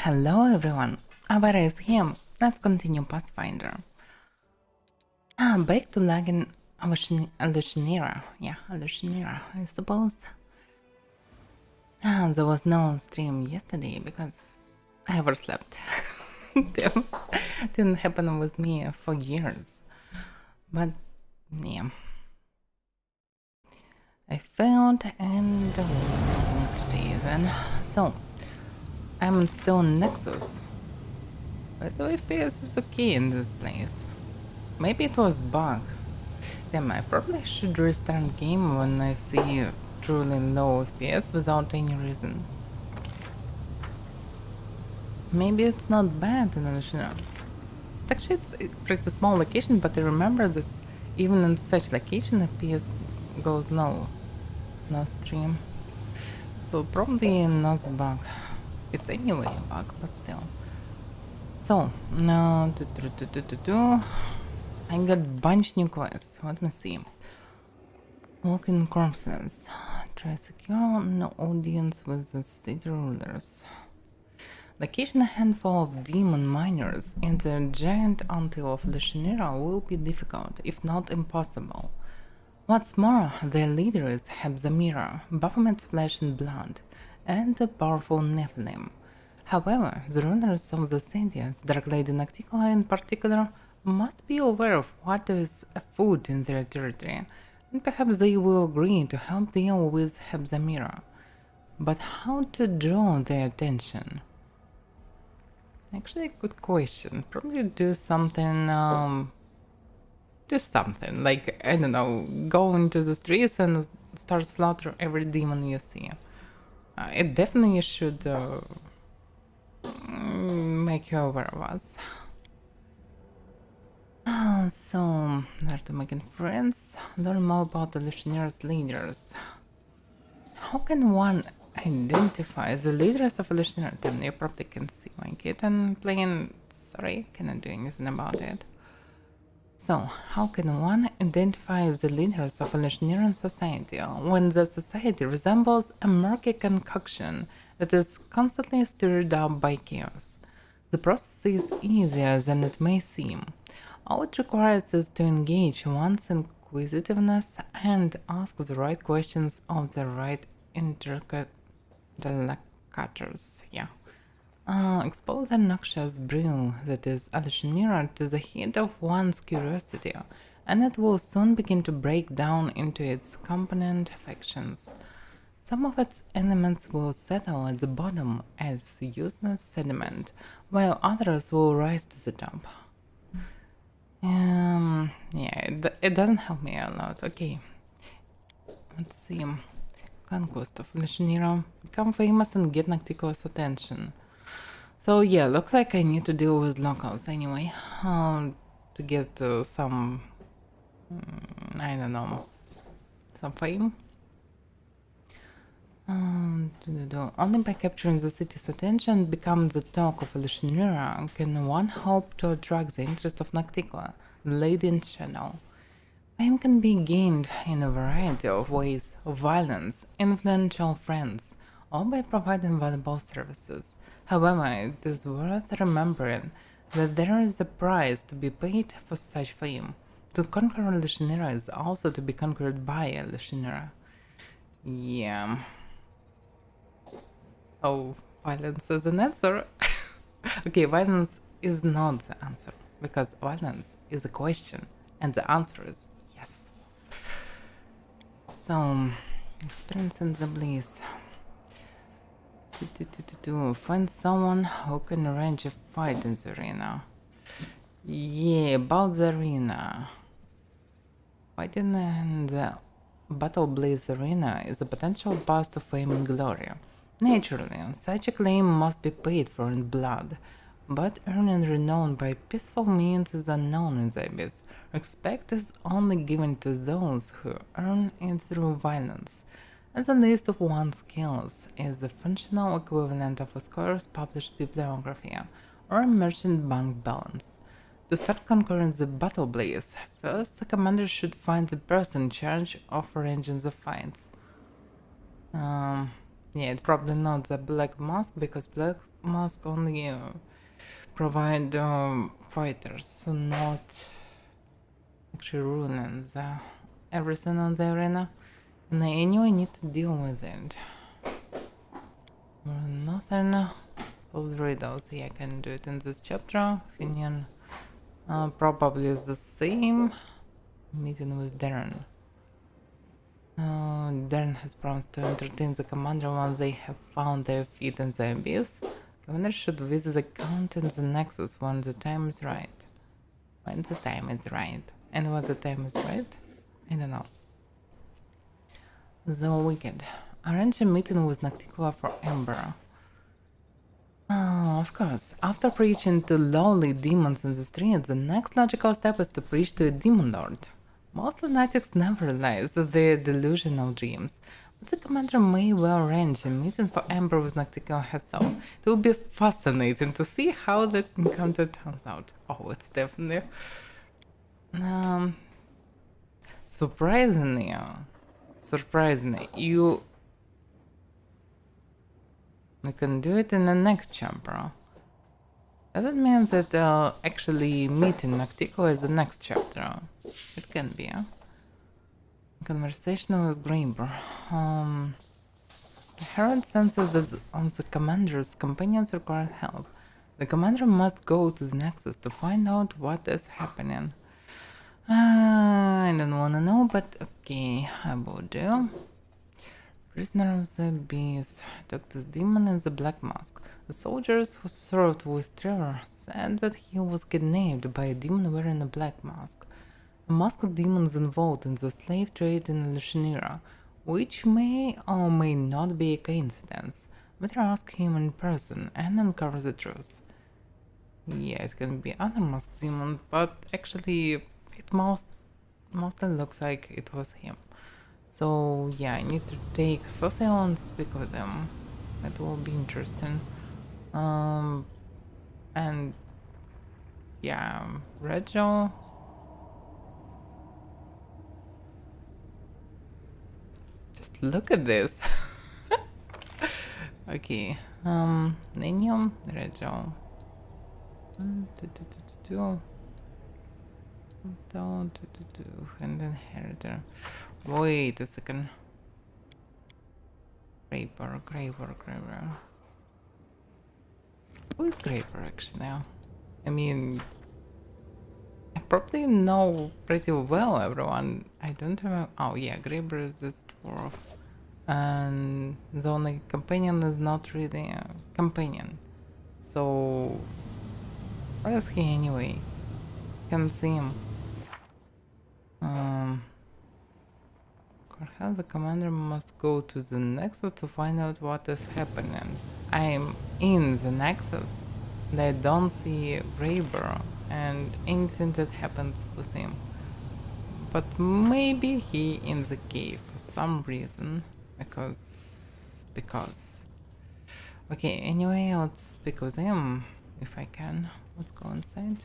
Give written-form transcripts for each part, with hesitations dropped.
Hello everyone, Avaira is here. Let's continue Pathfinder. Back to lagging Alushinira. Yeah, Alushinira, I suppose. There was no stream yesterday because I overslept. Didn't happen with me for years. But yeah. I failed and today then. So, I'm still in Nexus. But the FPS is okay in this place. Maybe it was bug. Damn, I probably should restart game when I see truly low FPS without any reason. Maybe it's not bad in Alushinra. Actually, it's a pretty small location, but I remember that even in such location, FPS goes low. No stream. So probably another bug. It's anyway a bug, but still. So, now I got bunch new quests. Let me see. Walking corpses. Try secure no audience with the city rulers. Location a handful of demon miners in the giant until of Lushinira will be difficult, if not impossible. What's more, their leader is Hebzamira, Baphomet's flesh and blood, and a powerful Nephilim. However, the rulers of the Sandias, Dark Lady Nocticola in particular, must be aware of what is afoot in their territory, and perhaps they will agree to help deal with Hebzamira. But how to draw their attention? Actually, a good question. Probably do something, like, I don't know, go into the streets and start slaughter every demon you see. It definitely should make you aware of us. So, there to making friends, learn more about the Lushinira's leaders. How can one identify the leaders of Lushinira? Damn, you probably can see my kitten playing. Sorry, cannot do anything about it. So, how can one identify the leaders of a Lushinirian society when the society resembles a murky concoction that is constantly stirred up by chaos? The process is easier than it may seem. All it requires is to engage one's inquisitiveness and ask the right questions of the right interlocutors. Yeah. Expose the noxious brew that is Alushinira to the heat of one's curiosity, and it will soon begin to break down into its component factions. Some of its elements will settle at the bottom as useless sediment, while others will rise to the top. It doesn't help me a lot. Okay. Let's see. Conquest of Lushinira. Become famous and get Nocticola's attention. So yeah, looks like I need to deal with locals anyway. To get some... I don't know. Some fame. Only by capturing the city's attention, become the talk of Lushinira, can one hope to attract the interest of Nocticola, the Lady in Shadow. Fame can be gained in a variety of ways: violence, influential friends, or by providing valuable services. However, it is worth remembering that there is a price to be paid for such fame. To conquer Lushinira is also to be conquered by Lushinira. Yeah. Oh, violence is an answer. Okay, violence is not the answer, because violence is a question, and the answer is yes. So, experiencing the bliss. Find someone who can arrange a fight in the arena. Yeah, about the arena. Fighting in the Battle Blaze arena is a potential path to fame and glory. Naturally, such a claim must be paid for in blood, but earning renown by peaceful means is unknown in the Abyss. Respect is only given to those who earn it through violence, as the list of one's skills is the functional equivalent of a scholar's published bibliography or a merchant bank balance. To start conquering the Battle Blaze, first the commander should find the person in charge of arranging the fights. Yeah, it's probably not the Black Mask, because Black Mask only provide fighters, so not actually ruins everything on the arena. And I anyway need to deal with it. Nothing. Solve the riddles. Yeah, I can do it in this chapter. Opinion probably is the same. Meeting with Darren. Darren has promised to entertain the commander once they have found their feet in the abyss. Commander should visit the count in the Nexus when the time is right. When the time is right. And when the time is right? I don't know. The Wicked. Arrange a meeting with Nocticula for Ember. Oh, of course. After preaching to lowly demons in the streets, the next logical step is to preach to a demon lord. Most lunatics never realize that they're delusional dreams, but the commander may well arrange a meeting for Ember with Nocticula herself. It will be fascinating to see how that encounter turns out. Oh, it's definitely... Surprisingly, you can do it in the next chapter. Does it mean that actually meeting Nocticula is the next chapter? It can be, huh? Conversation with Graber. The Herald senses that on the commander's companions require help. The commander must go to the Nexus to find out what is happening. I don't wanna know, but okay, I will do. Prisoner of the Abyss. Talk to the demon in the Black Mask. The soldiers who served with Trevor said that he was kidnapped by a demon wearing a black mask. A masked demon is involved in the slave trade in Lushanira, which may or may not be a coincidence. Better ask him in person and uncover the truth. Yeah, it can be other masked demon, but actually it mostly looks like it was him. So yeah, I need to take Socio and speak with him. It will be interesting. And yeah, Rachel. Just look at this. Okay, Nenium, Rachel. And inheritor. Wait a second. Graper. Who is Graper actually now? I mean, I probably know pretty well everyone. I don't remember. Oh yeah, Graper is this dwarf. And the only companion is not really a companion. So, where is he anyway? Can't see him. How the commander must go to the Nexus to find out what is happening. I'm in the Nexus and I don't see Graber and anything that happens with him. But maybe he in the cave for some reason. Because... Okay, anyway, let's speak with him if I can. Let's go inside.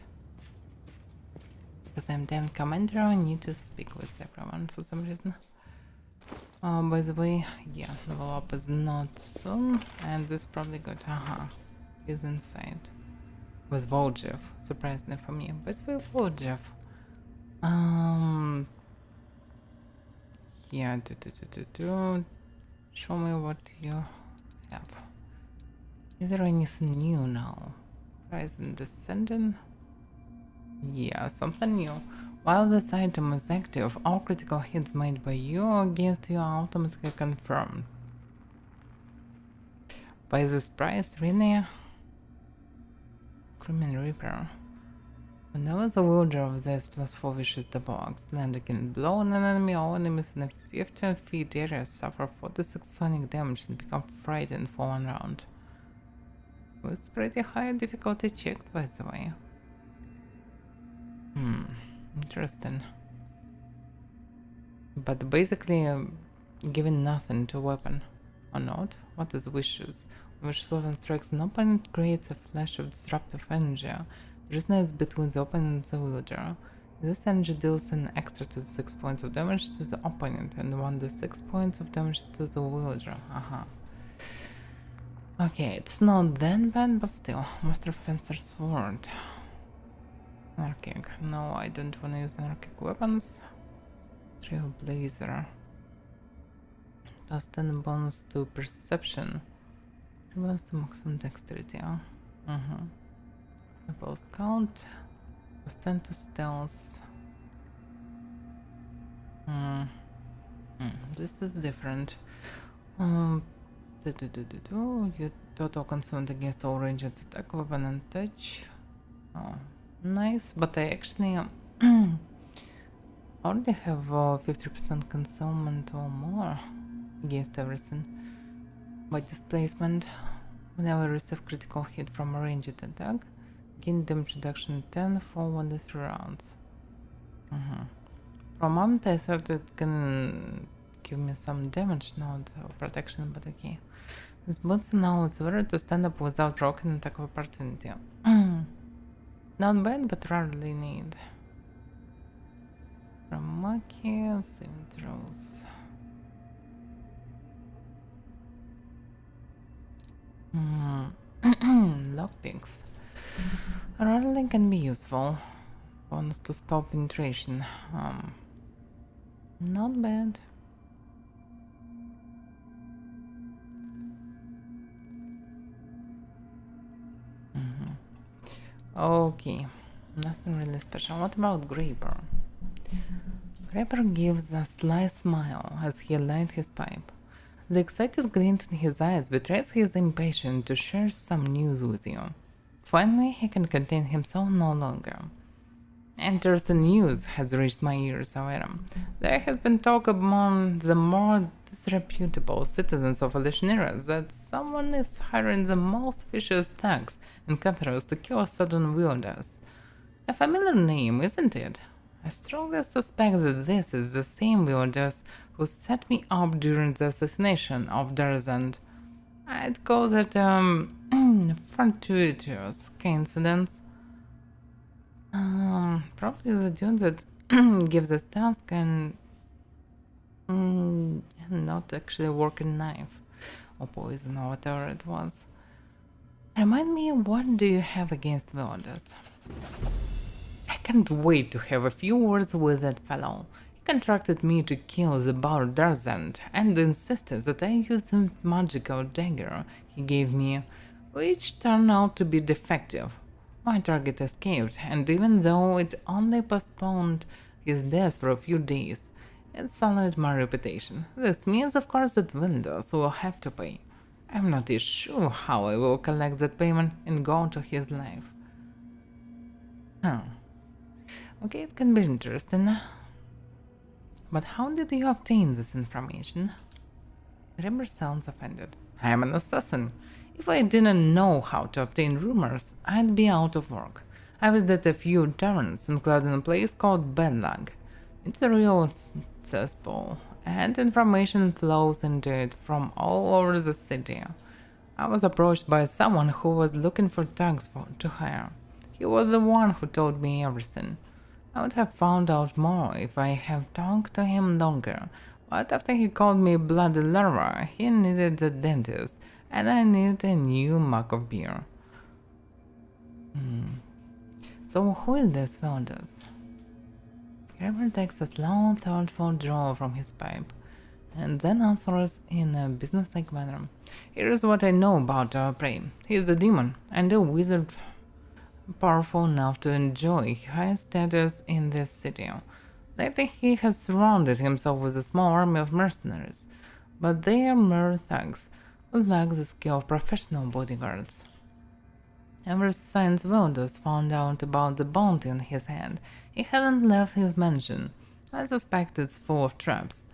Because I'm damn commander, I need to speak with everyone for some reason. By the way, yeah, level up is not soon, and this probably good. He's inside. With Voljev, surprisingly for me. By the way, Voljev. Yeah, show me what you have. Is there anything new now? Rise and Descendant? Yeah, something new. While this item is active, all critical hits made by you or against you are automatically confirmed. By this price, really? Screaming Reaper. Whenever the wielder of this +4 wishes the box, land can blow on an enemy, all enemies in a 15 feet area suffer 46 sonic damage and become frightened for 1 round. With pretty high difficulty checked, by the way. Interesting. But basically, giving nothing to a weapon. Or not? What is wishes? Wish weapon strikes an opponent creates a flash of disruptive energy. The resonates between the opponent and the wielder. This energy deals an extra to 6 points of damage to the opponent and 1d6 points of damage to the wielder. Okay, it's not that bad, but still. Master Fencer's Sword. Anarchic. No, I don't want to use anarchic weapons. Trailblazer. Plus 10 bonus to perception. Bonus to maximum dexterity. Opposed count. Plus 10 to stealth. This is different. You total consumed against all ranged attack, weapon and touch. Oh, nice. But I actually already have 50% concealment or more against everything. By displacement, whenever I receive critical hit from a ranged attack, gain damage reduction 10 for 1d3 rounds. From moment I thought it can give me some damage, not protection, but okay. This boots now it's rare to stand up without rocking attack of opportunity. Not bad, but rarely need. From Maki, same throws. Lockpicks. Rarely can be useful. Bonus to spell penetration. Not bad. Okay, nothing really special. What about Graper? Graper gives a sly smile as he lights his pipe. The excited glint in his eyes betrays his impatience to share some news with you. Finally, he can contain himself no longer. Interesting news has reached my ears, Avaira. There has been talk among the more disreputable citizens of Elishnira that someone is hiring the most vicious thugs and cutthroats to kill sudden wielders. A familiar name, isn't it? I strongly suspect that this is the same wielders who set me up during the assassination of Darzand. I'd call that fortuitous coincidence. Probably the dude that gives us task and not actually a working knife or poison or whatever it was. Remind me, what do you have against wielders? I can't wait to have a few words with that fellow. He contracted me to kill the Bard Darzand and insisted that I use the magical dagger he gave me, which turned out to be defective. My target escaped, and even though it only postponed his death for a few days, it sullied my reputation. This means, of course, that Windows will have to pay. I'm not yet sure how I will collect that payment and go to his life. Okay, it can be interesting. But how did you obtain this information? Rimmer sounds offended. I'm an assassin. If I didn't know how to obtain rumors, I'd be out of work. I visited a few taverns, including a place called Bedlag. It's a real cesspool, and information flows into it from all over the city. I was approached by someone who was looking for thugs to hire. He was the one who told me everything. I would have found out more if I had talked to him longer, but after he called me bloody larva, he needed a dentist, and I needed a new mug of beer. So who is this Veldas? Graber takes a slow, thoughtful draw from his pipe, and then answers in a businesslike manner. Here is what I know about our prey. He is a demon, and a wizard powerful enough to enjoy high status in this city. Lately he has surrounded himself with a small army of mercenaries, but they are mere thugs who lack the skill of professional bodyguards. Ever since Vildos found out about the bounty on his head, he hasn't left his mansion. I suspect it's full of traps.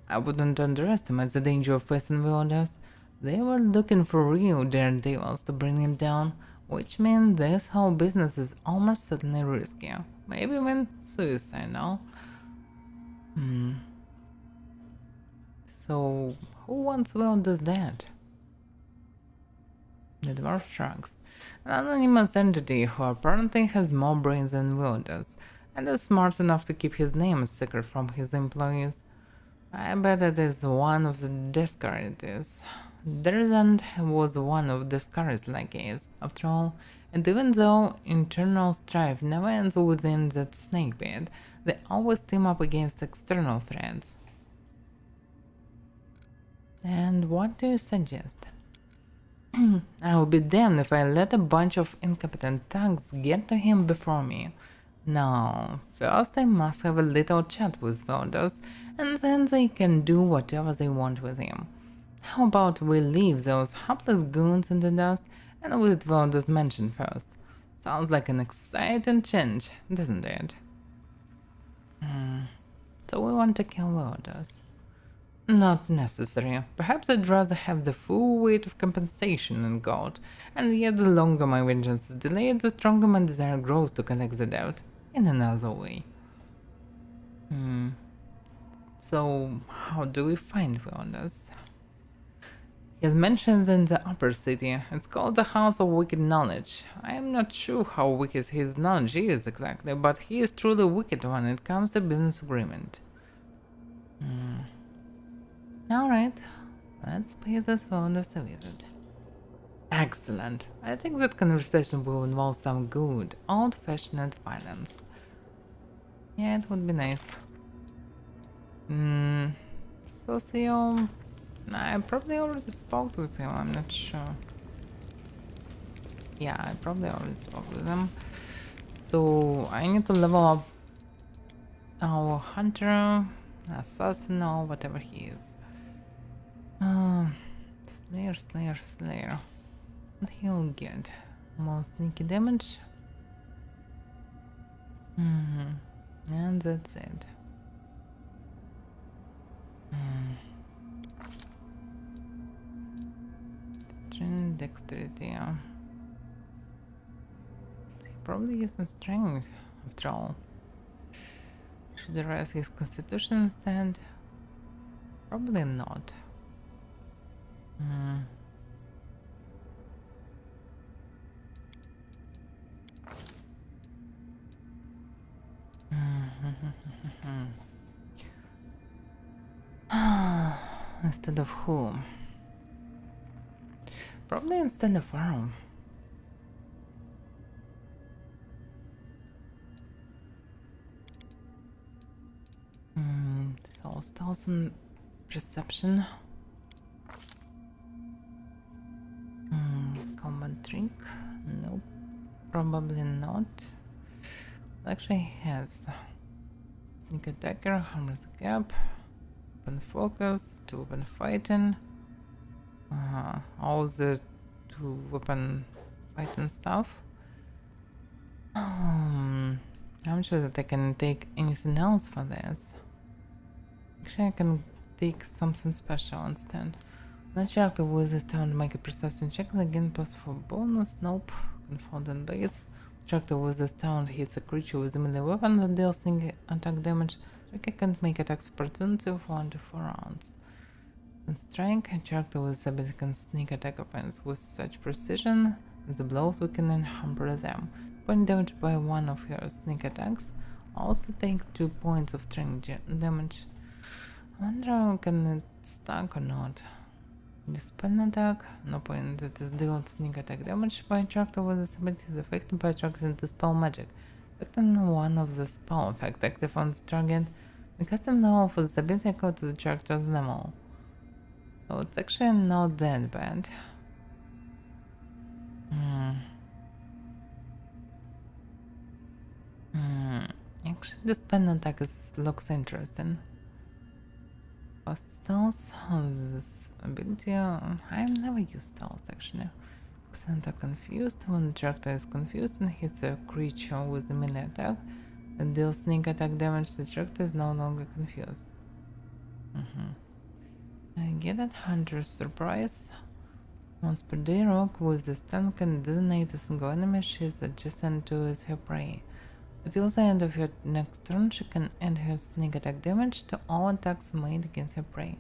I wouldn't underestimate the danger of facing Vildos. They were looking for real daredevils to bring him down, which means this whole business is almost certainly risky. Maybe even suicidal. So, who wants Vildos dead? The dwarf shrugs. An anonymous entity who apparently has more brains than Will does, and is smart enough to keep his name a secret from his employees. I bet it is one of the Descartes. Derzand was one of the Scar's lackeys, after all, and even though internal strife never ends within that snake pit, they always team up against external threats. And what do you suggest? I will be damned if I let a bunch of incompetent thugs get to him before me. No, first I must have a little chat with Veldos, and then they can do whatever they want with him. How about we leave those hapless goons in the dust and visit Veldos' mansion first? Sounds like an exciting change, doesn't it? So we want to kill Veldos. Not necessary. Perhaps I'd rather have the full weight of compensation in gold, and yet the longer my vengeance is delayed, the stronger my desire grows to collect the debt in another way. So, how do we find Veldos? He has mentions in the upper city. It's called the House of Wicked Knowledge. I am not sure how wicked his knowledge is exactly, but he is truly wicked when it comes to business agreement. Alright, let's pay this Veldos a visit. Excellent. I think that conversation will involve some good, old-fashioned violence. Yeah, it would be nice. Socio... I probably already spoke with him, I'm not sure. Yeah, I probably already spoke with him. So, I need to level up our hunter, assassin, or whatever he is. Slayer. What he'll get? More sneaky damage. And that's it. Strength, dexterity. He probably using strength after all. Should I raise his constitution instead? Probably not. Instead of who? Probably instead of Varro. So, 1000 perception. Combat trick? Nope. Probably not. Actually, he has sneak attacker, harmless gap, open focus, 2 weapon fighting. All the 2 weapon fighting stuff. I'm sure that I can take anything else for this. Actually, I can take something special instead. Not sure to with this turn make a perception check again plus for bonus. Nope. Confounded base. Check to with this turn hits a creature with a melee weapon that deals sneak attack damage. Check I can't make attacks opportunity of 1 to 4 rounds. And strength, I checked with the ability can sneak attack opponents with such precision that the blows weaken and hamper them. Point damage by 1 of your sneak attacks. Also take 2 points of strength damage. I wonder can it stack or not. Dispel attack, no point that is dealt sneak attack damage by attractor with this ability is affected by attracting the spell magic. Affecting one of the spell effect active on the target. The custom level for this ability equal to the character's level. So it's actually not that bad. Actually, the spell attack looks interesting. Fast stealth, this ability, I've never used stealth actually. Center confused, when the character is confused and hits a creature with a melee attack and deals sneak attack damage, the character is no longer confused. I get that Hunter's Surprise. Once per day, rock with the stun can designate a single enemy she is adjacent to as her prey. Until the end of your next turn, she can add her sneak attack damage to all attacks made against her prey,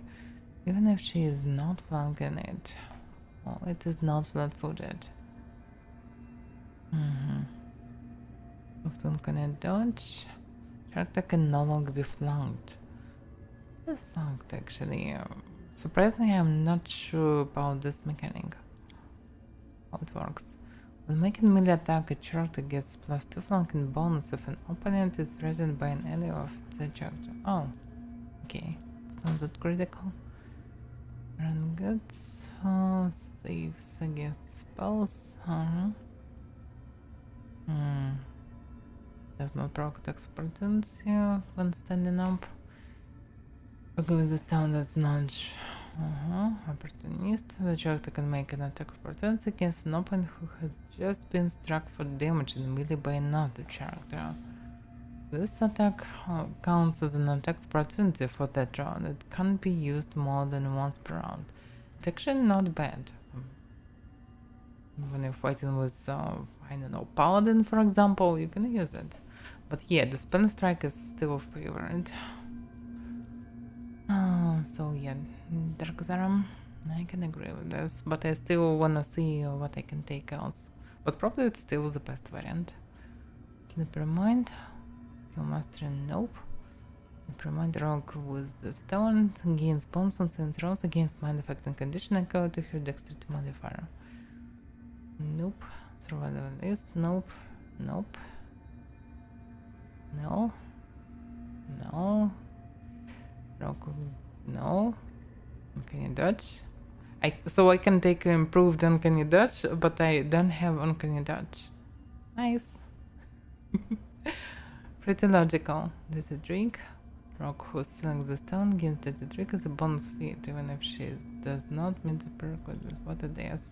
even if she is not flanking it. Well, it is not flat-footed. Often can dodge. Character can no longer be flanked. It's flanked actually. Surprisingly, I'm not sure about this mechanic. How it works. When making melee attack, a character gets +2 flanking bonus if an opponent is threatened by an ally of the character. Oh, okay. It's not that critical. Run goods. Saves against spells. Does not proc attack opportunity when standing up. Okay, with this down, that's nudge. Opportunist. The character can make an attack opportunity against an opponent who has just been struck for damage in melee by another character. This attack counts as an attack opportunity for that round. It can be used more than once per round. It's actually not bad. When you're fighting with, I don't know, Paladin, for example, you can use it. But yeah, the spell strike is still a favorite. So yeah, Dark Zaram, I can agree with this, but I still wanna see what I can take else. But probably it's still the best variant. Slippery Mind, Skill Mastery, nope. Slippery Mind Rogue with the stone gains bonus on saving throws against mind affecting condition equal to her dexterity modifier. Nope. Survivalist, nope. Nope. No. No. Rogue, no. Uncanny Dodge. So I can take improved Uncanny Dodge, but I don't have Uncanny Dodge. Nice. Pretty logical. There's a drink. Rogue who selects the stone gains the drink as a bonus feat, even if she does not meet the prerequisites. What it is.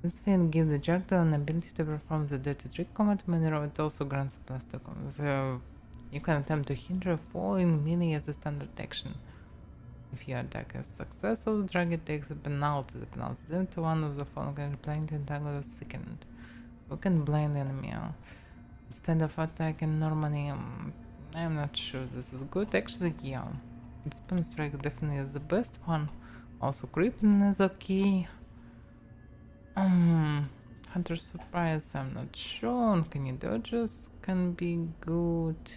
This feat gives the character an ability to perform the dirty trick command maneuver. It also grants a +2 command. So you can attempt to hinder a fall in melee as a standard action. If your attack is successful, the target takes a penalty. The penalty is linked to one of the following blind antagonist second. So we can blind enemy instead of attacking normally. I'm not sure this is good. Actually, yeah. Spin strike definitely is the best one. Also, crippling is okay. Hunter surprise, I'm not sure. Uncanny dodges can be good.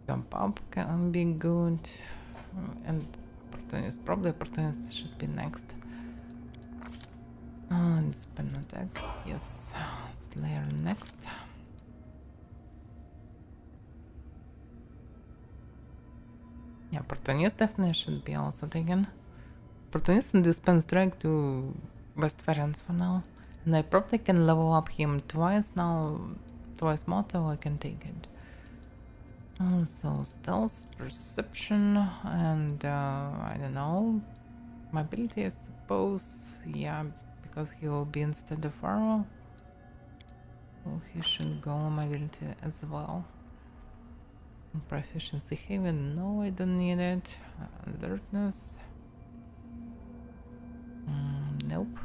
Jump up can be good. And opportunist, probably opportunist should be next. And spin attack, yes. Slayer next. Yeah, opportunist definitely should be also taken. Opportunist and dispense strike to best variants for now. And I probably can level up him twice now, twice more, so I can take it. So stealth, perception, and I don't know, mobility I suppose, yeah, because he will be instead of arrow. So he should go mobility as well. Proficiency haven, no, I don't need it. Alertness. Nope.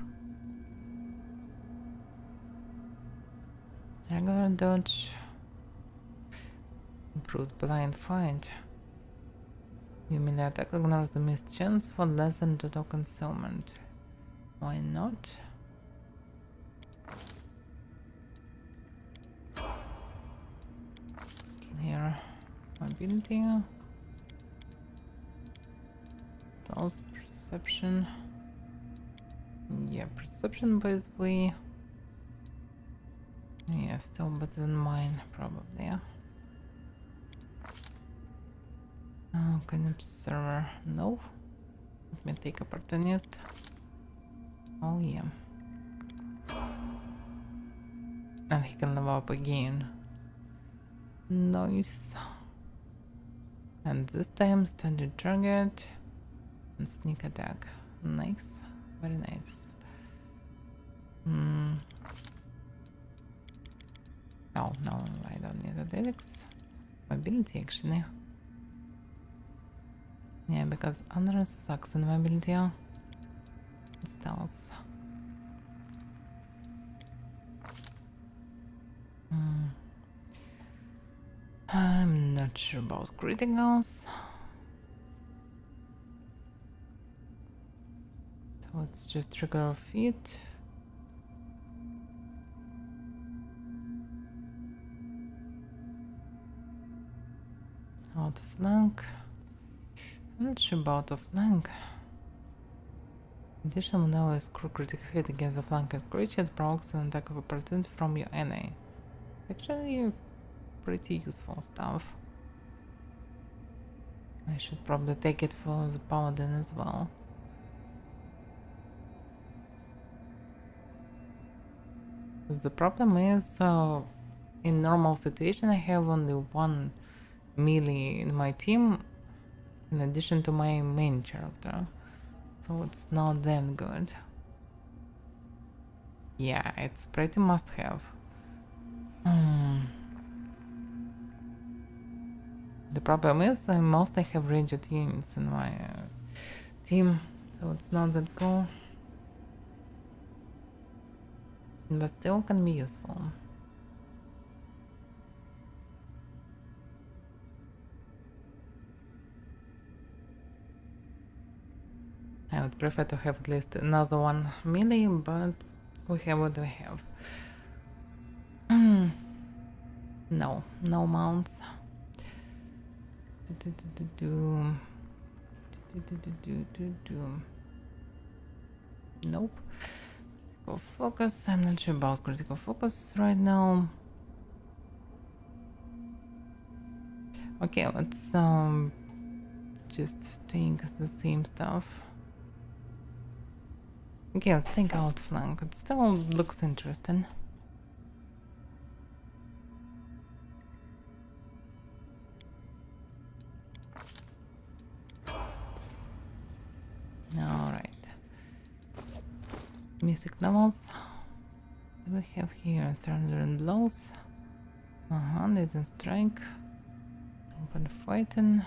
Regular dodge. Improved blind find. You melee attack ignores the missed chance for less than total concealment. Why not? Slayer mobility. Stealth perception. Yeah, perception by the way. Yeah, still better than mine, probably. Yeah. Can observer? No. Let me take opportunist. Oh yeah. And he can level up again. Nice. And this time standard target and sneak attack. Nice. Very nice. Oh no, I don't need athletics. Mobility actually. Yeah, because unrest sucks in mobility. Stealth. I'm not sure about criticals. So it's just trigger of feet. Outflank. I'm not sure about the flank. Additional now is critical hit against the flanked creature that provokes an attack of opportunity from your enemy. Actually, pretty useful stuff. I should probably take it for the paladin as well. The problem is, in normal situation, I have only one melee in my team, in addition to my main character, so it's not that good. Yeah, it's pretty must-have. The problem is I mostly have ranged units in my team, so it's not that cool. But still can be useful. I would prefer to have at least another one melee, but we have what we have. No mounts. Nope. Critical focus. I'm not sure about critical focus right now. Okay, let's just think the same stuff. Okay, let's take out flank. It still looks interesting. Alright. Mythic novels. What do we have here? Thunder and blows. Didn't strike. Open fighting.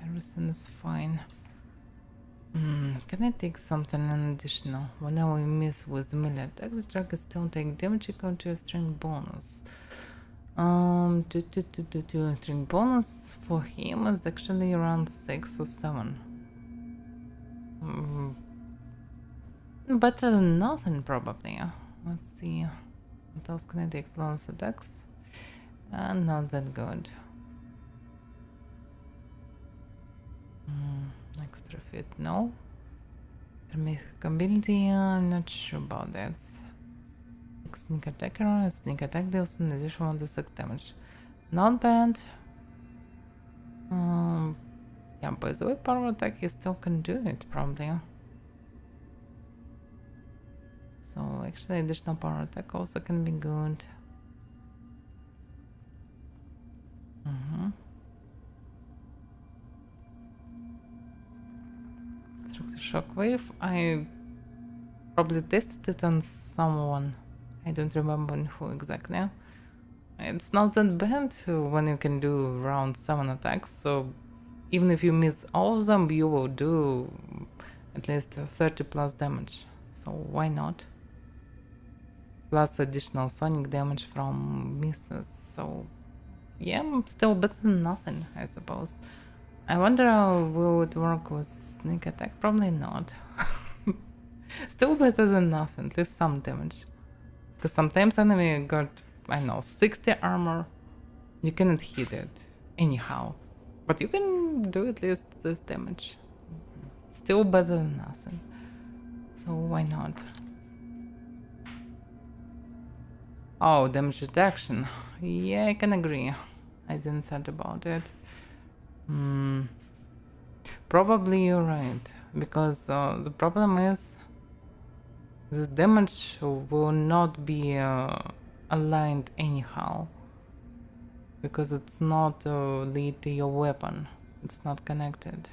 Everything is fine. Can I take something additional? Whenever we miss with the melee attacks, the tracker still take damage equal to a strength bonus. Strength bonus for him is actually around 6 or 7. Better than nothing, probably. Let's see. What else can I take? Flawless attacks? Not that good. Extra fit, no. Mythic ability, I'm not sure about that. Sneak attacker, sneak attack deals an additional 1d6 damage. Not bad. Yeah, by the way, power attack he still can do it, probably. So actually additional power attack also can be good. Shockwave, I probably tested it on someone. I don't remember who exactly. It's not that bad when you can do around 7 attacks, so even if you miss all of them, you will do at least 30 plus damage. So why not? Plus additional sonic damage from misses. So yeah, still better than nothing, I suppose. I wonder how will it work with sneak attack? Probably not. Still better than nothing, at least some damage. Because sometimes enemy got, I don't know, 60 armor. You cannot hit it anyhow. But you can do at least this damage. Still better than nothing. So why not? Oh, damage reduction. Yeah, I can agree. I didn't think about it. Probably you're right, because the problem is this damage will not be aligned anyhow, because it's not linked to your weapon. It's not connected.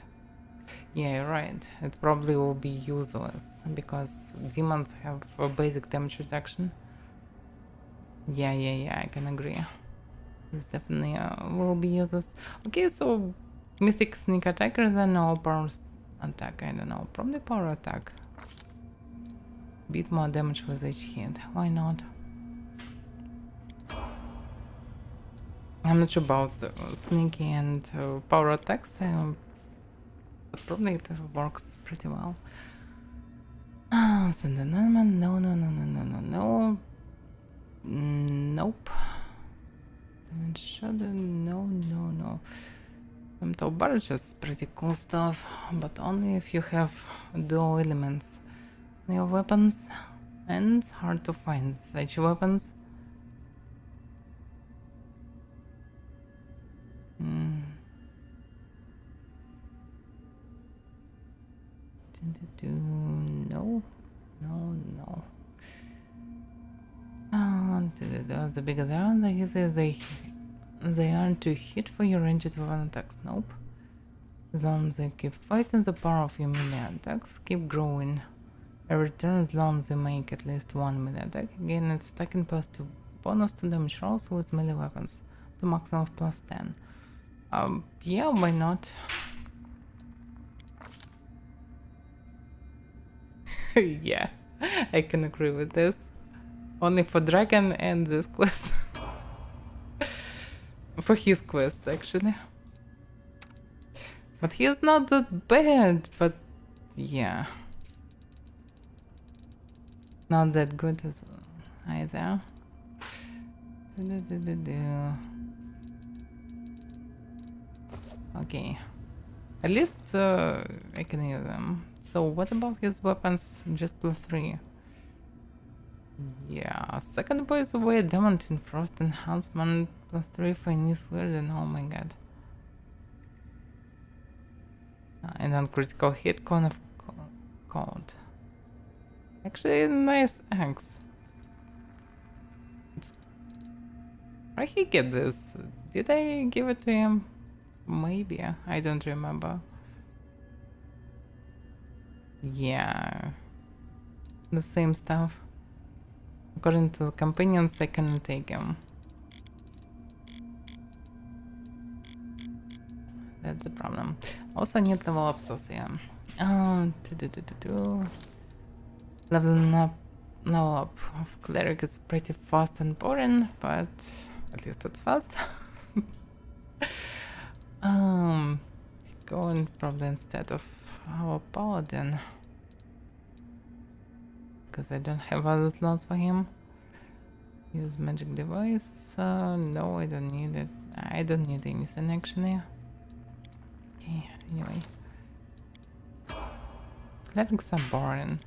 Yeah, you're right. It probably will be useless, because demons have a basic damage reduction. Yeah, I can agree. This definitely will be useless. Okay, so mythic sneak attacker, then or power attack, I don't know, probably power attack. Bit more damage with each hit, why not? I'm not sure about sneaky and power attacks, but probably it works pretty well. Send an element, no. Nope. Damage shadow, no. Mental barrage is pretty cool stuff, but only if you have dual elements in your weapons, and it's hard to find such weapons. No, no, no. The bigger they are, the easier they are to hit for your ranged weapon attacks. Nope. As long as you keep fighting, the power of your melee attacks keep growing. Every turn, as long as you make at least one melee attack, gain its stacking plus 2 bonus to damage rolls with melee weapons, to maximum of plus 10. Yeah, why not? Yeah, I can agree with this. Only for Dragon and this quest. For his quest, actually. But he is not that bad, but yeah. Not that good as either. Okay. At least I can use them. So what about his weapons? Just plus 3. Yeah, second boy is away diamond in frost enhancement plus 3 for any sword and oh my god. And on critical hit cone of cold. Actually nice axe. Where he get this? Did I give it to him? Maybe, I don't remember. Yeah, the same stuff. According to the companions, I cannot take him. That's the problem. Also need level up Socia. Level up of cleric is pretty fast and boring, but at least it's fast. Going probably instead of our paladin, because I don't have other slots for him. Use magic device. No, I don't need it. I don't need anything actually. Okay, anyway. Clerics are boring,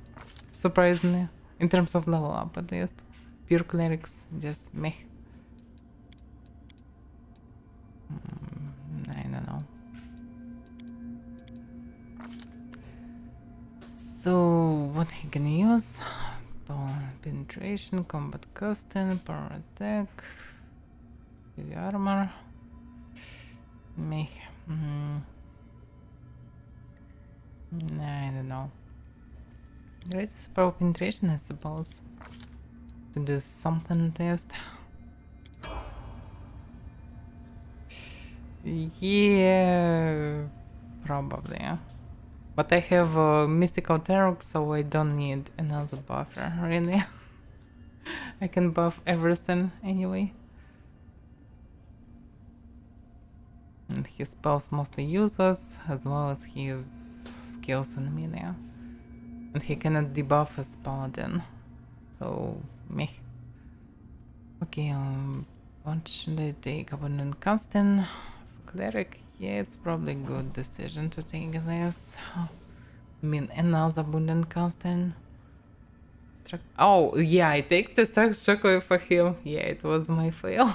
surprisingly, in terms of level up at least. Pure clerics, just meh. I don't know. So, what he can use? Penetration, combat casting, power attack, heavy armor. Meh. I don't know. Greatest power penetration, I suppose. To do something test. Yeah, probably. But I have a mystical tarot, so I don't need another buffer, really. I can buff everything anyway. And his spells mostly useless, as well as his skills in melee. And he cannot debuff his paladin. So, meh. Okay, what should I take? Abundant casting? Cleric? Yeah, it's probably a good decision to take this. I mean, another abundant casting. Oh, yeah, I take the shockwave for him. Yeah, it was my fail.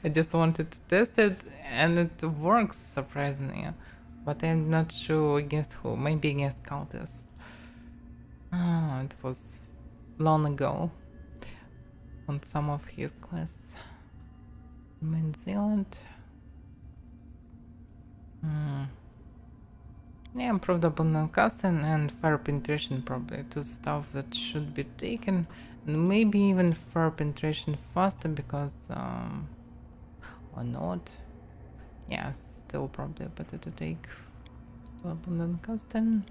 I just wanted to test it, and it works surprisingly. But I'm not sure against who. Maybe against cultists. Oh, it was long ago on some of his quests. New Zealand. Yeah, improved abundant casting and fire penetration, probably two stuff that should be taken. And maybe even fire penetration faster because or not. Yeah, still probably better to take abundant casting.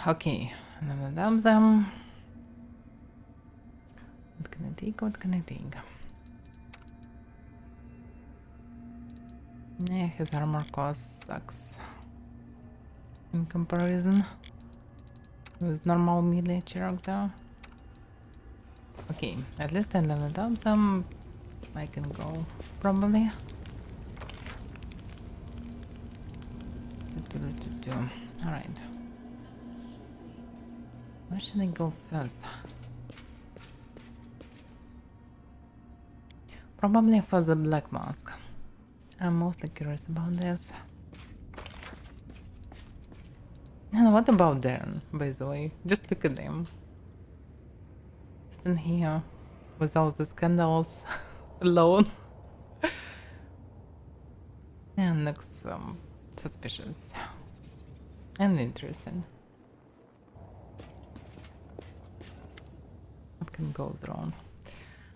Okay, I'm gonna dump them. What can I take? What can I take? Yeah, his armor cost sucks in comparison with normal melee character. Okay, at least I leveled up some. I can go, probably. Alright. Where should I go first? Probably for the black mask. I'm mostly curious about this. And what about Darren, by the way? Just look at him. Sitting here with all the scandals alone. And looks suspicious and interesting. What can go wrong?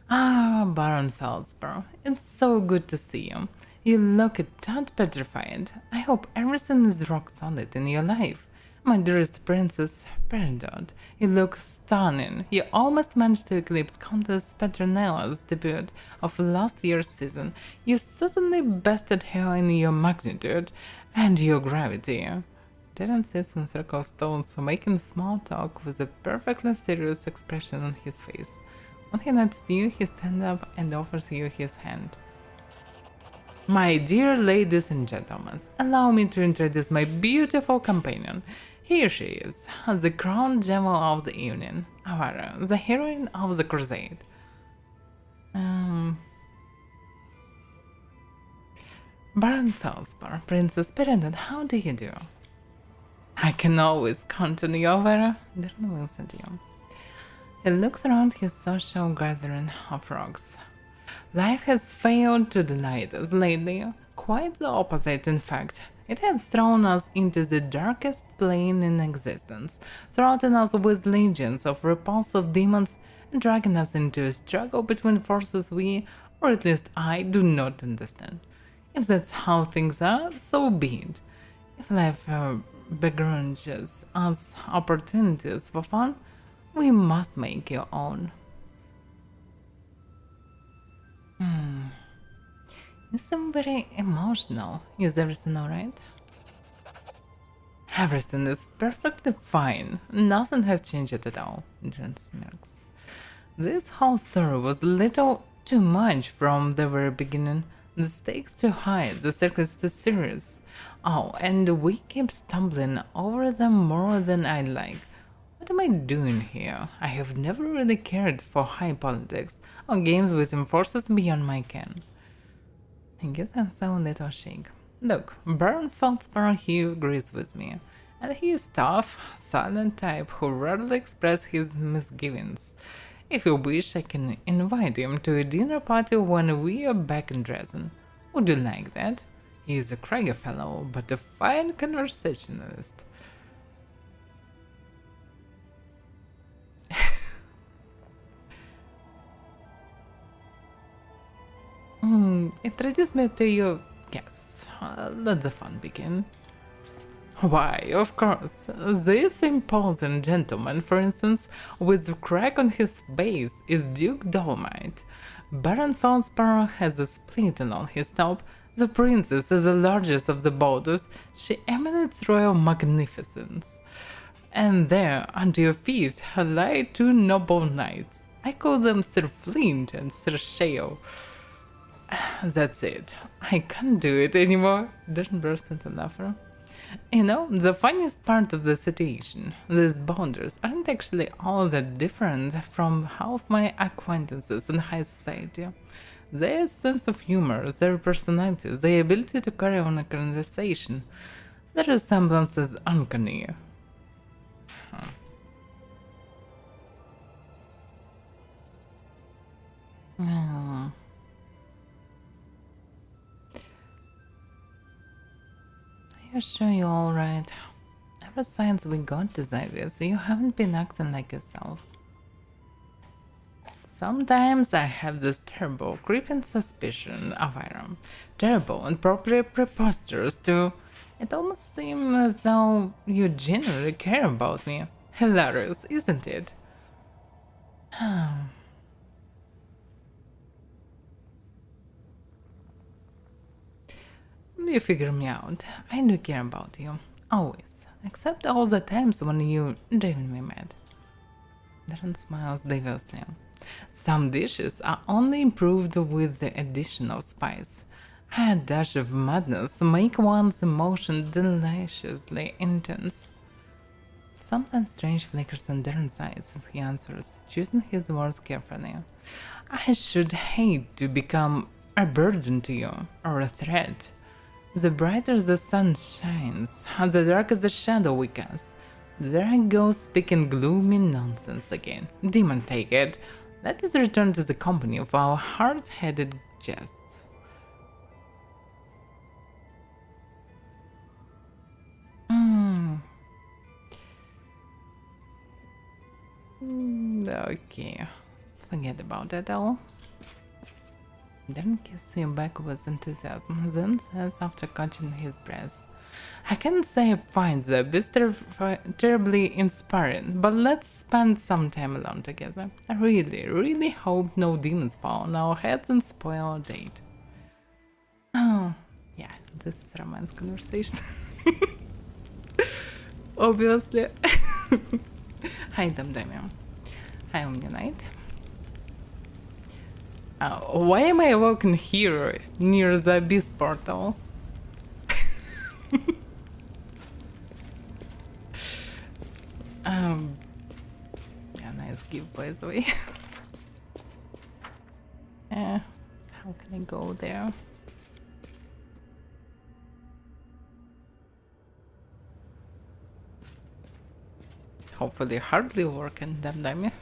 Ah, Baron Feldsborough, it's so good to see you. You look a tad petrified. I hope everything is rock solid in your life. My dearest princess, Peridot, you look stunning. You almost managed to eclipse Countess Petronella's debut of last year's season. You certainly bested her in your magnitude and your gravity. Darren sits in circle of stones, making small talk with a perfectly serious expression on his face. When he nods you, he stands up and offers you his hand. My dear ladies and gentlemen, allow me to introduce my beautiful companion. Here she is, the crown jewel of the evening, Avaira, the heroine of the crusade. Baron Felspar, Princess Peridot, how do you do? I can always count on you, Avaira. Darren winks at you. He looks around his social gathering of rocks. Life has failed to delight us lately. Quite the opposite, in fact. It has thrown us into the darkest plane in existence, surrounding us with legions of repulsive demons and dragging us into a struggle between forces we, or at least I, do not understand. If that's how things are, so be it. If life begrudges us opportunities for fun, we must make your own. You seem very emotional. Is everything alright? Everything is perfectly fine. Nothing has changed at all, Dren smirks. This whole story was a little too much from the very beginning. The stakes too high, the circus too serious. Oh, and we keep stumbling over them more than I'd like. What am I doing here? I have never really cared for high politics or games with forces beyond my ken. I guess I'm so a little shake. Look, Baron Feldspar here agrees with me, and he is tough, silent type who rarely expresses his misgivings. If you wish, I can invite him to a dinner party when we are back in Dresden. Would you like that? He is a craggy fellow, but a fine conversationalist. Introduce me to your guests. Let the fun begin. Why, of course, this imposing gentleman, for instance, with the crack on his face, is Duke Dolomite. Baron Felspar has a split on his top. The princess is the largest of the boulders. She emanates royal magnificence. And there, under your feet, lie two noble knights. I call them Sir Flint and Sir Shale. That's it. I can't do it anymore. Didn't burst into laughter. You know, the funniest part of the situation, these boulders aren't actually all that different from half my acquaintances in high society. Their sense of humor, their personalities, their ability to carry on a conversation, their resemblance is uncanny. Oh. Are you sure you're alright? Ever since we got to Xavius, you haven't been acting like yourself. Sometimes I have this terrible, creeping suspicion, Avaira. Terrible and probably preposterous too. It almost seems as though you genuinely care about me. Hilarious, isn't it? You figure me out. I do care about you. Always. Except all the times when you driven me mad. Darren smiles deviously. Some dishes are only improved with the addition of spice. A dash of madness make one's emotion deliciously intense. Something strange flickers in Darren's eyes as he answers, choosing his words carefully. I should hate to become a burden to you, or a threat. The brighter the sun shines, the darker the shadow we cast. There I go speaking gloomy nonsense again. Demon take it. Let us return to the company of our hard-headed guests. Okay, let's forget about that all. Then kisses him back with enthusiasm, then says after catching his breath, I can't say I find the abyss terribly inspiring, but let's spend some time alone together. I really hope no demons fall on our heads and spoil our date. Oh, yeah, this is romance conversation. Obviously. Hi, Damdamian. Hi, Omnia Knight. Why am I walking here near the abyss portal? Yeah, nice gift by the way. How can I go there? Hopefully hardly working, damn it.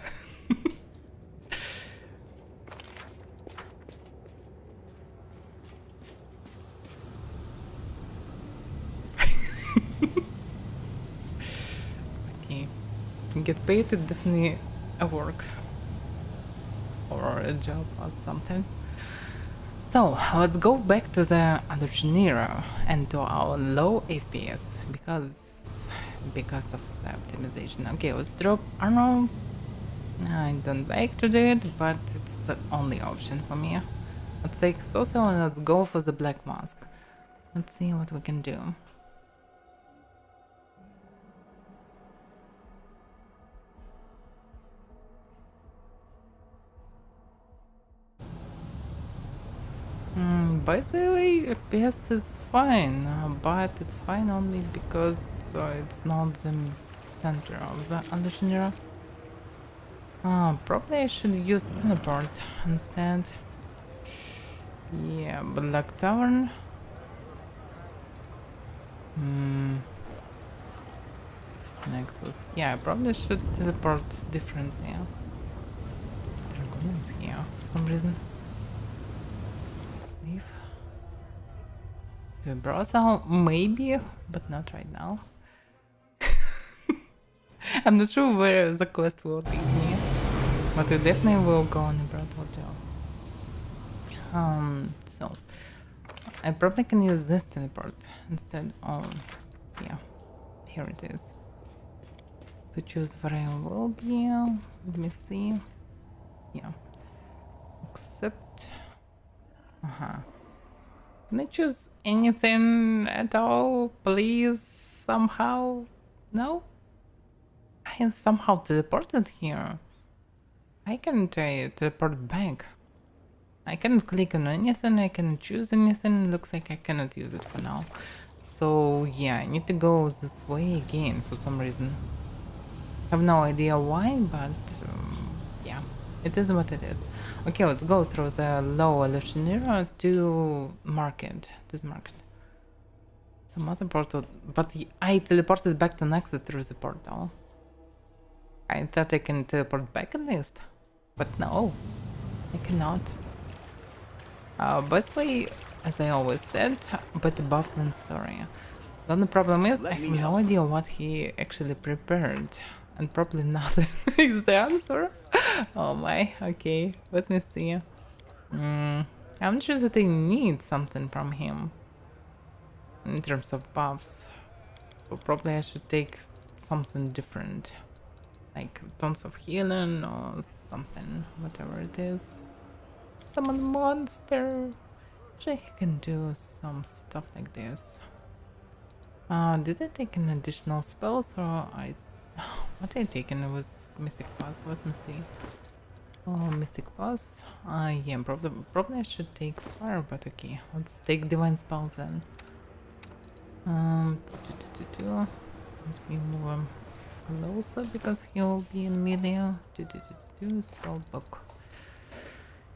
Okay, get paid is definitely a work or a job or something. So let's go back to the Alucinero and to our low FPS because of the optimization. Okay, let's drop armor. I don't like to do it, but it's the only option for me. Let's take social and let's go for the black mask. Let's see what we can do. By the way, FPS is fine, but it's fine only because it's not the center of the Alucinero. Probably I should use teleport instead. Yeah, Black Tavern. Nexus. Yeah, I probably should teleport differently. Dragon is here for some reason. Leave. To a brothel, maybe, but not right now. I'm not sure where the quest will take me, but we definitely will go on a brothel too. So I probably can use this teleport instead of, yeah, here it is. To choose where I will be, let me see, yeah, accept, can I choose anything at all, please, somehow? No? I am somehow teleported here. I can try teleport back. I cannot click on anything, I cannot choose anything, looks like I cannot use it for now. So yeah, I need to go this way again for some reason. I have no idea why, but yeah, it is what it is. Okay, let's go through the low Alucinero to market. This market. Some other portal, but I teleported back to Nexus through the portal. I thought I can teleport back at least, but no, I cannot. By the way, as I always said, better buff than sorry. Then the problem is I have no idea what he actually prepared, and probably nothing is the answer. Oh my, okay, let me see. I'm sure that I need something from him in terms of buffs. So probably I should take something different, like tons of healing or something, whatever it is. Summon monster. Actually, he can do some stuff like this. Did I take an additional spells or I... What I taken was Mythic Pass, let me see. Oh, mythic boss. Yeah, probably I should take fire, but okay. Let's take divine spell then. Let me move him closer because he'll be in melee. Spell book.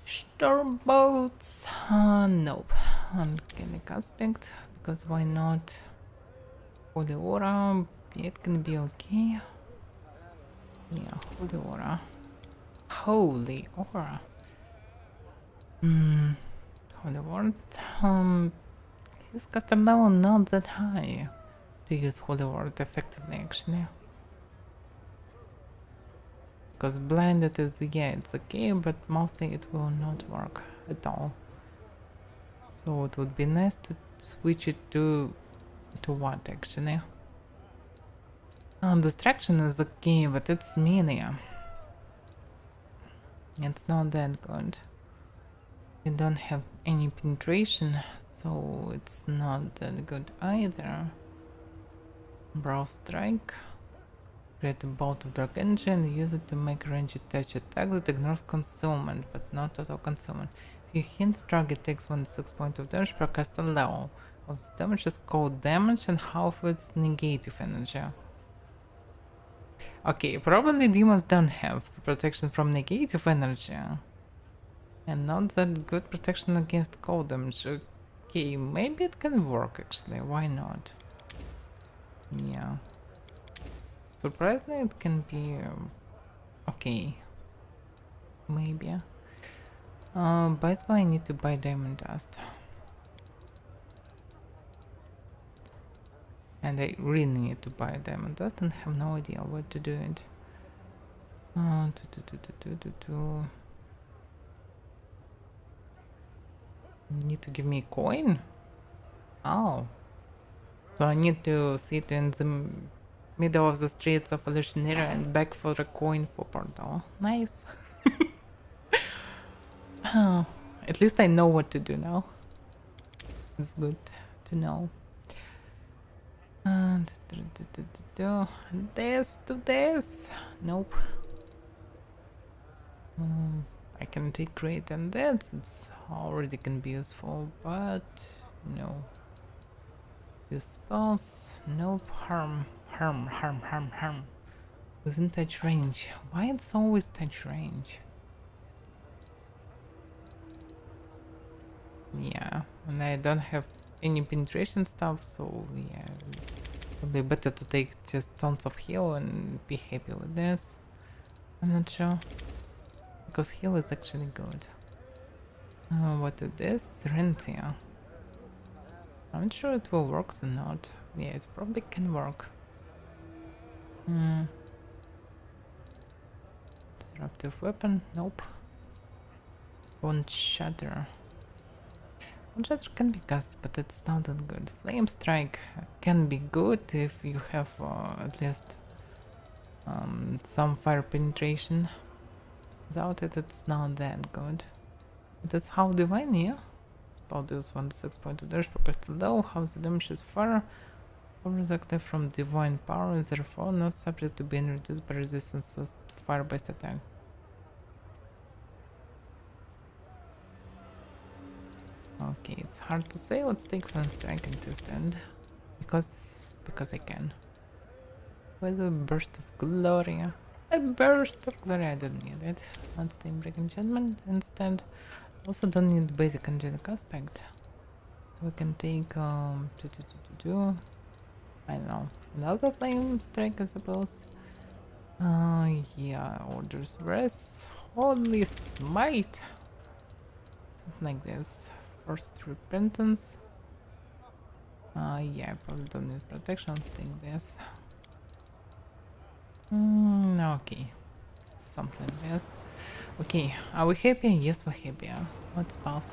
Storm bolts. Nope. Uncanny aspect because why not? Holy aura. Yeah, it can be okay. Yeah, holy aura. Holy aura. Holy word. His caster level not that high to use holy word effectively actually. Because blinded is, yeah, it's okay, but mostly it will not work at all. So it would be nice to switch it to what actually? Distraction is okay, but it's melee. It's not that good. You don't have any penetration, so it's not that good either. Brow strike. Create a bolt of dark energy and use it to make ranged touch attack that ignores concealment, but not auto concealment. If you hint, the target takes 1d6 points of damage per caster level. All this damage is cold damage and half of its negative energy. Okay, probably demons don't have protection from negative energy. And not that good protection against cold damage. Okay, maybe it can work actually, why not? Yeah. Surprisingly, it can be okay. Maybe. Best buy I need to buy diamond dust. And I really need to buy diamond dust and have no idea where to do it. Need to give me a coin? Oh. So I need to sit in the middle of the streets of Hallucinera and beg for a coin for portal. Nice. Oh, at least I know what to do now. It's good to know. This to this. Nope. I can take great and this. It's already can be useful, but no. Use spells. Nope. Harm. Within touch range. Why it's always touch range? Yeah, and I don't have any penetration stuff, so yeah, probably better to take just tons of heal and be happy with this. I'm not sure, because heal is actually good. What is this? Serentia. I'm not sure it will work or not. Yeah, it probably can work. Disruptive weapon? Nope. One shatter. One shatter can be cast, but it's not that good. Flame strike can be good if you have at least some fire penetration. Without it, it's not that good. That's how divine, yeah? Spell deals 1d6 point of damage per crystal low. How the damage is fire. Powers active from divine power and therefore not subject to being reduced by resistance to fire-based attack. Okay, it's hard to say. Let's take flame strike and test end. Because I can. With a burst of glory. A burst of glory, I don't need it. Let's take break enchantment instead. Also don't need basic angelic aspect. So we can take I don't know, another flame strike I suppose. Yeah, orders rest. Holy smite! Something like this. First repentance. Yeah, I probably don't need protection. Let's take this. Okay. Something like this. Okay, are we happy? Yes, we're happy. Let's buff.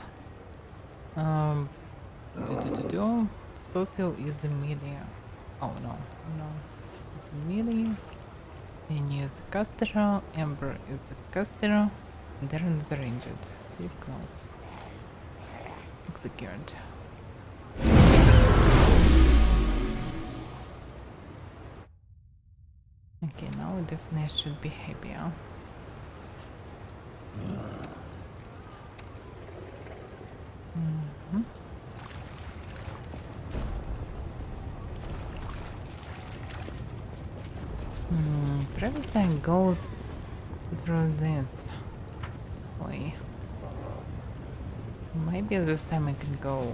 Social is a melee. Oh no. It's a melee. Anya is a caster. Ember is a caster. Darren is a ranged. Save close. Execute. Okay, now we definitely should be happier. Previously I go through this way. Maybe this time I can go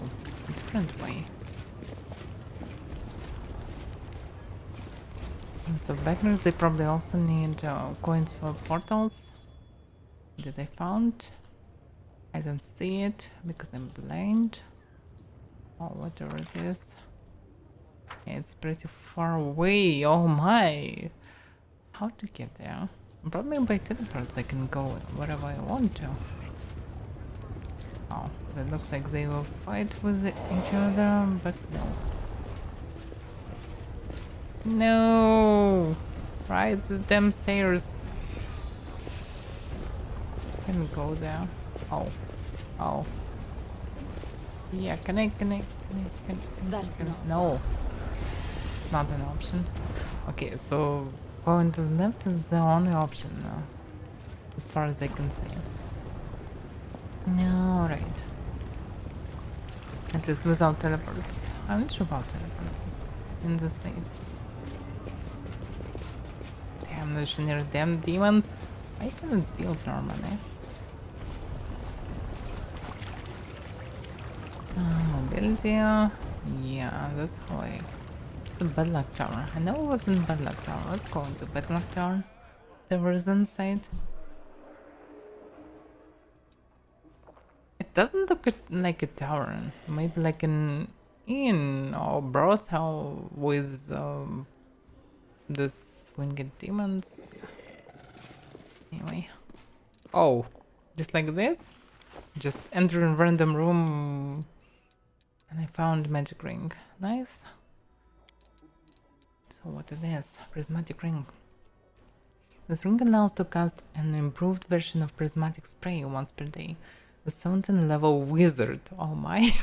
a different way. So beggars, they probably also need coins for portals that I found. I don't see it because I'm blind. Or whatever it is. Yeah, it's pretty far away. Oh my! How to get there? Probably by teleports I can go wherever I want to. Oh, that looks like they will fight with each other, but no. No! Right, these damn stairs. Can we go there? Oh. Oh. Yeah, That's not. No. It's not an option. Okay, so going to the left is the only option now. As far as I can see. No, right. At least without teleports. I'm not sure about teleports in this place. Damn, the damn demons. I cannot build normally. Mobility. Yeah, that's how I. It's a bad luck tower. I know it wasn't bad luck tower. Let's go into bad luck tower. The resin side. It doesn't look like a tower. Maybe like an inn or brothel with this winged demons. Anyway. Oh, just like this? Just enter a random room and I found magic ring. Nice. So what it is? Prismatic ring. This ring allows to cast an improved version of prismatic spray once per day. The 17 level wizard. Oh my.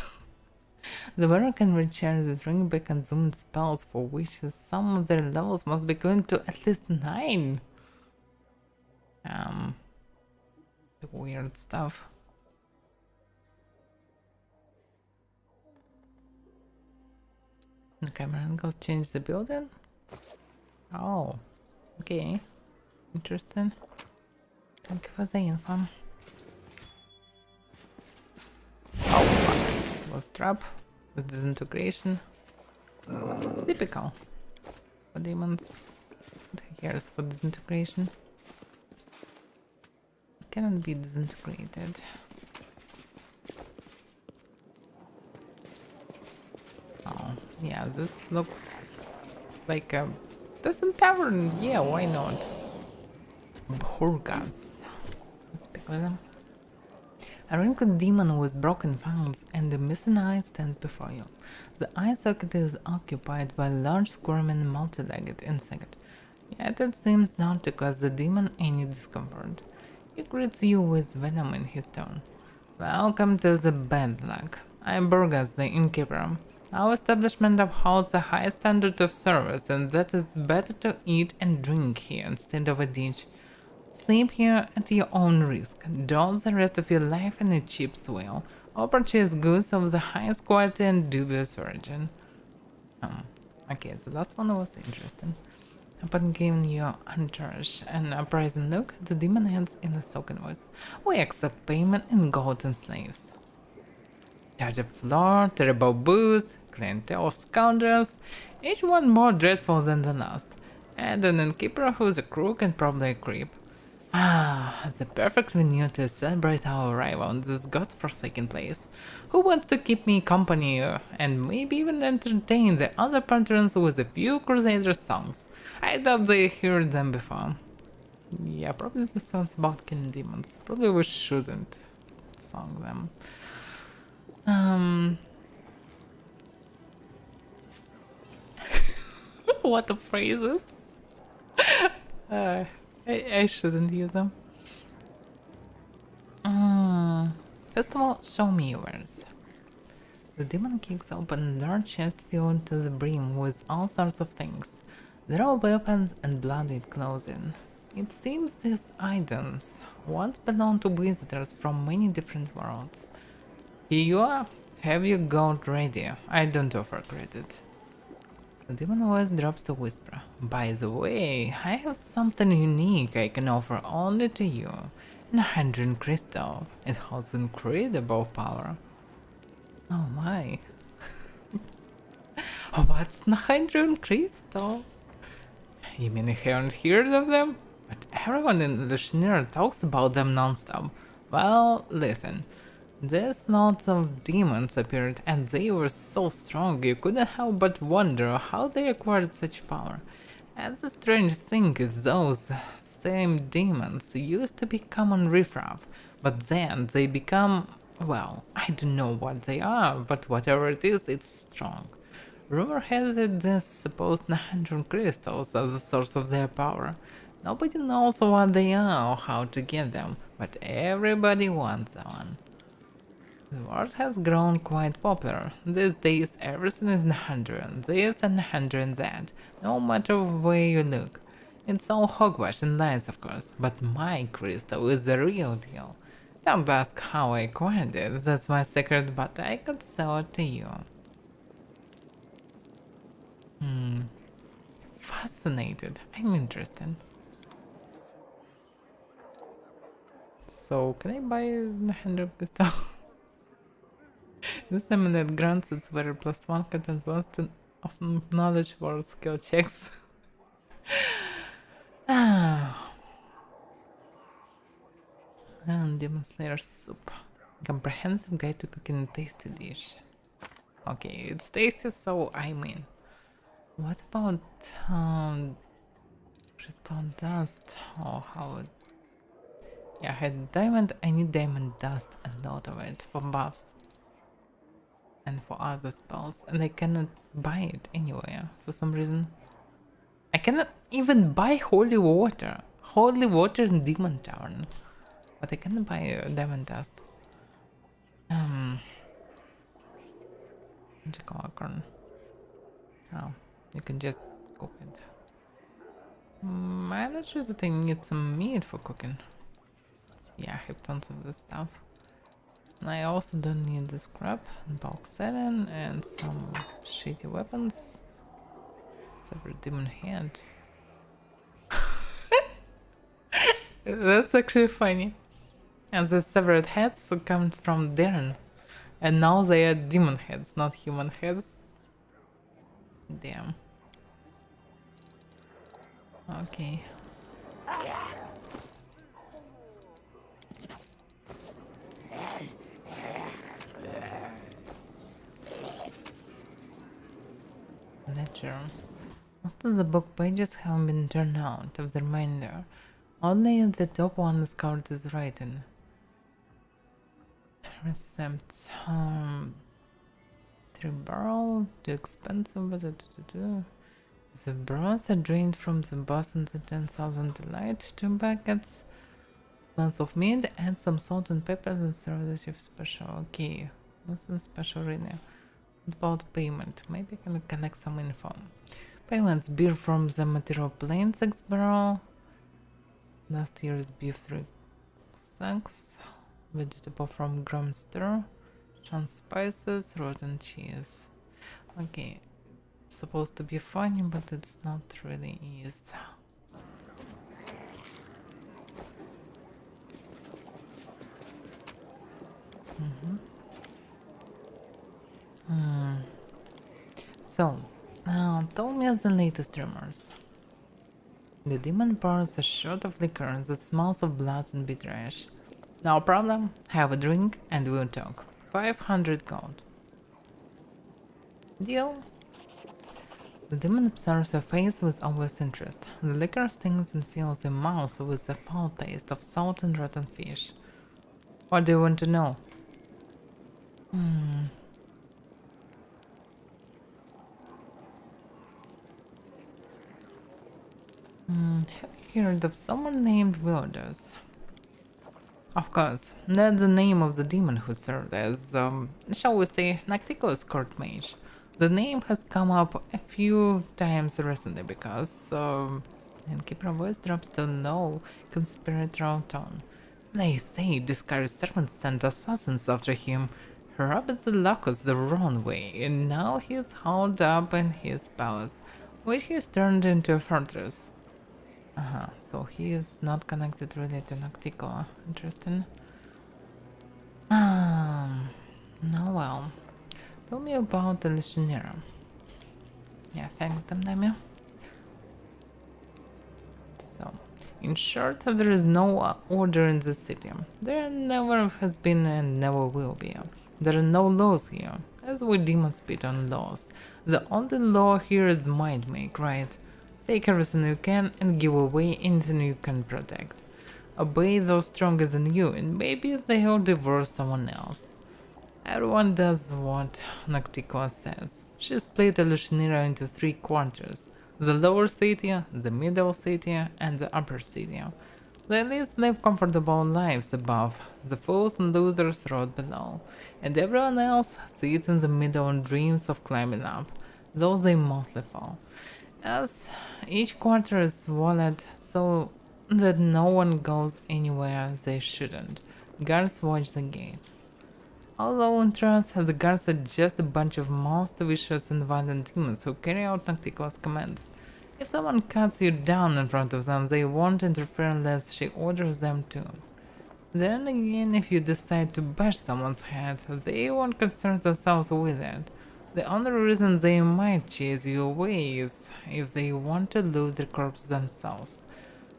The wearer can recharge this ring by consuming spells for which some of their levels must be going to at least 9. Weird stuff. The camera angles change the building? Oh, okay. Interesting. Thank you for the info. Oh, fuck. Was trap with disintegration. Typical for demons. Who cares for disintegration? It cannot be disintegrated. Oh, yeah, this looks like a decent tavern. Yeah, why not? Bhurgas. Let's pick with them. A wrinkled demon with broken fangs and a missing eye stands before you. The eye socket is occupied by a large squirming multi-legged insect. Yet it seems not to cause the demon any discomfort. He greets you with venom in his tone. Welcome to the bad luck. I am Burgas, the innkeeper. Our establishment upholds a high standard of service, and that it's better to eat and drink here instead of a ditch. Sleep here at your own risk. Don't the rest of your life in a cheap swill, or purchase goods of the highest quality and dubious origin. Okay, the last one was interesting. Upon giving your entourage an apprising look, the demon ends in a silken voice. We accept payment in gold and slaves. Dirty floor, terrible booze, clientele of scoundrels, each one more dreadful than the last, and an innkeeper who's a crook and probably a creep. Ah, the perfect venue to celebrate our arrival in this godforsaken place. Who wants to keep me company and maybe even entertain the other patrons with a few Crusader songs? I doubt they heard them before. Yeah, probably this sounds about killing demons. Probably we shouldn't song them. What the phrases? I shouldn't use them. First of all, show me yours. The demon kicks open a large chest filled to the brim with all sorts of things. There are weapons and bloodied clothing. It seems these items once belonged to visitors from many different worlds. Here you are. Have your gold ready. I don't offer credit. The demon voice drops to whisper. By the way, I have something unique I can offer only to you. An hydrogen crystal. It has incredible power. Oh my. What's a hydrogen crystal? You mean you haven't heard of them? But everyone in the Schneer talks about them non-stop. Well, listen. These lots of demons appeared and they were so strong you couldn't help but wonder how they acquired such power. And the strange thing is those same demons used to be common riffraff, but then they become, well, I don't know what they are, but whatever it is, it's strong. Rumor has it these supposed 900 crystals are the source of their power. Nobody knows what they are or how to get them, but everybody wants one. The word has grown quite popular. These days everything is 100, this and 100 that, no matter where you look. It's all hogwash and lies of course, but my crystal is the real deal. Don't ask how I acquired it, that's my secret, but I could sell it to you. Fascinated. I'm interested. So, can I buy 100 crystal? This eminent grants its very +1 contains bonus of knowledge for skill checks. And Demon Slayer soup. Comprehensive guide to cooking a tasty dish. Okay, it's tasty, so I mean. What about crystal dust? Oh, how it... Yeah, I had diamond. I need diamond dust, a lot of it, for buffs. And for other spells. And I cannot buy it anywhere, for some reason. I cannot even buy holy water. Holy water in Demon Town. But I cannot buy diamond dust. Acorn. Oh, you can just cook it. I'm not sure that I need some meat for cooking. Yeah, I have tons of this stuff. And I also don't need the scrap, bulk satin, and some shitty weapons. Severed demon head. That's actually funny. And the severed heads comes from Darren. And now they are demon heads, not human heads. Damn. Okay. Ledger. Most of the book pages haven't been turned out of the remainder. Only the top one is covered as writing. Recepts. 3 barrel, too expensive, but the broth drained from the bossons and 10,000 delight, 2 buckets, ones of meat, and some salt and pepper and serve the chef special. Okay, nothing special right now. What about payment? Maybe I can connect some info. Payments: beer from the material plane 6 barrel. Last year's beef 3 sacks. Vegetable from Grumster. Chance spices, rotten cheese. Okay, it's supposed to be funny, but it's not really is. So, tell me the latest rumors. The demon pours a shot of liquor that smells of blood and bitter ash. No problem, have a drink and we'll talk. 500 gold. Deal? The demon observes her face with obvious interest. The liquor stings and fills her mouth with the foul taste of salt and rotten fish. What do you want to know? Have you heard of someone named Wilders? Of course, that's the name of the demon who served as, shall we say, Nactico's court mage. The name has come up a few times recently because Innkeeper voice drops to low, conspiratorial tone. They say Discard's servant sent assassins after him, robbed the locust the wrong way, and now he's holed up in his palace, which he's turned into a fortress. So he is not connected really to Noctico. Interesting. No well. Tell me about the Legionnaire. Yeah, thanks, Damdamia. So, in short, there is no order in the city. There never has been and never will be. There are no laws here, as we demons spit on laws. The only law here is might make, right? Take everything you can and give away anything you can protect. Obey those stronger than you, and maybe they'll divorce someone else. Everyone does what Nocticoa says. She split Elushnira into 3 quarters. The lower city, the middle city, and the upper city. The elites live comfortable lives above, the fools and losers rot below, and everyone else sits in the middle and dreams of climbing up, though they mostly fall. As each quarter is walled so that no one goes anywhere they shouldn't. Guards watch the gates. Although in trust, the guards are just a bunch of most vicious and violent demons who carry out Noctico's commands. If someone cuts you down in front of them, they won't interfere unless she orders them to. Then again, if you decide to bash someone's head, they won't concern themselves with it. The only reason they might chase you away is if they want to loot their corpse themselves.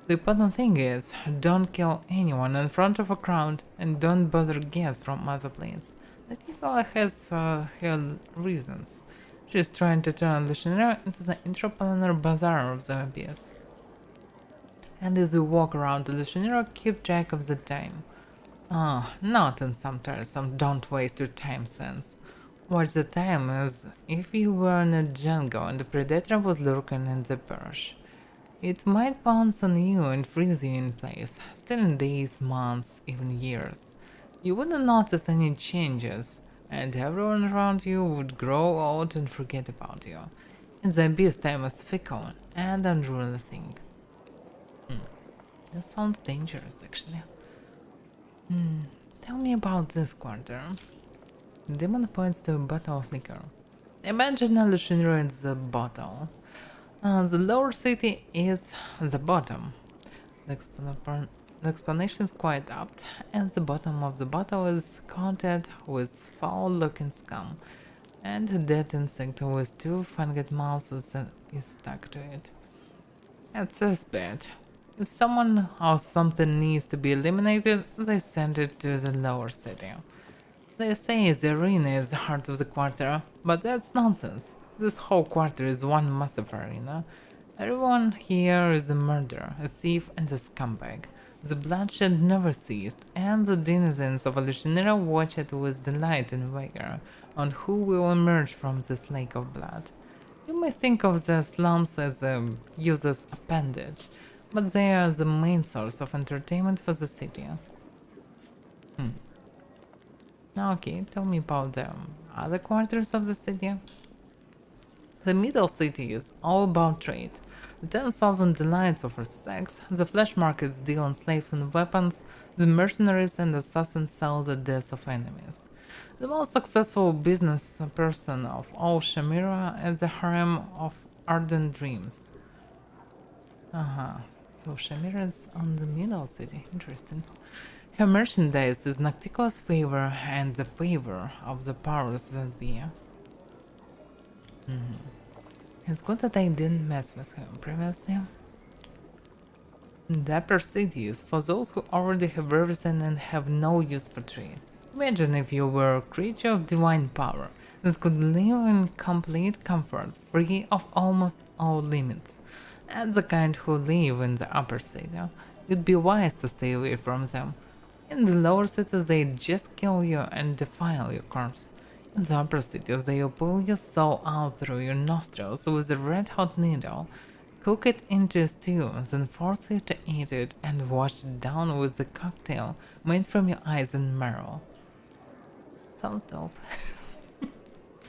The important thing is, don't kill anyone in front of a crowd and don't bother guests from other places. Notiko has her reasons. She's trying to turn Legionnaire into the interplanar bazaar of the abyss. And as you walk around the Legionnaire, keep track of the time. Not in some tiresome don't waste your time sense. Watch the time as if you were in a jungle and the predator was lurking in the bush. It might pounce on you and freeze you in place, still in days, months, even years. You wouldn't notice any changes, and everyone around you would grow old and forget about you. In the abyss, time is fickle and unruly thing. That sounds dangerous, actually. Tell me about this quarter. Demon points to a bottle of liquor. Imagine a Legionnaire in the bottle. The lower city is the bottom. The explanation is quite apt, as the bottom of the bottle is coated with foul-looking scum, and a dead insect with 2 fanged mouths is stuck to it. It's a spirit. If someone or something needs to be eliminated, they send it to the lower city. They say the arena is the heart of the quarter, but that's nonsense. This whole quarter is one massive arena. Everyone here is a murderer, a thief, and a scumbag. The bloodshed never ceased, and the denizens of Legionnaire watch it with delight and wager on who will emerge from this lake of blood. You may think of the slums as a user's appendage, but they are the main source of entertainment for the city. Okay, tell me about the other quarters of the city. The middle city is all about trade. The 10,000 delights offer sex, the flesh markets deal in slaves and weapons, the mercenaries and assassins sell the deaths of enemies. The most successful business person of all Shamira is the harem of ardent dreams. So Shamira is on the middle city, interesting. Her merchandise is Noctico's favor and the favor of the powers that be. It's good that I didn't mess with him previously. Dapper city is for those who already have everything and have no use for trade. Imagine if you were a creature of divine power that could live in complete comfort, free of almost all limits. That's the kind who live in the upper city. You'd be wise to stay away from them. In the lower cities, they just kill you and defile your corpse. In the upper cities, they pull your soul out through your nostrils with a red-hot needle, cook it into a stew, then force you to eat it and wash it down with a cocktail made from your eyes and marrow. Sounds dope.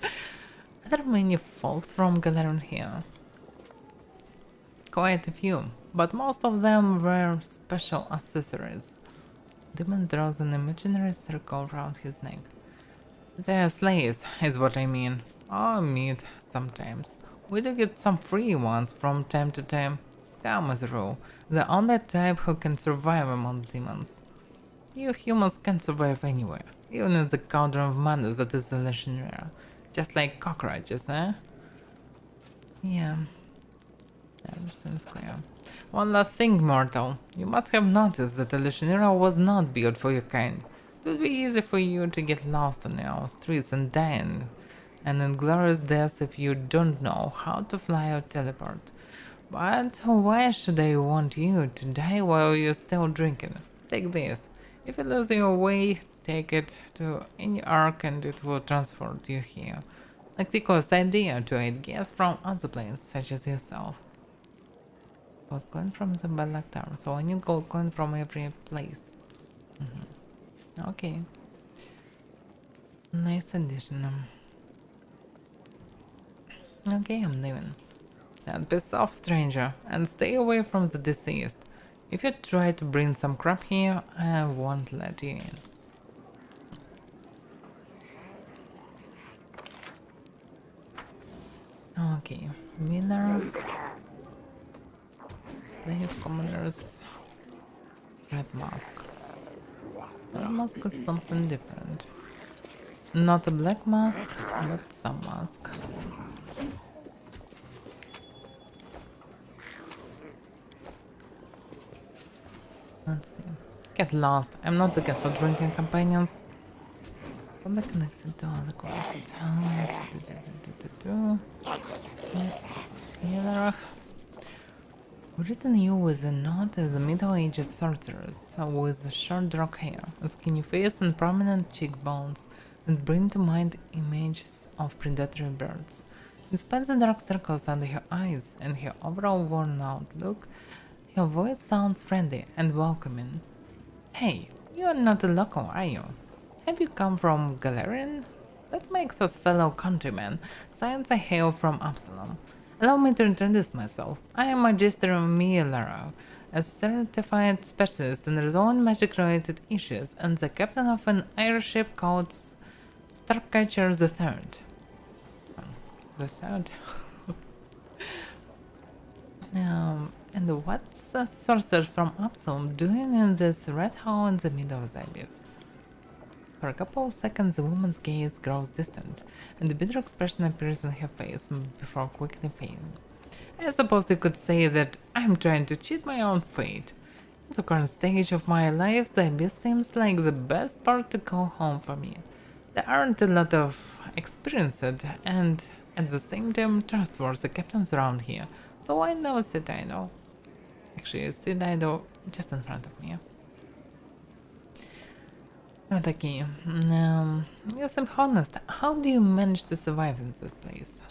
Are there many folks from Galarian here? Quite a few, but most of them were special accessories. Demon draws an imaginary circle around his neck. They're slaves, is what I mean. Or meat, sometimes. We do get some free ones from time to time. Scum as a rule, the only type who can survive among demons. You humans can survive anywhere, even in the cauldron of madness that is the Legionnaire. Just like cockroaches, eh? Yeah, that seems clear. One last thing, mortal. You must have noticed that the Legionnaire was not built for your kind. It would be easy for you to get lost on our streets and die an inglorious death if you don't know how to fly or teleport. But why should I want you to die while you're still drinking? Take this. If you lose your way, take it to any arc and it will transport you here. Like the cost idea to aid guests from other planes, such as yourself. Gold coin from the Bad Tower, so I need gold coin from every place. Okay. Nice addition. Okay, I'm leaving. Now piss off, stranger, and stay away from the deceased. If you try to bring some crap here, I won't let you in. Okay, Miller. Slave Commoners. Red Mask. Red Mask is something different. Not a black mask, but some mask. Let's see. Get lost. I'm not looking for drinking companions. I'm not connected to other quests. Healer. Written you with a note as a middle-aged sorceress with short dark hair, a skinny face and prominent cheekbones that bring to mind images of predatory birds. Despite the dark circles under her eyes and her overall worn-out look, her voice sounds friendly and welcoming. Hey, you are not a local, are you? Have you come from Galarian? That makes us fellow countrymen, since I hail from Absalom. Allow me to introduce myself. I am Magister Miller, a certified specialist in resolving magic-related issues and the captain of an airship called Starcatcher the Third. The Third? And what's a sorcerer from Absalom doing in this red hole in the middle of the abyss? For a couple of seconds, the woman's gaze grows distant, and the bitter expression appears on her face before quickly fading. I suppose you could say that I'm trying to cheat my own fate. At the current stage of my life, the abyss seems like the best part to call home for me. There aren't a lot of experienced and at the same time trustworthy captains around here, so I never sit idle. Actually, I sit idle just in front of me. Okay, you seem honest. How do you manage to survive in this place?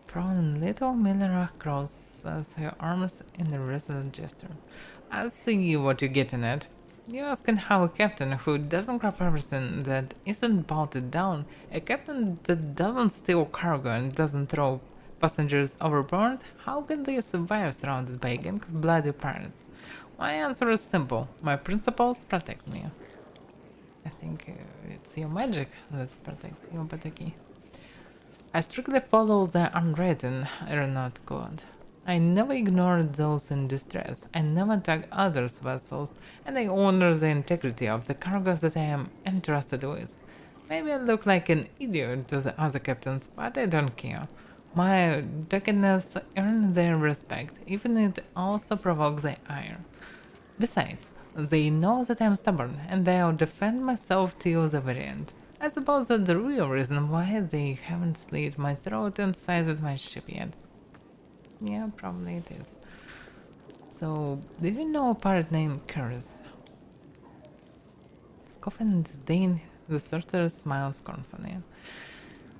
Prone and little, Miller crosses her arms in a resolute gesture. I see what you're getting at. You're asking how a captain who doesn't grab everything that isn't bolted down, a captain that doesn't steal cargo and doesn't throw passengers overboard, how can they survive surrounded by a gang of bloody pirates? My answer is simple. My principles protect me. I think it's your magic that protects you, but okay. I strictly follow the unwritten aeronaut code. I never ignore those in distress, I never tag others' vessels, and I honor the integrity of the cargoes that I am entrusted with. Maybe I look like an idiot to the other captains, but I don't care. My doggedness earns their respect, even if it also provokes their ire. Besides, they know that I'm stubborn, and I'll defend myself till the very end. I suppose that's the real reason why they haven't slit my throat and seized my ship yet. Yeah, probably it is. So, do you know a pirate named Curse? Scoffing in disdain, the sorcerer smiles scornfully.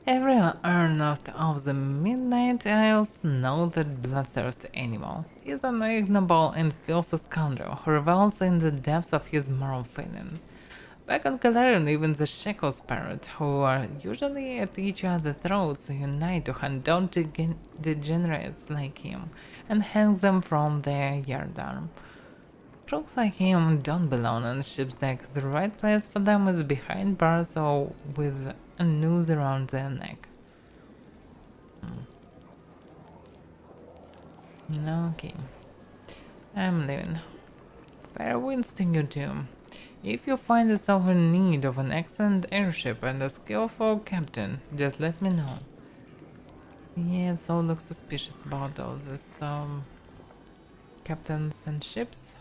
Every aeronaut of the Midnight Isles knows that bloodthirsty animal. He is an ignoble and filthy scoundrel who revels in the depths of his moral feelings. Back on Galarian, even the Shackle Spirit, who are usually at each other's throats, unite to hunt down degenerates like him and hang them from their yardarm. Crooks like him don't belong on ship's deck. The right place for them is behind bars or with a noose around their neck. Okay. I'm leaving. Fair winds to you too. If you find yourself in need of an excellent airship and a skillful captain, just let me know. Yeah, it all looks suspicious about all this, captains and ships.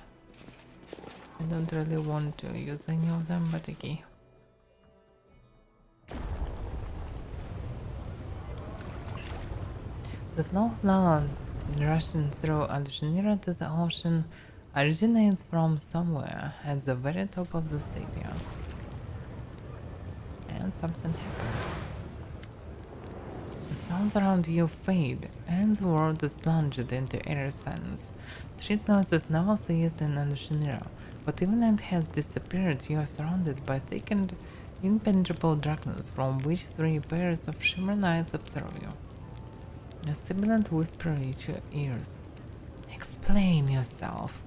I don't really want to use any of them, but okay. The flow of lava rushing through Algeria to the ocean originates from somewhere at the very top of the city. And something happened. The sounds around you fade, and the world is plunged into eerie silence. Street noises never ceased in Algeria, but even when it has disappeared, you are surrounded by thick and impenetrable darkness from which three pairs of shimmering eyes observe you. A sibilant whisper reaches your ears. Explain yourself.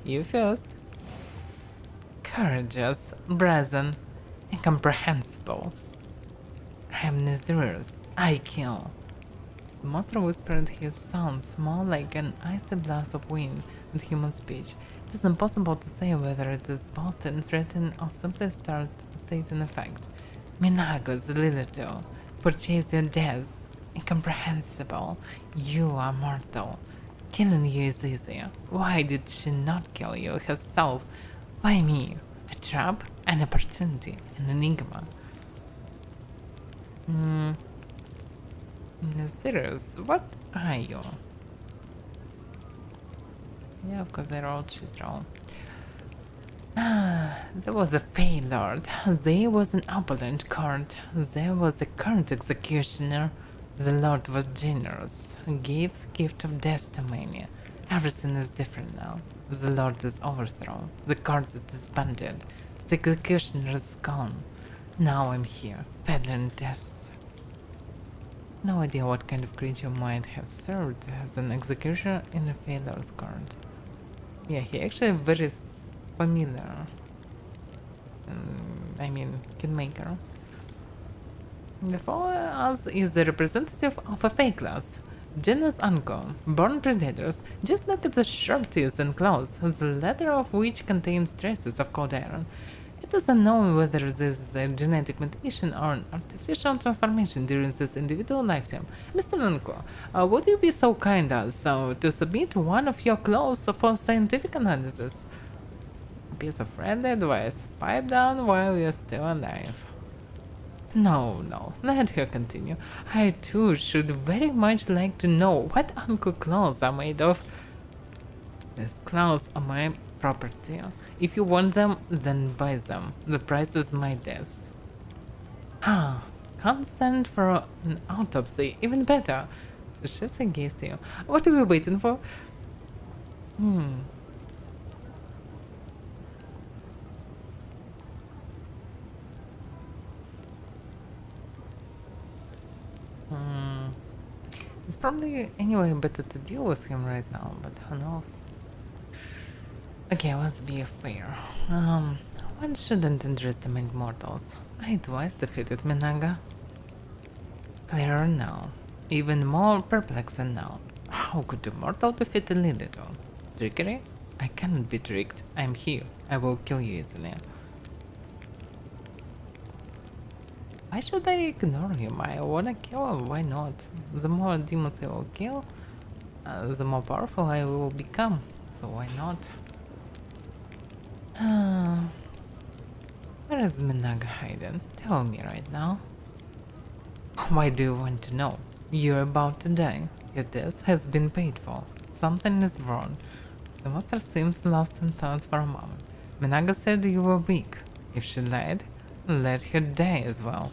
You first. Courageous, brazen, incomprehensible. I am Nazirus. I kill. The monster whispered his sounds more like an icy blast of wind than human speech. It is impossible to say whether it is boasting, threatening, or simply stating a fact. Minagos, little, purchase your deaths. Incomprehensible. You are mortal. Killing you is easy. Why did she not kill you herself? Why me? A trap? An opportunity? An enigma? Serious, what are you? Yeah, of course they're all children. There was a Fey Lord. There was an opulent court. There was a current executioner. The Lord was generous. Gave the gift of death to many. Everything is different now. The Lord is overthrown. The court is disbanded. The executioner is gone. Now I'm here, peddling death. No idea what kind of creature might have served as an executioner in a Fey Lord's court. Yeah, he actually very familiar. I mean, Kingmaker. Before us is the representative of a Fey class. Genus Unco, born predators. Just look at the sharp teeth and claws, the latter of which contains traces of cold iron. It is unknown whether this is a genetic mutation or an artificial transformation during this individual lifetime. Mr. Unco, would you be so kind as to submit one of your claws for scientific analysis? A piece of friendly advice. Pipe down while you're still alive. No, let her continue. I too should very much like to know what Uncle claws are made of. These claws are my property. If you want them, then buy them. The price is my death. Consent for an autopsy, even better. The shifts against you. What are we waiting for? It's probably anyway better to deal with him right now, but who knows? Okay, let's be fair. One shouldn't underestimate mortals. I twice defeated Minaga. Clearer now. Even more perplexing now. How could a mortal defeat a Lilito? Trickery? I cannot be tricked. I'm here. I will kill you easily. Why should I ignore him? I wanna kill him, why not? The more demons I will kill, the more powerful I will become, so why not? Where is Minaga hiding? Tell me right now. Why do you want to know? You're about to die. Your death has been paid for. Something is wrong. The monster seems lost in thoughts for a moment. Minaga said you were weak. If she lied, let her die as well.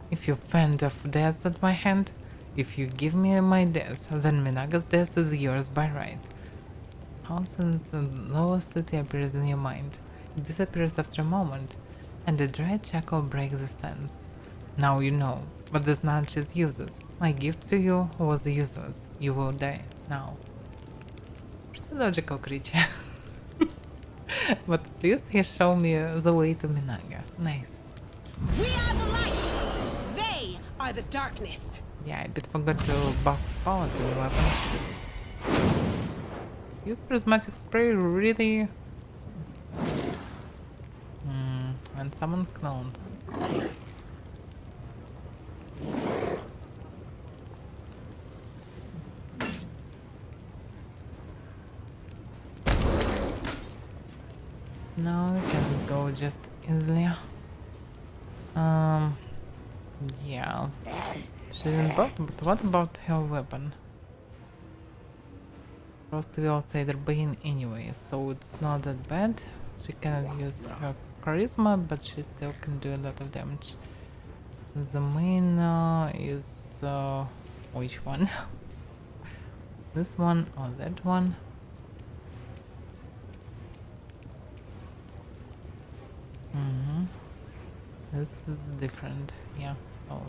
If you fend off death at my hand, If you give me my death, then Minaga's death is yours by right. Housing's lowest city appears in your mind. It disappears after a moment, and the dry chuckle breaks the sense. Now you know, but this nudge is useless. My gift to you was useless. You will die now. Pretty logical creature. But at least he showed me the way to Minaga. Nice. We are the light. They are the darkness. Yeah, I bit forgot to buff power to the weapon. Use prismatic spray really? When someone clones. No, we can go just easily. Yeah. She's in both, but what about her weapon? Frost will say they're being anyway, so it's not that bad. She cannot use her charisma, but she still can do a lot of damage. The main is which one? This one or that one? This is different, yeah, so...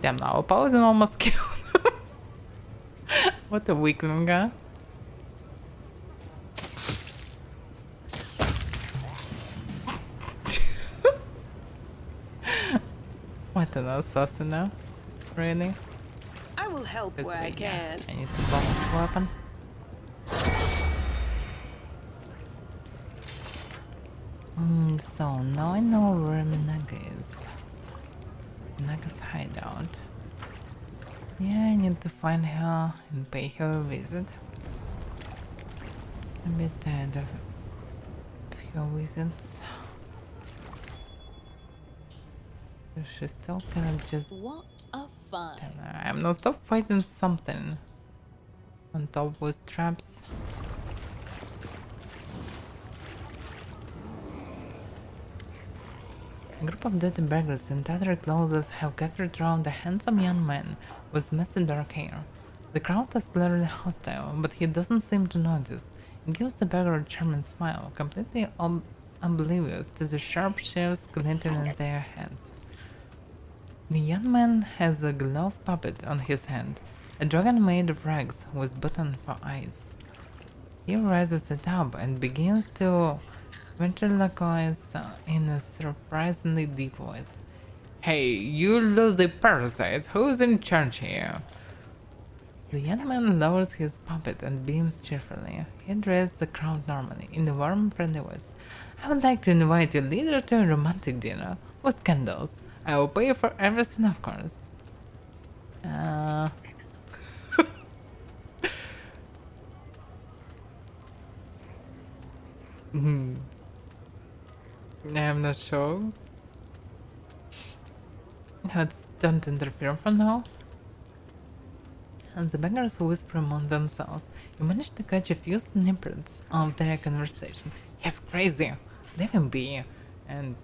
Damn, now a paladin almost killed. What a weakling, huh? What an assassin now? Really? I will help where I can. I need to buff the weapon. So now I know where Minaga is. Minaga's hideout. Yeah, I need to find her and pay her a visit. I'm a bit tired of her visits. She still cannot just... What a fun. I'm not stop fighting something. On top with traps. A group of dirty beggars in tattered clothes have gathered around a handsome young man with messy dark hair. The crowd is clearly hostile, but he doesn't seem to notice. He gives the beggar a charming smile, completely oblivious to the sharp shears glinting in their hands. The young man has a glove puppet on his hand, a dragon made of rags with button for eyes. He raises it up and begins to ventriloquize in a surprisingly deep voice. Hey, you lousy parasite, who's in charge here? The young man lowers his puppet and beams cheerfully. He addresses the crowd normally, in a warm, friendly voice. I would like to invite your leader to a romantic dinner, with candles. I will pay for everything, of course. I'm not sure. Let's don't interfere for now. And the beggars whisper among themselves. You manage to catch a few snippets of their conversation. He's crazy. Leave him be. And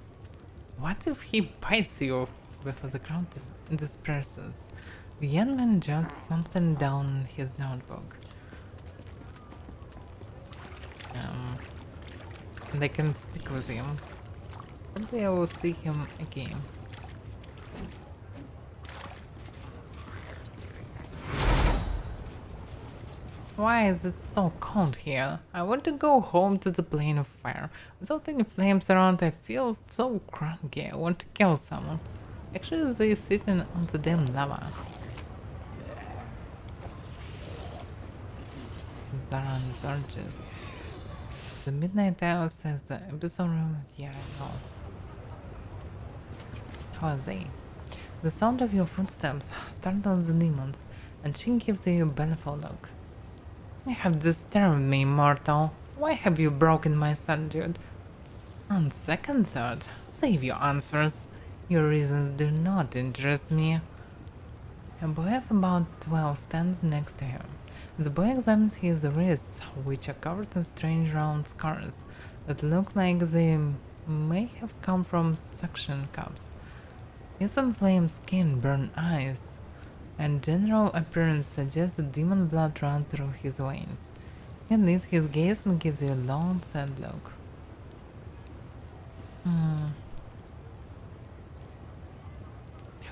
what if he bites you before the crowd disperses? The young man jots something down in his notebook. And I can speak with him. Probably I will see him again. Why is it so cold here? I want to go home to the plane of fire. Without any flames around, I feel so cranky. I want to kill someone. Actually, they're sitting on the damn lava. Zaran Zarges. The Midnight Owl says the episode room. Yeah, I know. How are they? The sound of your footsteps startles the demons, and she gives you a baleful look. You have disturbed me, mortal. Why have you broken my solitude? On second thought, save your answers. Your reasons do not interest me. A boy of about 12 stands next to him. The boy examines his wrists, which are covered in strange round scars that look like the may have come from suction cups. His inflamed skin, burned eyes, and general appearance suggests that demon blood runs through his veins. He leaves his gaze and gives you a long, sad look.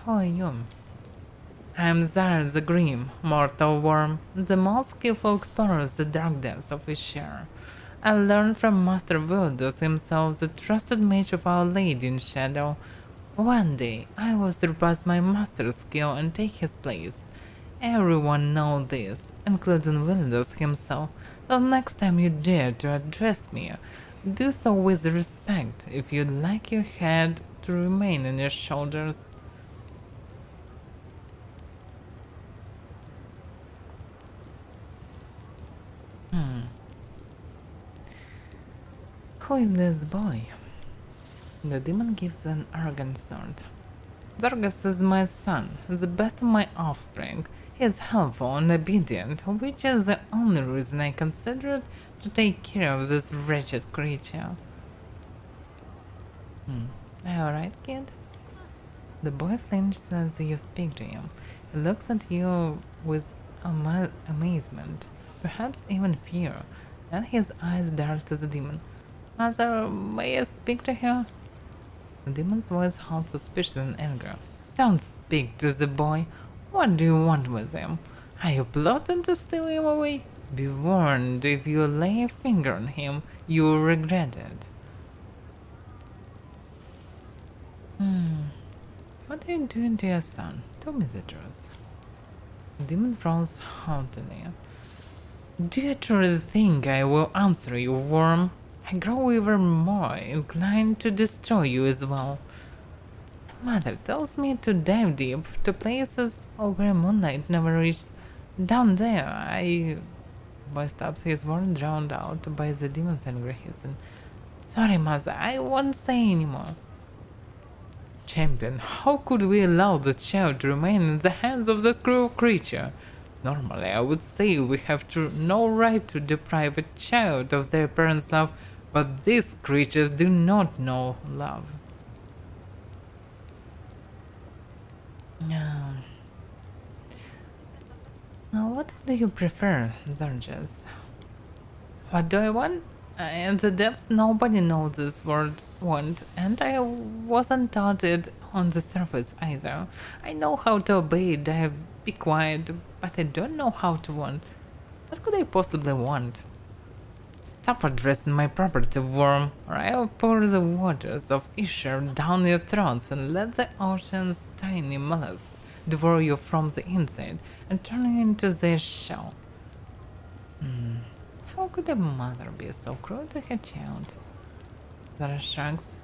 Who are you? I am Zara the Grim, mortal worm, the most skillful explorer of the dark depths of his share. I learned from Master Wildus himself, the trusted mage of Our Lady in Shadow. One day, I will surpass my master's skill and take his place. Everyone knows this, including Wildus himself, so next time you dare to address me, do so with respect if you'd like your head to remain on your shoulders. Who is this boy? The demon gives an arrogant snort. Zorgas is my son, the best of my offspring. He is helpful and obedient, which is the only reason I considered to take care of this wretched creature. Are you alright, kid? The boy flinches as you speak to him. He looks at you with amazement, perhaps even fear. Then his eyes dart to the demon. Mother, may I speak to her? The demon's voice holds suspicion and anger. Don't speak to the boy. What do you want with him? Are you plotting to steal him away? Be warned, if you lay a finger on him, you will regret it. What are you doing to your son? Tell me the truth. The demon frowns haughtily. Do you truly think I will answer you, worm? I grow ever more inclined to destroy you as well. Mother tells me to dive deep, to places where moonlight never reaches. Down there, Boy stops, his words drowned out by the demon's angry hissing. Sorry, Mother, I won't say anymore. Champion, how could we allow the child to remain in the hands of this cruel creature? Normally, I would say we have no right to deprive a child of their parents' love, but these creatures do not know love. Now, what do you prefer, Zarjas? What do I want? In the depths, nobody knows this word want, and I wasn't taught it on the surface either. I know how to obey, dive, be quiet, but I don't know how to want. What could I possibly want? Stop addressing my property, worm, or I'll pour the waters of Isher down your throats and let the ocean's tiny mollusks devour you from the inside and turn you into their shell. How could a mother be so cruel to her child? Zara shrugs.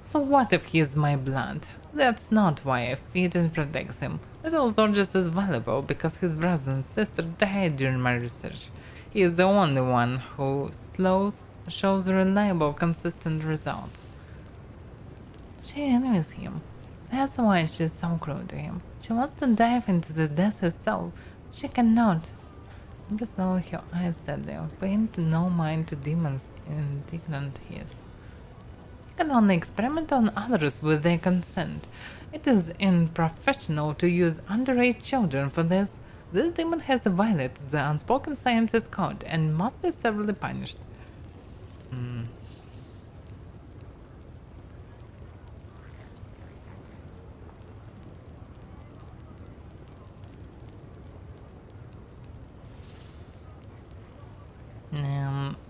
So what if he is my blood? That's not why I feed and protect him. Little Zorges is valuable because his brother and sister died during my research. He is the only one who shows reliable, consistent results. She envies him. That's why she's so cruel to him. She wants to dive into this depth herself, but she cannot. Just now her eyes said they are paying no mind to demons' indignant hiss. You can only experiment on others with their consent. It is unprofessional to use underage children for this. This demon has violated the unspoken scientist code and must be severely punished.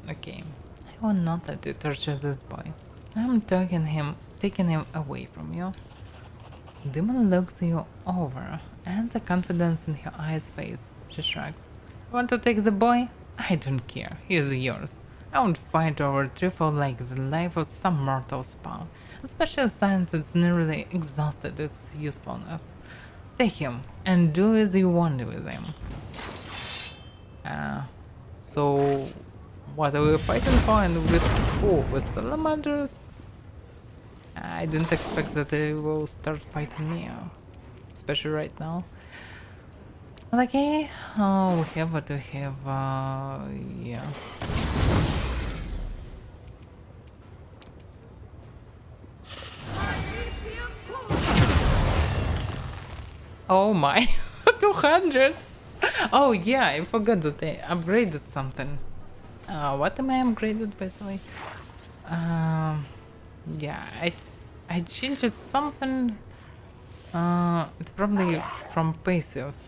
Okay. I will not let you torture this boy. I'm taking him away from you. Demon looks you over, and the confidence in her eyes fades. She shrugs. Want to take the boy? I don't care. He is yours. I won't fight over a trifle like the life of some mortal spawn, especially since it's nearly exhausted its usefulness. Take him, and do as you want with him. So what are we fighting for, and with who? With salamanders? I didn't expect that they will start fighting me, especially right now. But okay, we have what we have, yeah. Oh my, 200. Oh yeah, I forgot that they upgraded something. What am I upgraded by the way? Yeah, I changed something. It's probably from passives.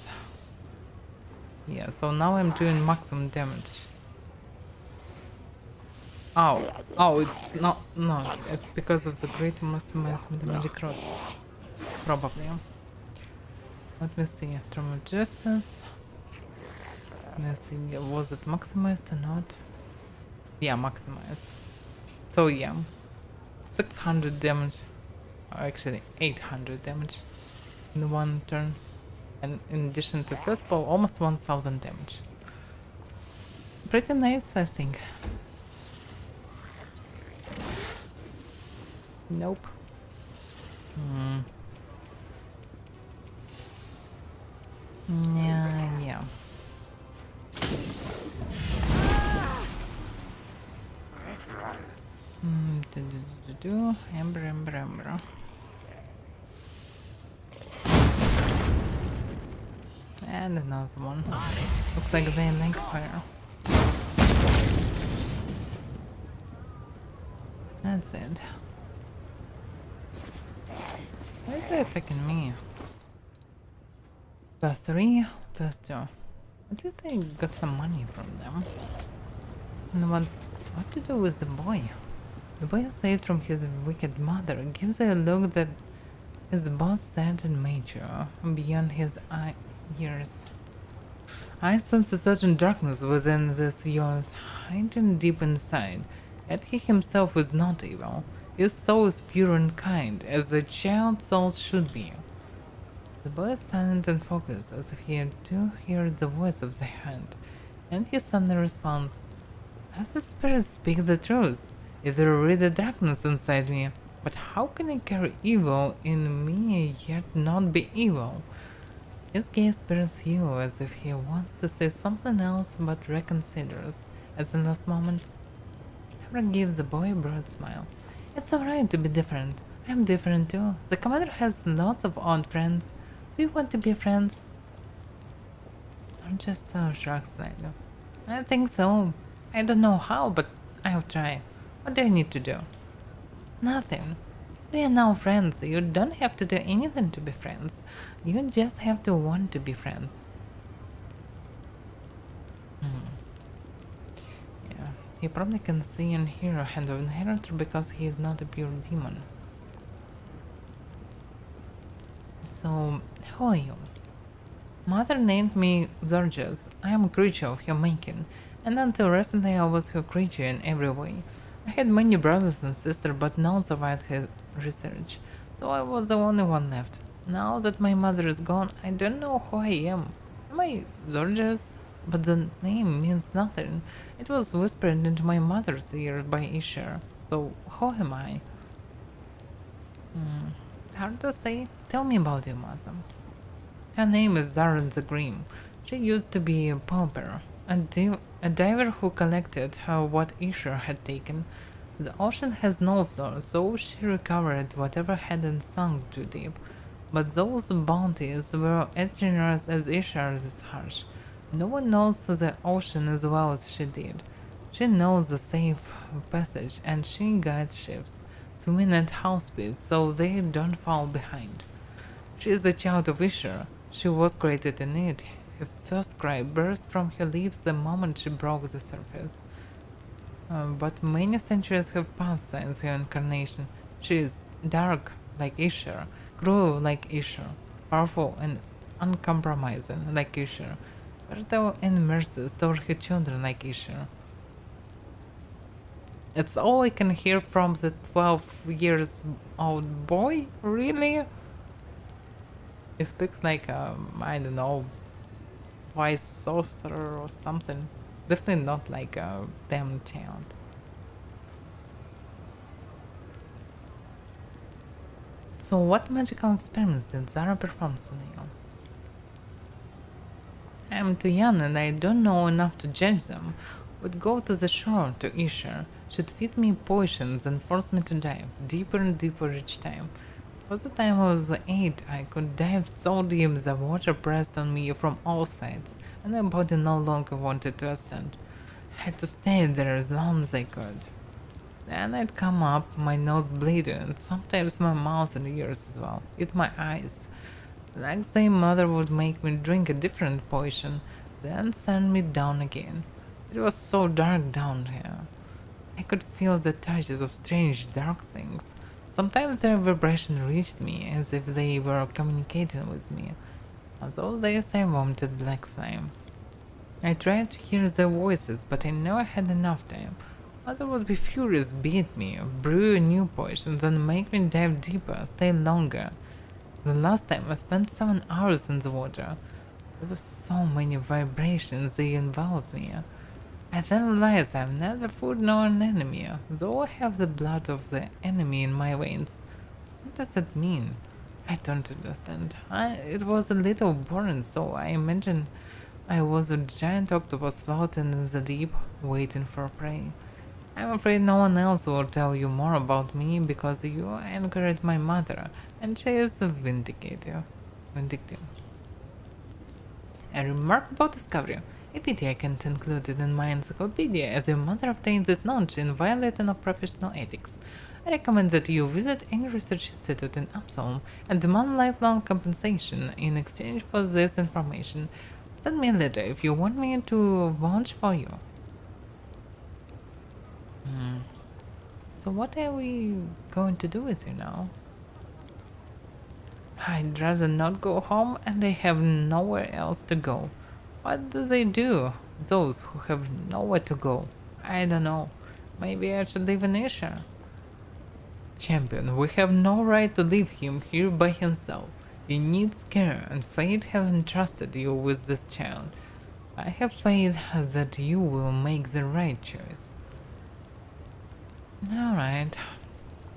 Yeah, so now I'm doing maximum damage. Oh, it's not, no, it's because of the great maximized magic rod. Probably. Let me see, thermal resistance. Let's see, was it maximized or not? Yeah, maximized. So yeah, 600 damage. Or actually, 800 damage in one turn. And in addition to first ball, almost 1000 damage. Pretty nice, I think. Nope. Yeah, yeah. Ember. And another one. Looks like they like fire. That's it. Why is they attacking me? Plus 3, plus 2. At least I got some money from them. And what to do with the boy? The boy saved from his wicked mother gives a look that is both sad and mature, beyond his years. I sense a certain darkness within this youth, hidden deep inside, yet he himself is not evil. His soul is pure and kind, as a child's soul should be. The boy is silent and focused, as if he too heard the voice of the hand, and he suddenly responds, "Does the spirit speak the truth? Is there really darkness inside me? But how can I carry evil in me yet not be evil?" His gaze spurs you as if he wants to say something else but reconsiders. At the last moment, Avaira gives the boy a broad smile. "It's alright to be different. I'm different too. The commander has lots of odd friends. Do you want to be friends?" Or just shrugs slightly. "I think so. I don't know how, but I'll try. What do I need to do?" "Nothing. We are now friends. You don't have to do anything to be friends. You just have to want to be friends." Yeah, he probably can see and hear a hand of inheritor because he is not a pure demon. So, who are you? Mother named me Zorges. I am a creature of her making, and until recently I was her creature in every way. I had many brothers and sisters, but none survived her research, so I was the only one left. Now that my mother is gone, I don't know who I am. Am I Zorges? But the name means nothing. It was whispered into my mother's ear by Isher. So who am I? Hard to say. Tell me about your mother. Her name is Zarin the Grim. She used to be a pauper, a diver who collected what Isher had taken. The ocean has no floor, so she recovered whatever hadn't sunk too deep. But those bounties were as generous as Isher's is harsh. No one knows the ocean as well as she did. She knows the safe passage, and she guides ships, swimming at house speed so they don't fall behind. She is a child of Isher. She was created in it. Her first cry burst from her lips the moment she broke the surface. But many centuries have passed since her incarnation. She is dark like Isher, cruel like Isher, powerful and uncompromising like Isher, fertile and merciless toward her children like Isher. It's all I can hear from the 12 years old boy, really? He speaks like, I don't know, wise sorcerer or something. Definitely not like a damn child. So what magical experiments did Zara perform on you? I'm too young and I don't know enough to judge them. Would go to the shore to Isher. She'd feed me potions and force me to dive deeper and deeper each time. By the time I was 8, I could dive so deep the water pressed on me from all sides, and my body no longer wanted to ascend. I had to stay there as long as I could. Then I'd come up, my nose bleeding, and sometimes my mouth and ears as well, with my eyes. The next day, mother would make me drink a different potion, then send me down again. It was so dark down here. I could feel the touches of strange dark things. Sometimes their vibration reached me as if they were communicating with me. On those days I vomited black slime. I tried to hear their voices, but I never had enough time. Mother would be furious, beat me, brew new potions, and make me dive deeper, stay longer. The last time I spent 7 hours in the water. There were so many vibrations they enveloped me. I then realized I'm neither food nor an enemy, though I have the blood of the enemy in my veins. What does that mean? I don't understand. It was a little boring, so I imagine I was a giant octopus floating in the deep, waiting for prey. I'm afraid no one else will tell you more about me because you angered my mother, and she is vindictive. A remarkable discovery. A pity I can't include it in my encyclopedia, as your mother obtained this knowledge in violating of professional ethics. I recommend that you visit any research institute in Absalom and demand lifelong compensation in exchange for this information. Send me a letter if you want me to vouch for you. So what are we going to do with you now? I'd rather not go home, and I have nowhere else to go. What do they do? Those who have nowhere to go. I don't know. Maybe I should live in Asia. Champion, we have no right to leave him here by himself. He needs care, and fate have entrusted you with this child. I have faith that you will make the right choice. Alright.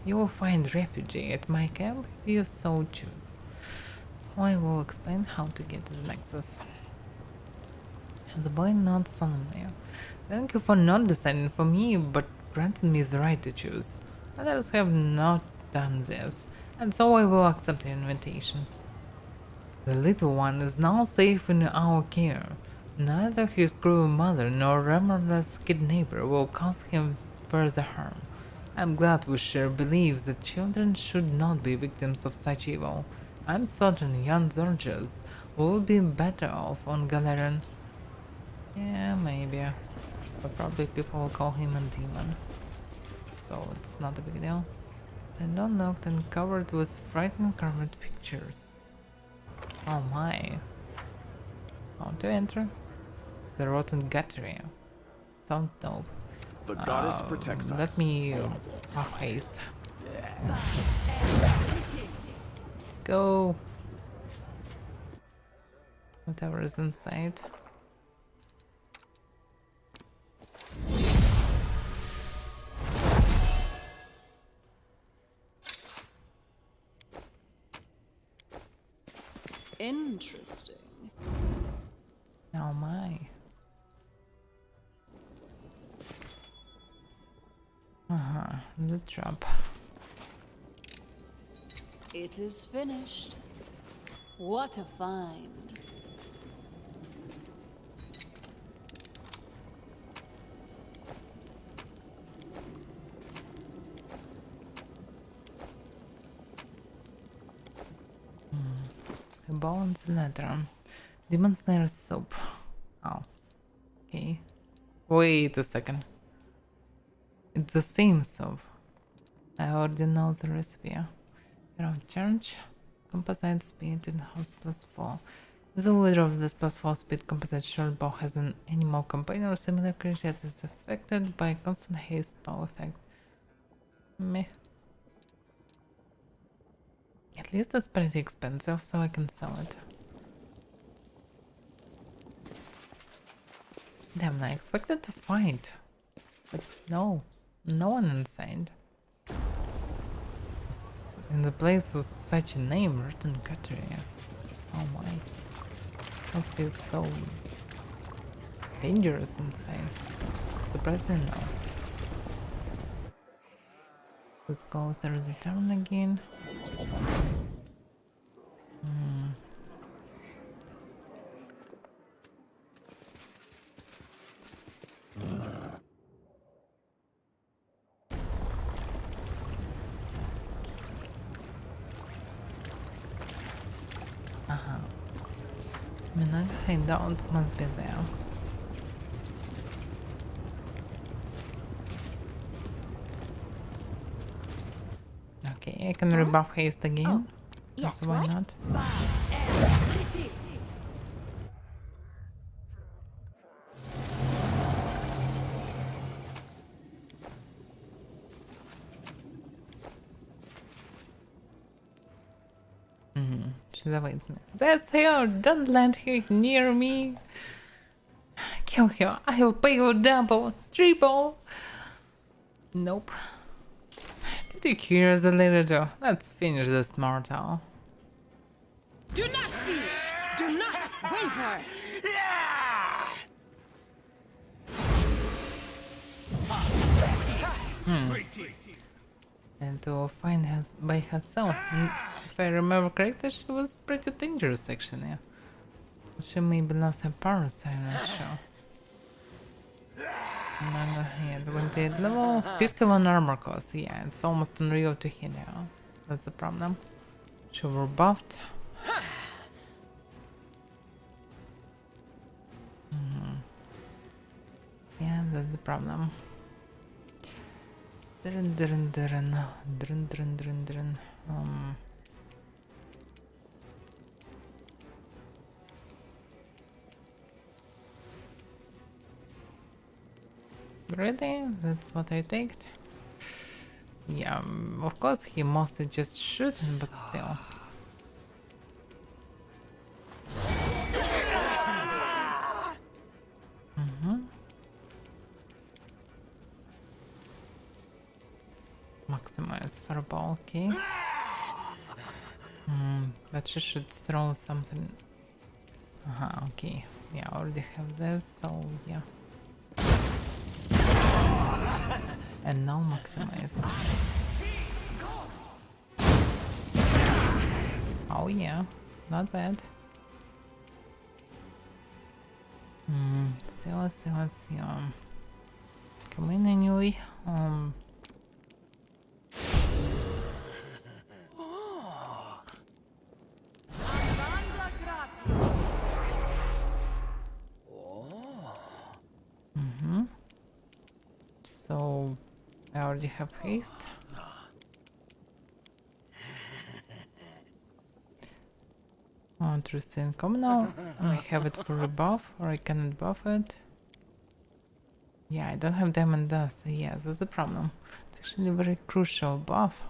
You will find refuge at my camp if you so choose. So I will explain how to get to the Nexus. And the boy nods solemnly. Thank you for not deciding for me, but granting me the right to choose. Others have not done this, and so I will accept the invitation. The little one is now safe in our care. Neither his cruel mother nor remorseless kidnapper will cause him further harm. I'm glad we share beliefs that children should not be victims of such evil. I'm certain young soldiers will be better off on Galeran. Yeah, maybe. But probably people will call him a demon. So it's not a big deal. Stand unlocked and covered with frightening carved pictures. Oh my. How to enter? The rotten gut area. Sounds dope. The goddess protects us. Let me haste. Let's go. Whatever is inside. Interesting. Oh my. The trap. It is finished. What a find. A bones letter. Demon Slayer soup. Oh. Okay. Wait a second. It's the same soup. I already know the recipe. Hero of Charge. Composite speed in house +4. If the leader of this +4 speed composite short bow has an animal companion or similar creature that is affected by constant haste spell effect. Meh. At least it's pretty expensive, so I can sell it. Damn, I expected to find. But no. No one inside. In the place with such a name, Rotten Cuttery. Oh my. Must be so dangerous inside. Surprisingly no. Let's go through the town again. Minaga hideout must be there. Okay, I can rebuff haste again. Yes, Why what? not? She's awaiting me. That's her! Don't let her near me! Kill her! I'll pay you double, triple! Nope. Did you hear the little Joe? Let's finish this mortal. Do not fear! Do not waver! And to find her by herself. And if I remember correctly, she was pretty dangerous actually. She maybe lost her powers, I'm not sure. Yeah, 28 level, 51 armor cost. Yeah, it's almost unreal to hit her. That's the problem. She were buffed. Yeah, that's the problem. Drin. Really? That's what I take? Yeah, of course he mostly just shooting, but still. Maximized fireball, okay. But she should throw something. Okay. Yeah, I already have this, so yeah. And now maximized. Oh yeah, not bad. Let's see. Come in anyway. So I already have haste. Interesting. Come now. I have it for rebuff, or I cannot buff it. Yeah, I don't have diamond dust. Yeah, that's the problem. It's actually a very crucial buff.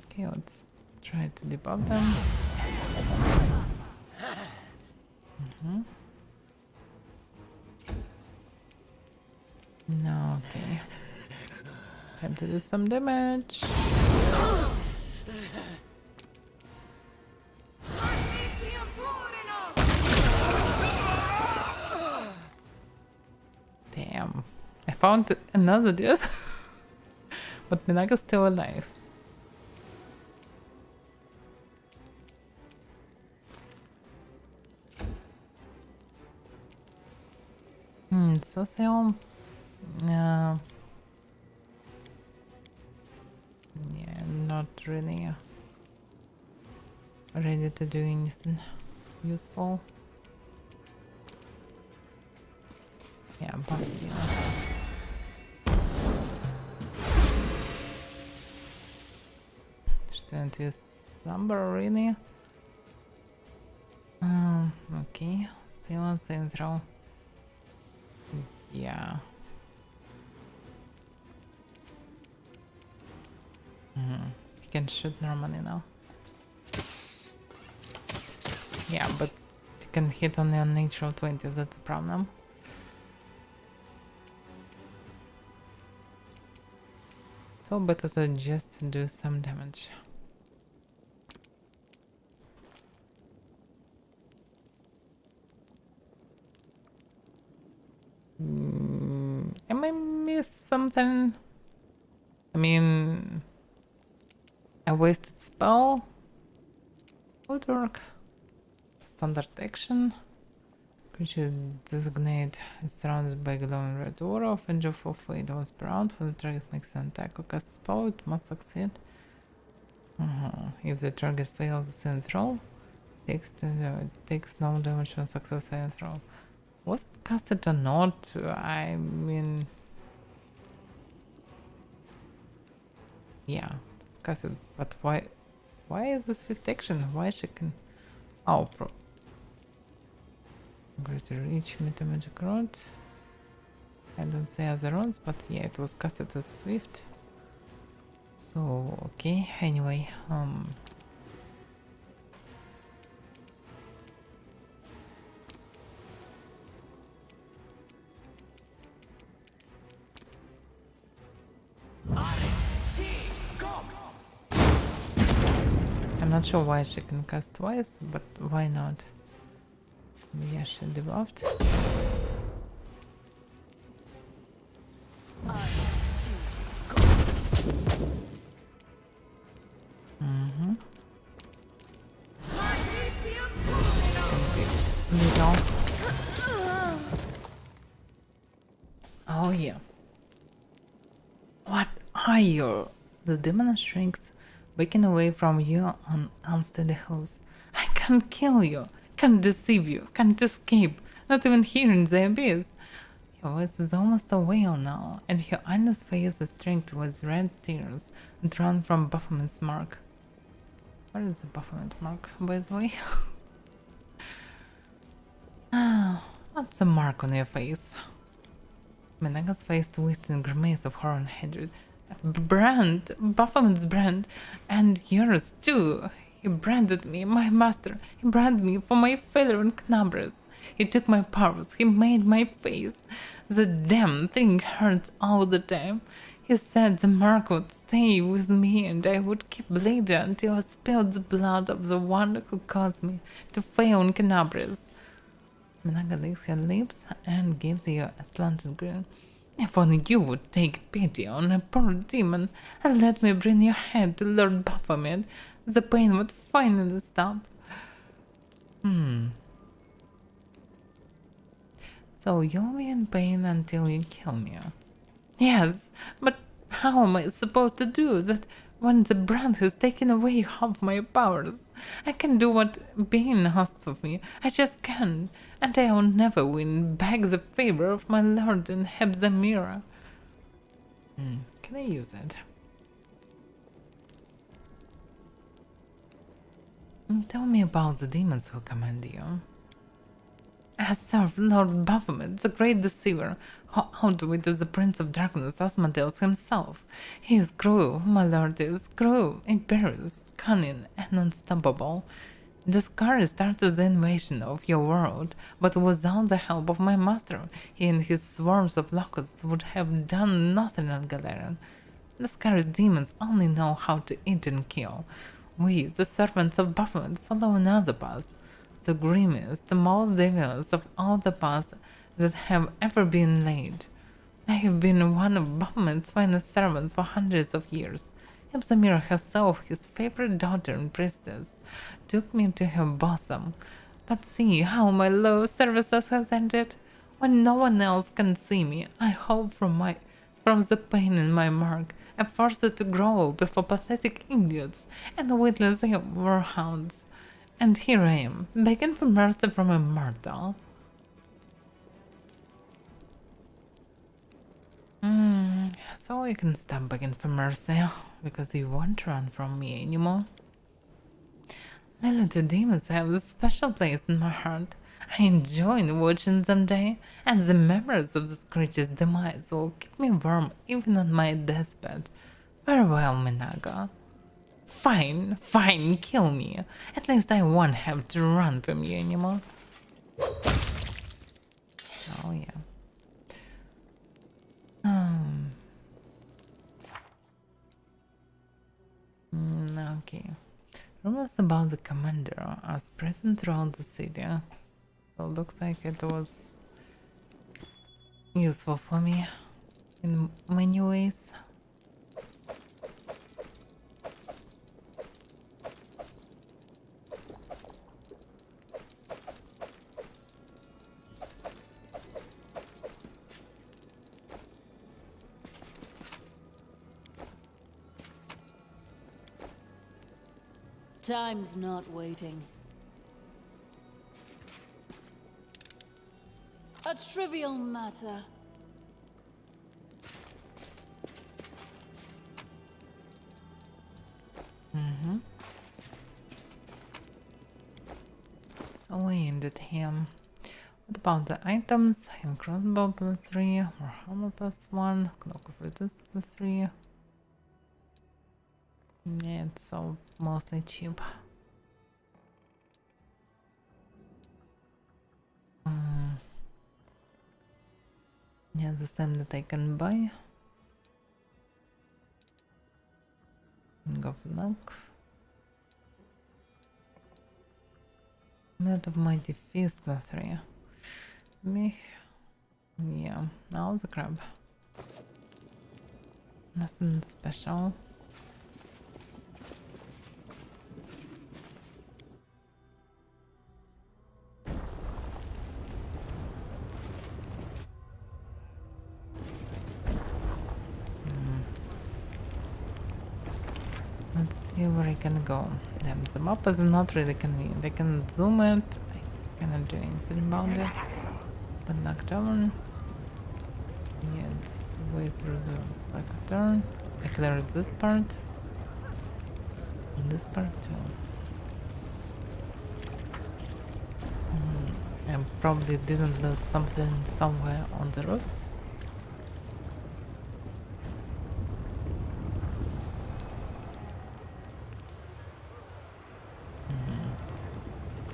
Okay, let's try to debuff them. No, okay. Time to do some damage. Damn. I found another dude. But Minaga's still alive. Social. Yeah, not really ready to do anything useful. Yeah, but shouldn't use Slumber really. Okay, still same throw. Yeah. He can shoot normally now. Yeah, but you can hit only on natural 20, that's the problem. So better to just do some damage. Am I miss something? I mean, a wasted spell would work. Standard action. Creature designate is surrounded by glowing red aura. Offensive for 8 hours per round. For the target makes an attack or cast spell, it must succeed. If the target fails the saving throw, takes no damage on success saving throw. Was it casted or not? I mean, yeah, it's casted. But why? Why is this fifth action? Why she can? Oh, greater reach, meta magic rod. I don't say other rods, but yeah, it was casted as swift. So okay. Anyway, I'm not sure why she can cast twice, but why not? Yeah, she debuffed. Little. Oh yeah. What are you? The demon shrinks, backing away from you on unsteady hooves. I can't kill you, can't deceive you, can't escape, not even here in the abyss. Your voice is almost a wail now, and your Anya's face is streaked with red tears drawn from Baphomet's mark. Where is the Baphomet mark, by the way? What's the mark on your face? Menaga's face twists in grimace of horror and hatred. Brand! Baphomet's brand! And yours too! He branded me, my master. He branded me for my failure in Knabres. He took my powers. He made my face. The damn thing hurts all the time. He said the mark would stay with me and I would keep bleeding until I spilled the blood of the one who caused me to fail in Knabres. Menaga licks her lips and gives you a slanted grin. If only you would take pity on a poor demon and let me bring your head to Lord Baphomet, the pain would finally stop. So you'll be in pain until you kill me. Yes, but how am I supposed to do that when the brand has taken away half my powers? I can do what Bane asks of me, I just can't, and I will never win back the favor of my lord in Hebzamira. Can I use it? Tell me about the demons who command you. I serve Lord Baphomet, the great deceiver, who outwitted the Prince of Darkness, Asmodeus himself. He is cruel, my lord is cruel, imperious, cunning, and unstoppable. The Scar started the invasion of your world, but without the help of my master, he and his swarms of locusts would have done nothing on Galarian. The Scar's demons only know how to eat and kill. We, the servants of Baphomet, follow another path. The grimmest, the most devious of all the paths that have ever been laid. I have been one of Baphomet's finest servants for hundreds of years. Hebzamira herself, his favorite daughter and priestess, took me to her bosom. But see how my low services has ended. When no one else can see me, I hope from the pain in my mark. I forced it to grow before pathetic idiots and witless warhounds. And here I am, begging for mercy from a mortal. So you can stop begging for mercy, because you won't run from me anymore. The little demons have a special place in my heart. I enjoy watching them die, and the memories of this creature's demise will keep me warm even on my deathbed. Farewell, Menaga. Fine, fine, kill me. At least I won't have to run from you anymore. Oh yeah. Okay. Rumors about the commander are spreading throughout the city. So looks like it was useful for me in many ways. Time's not waiting. A trivial matter. So we ended him. What about the items? Him crossbow +3, or armor +1, cloak of resist +3. Yeah, it's all mostly cheap. Yeah, the same that I can buy. Ring of luck. Net of mighty fist +3. Me. Yeah, now the crab. Nothing special. Let's see where I can go. Damn, the map is not really convenient. I can zoom it. I cannot do anything about it. But Nocturne. Yeah, it's way through the black turn. I cleared this part. And this part too. I probably didn't load something somewhere on the roofs.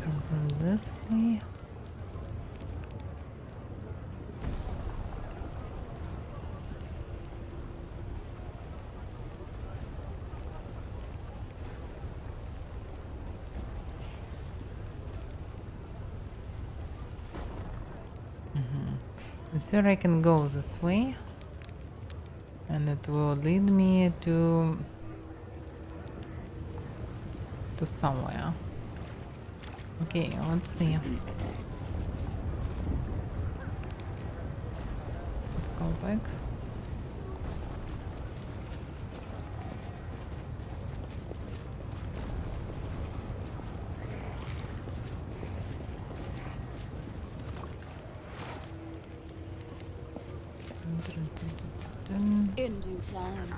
Come from this way. In theory I can go this way and it will lead me to somewhere. Okay, let's see. Let's go back. In due time.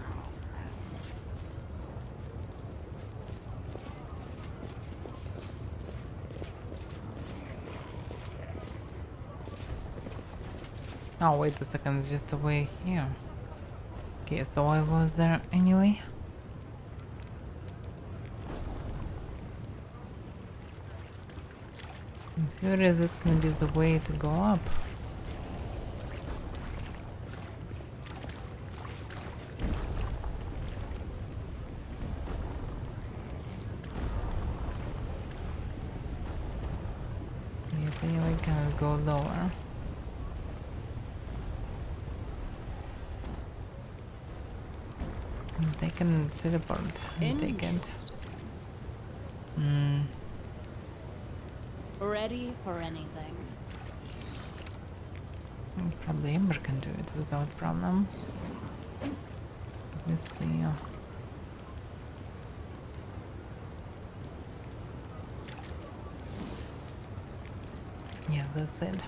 Oh, wait a second, it's just the way here. Okay, so I was there anyway. In theory, this can be the way to go up. Yet anyway, cannot go lower. They can teleport and take it. Ready for anything. Probably Ember can do it without problem. Let me see. Yeah, that's it.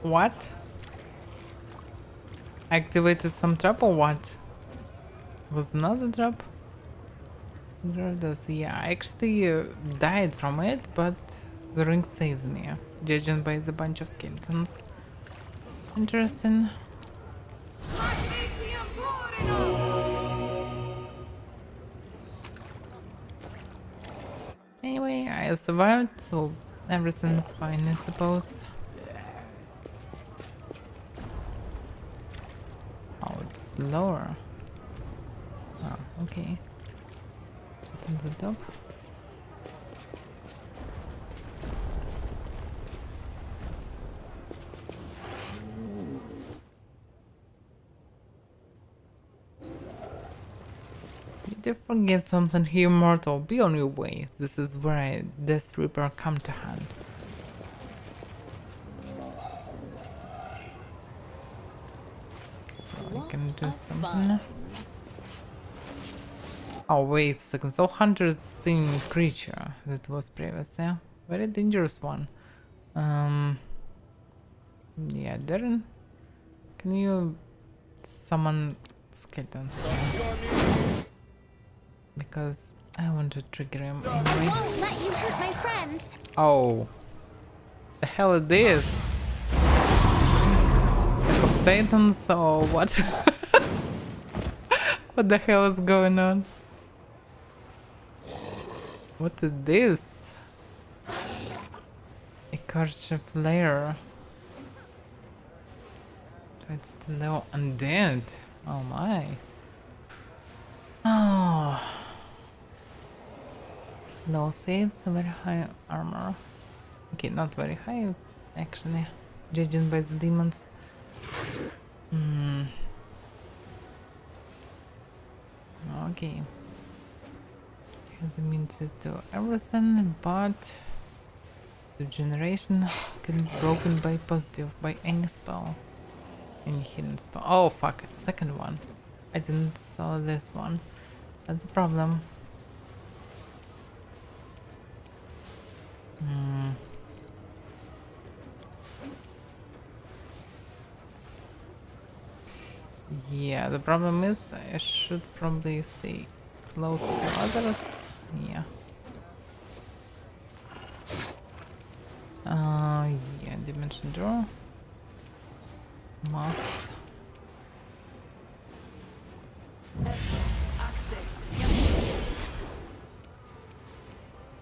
What? Activated some trap or what? Was another trap? Yeah, I actually died from it, but the ring saves me, judging by the bunch of skeletons. Interesting. Anyway, I survived, so everything's fine, I suppose. Oh, it's lower. Oh, okay. On the top. Did you forget something here, mortal? Be on your way. This is where Death Reaper come to hand. So I can do something. Oh wait a second, so Hunter is the same creature that was previous, yeah? Very dangerous one. Yeah, Darren, can you summon skeletons? Because I want to trigger him anyway. Won't let you hurt my friends. Oh, the hell is this? Titans or what? What the hell is going on? What is this? A Karchev layer. It's still undead. Oh my. Oh. Low saves, very high armor. Okay, not very high actually, judging by the demons. Okay. Has a means to do everything, but the generation can be broken by positive by any spell. Any hidden spell. Oh fuck, second one. I didn't saw this one. That's a problem. Yeah, the problem is I should probably stay close to others. Yeah. Yeah, dimension draw. Moss.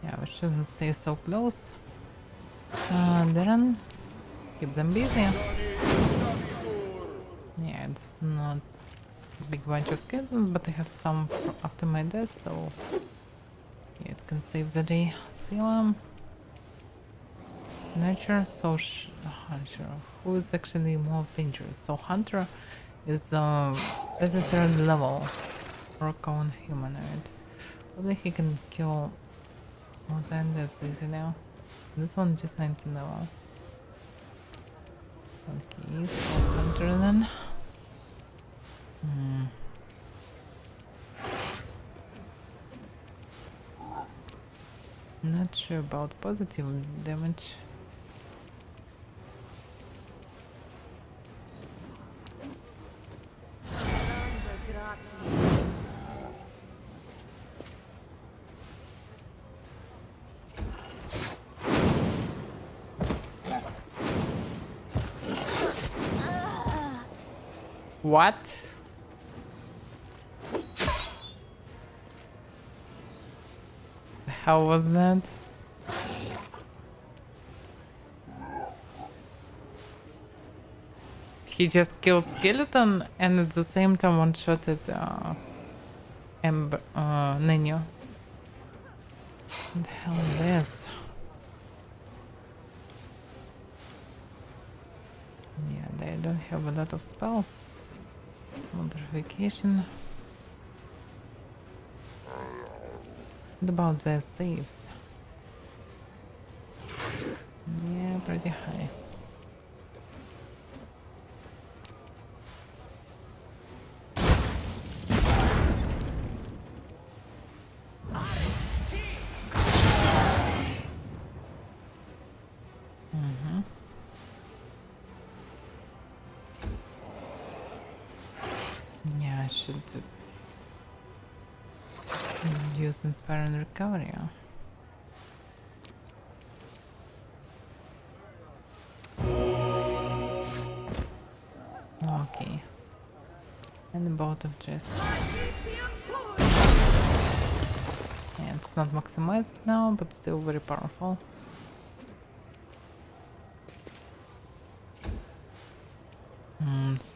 Yeah, we shouldn't stay so close. Darren, keep them busy. Yeah, it's not a big bunch of skeletons, but I have some after my death, so yeah, it can save the day. Sealam, Snatcher, Hunter. Who is actually more dangerous? So Hunter is at the 3rd level, rock on humanoid. Probably he can kill more than that's easy now. This one just 19 level. Okay, so Hunter then. Not sure about positive damage. What? The hell was that? He just killed skeleton and at the same time one-shotted Nino. What the hell is this? Yeah, they don't have a lot of spells. Small modification. What about their saves? Yeah, pretty high. Yeah, I should use Inspire and Recovery. Okay. And a bout of chest. Yeah, it's not maximized now, but still very powerful.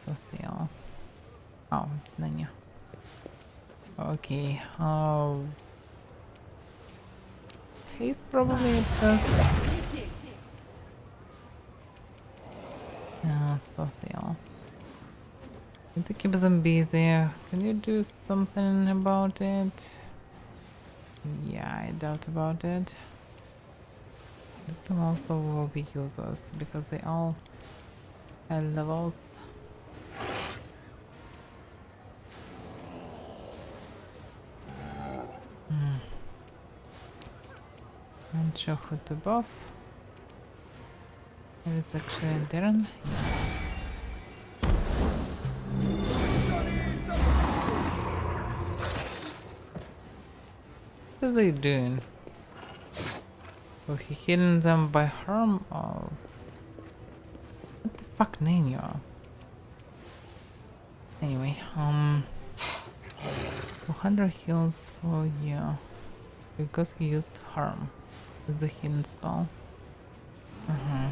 Social. Oh, it's Nanya. Okay. He's probably at first. Social. Need to keep them busy. Can you do something about it? Yeah, I doubt about it. Them also will be users because they all have levels. Not sure who to buff. There is actually Darren. What are they doing? So he hitting them by harm or what the fuck name you are? Anyway, 200 heals for you because he used harm with the hidden spell. I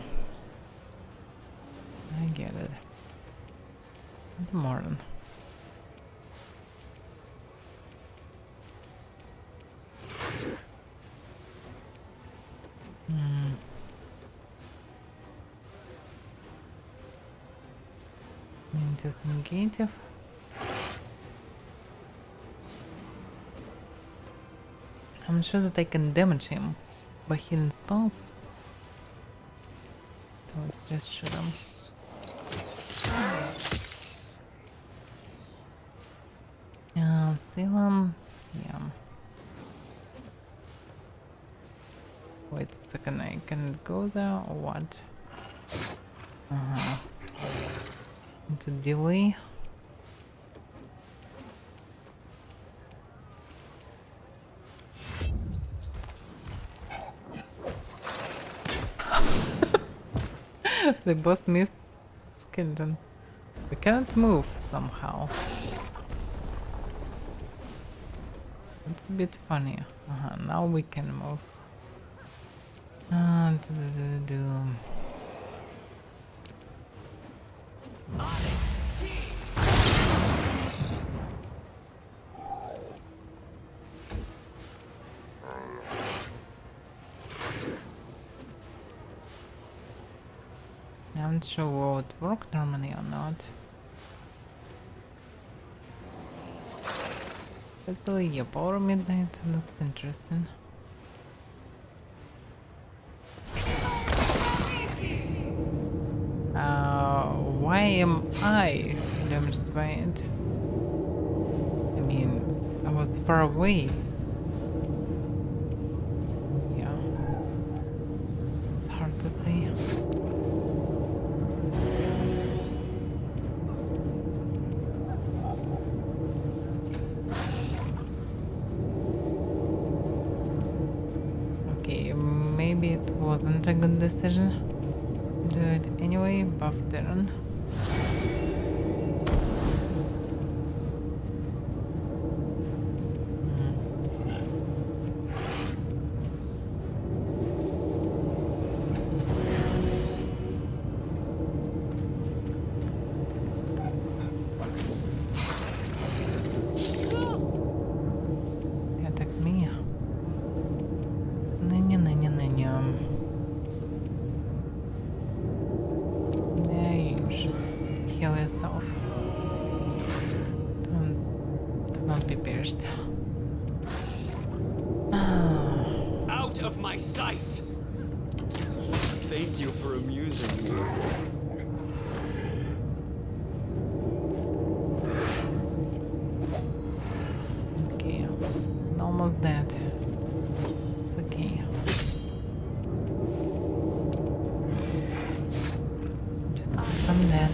get it. Good morning. Just negative. I'm sure that I can damage him by hidden spells. So let's just shoot him. Yeah, seal him. Yeah. Wait a second, I can go there or what? To delay. They both missed skeleton. We cannot move somehow. It's a bit funny. Now we can move. I'm not sure will it work normally or not. So yeah, Power Midnight looks interesting. Why am I damaged by it? I mean, I was far away. Yeah, it's hard to see. Okay, maybe it wasn't a good decision. Do it anyway, buff Darren. Attack me. Heal yourself. Do not be pierced. Out of my sight! Thank you for amusing me. Okay, almost dead. It's okay. Just I'm dead.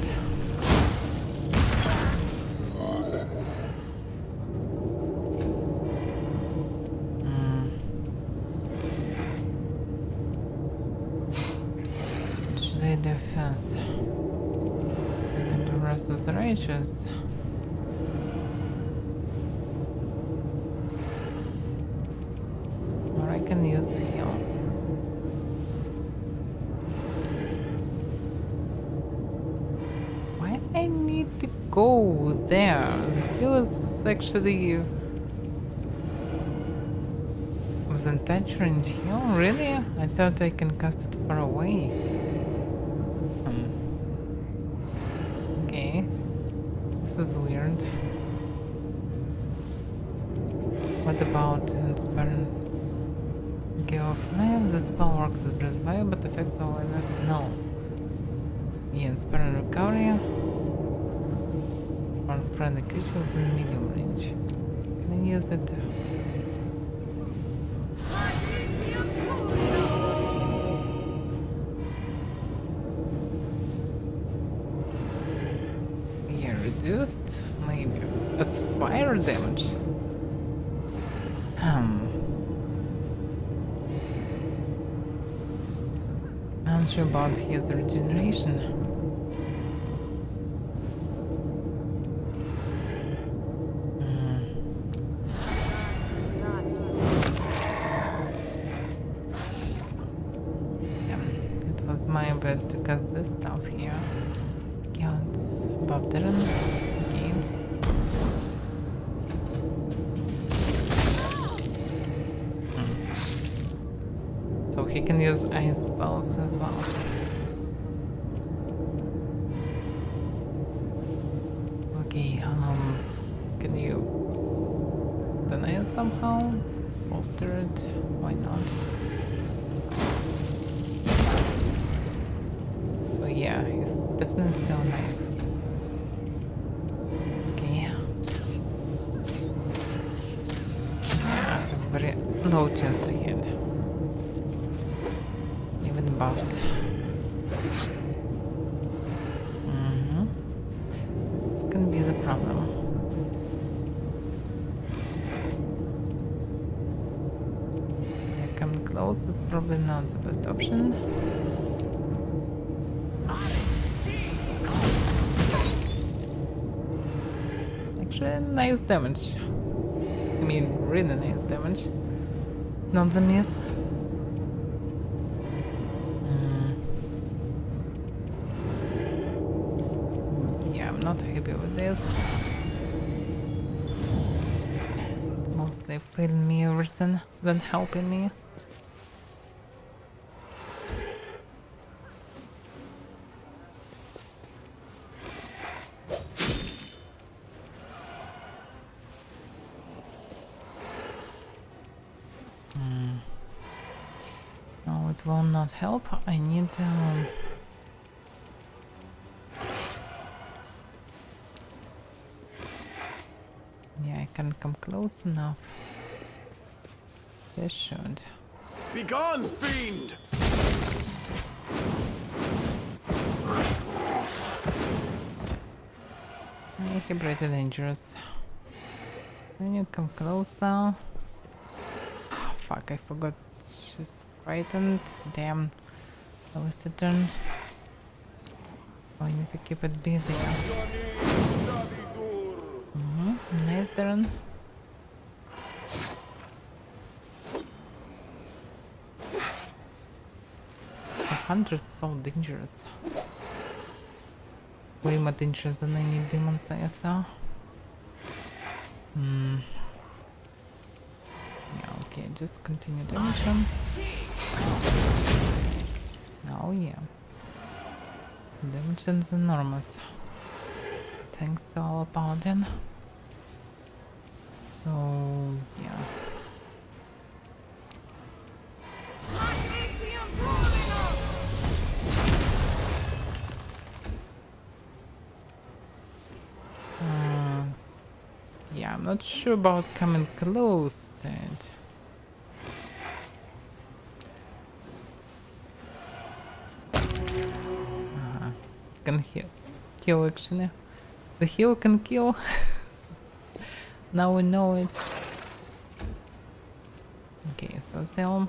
What should I do first? I can do Restless Righteous. Or I can use heal. Why I need to go there? The heal is actually wasn't touch range heal? Really? I thought I can cast it far away. Okay. This is weird. What about Inspiring Give of Life? The spell works as Breath Fire, but affects awareness. No. Yeah, Inspiring Recovery. Or friendly creature within medium range. Can I use it? Yeah, reduced? Maybe. As fire damage. Not sure about his regeneration. Yeah, it was my bad to cast this stuff here. Yeah, it's above the run. Okay. So he can use ice spells as well. Okay, can you deny it somehow? Bolster it? Why not? So yeah, he's definitely still alive. Okay. Yeah, very low chance to hit. Even buffed. This can be the problem. Yeah, coming close is probably not the best option. Actually, nice damage. I mean, really nice damage. Not the miss. Yeah, I'm not happy with this. Mostly failing me everything than helping me. No, it will not help. I need yeah, I can come close enough. This should. Begone, fiend! He pretty dangerous. Then you come closer. Oh, fuck, I forgot she's frightened. Damn. That was the turn. Oh, I need to keep it busy. Nice turn. The hunter's so dangerous. Way more dangerous than any demons I saw. Yeah, okay, just continue the mission. Oh yeah. The mission's enormous. Thanks to our paladin. So, yeah. Yeah, I'm not sure about coming close to it. Can kill actually. The heal can kill. Now we know it. Okay, so Selm.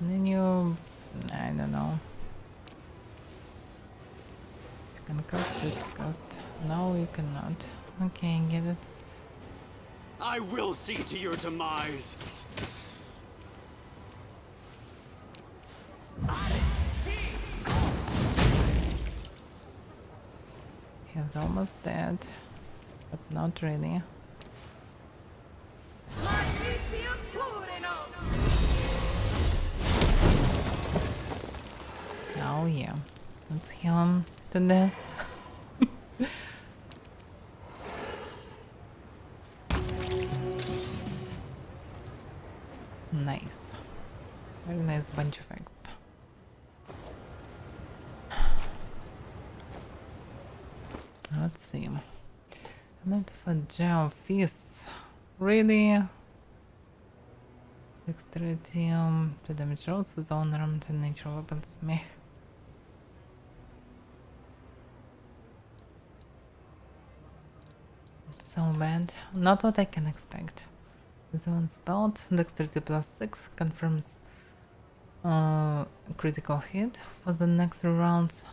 Then you, I don't know. You can cast, just cast. No, you cannot. Okay, get it. I will see to your demise. He's almost dead. but not really. Oh yeah, let's heal him to this. Nice. Very nice bunch of exp. Let's see. Not for gel fists. Really? Dexterity to damage rolls with unarmed and natural weapons. Meh. So bad. Not what I can expect. This one's belt. Dexterity +6 confirms critical hit for the next 3 rounds.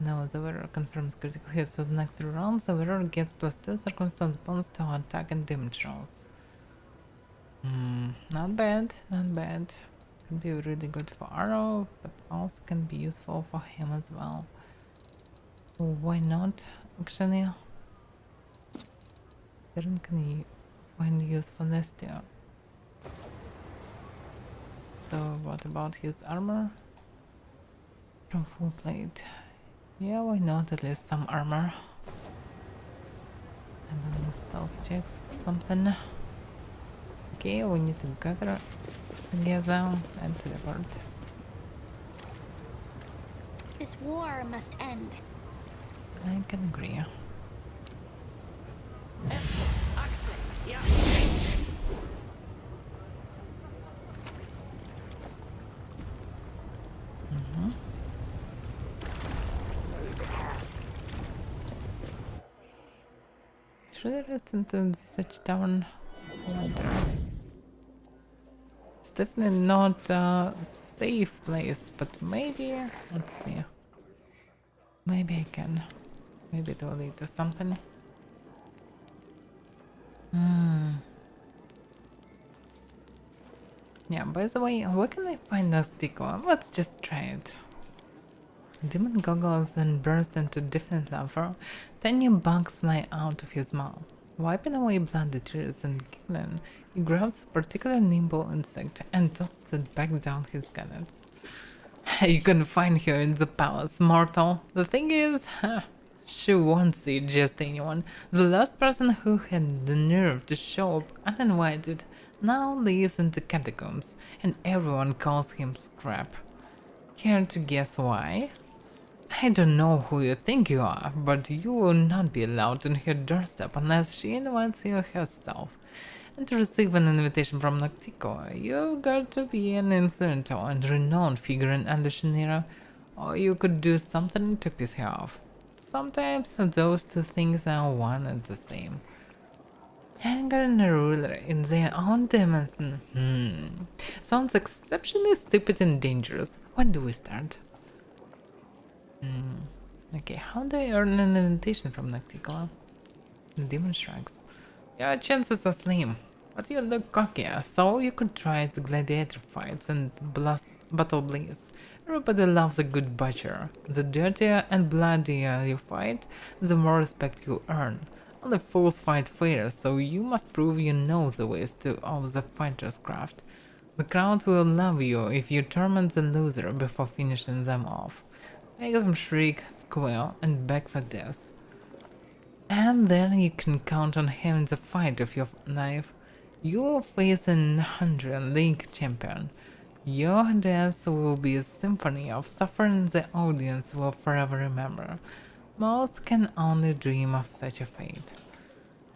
No, the wearer confirms critical hit for the next 3 rounds. The wearer gets +2 circumstance bonus to attack and damage rolls. Not bad, not bad. Can be really good for Arrow, but also can be useful for him as well. So why not, actually? Darren can find use for this too. So what about his armor? From full plate. Yeah, why not? At least some armor. And then stealth checks or something. Okay, we need to gather together and teleport. This war must end. I can agree. Should I rest into such town? I wonder. It's definitely not a safe place, but maybe, let's see. Maybe I can. Maybe it will lead to something. Yeah, by the way, where can I find a sticker? Let's just try it. Demon goggles then burst into different lava. Tiny bugs fly out of his mouth. Wiping away bloody tears and giggling, he grabs a particular nimble insect and tosses it back down his gullet. You can find her in the palace, mortal. The thing is, she won't see just anyone. The last person who had the nerve to show up uninvited now lives in the catacombs, and everyone calls him Scrap. Care to guess why? I don't know who you think you are, but you will not be allowed on her doorstep unless she invites you herself. And to receive an invitation from Noctico, you've got to be an influential and renowned figure in Androshanira, or you could do something to piss her off. Sometimes those two things are one and the same. Anger and a ruler in their own dimension. Sounds exceptionally stupid and dangerous. When do we start? Okay, how do I earn an invitation from Noctico? The demon shrugs. Your chances are slim, but you look cocky, so you could try the gladiator fights and battle blaze. Everybody loves a good butcher. The dirtier and bloodier you fight, the more respect you earn. Only fools fight fair, so you must prove you know the ways of the fighter's craft. The crowd will love you if you torment the loser before finishing them off. Make them shriek, squeal, and beg for death. And then you can count on having the fight of your life. You will face an 100 League champion. Your death will be a symphony of suffering the audience will forever remember. Most can only dream of such a fate.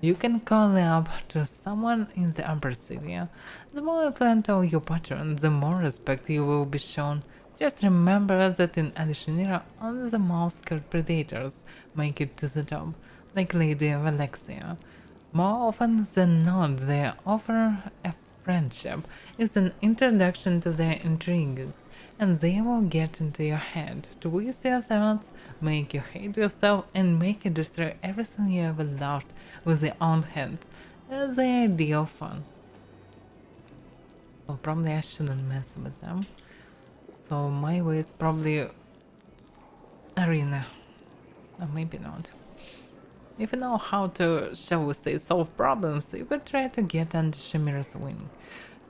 You can call up to someone in the upper city. The more influential your patron, the more respect you will be shown. Just remember that in Adishanira, only the most skilled predators make it to the top, like Lady Alexia. More often than not, their offer of friendship is an introduction to their intrigues, and they will get into your head, twist your thoughts, make you hate yourself, and make you destroy everything you ever loved with their own hands. That's the idea of fun. Well, probably I shouldn't mess with them. So my way is probably arena. Or maybe not. If you know how to, shall we say, solve problems, you could try to get under Shamira's wing.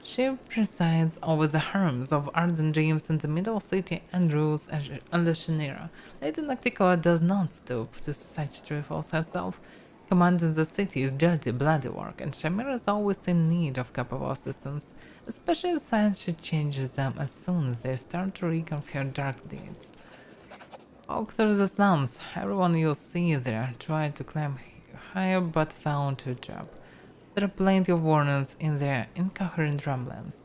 She presides over the harems of ardent dreams in the middle city and rules under Shanira. Lady Nocticoa does not stoop to such trifles herself. Commanding the city is dirty, bloody work, and Shamira is always in need of capable assistance, especially since she changes them as soon as they start to reek of her dark deeds. Walk through the slums. Everyone you'll see there tried to climb higher but fell into a trap. There are plenty of warnings in their incoherent rumblings.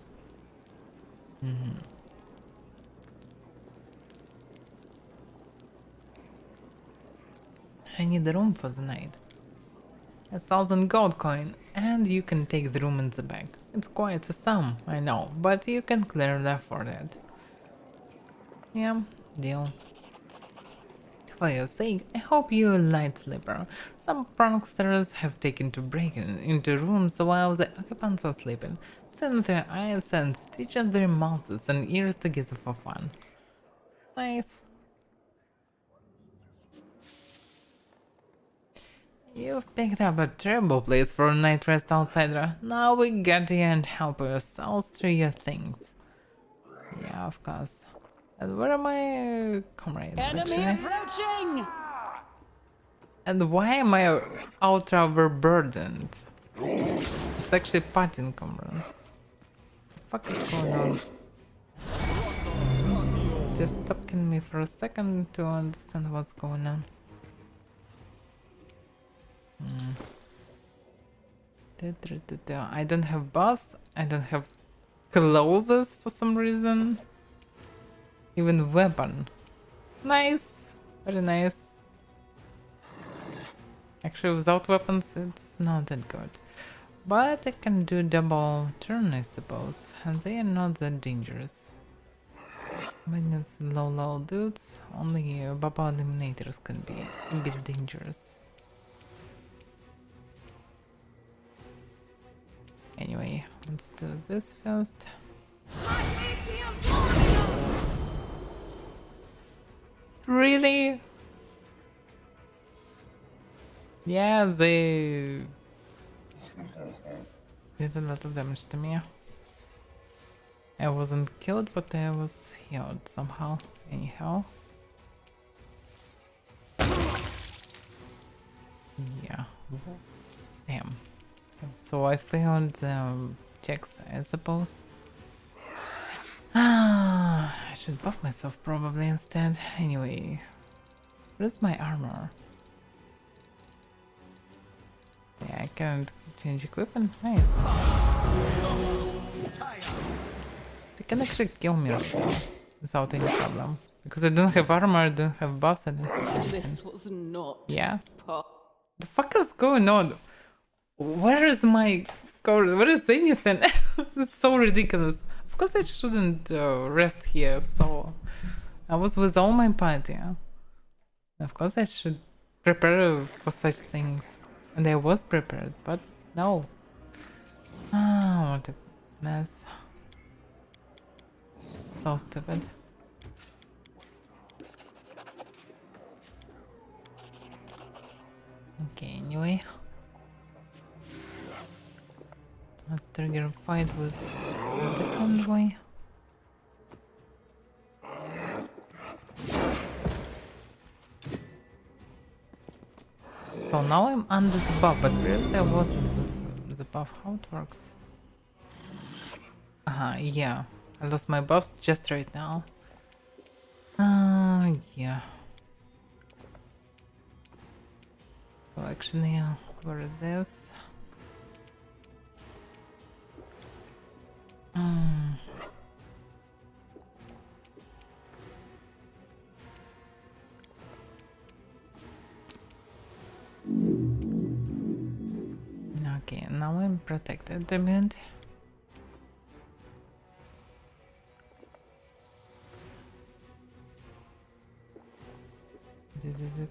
I need a room for the night. 1,000 gold coin, and you can take the room in the back. It's quite a sum, I know, but you can clearly afford it. Yeah, deal. For your sake, I hope you're a light sleeper. Some pranksters have taken to breaking into rooms while the occupants are sleeping, setting their eyes and stitching their mouths and ears together for fun. Nice. You've picked up a terrible place for a night rest, outsider. Now we get you and help yourselves through your things. Yeah, of course. And where are my comrades, Enemy actually? approaching! And why am I ultra overburdened? It's actually party encumbrance. What the fuck is going on? Just stop killing me for a second to understand what's going on. I don't have buffs, I don't have clothes for some reason. Even weapon. Nice, very nice. Actually, without weapons, it's not that good. But I can do double turn, I suppose, and they are not that dangerous. When it's low dudes, only Baba Eliminators can be a bit dangerous. Anyway, let's do this first. Really? Yeah, they did a lot of damage to me. I wasn't killed, but I was healed somehow. Anyhow. Yeah. Damn. So I failed checks, I suppose. I should buff myself probably instead. Anyway, where's my armor? Yeah, I can't change equipment. Nice. They can actually kill me right now without any problem. Because I don't have armor, I don't have buffs, I don't have anything. This was not. Yeah. The fuck is going on? Where is my code? Where is anything? It's so ridiculous. Of course I shouldn't rest here, so I was with all my party. Of course I should prepare for such things. And I was prepared, but no. Ah, what a mess. So stupid. Okay, anyway. Let's trigger a fight with a different way. So now I'm under the buff, but previously I wasn't with the buff. How it works? Yeah. I lost my buffs just right now. Yeah. So actually, where is this? Okay, now I'm protected a bit.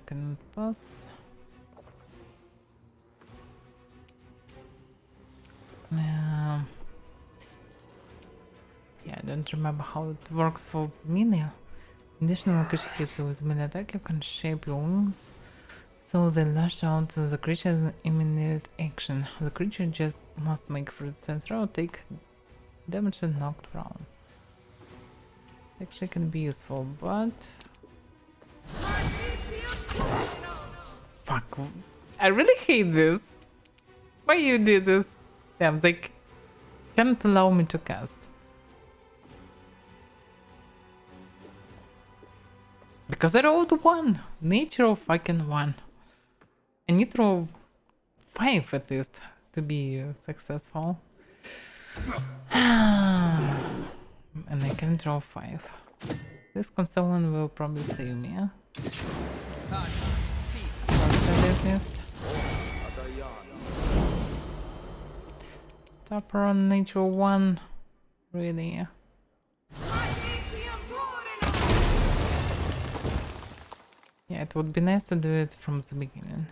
Cannot pass. Yeah, I don't remember how it works for Minia. Additional hits with melee attack, you can shape your wings So they lash out to the creature's immediate action. The creature just must make first saving throw, take damage and knocked prone. Actually can be useful, but fuck. I really hate this. Why you did this? Damn, they can't allow me to cast. Because I rolled 1. Nature fucking 1. I need to roll 5 at least to be successful. And I can draw 5. This consoling will probably save me. Stop on nature 1. Really. Yeah, it would be nice to do it from the beginning.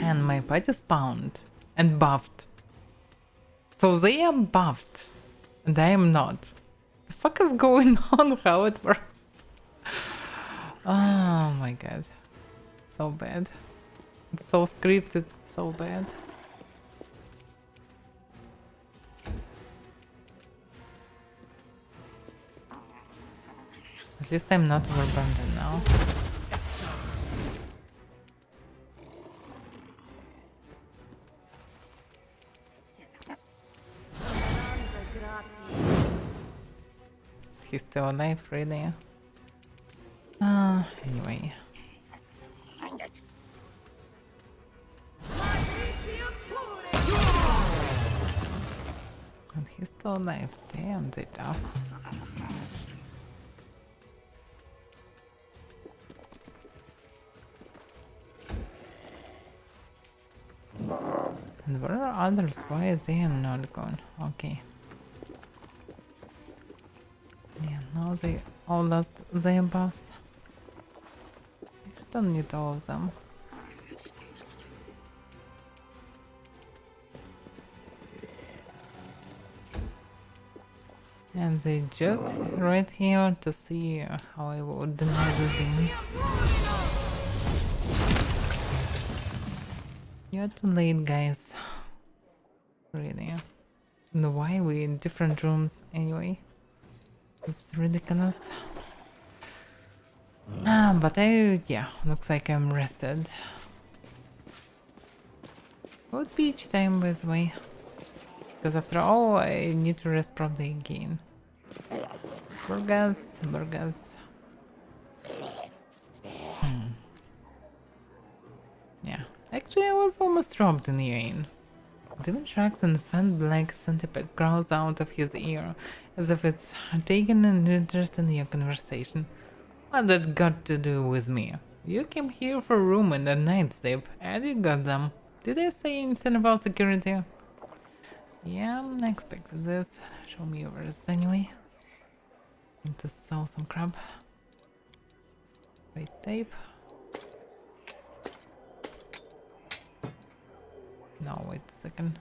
And my party spawned and buffed. So they are buffed and I am not. The fuck is going on? How it works? Oh my god. So bad. It's so scripted, so bad. At least I'm not overburdened now. He's still alive, really? Anyway. And he's still alive. Damn, they tough. And where are others? Why are they not gone? Okay. Yeah, now they all lost their buffs. I don't need all of them. And they just right here to see how I would deny the thing. You're too late, guys. Really. And why we in different rooms anyway? It's ridiculous. But yeah, looks like I'm rested. What beach time, by the way? Because after all, I need to rest probably again. Burgers. Yeah, actually I was almost robbed in the rain. Demon tracks and fan black centipede growls out of his ear, as if it's taken an interest in your conversation. What that got to do with me? You came here for a room and a night sleep, and you got them. Did I say anything about security? Yeah, I expected this. Show me yours anyway. Need to sell some crap. Wait, tape. No, wait a second.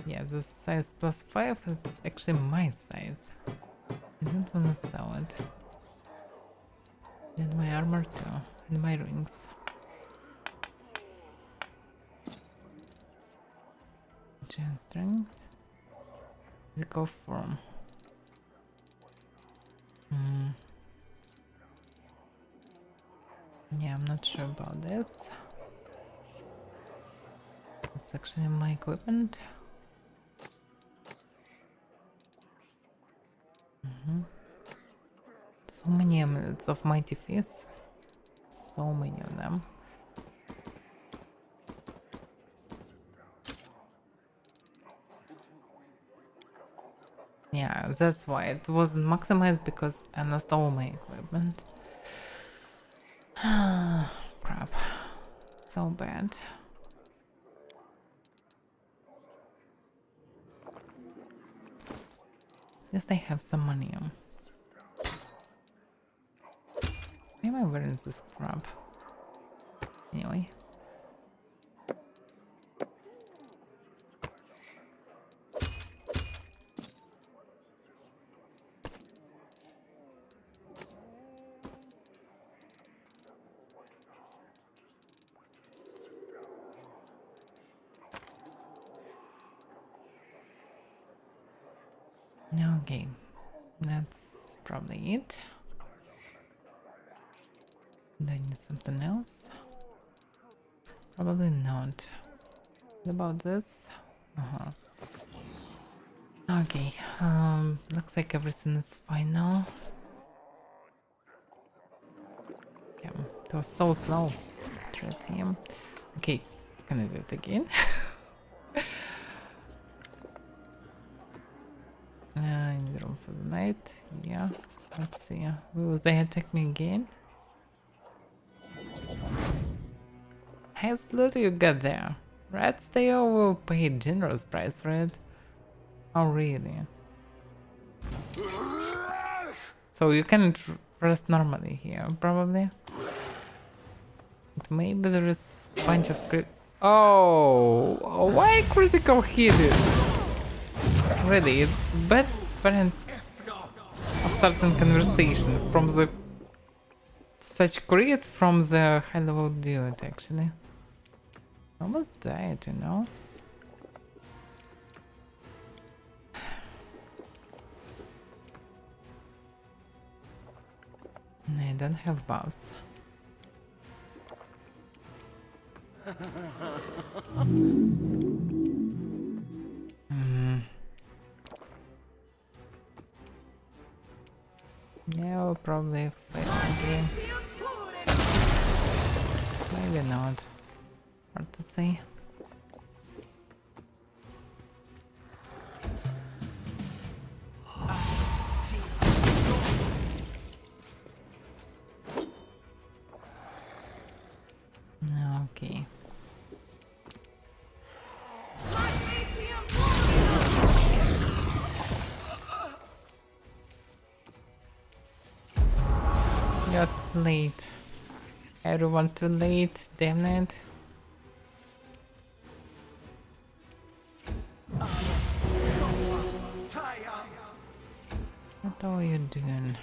Yeah, the size +5, it's actually my size. I don't want to sell it. And my armor too, and my rings. Gen strength. Physical form. Yeah, I'm not sure about this. It's actually my equipment. So many amulets of mighty fist. So many of them. Yeah, that's why it wasn't maximized, because I lost all my equipment. Crap. So bad. At least I have some money. Why am I wearing this crap? Anyway. Okay, that's probably it. Do I need something else? Probably not. What about this? Okay, looks like everything is fine now. Yeah, it was so slow. Trust him. Okay, can I do it again? In the room for the night. Yeah, let's see. Will they attack me again? How slow do you get there? Rats, they will pay a generous price for it. Oh, really? So you can rest normally here, probably. But maybe there is a bunch of script. Oh, why critical hit it? Really, it's bad parent of starting conversation from the such crit from the high level dude, actually. Almost died, you know. I don't have buffs. Yeah, we'll probably fight again. Maybe not. Hard to say. Okay. You're too late. Everyone too late, damn it. What are you doing?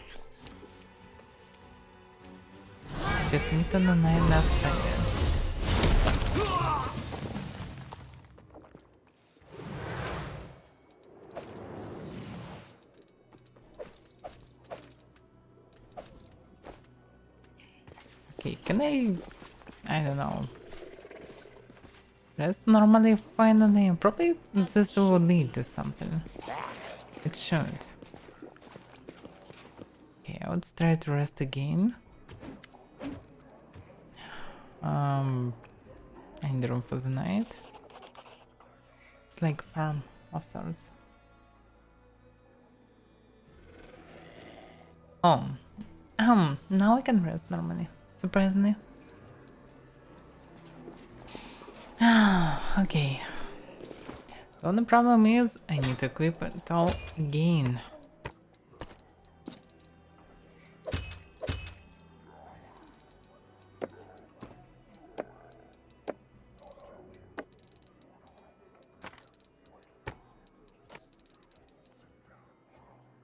Just need to know 9 seconds. Okay, can I don't know. Rest normally, finally. Probably this will lead to something. It should. Okay, let's try to rest again. In the room for the night. It's like farm of sorts. Oh, now I can rest normally. Surprisingly. Okay. The only problem is I need to equip it all again.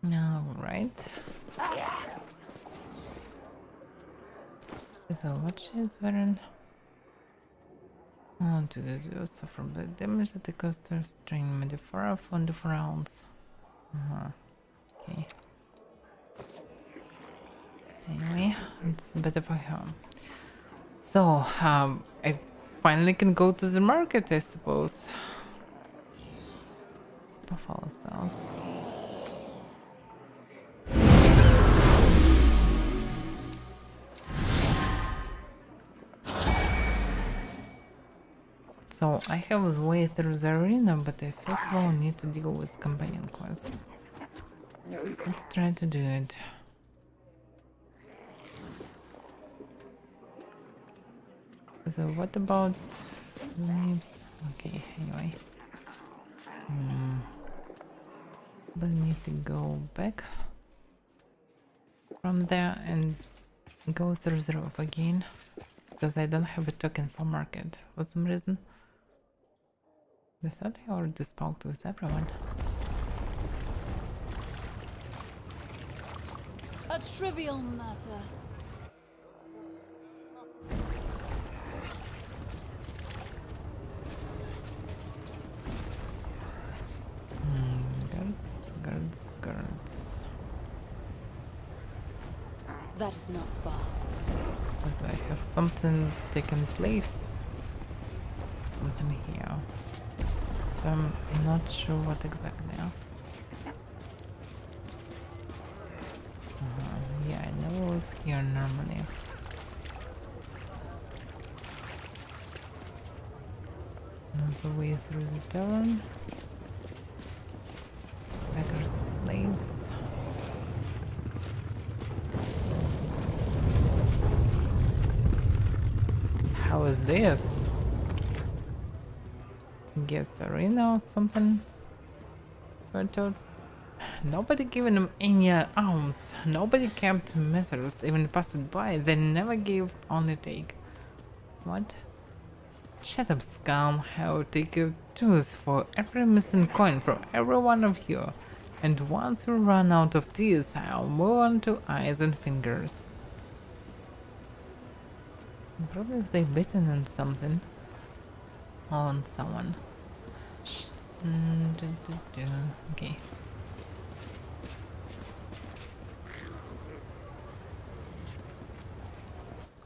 Alright. So what she's wearing? Oh, to the so from the damage that the caster strain modifier of 1 to 4 rounds. Okay. Anyway, it's better for him. So, I finally can go to the market, I suppose. Let's buff ourselves. So I have a way through the arena, but I first of all need to deal with companion quests. Let's try to do it. So what about leaves? Okay, anyway. But I need to go back from there and go through the roof again. Because I don't have a token for market for some reason. I thought I already spoke with everyone. A trivial matter. Guards, Guards. That is not far. But I have something taking place. Something here. I'm not sure what exactly. Yeah, I know it was here normally. Another way through the tavern. Beggars, slaves. How is this? Guess arena or something? But nobody given him any arms. Nobody kept measures, even passed by. They never gave, only take. What? Shut up, scum. I'll take a tooth for every missing coin from every one of you. And once we run out of these, I'll move on to eyes and fingers. Probably if they've bitten on something. On someone. Shh. Okay.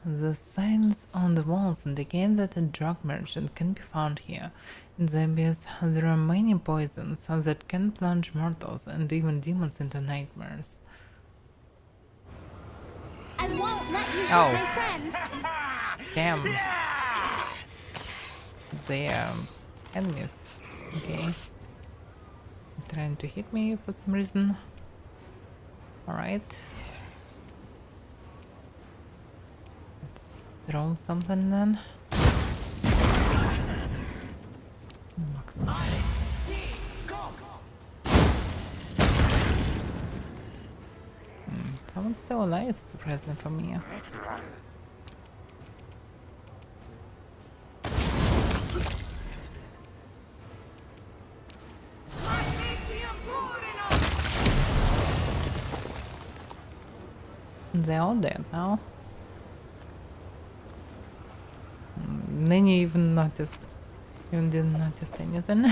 The signs on the walls indicate that a drug merchant can be found here. In the abyss, there are many poisons that can plunge mortals and even demons into nightmares. I won't let you Oh. hurt my friends. Damn. They are enemies. Okay. Trying to hit me for some reason. Alright. Let's throw something then. Maximum. Someone's still alive, surprisingly for me. They're all dead now. Then you even noticed. Even didn't notice anything.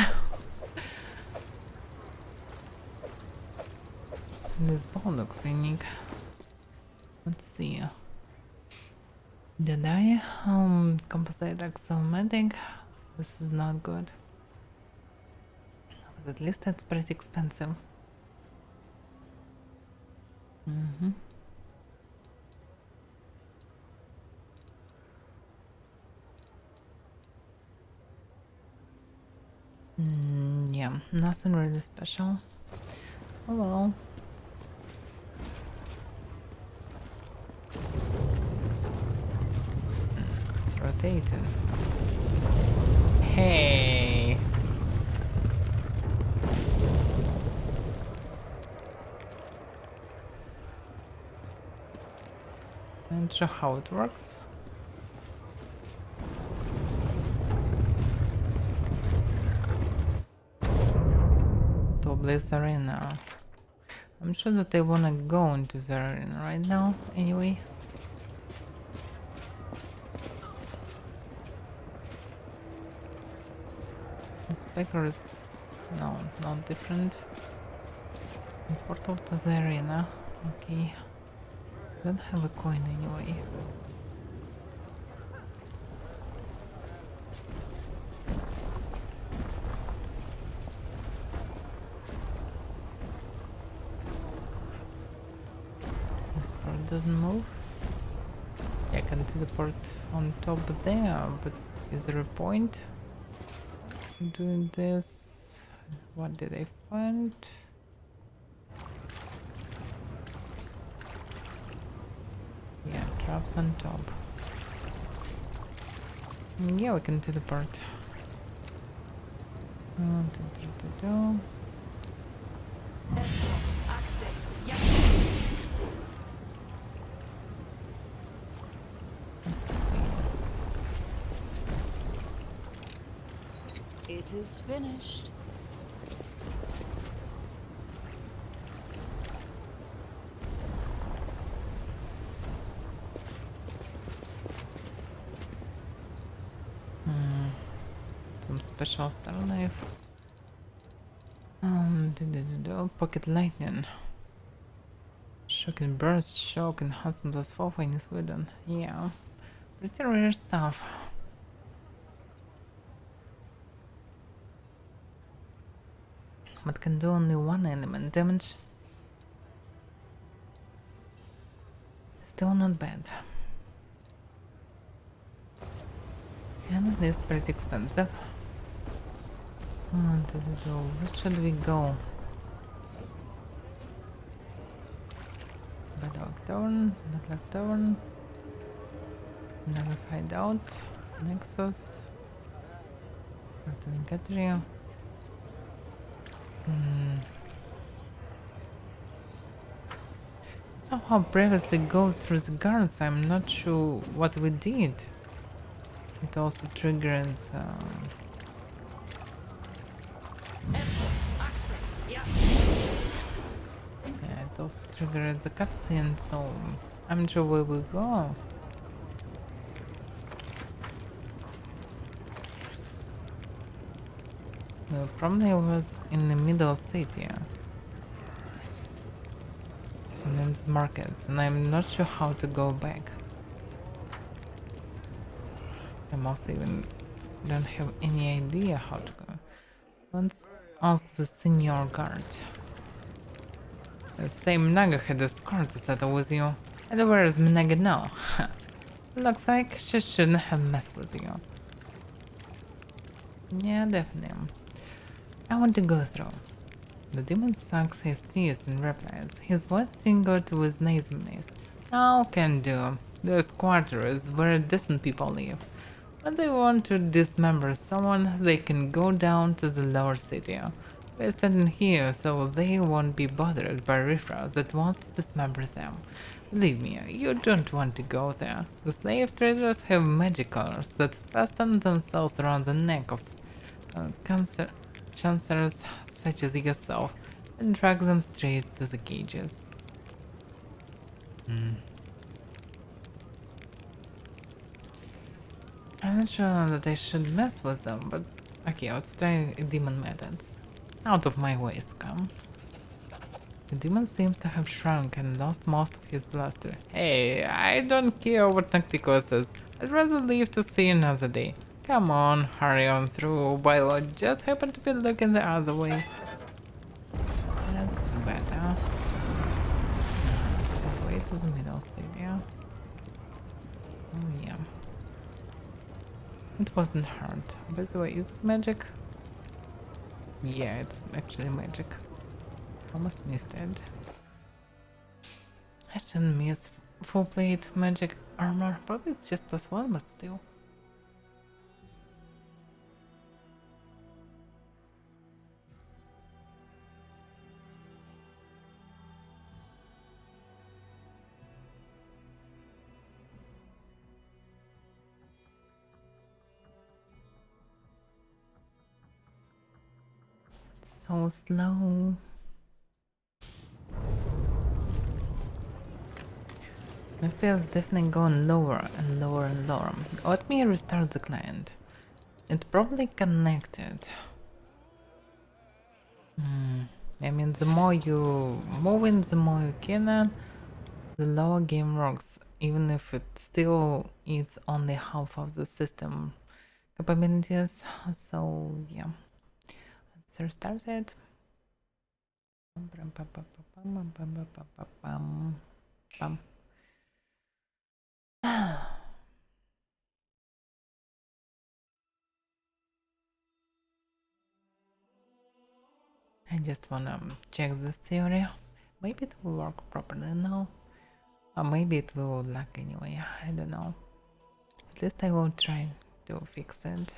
This ball looks unique. Let's see. Did I composite axiomatic? This is not good. But at least that's pretty expensive. Yeah, nothing really special. Oh well. It's rotating. Hey! I'm not sure how it works. This arena. I'm sure that I wanna go into the arena right now, anyway. This speaker is... no, not different. Portal to the arena. Okay. Don't have a coin anyway. Doesn't move. Yeah, I can teleport on top there, but is there a point in doing this? What did I find? Yeah, traps on top. Yeah, we can teleport. It is finished. Some special star knife. Pocket lightning. Shocking burst, shock, enhancement plus 4 in Sweden. Yeah. Pretty rare stuff. But can do only one element damage. Still not bad. And it is pretty expensive. Where should we go? Battle Tavern, Battle Tavern, Naga's Hideout, Nexus, Curtain Catria. Somehow previously go through the guards, I'm not sure what we did. It also triggered yeah, it also triggered the cutscene, so I'm not sure where we go. Probably was in the middle city. And then the markets, and I'm not sure how to go back. I must even don't have any idea how to go. Let's ask the senior guard. The same Naga had a scar to settle with you. And where is Naga now? Looks like she shouldn't have messed with you. Yeah, definitely. I want to go through. The demon sucks his teeth and replies. His voice tingled with nastiness. Now can do. This quarter is where decent people live. When they want to dismember someone, they can go down to the lower city. We're standing here so they won't be bothered by riffraff that wants to dismember them. Believe me, you don't want to go there. The slave traders have magic collars that fasten themselves around the neck of chancers such as yourself and drag them straight to the cages. I'm not sure that I should mess with them, but okay, let's try demon methods. Out of my way, scum. The demon seems to have shrunk and lost most of his bluster. Hey, I don't care what Tactico says. I'd rather live to see another day. Come on, hurry on through, while I just happen to be looking the other way. That's better. Way to the middle stadium. Oh yeah. It wasn't hard. By the way, is it magic? Yeah, it's actually magic. Almost missed it. I shouldn't miss full plate magic armor. Probably it's just +1, but still. So slow. FPS definitely going lower and lower and lower. Let me restart the client. It's probably connected. I mean, the more you move in, the more you can, the lower game works, even if it still is only half of the system capabilities. So yeah, let's restart it. I just wanna check the theory. Maybe it will work properly now. Or maybe it will lag anyway. I don't know. At least I will try to fix it.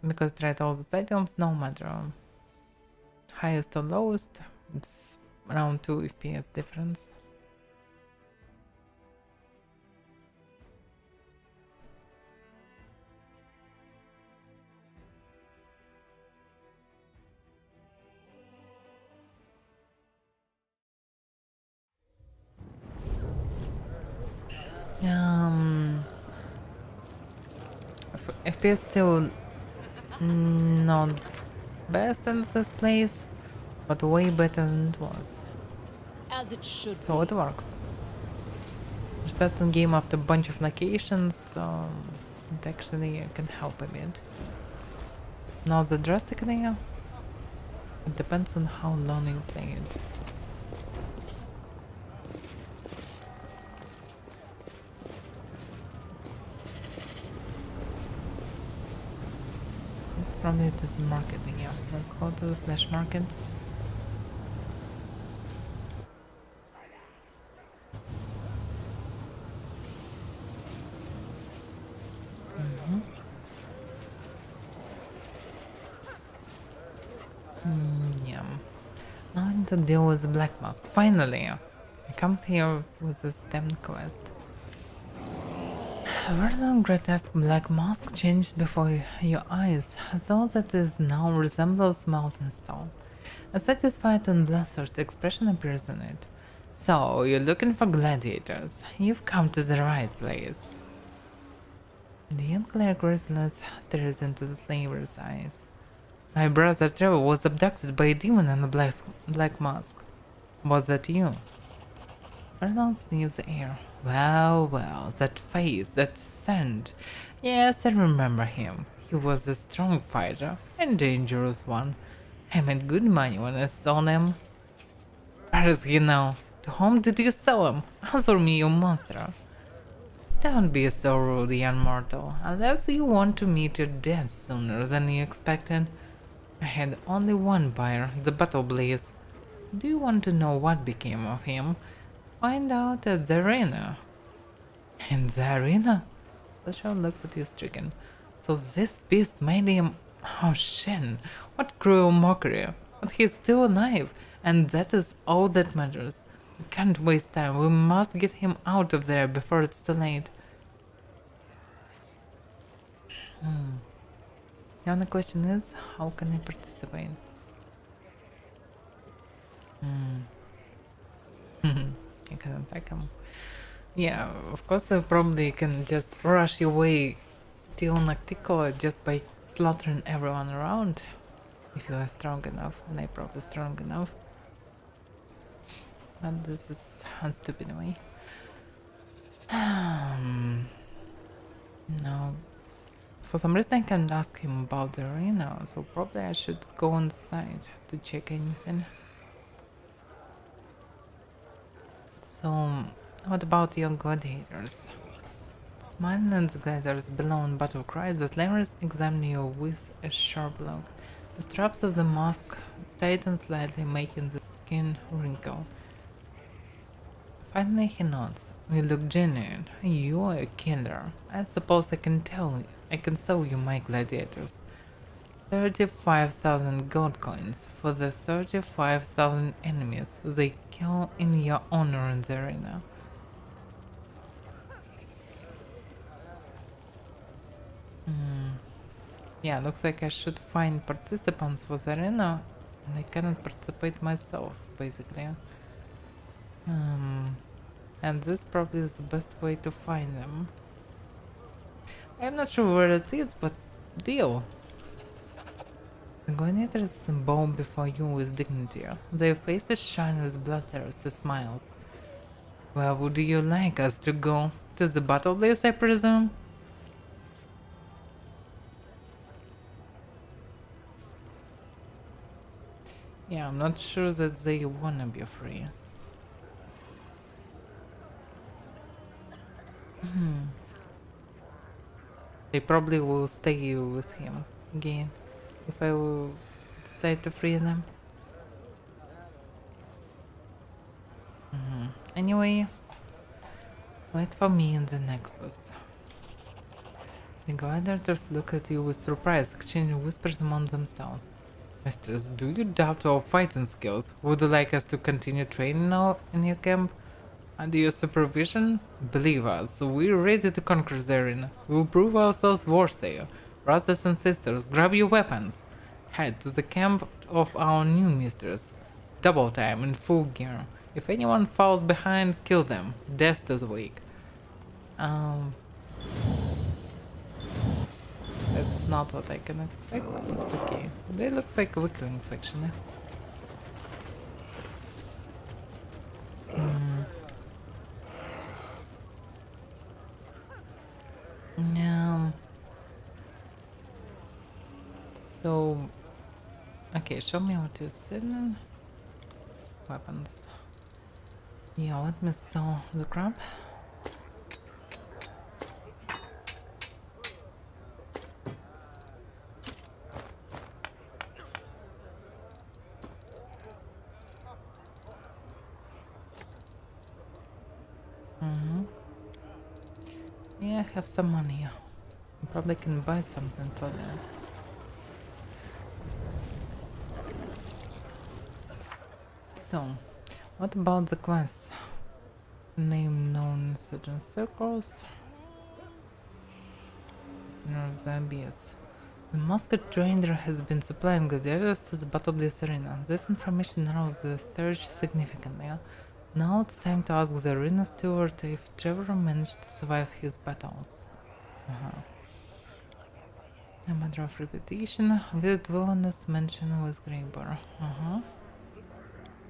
Because try all the settings, no matter highest or lowest, it's around 2 FPS difference. FPS still Not best in this place, but way better than it was. As it should So be. it works. Start the game after a bunch of locations, so it actually can help a bit. Not that drastically, it depends on how long you play it. This probably to the market, yeah. Let's go to the flash markets. Yeah. Now I need to deal with the Black Mask. Finally! I come here with this damn quest. Where the grotesque Black Mask changed before your eyes, though that is now resembles mountain stone. A satisfied and bloodthirsty expression appears in it. So, you're looking for gladiators. You've come to the right place. The young cleric Grizzless stares into the slaver's eyes. My brother Trevor was abducted by a demon in a black mask. Was that you? Arnold sniffs the air. Well, well, that face, that scent. Yes, I remember him. He was a strong fighter and dangerous one. I made good money when I saw him. Where is he now? To whom did you sell him? Answer me, you monster. Don't be so rude, young mortal, unless you want to meet your death sooner than you expected. I had only one buyer, the Battle Blaze. Do you want to know what became of him? Find out at the arena. In the arena? The show looks at you stricken. So this beast made him... Oh, Shen, what cruel mockery. But he's still alive, and that is all that matters. We can't waste time, we must get him out of there before it's too late. The only question is, how can I participate? I can attack him. Yeah, of course I probably can just rush your way till Noctico just by slaughtering everyone around. If you are strong enough, and I'm probably strong enough. But this is a stupid way. No. For some reason I can't ask him about the arena, so probably I should go inside to check anything. So, what about your gladiators? Smiling at the gladiators below in battle cries, the slavers examine you with a sharp look. The straps of the mask tighten slightly, making the skin wrinkle. Finally he nods. You look genuine. You are a killer. I suppose I can sell you my gladiators. 35,000 gold coins for the 35,000 enemies they kill in your honor in the arena. Yeah, looks like I should find participants for the arena, and I cannot participate myself, basically. And this probably is the best way to find them. I'm not sure where it is, but deal. The gladiators bow before you with dignity. Their faces shine with bloodthirsty smiles. Where would you like us to go? To the battle place, I presume? Yeah, I'm not sure that they wanna be free. They probably will stay with him again if I will decide to free them. Anyway, wait for me in the Nexus. The gladiators look at you with surprise, exchanging whispers among themselves. Mistress, do you doubt our fighting skills? Would you like us to continue training now in your camp? Under your supervision? Believe us, we're ready to conquer the arena. We'll prove ourselves worthy. Brothers and sisters, grab your weapons. Head to the camp of our new mistress. Double time in full gear. If anyone falls behind, kill them. Death to the weak. That's not what I can expect, but okay. It looks like a weaklings actually. Yeah. So, okay, show me what you're selling. Weapons. Yeah, let me sell the crab. Yeah, I have some money. I probably can buy something for this. So, what about the quest? Name known in certain circles. Prisoner of the Abyss. The musket trainer has been supplying gladiators to the battle of this arena. This information narrows the search significantly. Now it's time to ask the arena steward if Trevor managed to survive his battles. A matter of repetition. Visit Wilderness Mansion with Greybar.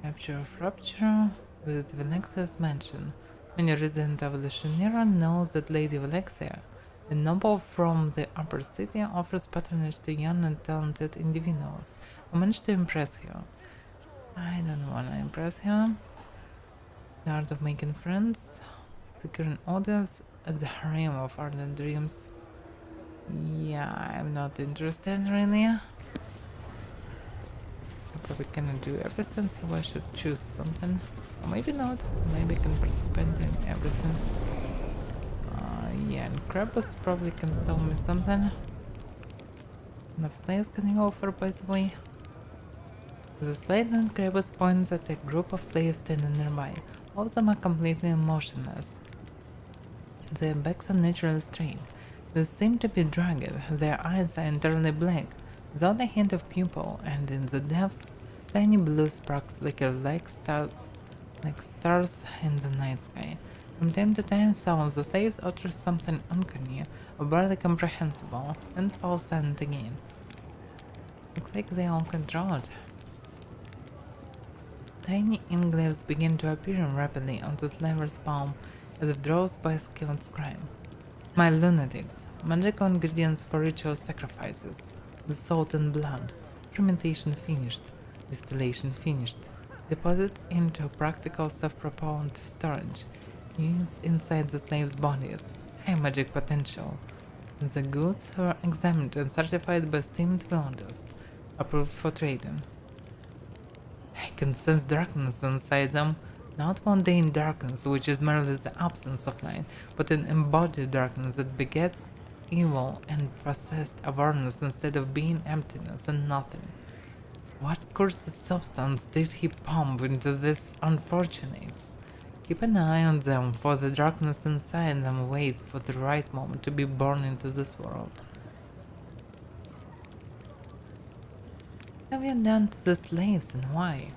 Capture of Rapture. Visit Valexia's mansion. Many resident of the Shunera know that Lady Valexia, a noble from the upper city, offers patronage to young and talented individuals who manage to impress her. I don't want to impress her. The art of making friends. Securing audience at the harem of ardent dreams. Yeah, I'm not interested really. I probably cannot do everything, so I should choose something. Or maybe not. Maybe I can participate in everything. Yeah, and Krabus probably can sell me something. Enough slaves can you offer, by the way? The slave and Krabus points at a group of slaves standing nearby. All of them are completely motionless. Their backs are naturally straight. They seem to be drugged. Their eyes are entirely black, without a hint of pupil, and in the depths, tiny blue sparks flicker like stars in the night sky. From time to time, some of the slaves utter something uncanny or barely comprehensible, and fall silent again. Looks like they are controlled. Tiny englaves begin to appear rapidly on the slaver's palm, as if drawn by a skilled scribe. My lunatics. Magical ingredients for ritual sacrifices. The salt and blood. Fermentation finished. Distillation finished. Deposit into practical self-propelled storage. Units inside the slaves' bodies. High magic potential. The goods were examined and certified by esteemed wielders. Approved for trading. I can sense darkness inside them. Not mundane darkness, which is merely the absence of light, but an embodied darkness that begets evil and possessed awareness instead of being emptiness and nothing. What cursed substance did he pump into these unfortunates? Keep an eye on them, for the darkness inside them waits for the right moment to be born into this world. What have you done to the slaves and why?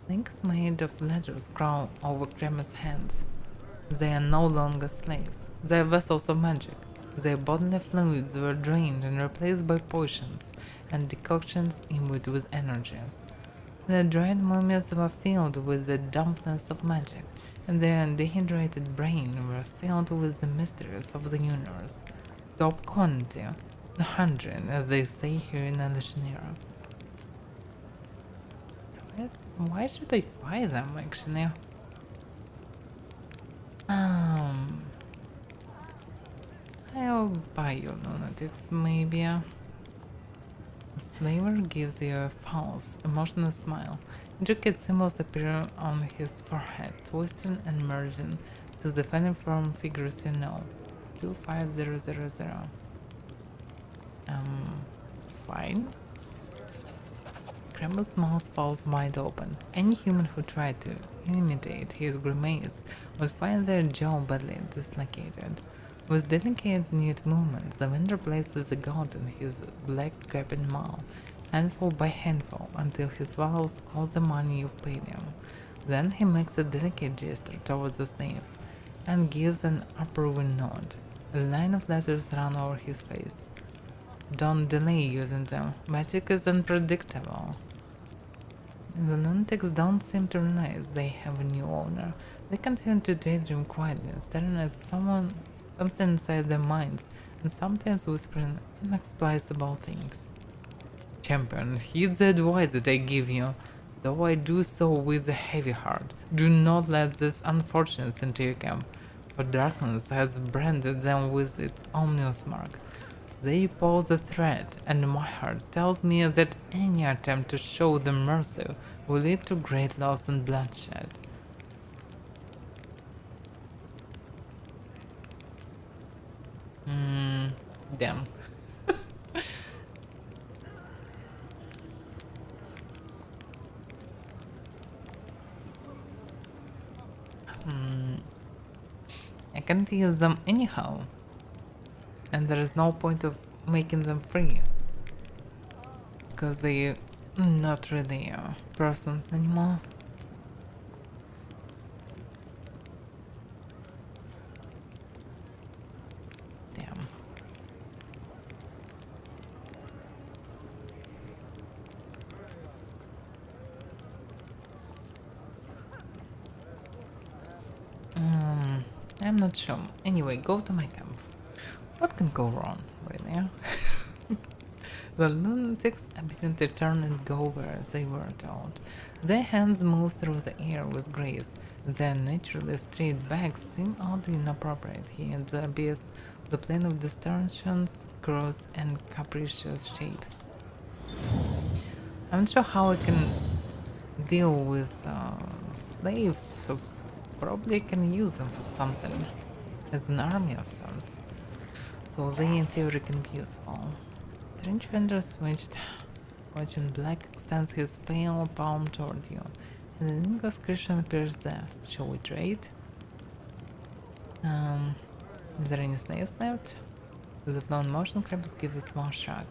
Things made of letters crawl over Kremer's hands. They are no longer slaves. They are vessels of magic. Their bodily fluids were drained and replaced by potions and decoctions imbued with energies. Their dried mummies were filled with the dampness of magic, and their dehydrated brains were filled with the mysteries of the universe. Top quantity, 100, as they say here in Alishneera. Why should I buy them, actually? I'll buy you lunatics, maybe. The slaver gives you a false, emotional smile. Intricate symbols appear on his forehead, twisting and merging to the feniform figures you know. 25000. Fine. Kremlin's mouth falls wide open. Any human who tried to imitate his grimace would find their jaw badly dislocated. With delicate, neat movements, the vendor places the gold in his black gaping mouth, handful by handful, until he swallows all the money you've paid him. Then he makes a delicate gesture towards the slaves, and gives an approving nod. A line of letters run over his face. don't delay using them. Magic is unpredictable. The lunatics don't seem to realize they have a new owner. They continue to daydream quietly, staring at something inside their minds, and sometimes whispering inexplicable things. Champion, heed the advice that I give you, though I do so with a heavy heart. Do not let these unfortunates into your camp, for darkness has branded them with its ominous mark. They pose a threat, and my heart tells me that any attempt to show them mercy will lead to great loss and bloodshed. Damn. I can't use them anyhow, and there is no point of making them free, because they're not really persons anymore. Damn. I'm not sure. Anyway, go to my camp. What can go wrong, really? The lunatics absently turn and go where they were told. Their hands move through the air with grace. Their naturally straight backs seem oddly inappropriate here in the abyss, the plane of distortions, curves, and capricious shapes. I'm not sure how I can deal with slaves, so probably I can use them for something, as an army of sorts. So they in theory can be useful. Strange vendor switched, watching Black extends his pale palm toward you, and an indiscretion appears there. Shall we trade? Is there any slaves left? The flown motion crevice gives a small shrug.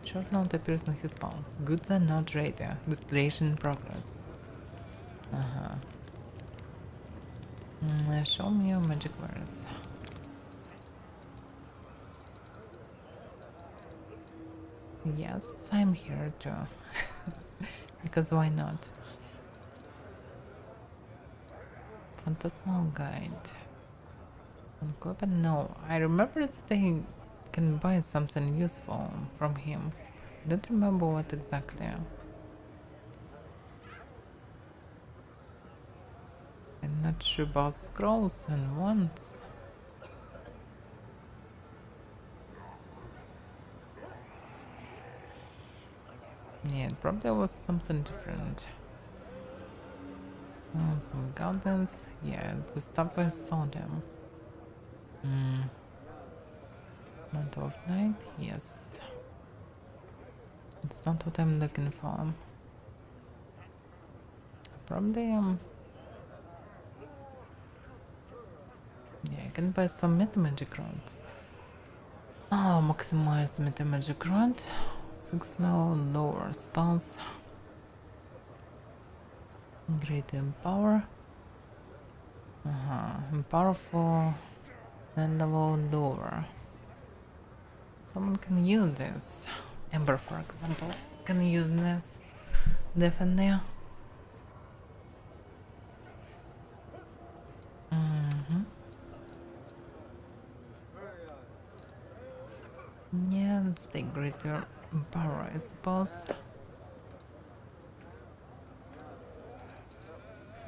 Short note appears on his palm. Goods are not ready. Distillation in progress. Show me your magic wares. Yes, I'm here too. Because why not? Phantasmal guide. Uncover? No, I remember that I can buy something useful from him. Don't remember what exactly. I'm not sure about scrolls and wands. Yeah, it probably was something different. Oh, some gardens. Yeah, the stuff I saw them. Mantle of Night, yes. It's not what I'm looking for. Probably yeah, I can buy some meta magic rods. Oh, maximized meta magic rod. 6 low, lower spells. Great empower. Powerful and level lower. Someone can use this. Ember, for example, can use this. Definitely. Yeah, let's take greater power, I suppose.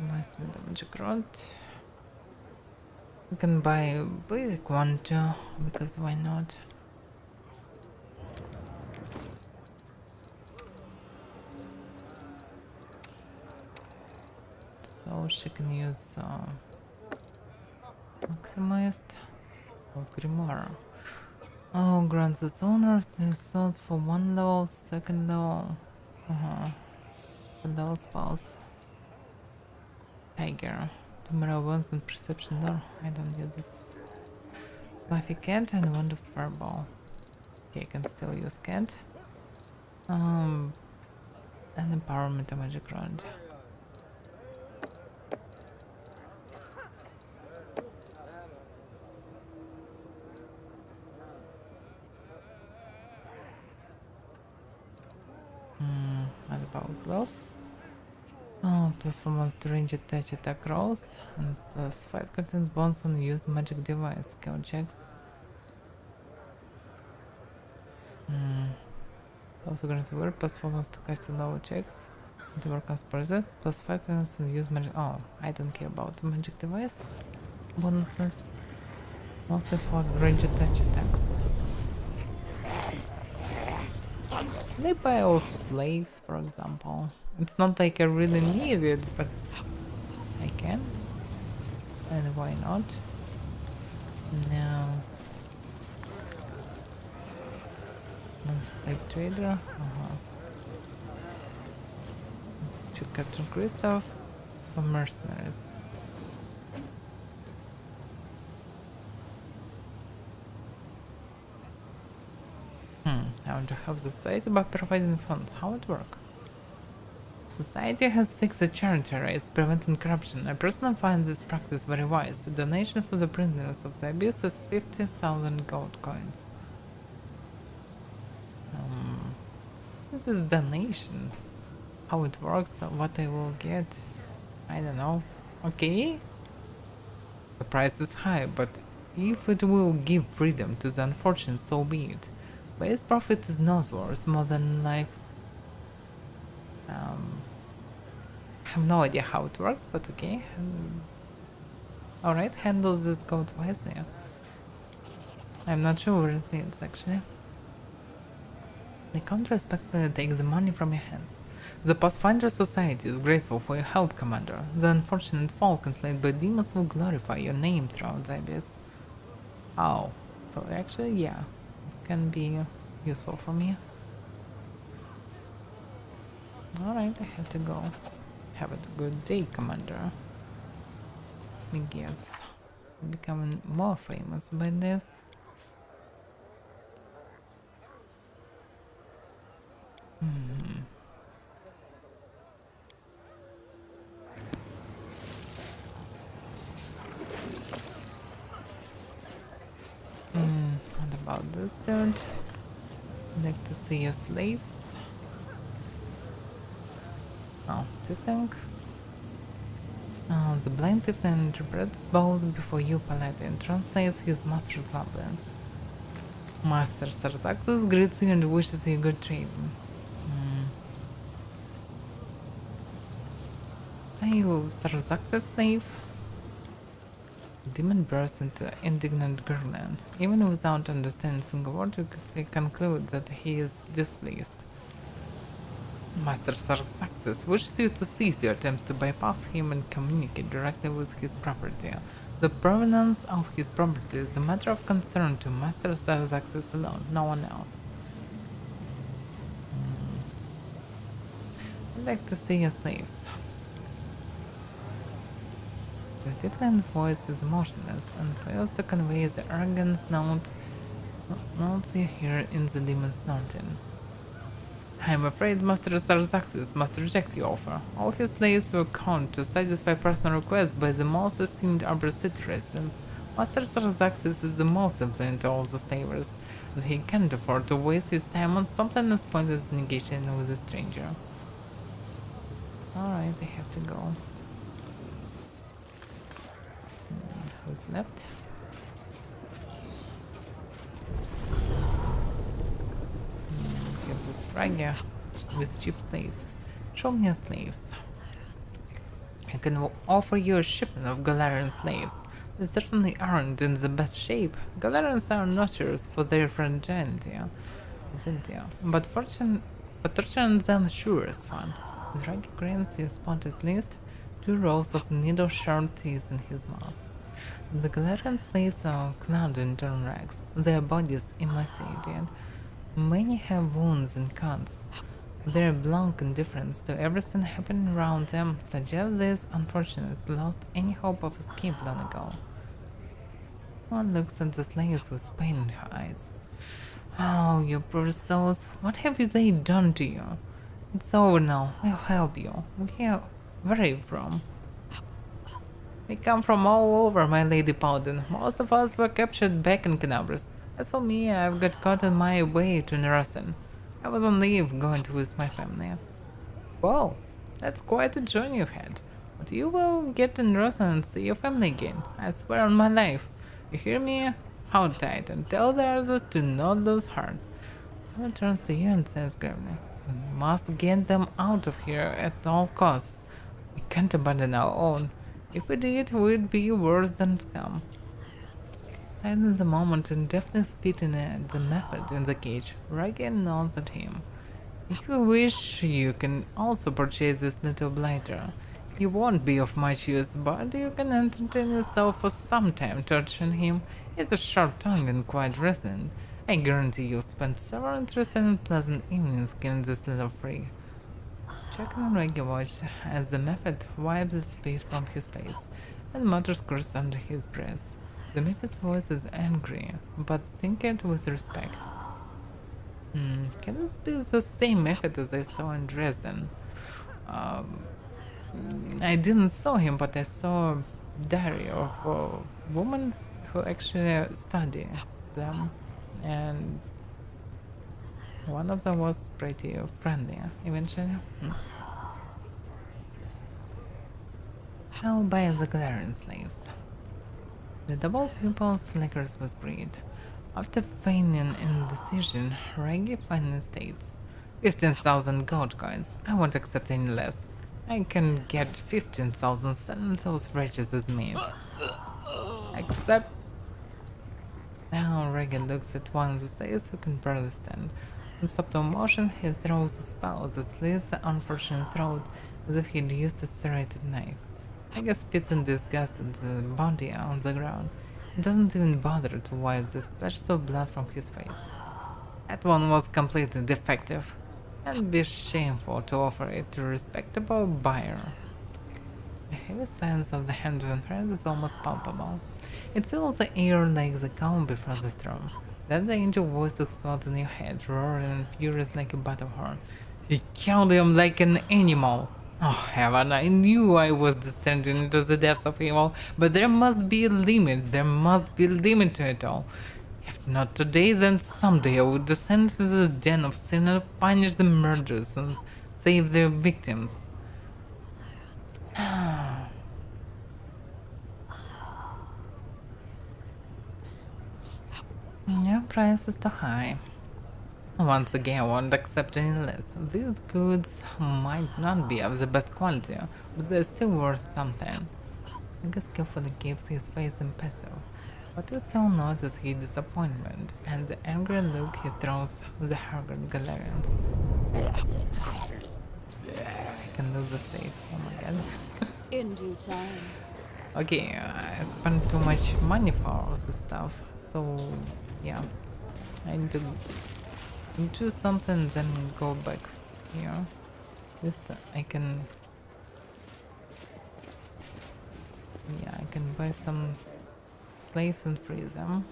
Maximized with magic rod. We can buy a basic one too, because why not? So she can use maximized old grimoire. Oh, grants its owner the swords for 1 level, 2nd level. For those spells. Tiger. Tomorrow once on perception door. I don't get this. Fluffy cat and wonderful fireball. Okay, I can still use cat. And empowerment of magic rod. about gloves? Oh, +4 monster range attach attack rolls and +5 contains bonus on used magic device. Skill checks. Also grants word +4 monster cast lower checks. The work on process +5 contains on used magic. Oh, I don't care about the magic device bonuses. Mostly for range attach attacks. Can I buy all slaves, for example? It's not like I really need it, but I can. And why not? No. Slave trader. To Captain Christoph. It's for mercenaries. I want to help the society by providing funds. How it work? Society has fixed the charity rates, preventing corruption. I personally find this practice very wise. The donation for the prisoners of the abyss is 50,000 gold coins. This is donation. How it works, what I will get, I don't know. Okay. The price is high, but if it will give freedom to the unfortunate, so be it. Base profit is not worth more than life. I have no idea how it works, but okay. Alright, handle this gold wisely. I'm not sure where it is actually. The count respectfully takes the money from your hands. The Pathfinder Society is grateful for your help, Commander. The unfortunate folk enslaved by demons will glorify your name throughout the abyss. Oh, so actually, yeah, it can be useful for me. Alright, I have to go. Have a good day, Commander. I guess I'm becoming more famous by this. What about this dude? I'd like to see your slaves. Oh, tiefling. The blind tiefling interprets bows before you politely and translates his master's goblin. Master Sarzaxus greets you and wishes you good trading. Are you Sarzaxus' slave? The demon bursts into indignant gurgling. Even without understanding a single word, you quickly conclude that he is displeased. Master Sarzaxus wishes you to cease your attempts to bypass him and communicate directly with his property. The provenance of his property is a matter of concern to Master Sarzaxus alone, no one else. I'd like to see your slaves. The tiefling's voice is emotionless and fails to convey the arrogance notes you hear in the demon's snorting. I am afraid Master Sarzaxus must reject the offer. All his slaves will count to satisfy personal requests by the most esteemed Arbor City residents. Master Sarzaxus is the most influential of all the slavers, and he can't afford to waste his time on something as pointless as negotiating with a stranger. Alright, I have to go. Who's left? Here's this Ragia with cheap slaves. Show me your slaves. I can offer you a shipment of Galarian slaves. They certainly aren't in the best shape. Galarians are notorious for their fragility, but torturing them sure is fun. With Ragia grins, you spot at least 2 rows of needle-sharp teeth in his mouth. The Galarian slaves are clad in torn rags, their bodies emaciated. Many have wounds and cuts. Their blank indifference to everything happening around them suggests these unfortunates lost any hope of escape long ago. One looks at the slaves with pain in her eyes. Oh, you poor souls, what have they done to you? It's over now, we'll help you. Where are you from? We come from all over, my lady Paladin. Most of us were captured back in Canabras. As for me, I've got caught on my way to Narasan. I was on leave, going to visit my family. Well, that's quite a journey you've had. But you will get in Rosa and see your family again. I swear on my life. You hear me? Hold tight and tell the others to not lose heart. Someone turns to you and says gravely, "We must get them out of here at all costs. We can't abandon our own. If we did, we'd be worse than scum." Silence a moment and deftly spitting at the method in the cage, Reagan nods at him. "If you wish, you can also purchase this little blighter. You won't be of much use, but you can entertain yourself for some time torturing him. It's a sharp-tongued and quite resident. I guarantee you'll spend several interesting and pleasant evenings killing this little freak." Checking on Reggie watch as the method wipes the spit from his face and mutters curse under his breath. The Mephit's voice is angry, but think it with respect. Can this be the same Mephit as I saw in Dresden? I didn't saw him, but I saw a diary of a woman who actually studied them, and one of them was pretty friendly eventually. How by the glaring slaves. The double pupil snickers with greed. After feigning indecision, Reggie finally states, 15,000 gold coins. I won't accept any less. I can get 15,000 selling those wretches as meat. Except... Now Reggie looks at one of the slaves who can barely stand. With subtle motion, he throws a spell that slits the unfortunate throat as if he'd used a serrated knife. Reggie spits in disgust at the body on the ground. He doesn't even bother to wipe the splashes of blood from his face. That one was completely defective, and it'd be shameful to offer it to a respectable buyer. The heavy silence of the hand of friends is almost palpable. It fills the air like the calm before the storm. Then the angel voice explodes in your head, roaring and furious like a battle horn. "He killed him like an animal!" Oh heaven, I knew I was descending into the depths of evil, but there must be a limit, there must be a limit to it all. If not today, then someday I will descend to this den of sin and punish the murderers and save their victims. Your price is too high. Once again, I won't accept any less. These goods might not be of the best quality, but they're still worth something. Reggie skillfully keeps his face impassive, but you still notice his disappointment and the angry look he throws the haggard Galarians. I can lose the save. Oh my god. In due time. Okay, I spent too much money for all this stuff, so yeah, I need to do something, then go back here. This I can, yeah, I can buy some slaves and free them.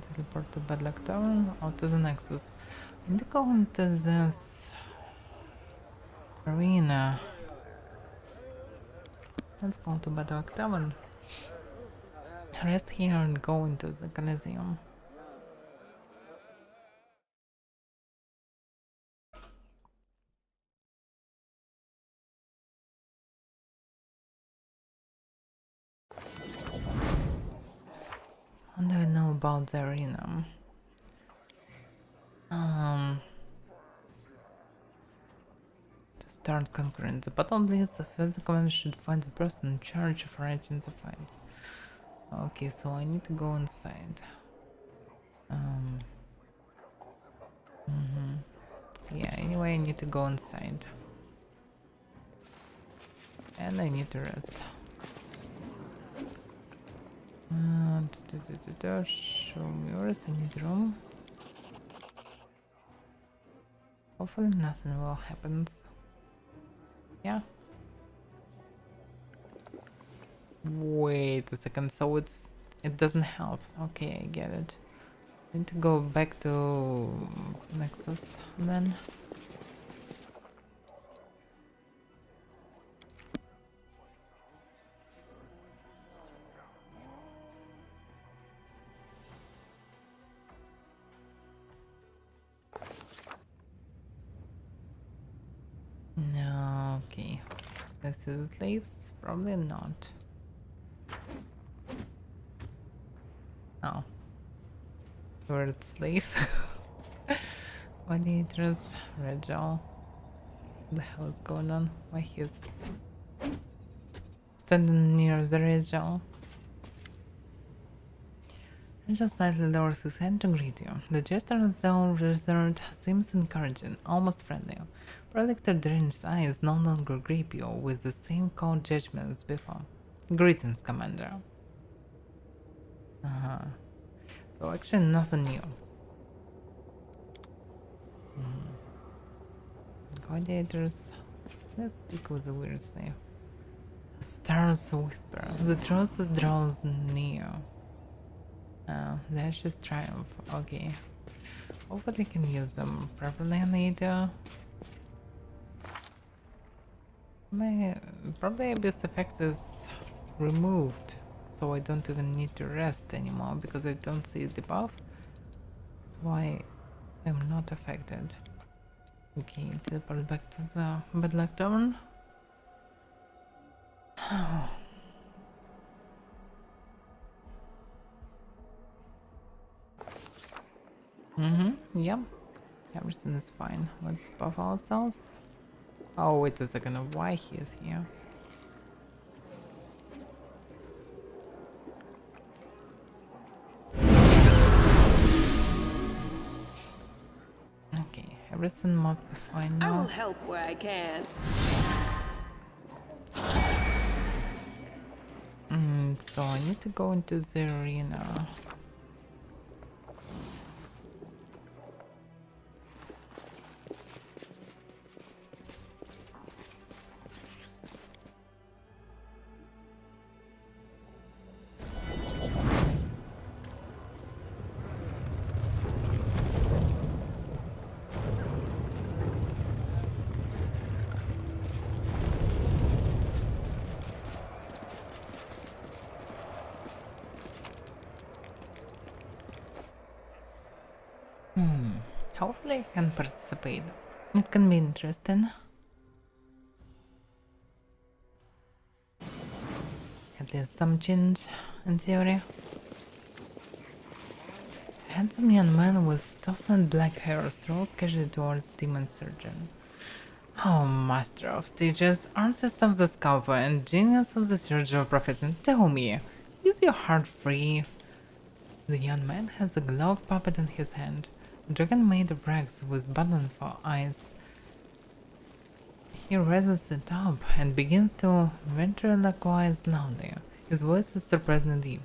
Teleport to Badlock Tower or to the Nexus. I need to go into this arena. Let's go to Badlock Tower. Rest here and go into the Coliseum. What do I know about the arena? To start conquering the battle leads, the first command should find the person in charge of arranging the fights. Okay, so I need to go inside. Yeah, anyway, I need to go inside. And I need to rest. Show me yours, I need room. Hopefully nothing will happen. Yeah. Wait a second, so it doesn't help. Okay, I get it. I need to go back to Nexus then. This is slaves? Probably not. Oh. We're slaves. Gladiators, Regal. What the hell is going on? Why he's standing near the Regal? Regal slightly lowers his hand to greet you. The gesture, though reserved, seems encouraging, almost friendly. Protector Drench's eyes no longer grip you with the same cold judgment as before. Greetings, Commander. So actually nothing new. Gladiators. Let's speak with the weird slave. The stars whisper. The truth draws near. The ashes triumph. Okay. Hopefully I can use them properly later. Probably this effect is removed, so I don't even need to rest anymore because I don't see the buff. That's why I'm not affected. Okay, teleport back to the bad luck turn. Yep. Everything is fine. Let's buff ourselves. Oh, wait a second. Why he is here? Okay, everything must be fine I now. will help where I can. So I need to go into the arena. Hopefully I can participate. It can be interesting. At least some change in theory. A handsome young man with tossing black hair strolls casually towards the demon surgeon. Oh, master of stages, artist of the scalper, and genius of the surgical profession, tell me, is your heart free? The young man has a glove puppet in his hand, a dragon made of rags with buttons for eyes. He raises it up and begins to ventriloquize loudly. His voice is surprisingly deep.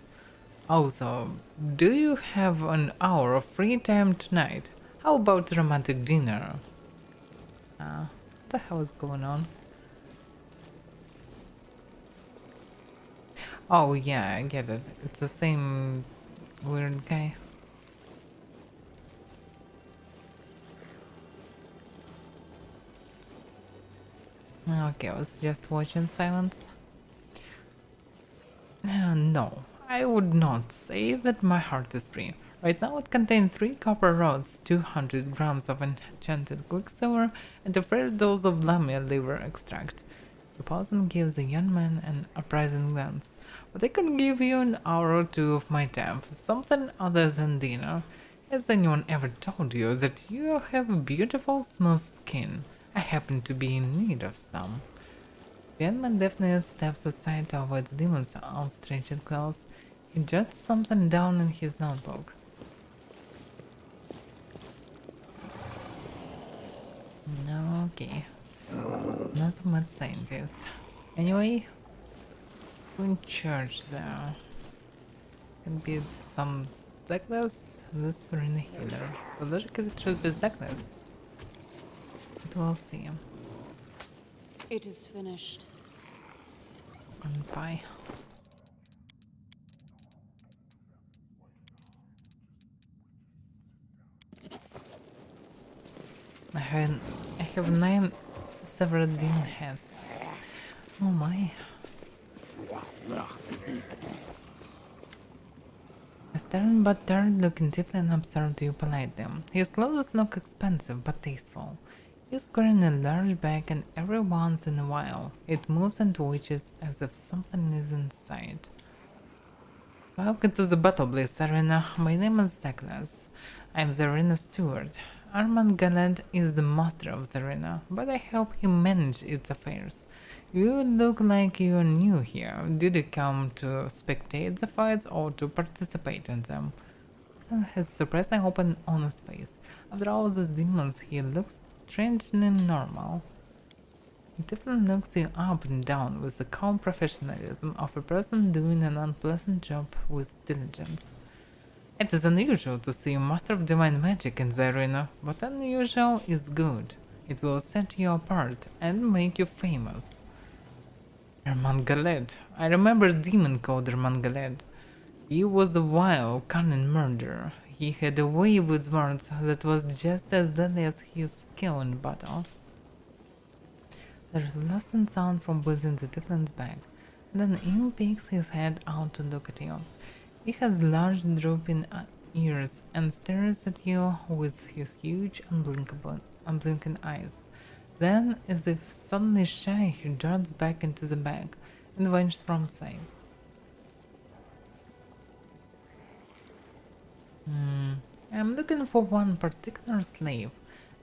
Also, do you have an hour of free time tonight? How about a romantic dinner? What the hell is going on? Oh yeah, I get it. It's the same weird guy. Okay, I was just watching silence. No, I would not say that my heart is free. Right now it contains 3 copper rods, 200 grams of enchanted quicksilver, and a fair dose of lamia liver extract. The person gives the young man an appraising glance. But I can give you an hour or two of my time for something other than dinner. Has anyone ever told you that you have beautiful smooth skin? I happen to be in need of some. The young man definitely steps aside to avoid the demon's outstretched claws. He jots something down in his notebook. Okay. Not a mad scientist. Anyway, in church there. Can be some Douglas, this arena healer. But logically it should be Douglas. But we'll see. It is finished. And bye. I have 9 severed demon heads. Oh my. A stern butler looking deeply and observed you politely. His clothes look expensive but tasteful. He's carrying a large bag and every once in a while it moves and twitches as if something is inside. Welcome to the Battle Blaze Arena. My name is Zaglas. I'm the arena steward. Armand Gallant is the master of the arena, but I help him manage its affairs. You look like you're new here. Did you come to spectate the fights or to participate in them? His surprisingly open, honest face. After all these demons, he looks strangely normal. Devlin looks you up and down with the calm professionalism of a person doing an unpleasant job with diligence. It is unusual to see a master of divine magic in the arena, but unusual is good. It will set you apart and make you famous. Armand Galed. I remember a demon called Armand Galed. He was a wild, cunning murderer. He had a way with words that was just as deadly as his skill in battle. There is a lusty sound from within the Devlin's bag, and then Im peeks his head out to look at you. He has large drooping ears and stares at you with his huge unblinking eyes. Then, as if suddenly shy, he darts back into the bag and vanishes from sight. I'm looking for one particular slave.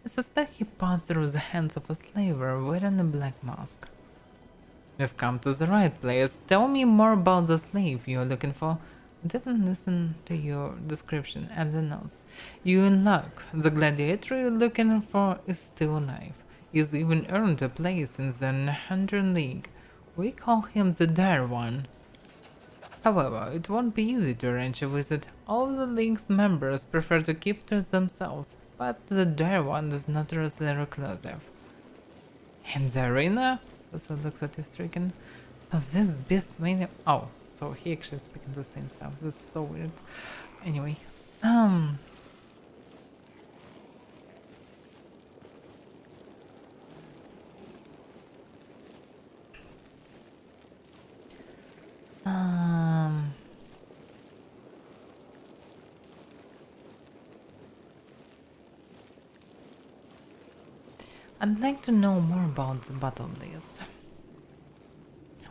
I suspect he passed through the hands of a slaver wearing a black mask. You've come to the right place. Tell me more about the slave you're looking for. Devlin listened to your description and then nods. You're in luck. The gladiator you're looking for is still alive. He's even earned a place in the 100 League. We call him the Dire One. However, it won't be easy to arrange a visit. All the League's members prefer to keep to themselves, but the Dire One is notoriously reclusive. In the arena? So looks at you stricken. So this beast made oh, so he actually speaking the same stuff. This is so weird. Anyway, I'd like to know more about the battle blaze.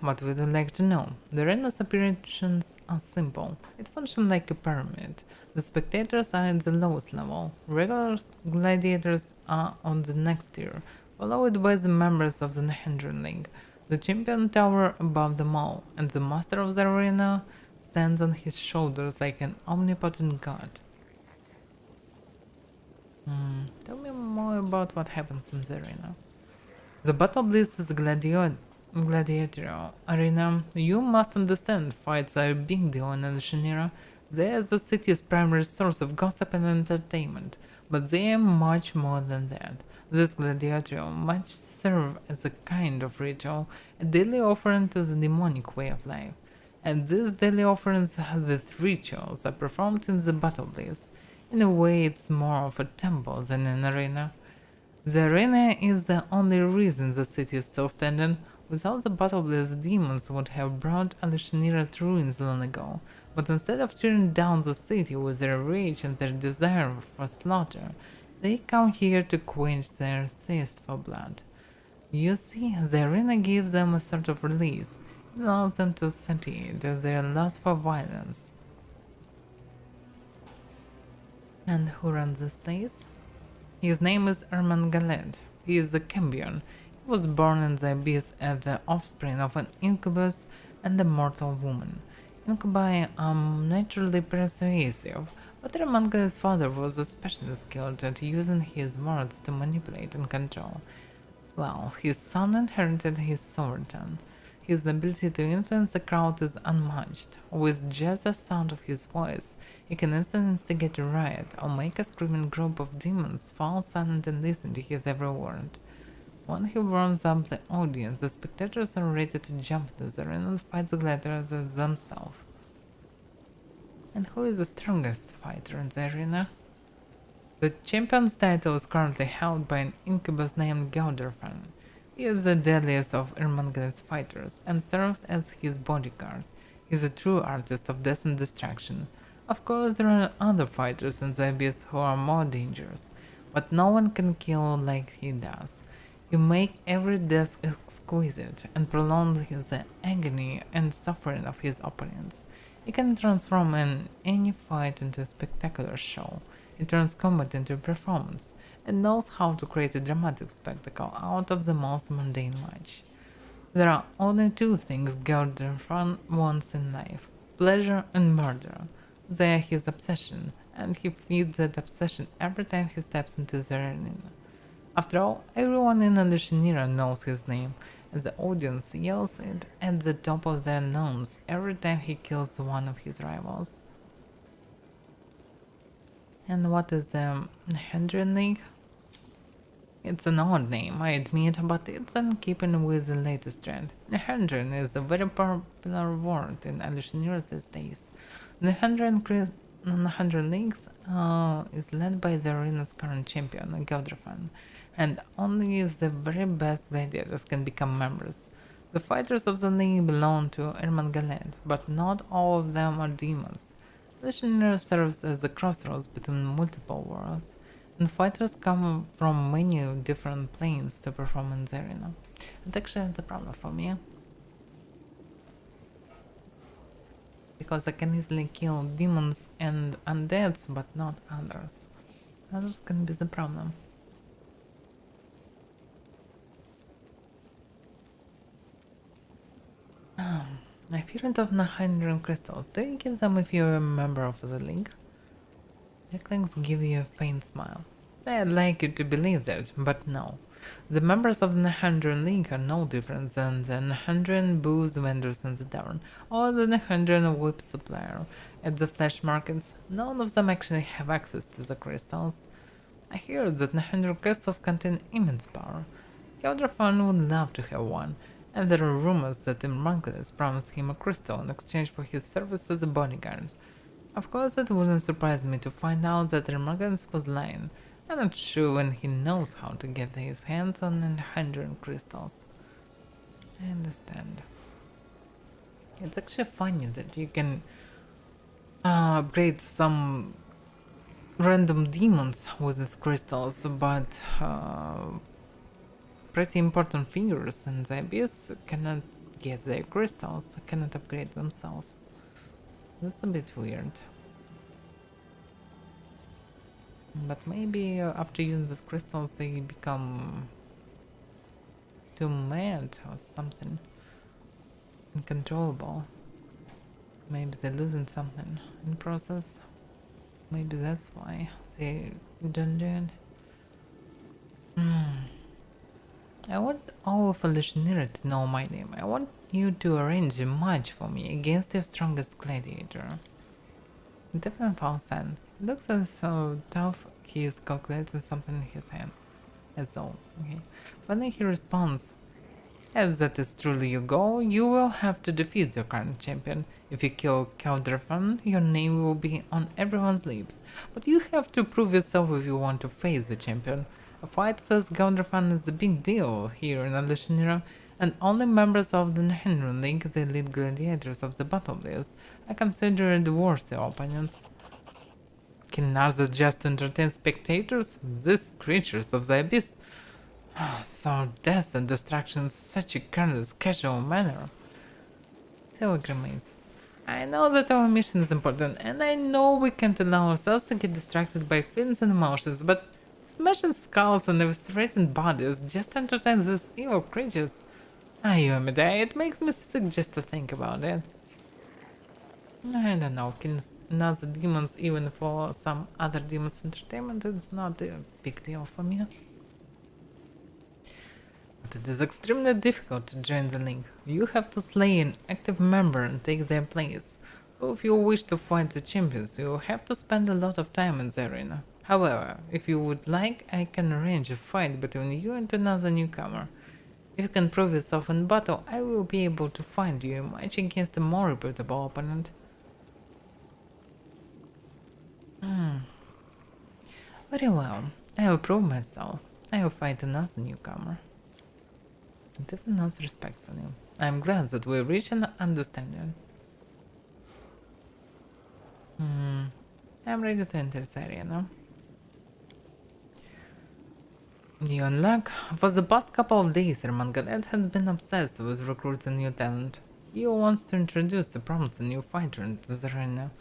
What would you like to know? The arena's operations are simple. It functions like a pyramid. The spectators are at the lowest level. Regular gladiators are on the next tier, followed by the members of the Nehendran League. The champion tower above them all, and the master of the arena stands on his shoulders like an omnipotent god. Tell me more about what happens in the arena. The Battle Bliss is a gladiatorial arena. You must understand, fights are a big deal in Alshanira. They are the city's primary source of gossip and entertainment, but they are much more than that. This gladiatorial might serve as a kind of ritual, a daily offering to the demonic way of life. And these daily offerings, these rituals, are performed in the Battle Bliss. In a way, it's more of a temple than an arena. The arena is the only reason the city is still standing. Without the Battle Bliss, demons would have brought Alushanira to ruins long ago. But instead of tearing down the city with their rage and their desire for slaughter, they come here to quench their thirst for blood. You see, the arena gives them a sort of release. It allows them to satiate their lust for violence. And who runs this place? His name is Armand Galed. He is a Cambion. He was born in the abyss as the offspring of an incubus and a mortal woman. Incubi are naturally persuasive, but Armand Galed's father was especially skilled at using his words to manipulate and control. Well, his son inherited his sovereignty. His ability to influence the crowd is unmatched. With just the sound of his voice, he can instantly instigate a riot or make a screaming group of demons fall silent and listen to his every word. When he warms up the audience, the spectators are ready to jump into the arena and fight the gladiators themselves. And who is the strongest fighter in the arena? The champion's title is currently held by an incubus named Gauderfan. He is the deadliest of Irmangaled's fighters and served as his bodyguard. He is a true artist of death and destruction. Of course, there are other fighters in the abyss who are more dangerous. but no one can kill like he does. You make every death exquisite and prolong the agony and suffering of his opponents. He can transform any fight into a spectacular show. He turns combat into a performance and knows how to create a dramatic spectacle out of the most mundane match. There are only two things Gilderfan wants in life: pleasure and murder. They are his obsession, and he feeds that obsession every time he steps into the arena. After all, everyone in Alushinira knows his name, and the audience yells it at the top of their lungs every time he kills one of his rivals. And what is the Hendren League? It's an odd name, I admit, but it's in keeping with the latest trend. Nehendrin is a very popular word in Alushinira these days. Nehendrin Leagues is led by the arena's current champion, Gilderfan, and only the very best gladiators can become members. The fighters of the league belong to Ermangaland, but not all of them are demons. Alushinira serves as a crossroads between multiple worlds, and fighters come from many different planes to perform in the arena. And actually it's a problem for me, because I can easily kill demons and undeads, but not others. Others can be the problem. Labyrinth of 900 crystals. Do you get them if you're a member of the league? Necklings give you a faint smile. I'd like you to believe that, but no. The members of the Nehendran League are no different than the Nehendran booze vendors in the tavern, or the Nehendran whip supplier at the flesh markets. None of them actually have access to the crystals. I hear that Nehendran crystals contain immense power. Gilderfan would love to have one, and there are rumors that Imrankeles promised him a crystal in exchange for his service as a bodyguard. Of course, it wouldn't surprise me to find out that Imrankeles was lying. I'm not sure when he knows how to get his hands on 100 crystals. I understand. It's actually funny that you can upgrade some random demons with these crystals, but pretty important figures in the abyss cannot get their crystals, cannot upgrade themselves. That's a bit weird. But maybe after using these crystals they become too mad or something. Uncontrollable. Maybe they're losing something in the process. Maybe that's why they don't do it. I want all of Alushinira to know my name. I want you to arrange a match for me against your strongest gladiator. Definitely Falsan. It looks as so tough he is calculating something in his hand. As though, okay. Finally he responds, if that is truly your goal, you will have to defeat your current champion. If you kill Calderfan, your name will be on everyone's lips. But you have to prove yourself if you want to face the champion. A fight with Calderfan is a big deal here in Alushinira, and only members of the Nehendran League, the elite gladiators of the battle list, are considered worthy opponents. Can others just entertain spectators? These creatures of the abyss saw death and destruction in such a careless, casual manner. So grimace. I know that our mission is important, and I know we can't allow ourselves to get distracted by feelings and emotions, but smashing skulls and eviscerating bodies just to entertain these evil creatures. You Amidei, it makes me sick just to think about it. I don't know, killing another demons even for some other demons entertainment is not a big deal for me. But it is extremely difficult to join the league. You have to slay an active member and take their place. So if you wish to fight the champions, you have to spend a lot of time in the arena. However, if you would like, I can arrange a fight between you and another newcomer. If you can prove yourself in battle, I will be able to find you a match against a more reputable opponent. Very well. I will prove myself. I will fight another newcomer. Definitely not respectfully. I am glad that we reached an understanding. I am ready to enter this arena. You unlock. For the past couple of days, Ermanganet has been obsessed with recruiting new talent. He wants to introduce the promising new fighter into the arena.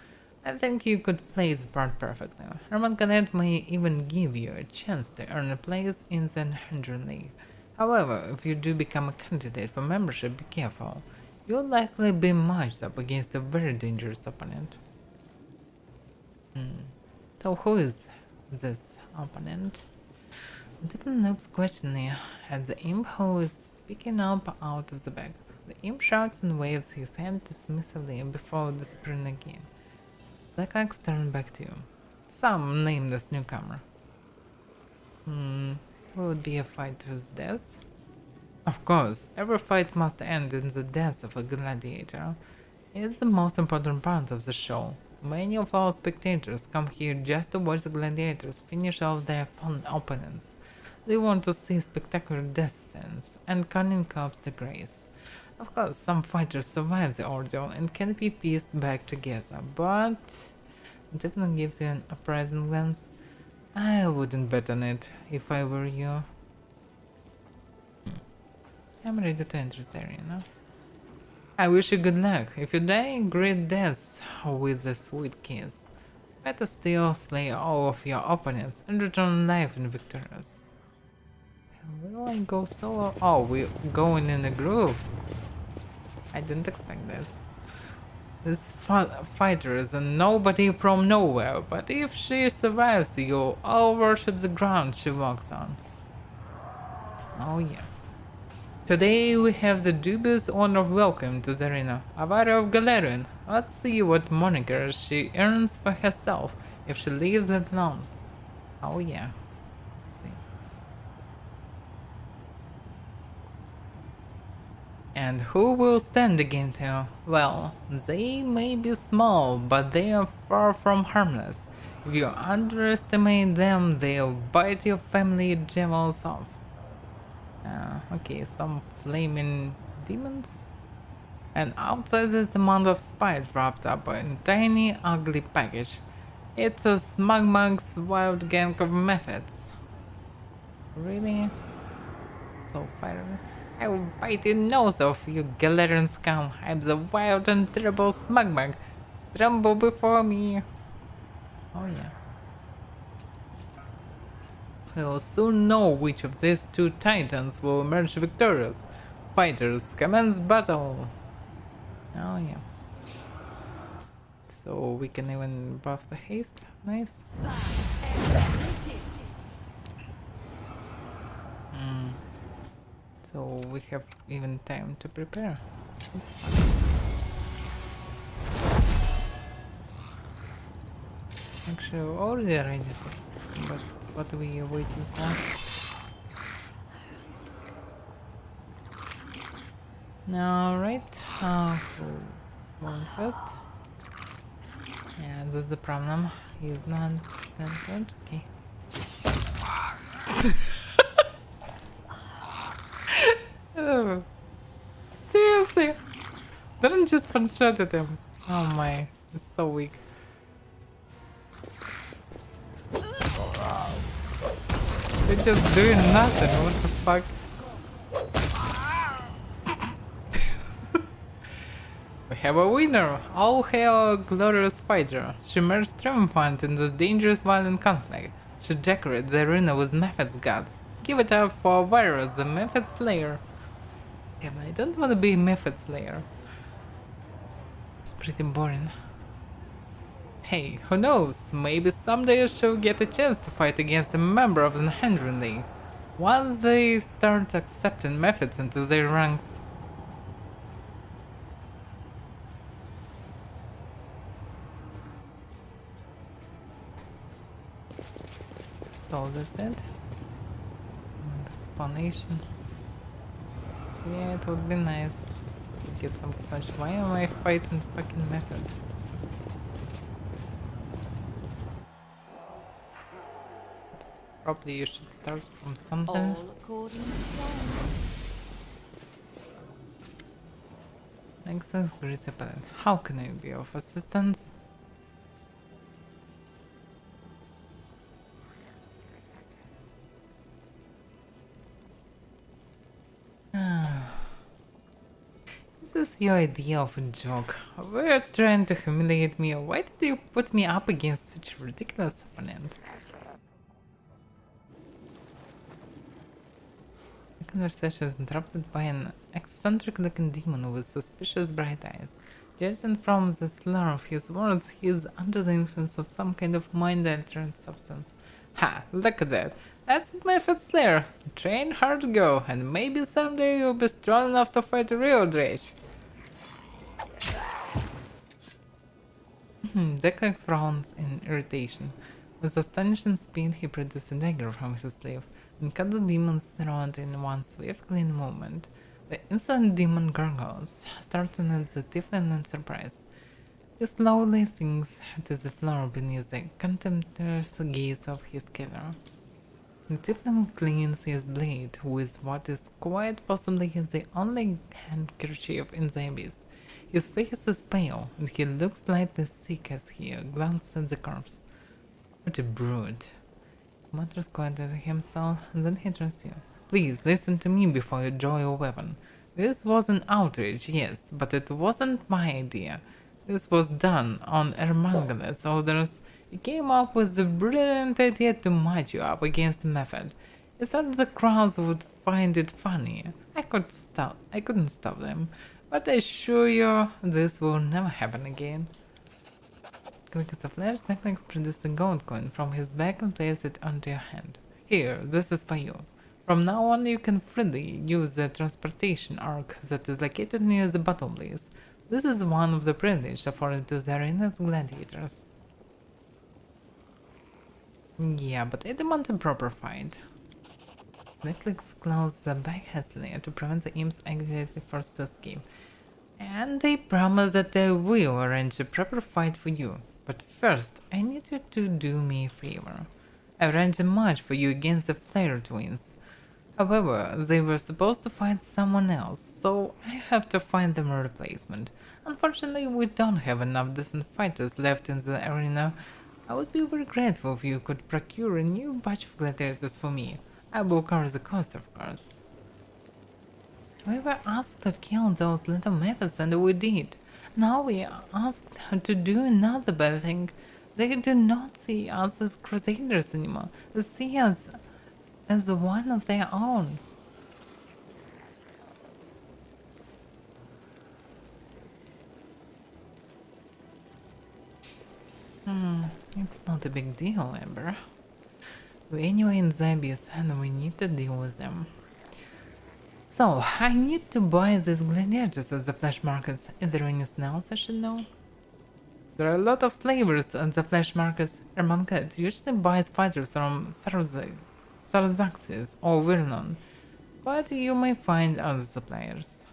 I think you could play the part perfectly. Ermanganet may even give you a chance to earn a place in the 100 League. However, if you do become a candidate for membership, be careful. You'll likely be matched up against a very dangerous opponent. So who is this opponent? Devon looks questioningly at the imp who is picking up out of the bag. The imp shrugs and waves his hand dismissively before disappearing again. Black Axe turns back to you. Some name this newcomer. Will it be a fight with death? Of course, every fight must end in the death of a gladiator. It's the most important part of the show. Many of our spectators come here just to watch the gladiators finish off their fallen opponents. They want to see spectacular death scenes and cunning corpse to grace. Of course, some fighters survive the ordeal and can be pieced back together, but it definitely gives you an appraising glance. I wouldn't bet on it if I were you. I'm ready to enter the arena. I wish you good luck. If you die, great death with a sweet kiss. Better still slay all of your opponents and return life and victorious. Will I go solo? Oh, we're going in a group. I didn't expect this. This fighter is a nobody from nowhere, but if she survives, you'll all worship the ground she walks on. Oh yeah. Today we have the dubious honor of welcome to the arena, Avaira of Galarian. Let's see what moniker she earns for herself if she leaves it alone. Oh yeah. Let's see. And who will stand against her? Well, they may be small, but they are far from harmless. If you underestimate them, they'll bite your family jewels off. Okay, some flaming demons? An outsized amount of spice wrapped up in a tiny, ugly package. It's a smugmug's wild gang of methods. Really? So fiery. I will bite your nose off, you Galarian scum. I'm the wild and terrible smugmug. Tremble before me. Oh yeah. We'll soon know which of these two titans will emerge victorious. Fighters, commence battle! Oh yeah. So we can even buff the haste. Nice. So we have even time to prepare. That's fine. Actually, we're already ready, but what are we waiting for? Alright, one first. Yeah, that's the problem. He's not that good. Okay. Oh, seriously? Didn't just one shot at him. Oh my, it's so weak. They're just doing nothing, what the fuck? We have a winner! All hail glorious fighter. She emerged triumphant in this dangerous violent conflict. She decorates the arena with Mephit's gods. Give it up for Avaira, the Mephit Slayer. Yeah, but I don't want to be a Mephit Slayer. It's pretty boring. Hey, who knows? Maybe someday she'll get a chance to fight against a member of the Handron League. Once they start accepting methods into their ranks. So that's it. Explanation. Yeah, it would be nice to get some expansion. Why am I fighting fucking methods? Probably you should start from something. All according to plan. Next is great opponent. How can I be of assistance? is your idea of a joke? Were you trying to humiliate me, or why did you put me up against such a ridiculous opponent? The conversation is interrupted by an eccentric-looking demon with suspicious bright eyes. Judging from the slur of his words, he is under the influence of some kind of mind-altering substance. Ha! Look at that! That's Method Slayer! Train hard to go, and maybe someday you'll be strong enough to fight a real Drake. Declex frowns in irritation. With astonishing speed, he produced a dagger from his sleeve and cut the demon's throat in one swift, clean movement. The instant demon gurgles, starting at the tiefling in surprise. He slowly sinks to the floor beneath the contemptuous gaze of his killer. The tiefling cleans his blade with what is quite possibly the only handkerchief in the abyss. His face is pale, and he looks slightly sick as he glances at the corpse. What a brute. He mutters quietly to himself, and then he turns to you. Please listen to me before you draw your weapon. This was an outrage, yes, but it wasn't my idea. This was done on Ermangalet's orders. He came up with the brilliant idea to match you up against the Method. He thought the crowds would find it funny. I couldn't stop them, but I assure you this will never happen again. Quick as a flash, Necklace produced a gold coin from his bag and placed it onto your hand. Here, this is for you. From now on, you can freely use the transportation arc that is located near the bottom place. This is one of the privileges afforded to the arena's gladiators. Yeah, but I demand a proper fight. Netflix closed the bag hastily to prevent the imps exiting first to escape. And they promise that they will arrange a proper fight for you. But first, I need you to do me a favor. I arranged a match for you against the Flare twins. However, they were supposed to find someone else, so I have to find them a replacement. Unfortunately, we don't have enough decent fighters left in the arena. I would be very grateful if you could procure a new batch of gladiators for me. I will cover the cost, of course. We were asked to kill those little methods and we did. Now we are asked to do another bad thing. They do not see us as crusaders anymore. They see us as one of their own. It's not a big deal, Amber. We're anyway in the abyss and we need to deal with them. So, I need to buy these gladiators at the flesh markets. Is there anything else I should know? There are a lot of slavers at the flesh markets. Ermangat usually buys fighters from Sarzaxis or Virnon, but you may find other suppliers.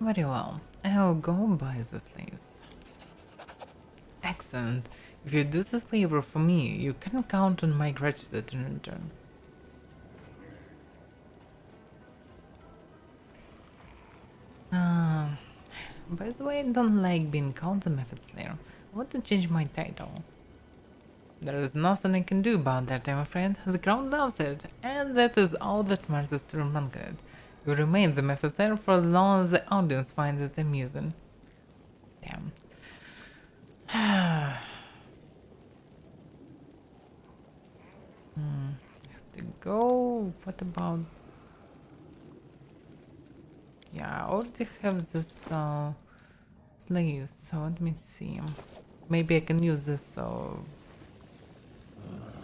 Very well, I'll go buy the slaves. Excellent. If you do this favor for me, you can count on my gratitude in return. By the way, I don't like being called the Method Slayer. I want to change my title. There is nothing I can do about that, I'm afraid. The crowd loves it, and that is all that matters to Ermangalet. You remain the Method Slayer for as long as the audience finds it amusing. Damn. Have to go. What about? Yeah, I already have this slaves, so let me see. Maybe I can use this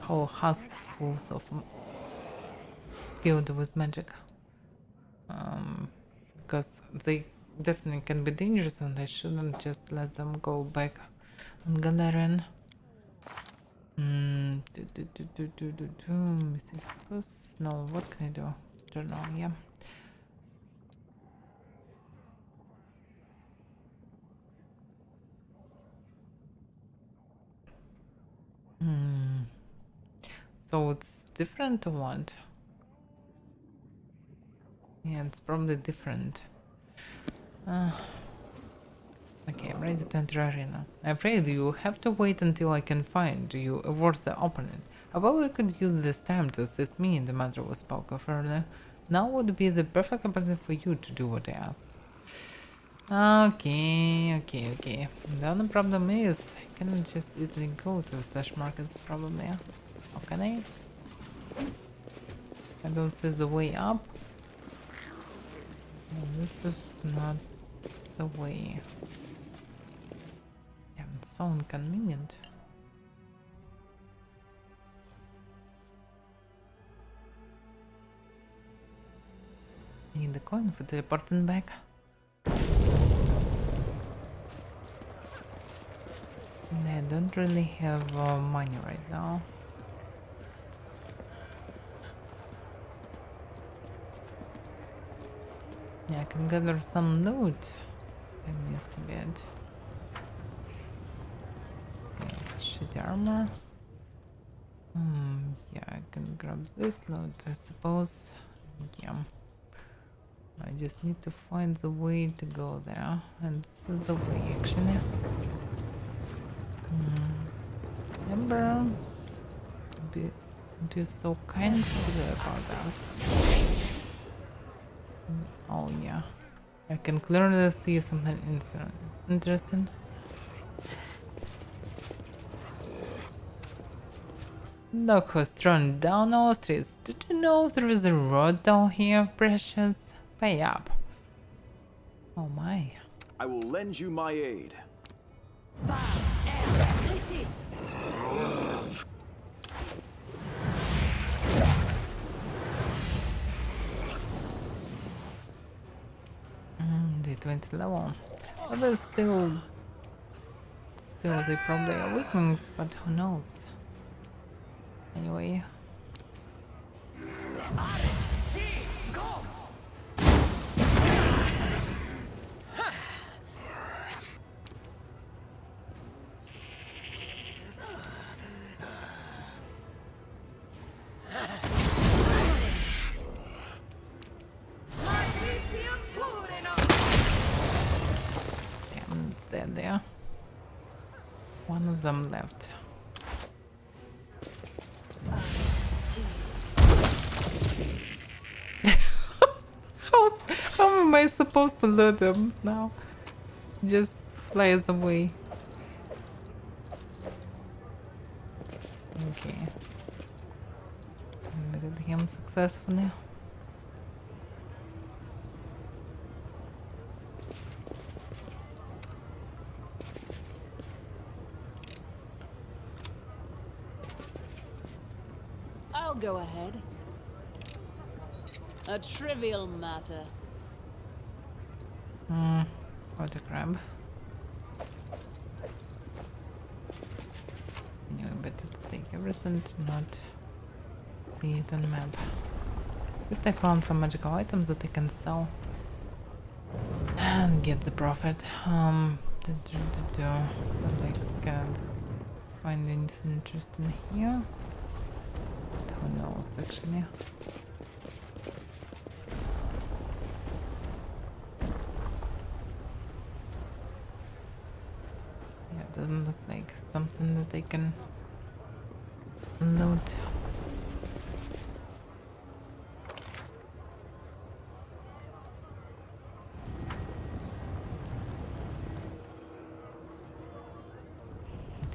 whole husks full of filled with magic. Because they definitely can be dangerous and I shouldn't just let them go back on Galarian. Missing focus. No, what can I do? Don't know, yeah. So it's different to what? Yeah, it's probably different. Okay, I'm ready to enter arena. I'm afraid you have to wait until I can find you a worthy opponent. Although we could use this time to assist me in the matter we spoke of earlier, now would be the perfect opportunity for you to do what I asked. Okay. The only problem is, I cannot just easily go to the flesh markets, probably. How can I? I don't see the way up. This is not the way. Yeah, it's so inconvenient. I need the coin for teleporting back. I don't really have money right now. Yeah, I can gather some loot. I missed a bit. Yeah, it's shitty armor. Yeah, I can grab this loot, I suppose. Yeah. I just need to find the way to go there. And this is the way, actually. Ember, be so kind to me about us. Oh yeah, I can clearly see something interesting. Look who's thrown down our streets. Did you know there is a road down here, precious? Pay up. Oh my. I will lend you my aid. D20 level. But there's still they probably are weaklings, but who knows? Anyway. There. One of them left. how am I supposed to loot them now? Just flies away. Okay. Looted him successfully. Go ahead. A trivial matter. What a crab. Anyway, better to take everything to not see it on the map. At least I found some magical items that I can sell and get the profit. But I can't find anything interesting here. Who knows, actually. Yeah, it doesn't look like something that I can loot.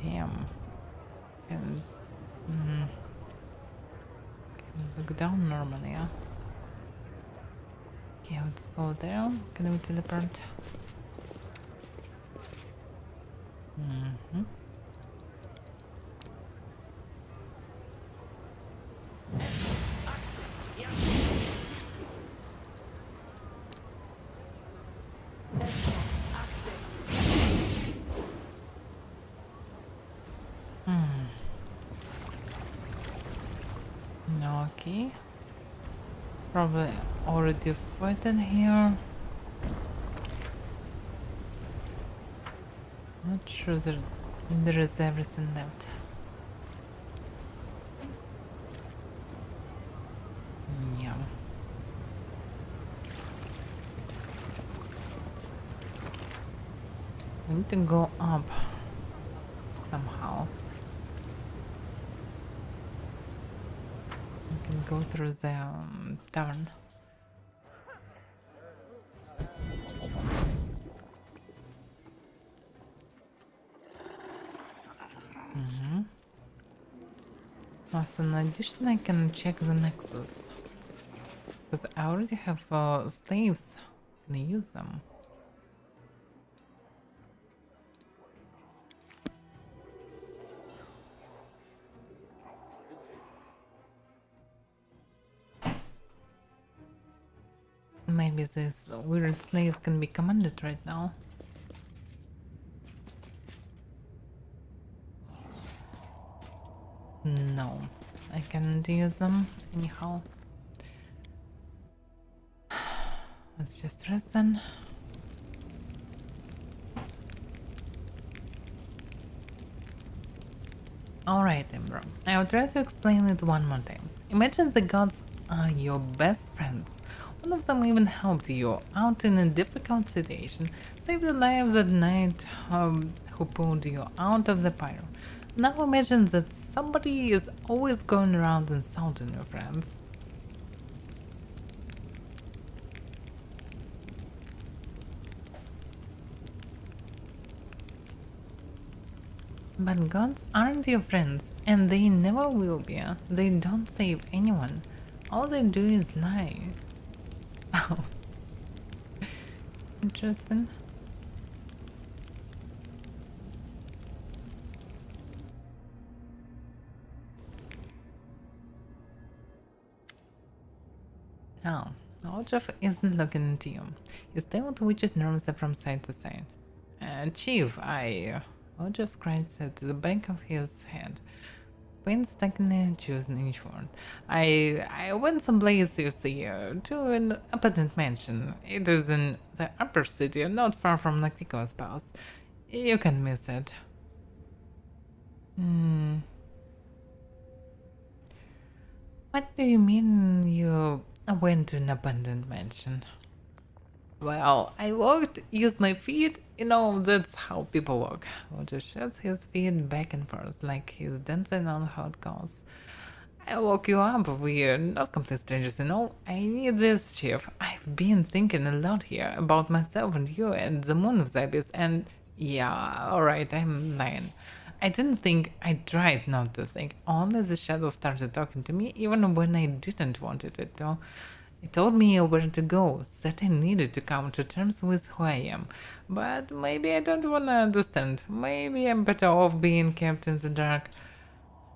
Damn. And look down normally, yeah. Okay, let's go there. Can we teleport? Okay. Probably already fighting here. Not sure there is everything left. Yeah. We need to go up somehow. can go through the tavern. Also, in addition, I can check the nexus. Because I already have slaves. Can I use them? Maybe these weird slaves can be commanded right now. No, I can't use them anyhow. Let's just rest then. Alright, Ember. I will try to explain it one more time. Imagine the gods are your best friends. One of them even helped you out in a difficult situation, saved your lives at night, who pulled you out of the pyre. Now imagine that somebody is always going around insulting your friends. But gods aren't your friends, and they never will be. They don't save anyone. All they do is lie. Oh. Interesting. Oh, Oljeff isn't looking into you. His tail twitches nervously from side to side. Chief, Oljeff scratched at the back of his head, painstakingly choosing each word. I went someplace, you see, to an abandoned mansion. It is in the upper city, not far from Nactico's house. You can miss it. What do you mean you went to an abandoned mansion? Well, I walked, used my feet, you know, that's how people walk. Roger shoots his feet back and forth like he's dancing on hot coals. I woke you up, we're not complete strangers, you know. I need this, Chief. I've been thinking a lot here about myself and you and the moon of the abyss, and yeah, alright, I'm lying. I didn't think, I tried not to think. Only the shadow started talking to me even when I didn't want it to. It told me where to go, said I needed to come to terms with who I am. But maybe I don't wanna understand. Maybe I'm better off being kept in the dark.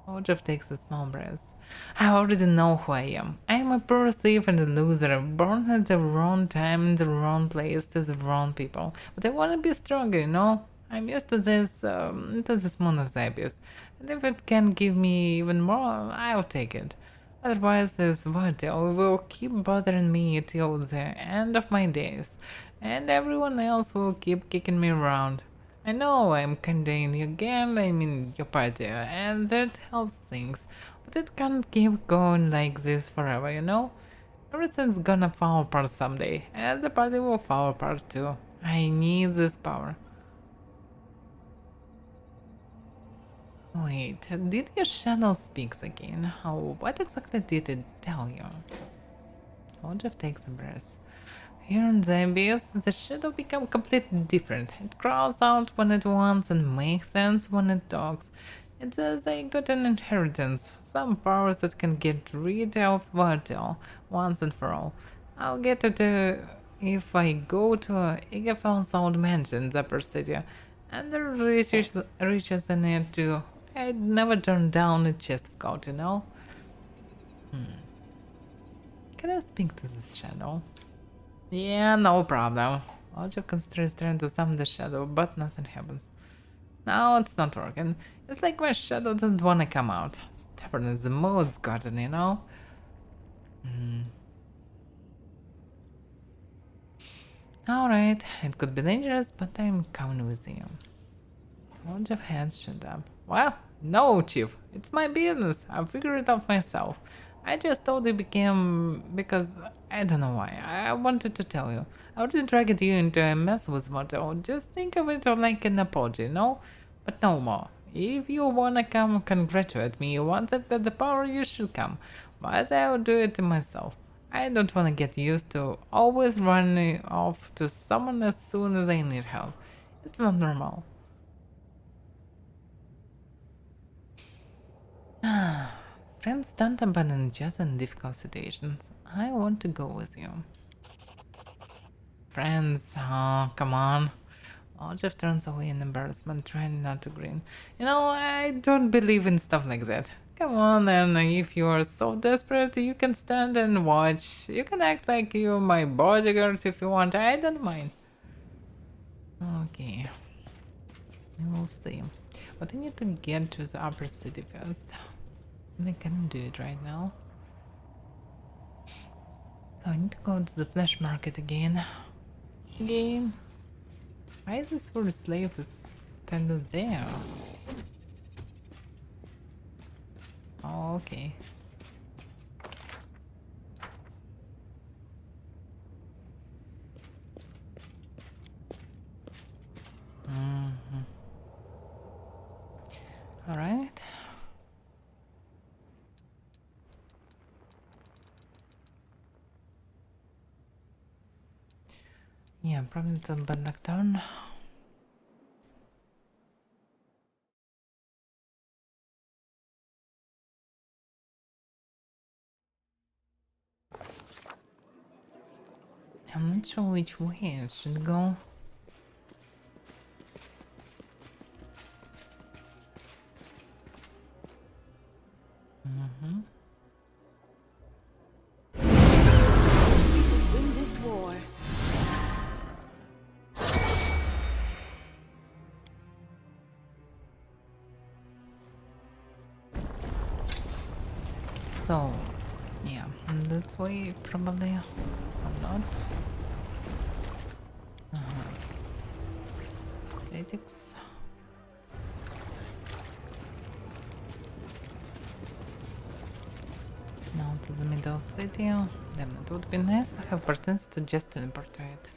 Oljeff takes a small breath. I already know who I am. I am a poor thief and a loser, born at the wrong time in the wrong place to the wrong people. But I wanna be stronger, you know? I'm used to this moon of the abyss. And if it can give me even more, I'll take it. Otherwise, this Vortex will keep bothering me till the end of my days, and everyone else will keep kicking me around. I know I'm kinda in your gang, I'm in your party, and that helps things, but it can't keep going like this forever, you know? Everything's gonna fall apart someday, and the party will fall apart too. I need this power. Wait, did your shadow speak again? What exactly did it tell you? Oljeff takes a breath. Here in the abyss, the shadow becomes completely different. It crawls out when it wants and makes sense when it talks. It says I got an inheritance, some powers that can get rid of Vartel once and for all. I'll get it if I go to Igafel's old mansion, the upper city, and there are riches in it too. I'd never turn down a chest of gold, you know? Can I speak to this shadow? Yeah, no problem. Oljeff considers trying to summon the shadow, but nothing happens. No, it's not working. It's like my shadow doesn't want to come out. Stubborn as the mood's gotten, you know? Alright, it could be dangerous, but I'm coming with you. Oljeff hands shut up. Well, no, Chief. It's my business. I'll figure it out myself. I just thought it became... because... I don't know why. I wanted to tell you. I already dragged you into a mess with Mortal. Just think of it like an apology, no? But no more. If you wanna come congratulate me once I've got the power, you should come. but I'll do it myself. I don't want to get used to always running off to someone as soon as I need help. It's not normal. Friends don't abandon just in difficult situations. I want to go with you. Friends, oh, come on. Jeff turns away in embarrassment, trying not to grin. You know, I don't believe in stuff like that. Come on, and if you are so desperate, you can stand and watch. You can act like you're my bodyguard if you want. I don't mind. Okay. We'll see. But I need to get to the upper city first. And I can't do it right now. So I need to go to the flesh market again. Why is this poor slave standing there? Oh, okay. All right. Yeah, probably the bad luck turn. I'm not sure which way I should go. Win this war. So, yeah, this way probably, or not. Athletics. Now to the middle city. Damn, it would be nice to have opportunities to just teleport to it.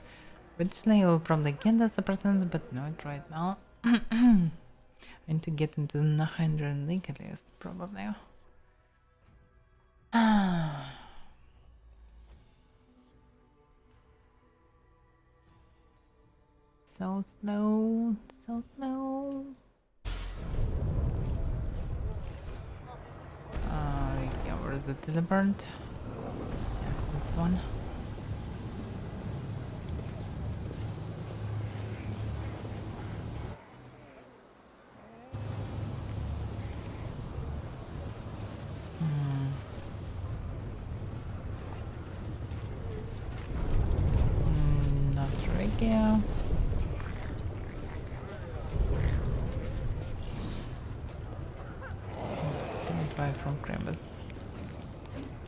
Eventually I will probably get those opportunities, but not right now. I need to get into the 900 league list, probably. So slow, so slow. Yeah, where is the teleport? Yeah, this one. Not regular. Buy from Crevice.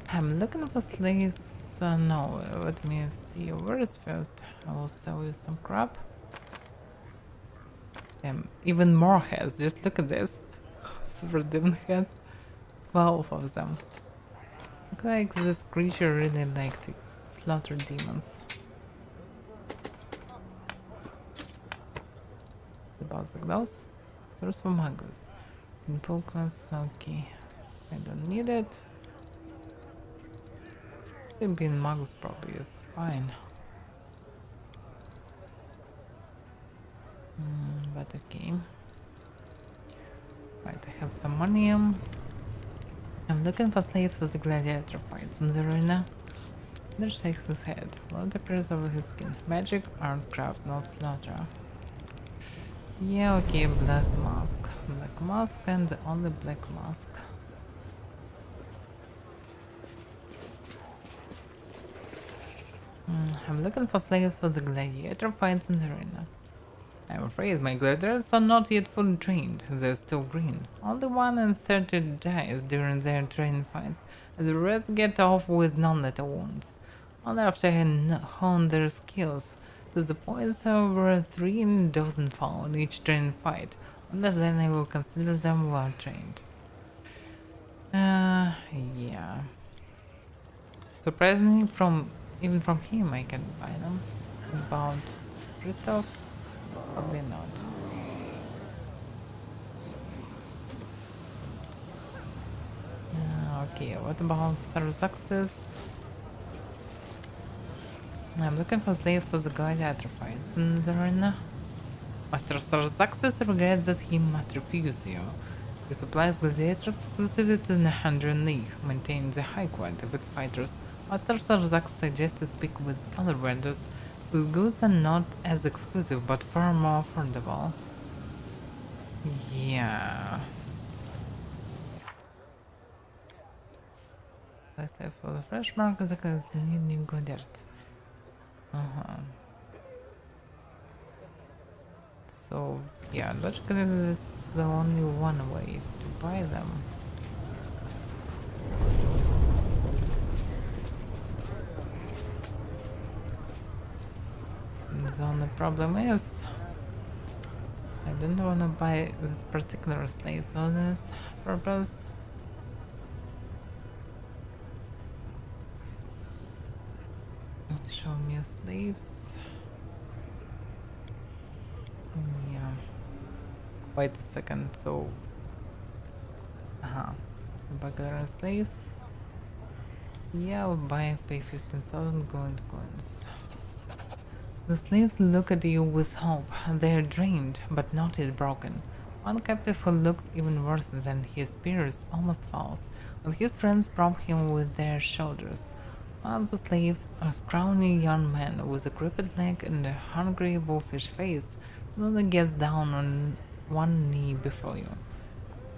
I'm looking for slaves. No, let me see. Where is first? I will sell you some crap. Damn, even more heads. Just look at this. Super demon heads. 12 of them. Look like this creature really liked to slaughter demons. About the gloves. Source for magus. Impulse class, okay. I don't need it. Being magus probably is fine. But okay. Right, I have some money. I'm looking for slaves for the gladiator fights in the arena. There shakes his head. What appears over his skin? Magic, artcraft, not slaughter. Yeah, okay, black mask. Black mask and the only black mask. I'm looking for slaves for the gladiator fights in the arena. I'm afraid my gladiators are not yet fully trained. They're still green. Only 1 in 30 dies during their training fights, and the rest get off with non-lethal wounds. Only after I hone their skills, to the point that over 3 doesn't fall in each training fight, unless then I will consider them well trained. Yeah. Surprisingly, even from him I can buy them. About Christoph? Probably not. Okay, what about Sarzaxis? I'm looking for slaves for the guard atrophies in the arena. Master Sarzaxis regrets that he must refuse you. He supplies gladiators exclusively to the Hundred League, maintaining the high quality of its fighters. Master Sarzaxis suggests to speak with other vendors whose goods are not as exclusive but far more affordable. Yeah. Let's say for the fresh market, the new gladiators. So, yeah, logically this is the only one way to buy them. The only problem is I didn't want to buy this particular slave for this purpose. Show me slaves. Yeah. Wait a second, so regular slaves. Yeah, I'll buy, pay 15,000 gold coins. The slaves look at you with hope. They are drained, but not yet broken. One captive who looks even worse than his peers almost falls, but his friends prop him with their shoulders. One of the slaves, a scrawny young man with a crippled leg and a hungry, wolfish face, slowly gets down on one knee before you.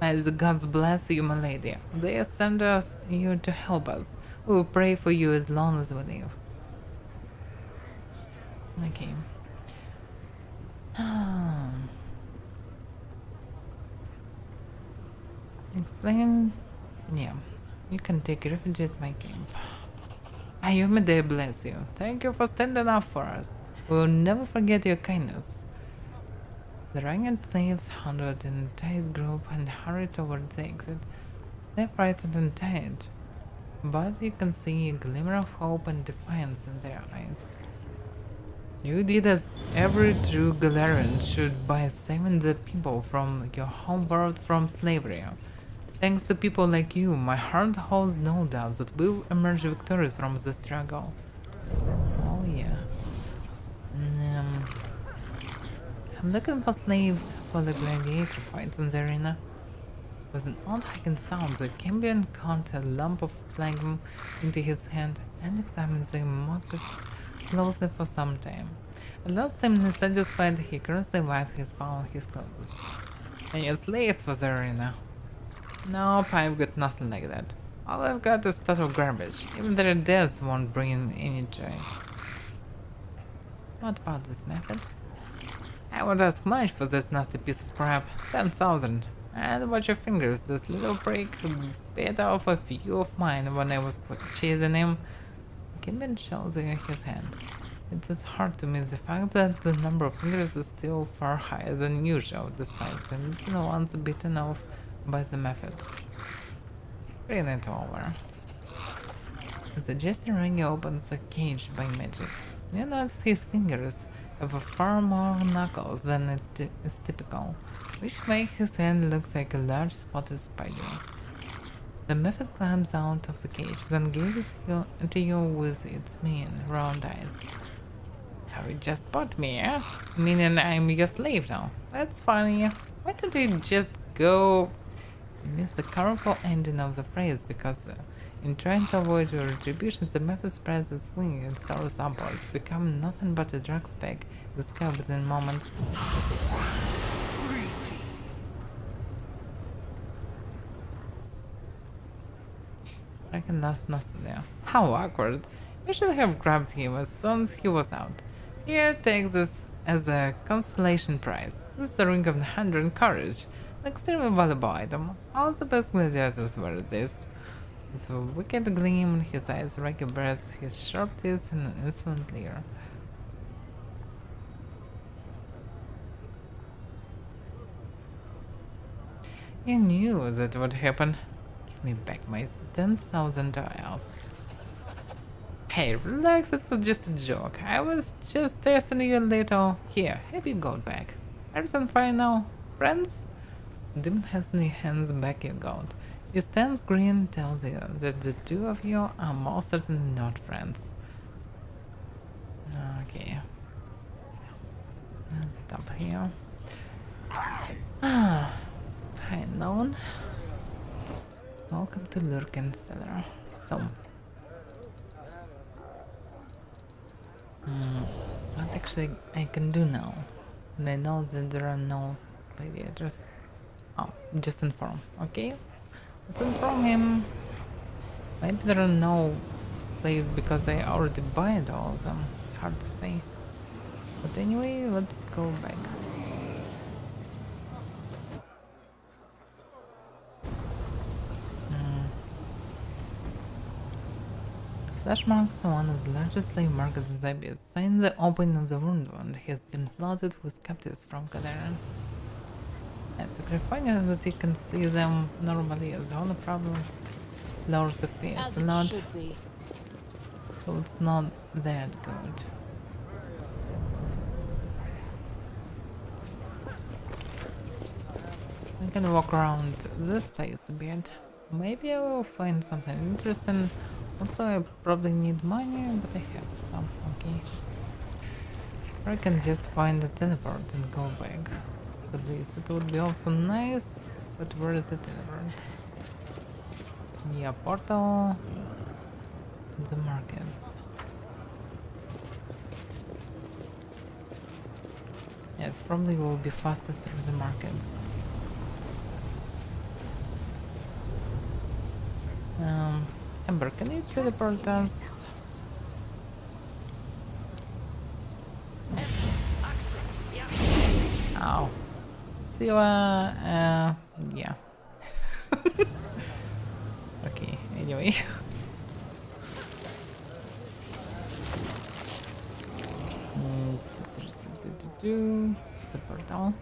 May the gods bless you, my lady. They send us you to help us. We will pray for you as long as we live. Okay. Explain. Yeah. You can take refuge at my camp. May they bless you. Thank you for standing up for us. We will never forget your kindness. The ragged slaves huddled in a tight group and hurried towards the exit. They're frightened and tired, but you can see a glimmer of hope and defiance in their eyes. You did as every true Galarian should by saving the people from your home world from slavery. Thanks to people like you, my heart holds no doubt that we'll emerge victorious from the struggle. Oh yeah. I'm looking for slaves for the gladiator fights in the arena. With an odd hacking sound, the Cambion caught a lump of phlegm into his hand and examined the mucus closely for some time. At last, seemingly satisfied, he carelessly wiped his palm on his clothes. Any slaves for the arena? Nope, I've got nothing like that. All I've got is total garbage. Even their deaths won't bring in any joy. What about this method? I won't ask much for this nasty piece of crap. 10,000. And watch your fingers, this little prick bit off a few of mine when I was chasing him. Kimben shows you his hand. It is hard to miss the fact that the number of fingers is still far higher than usual, despite the missing ones bitten off by the method. Bring it over. The gesture ring opens the cage by magic. You notice his fingers have far more knuckles than it is typical, which makes his hand look like a large spotted spider. The method climbs out of the cage, then gazes at you with its mean, round eyes. So you just bought me, eh? Meaning I'm your slave now. That's funny. Why don't you just go... You miss the colorful ending of the phrase because in trying to avoid your retribution, the method spreads its wings and soars upward, to become nothing but a drug speck in the sky within moments. I can last nothing there. How awkward. You should have grabbed him as soon as he was out. Here, take this as a constellation prize. This is a ring of 100 courage. An extremely valuable item. All the best gladiators wear this. With a wicked gleam in his eyes, Raggy bares his sharp teeth in an insolent leer. You knew that would happen. Give me back my 10,000 dials. Hey, relax, it was just a joke. I was just testing you a little. Here, have your gold back. Everything fine now, friends? Demon has in his hands back your gold. His tense grin tells you that the two of you are most certainly not friends. Okay. Let's stop here. Ah, hi, known. Welcome to Lurkin Cellar. So, what actually I can do now? And I know that there are no gladiators. Oh, just inform, okay? Let's inform him. Maybe there are no slaves because I already bought all of them. It's hard to say. But anyway, let's go back. Flash marks are one of the largest slave markets in Zabius. Since the opening of the Wound has been flooded with captives from Kadaran. It's a California that you can see them normally. The only problem lowers FPS As a it lot, should be. so it's not that good. I can walk around this place a bit. Maybe I will find something interesting. Also, I probably need money, but I have some, okay. Or I can just find a teleport and go back. So this, it would be also nice, but where is the teleport? Yeah, portal. The markets. Yeah, it probably will be faster through the markets. Ember, can you teleport us? Ow. See you, yeah. Okay, anyway. The portal.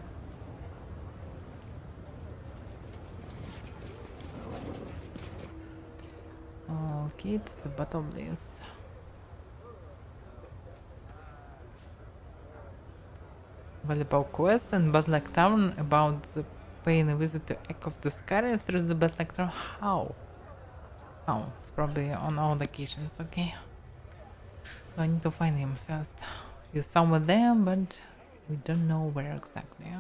Okay, to the bottom of this. Valuable quest and Batlak Town about the paying a visit to Echo of the Sky through the Batlak Town. How? Oh, it's probably on all locations, okay. So I need to find him first. He's somewhere there, but we don't know where exactly.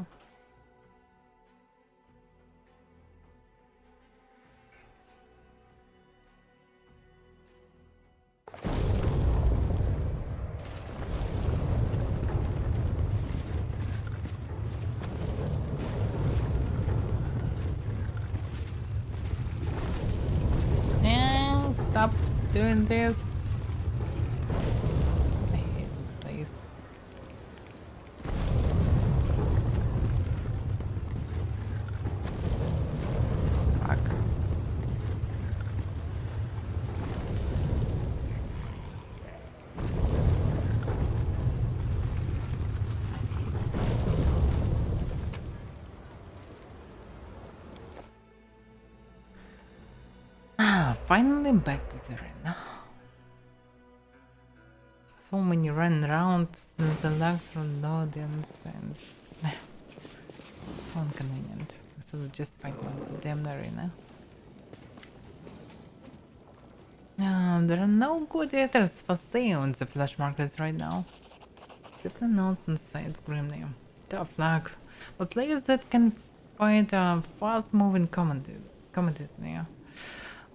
Yeah, stop doing this. I hate this place. Fuck. Finally back to the arena. So many run rounds, the lags from the audience, and so inconvenient. Instead of just fighting the damn arena. There are no good eaters for sale in the flash markets right now. Simply nonsense sides grimly. Tough luck. But slaves that can fight a fast-moving commodity.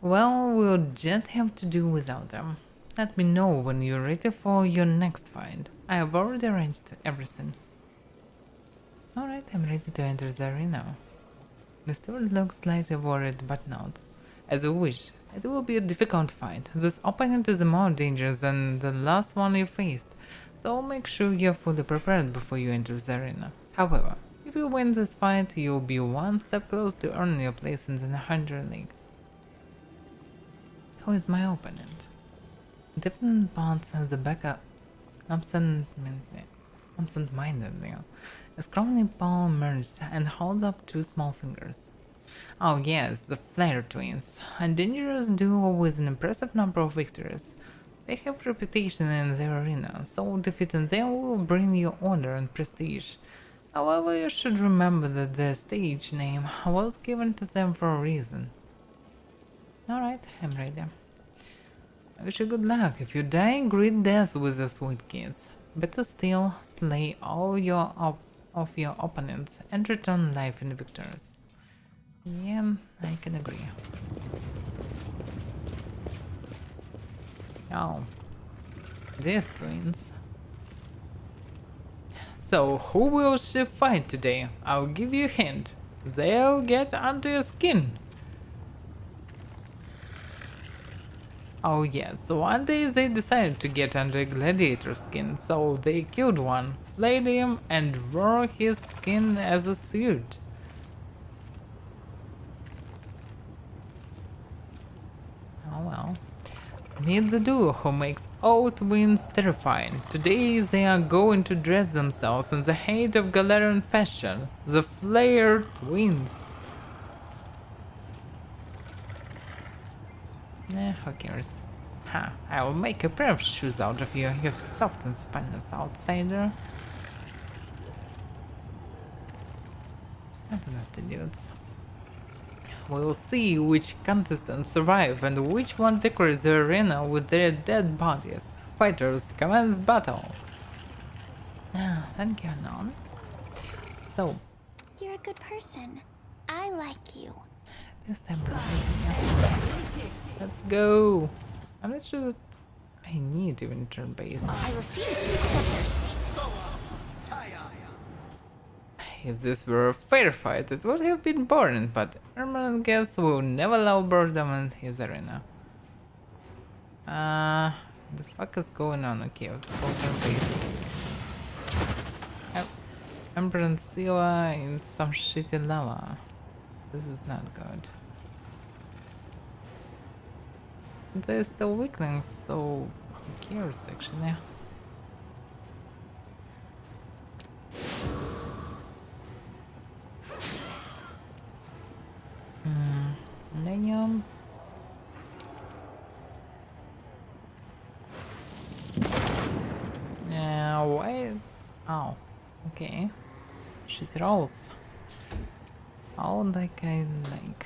Well, we'll just have to do without them. Let me know when you're ready for your next fight. I have already arranged everything. Alright, I'm ready to enter the arena. The steward looks slightly worried, but nods. As you wish. It will be a difficult fight. This opponent is more dangerous than the last one you faced, so make sure you're fully prepared before you enter the arena. However, if you win this fight, you'll be one step close to earning your place in the 100 League. Who is my opponent? Different parts has the backup absent-minded. A scrawny palm merges and holds up two small fingers. Oh yes, the Flare twins. A dangerous duo with an impressive number of victories. They have reputation in their arena, so defeating them will bring you honor and prestige. However, you should remember that their stage name was given to them for a reason. Alright, I'm ready. I wish you good luck. If you die, greet death with the sweet kiss. Better still, slay all of your opponents and return life in victors. Yeah, I can agree. Oh, these twins. So, who will she fight today? I'll give you a hint. They'll get under your skin. Oh yes, one day they decided to get under gladiator skin, so they killed one, flayed him, and wore his skin as a suit. Oh well. Meet the duo who makes all twins terrifying. Today they are going to dress themselves in the height of Galarian fashion, the Flair twins. Who cares? Ha, I will make a pair of shoes out of you, you soft and spineless outsider. Nasty dudes. We'll see which contestants survive and which one decorates the arena with their dead bodies. Fighters, commence battle! Thank you, Anon. So, You're a good person. I like you. this time let's go! I'm not sure that I need even turn-based. I refuse to accept their state. If this were a fair fight, it would have been boring, but Erman guess will never allow boredom in his arena. The fuck is going on? Okay, let's go turn-based. Ember and Sila in some shitty lava. This is not good. They're still weaklings, so who cares actually? Anya. Why? Oh, okay. Shit rolls. Oh, like I like.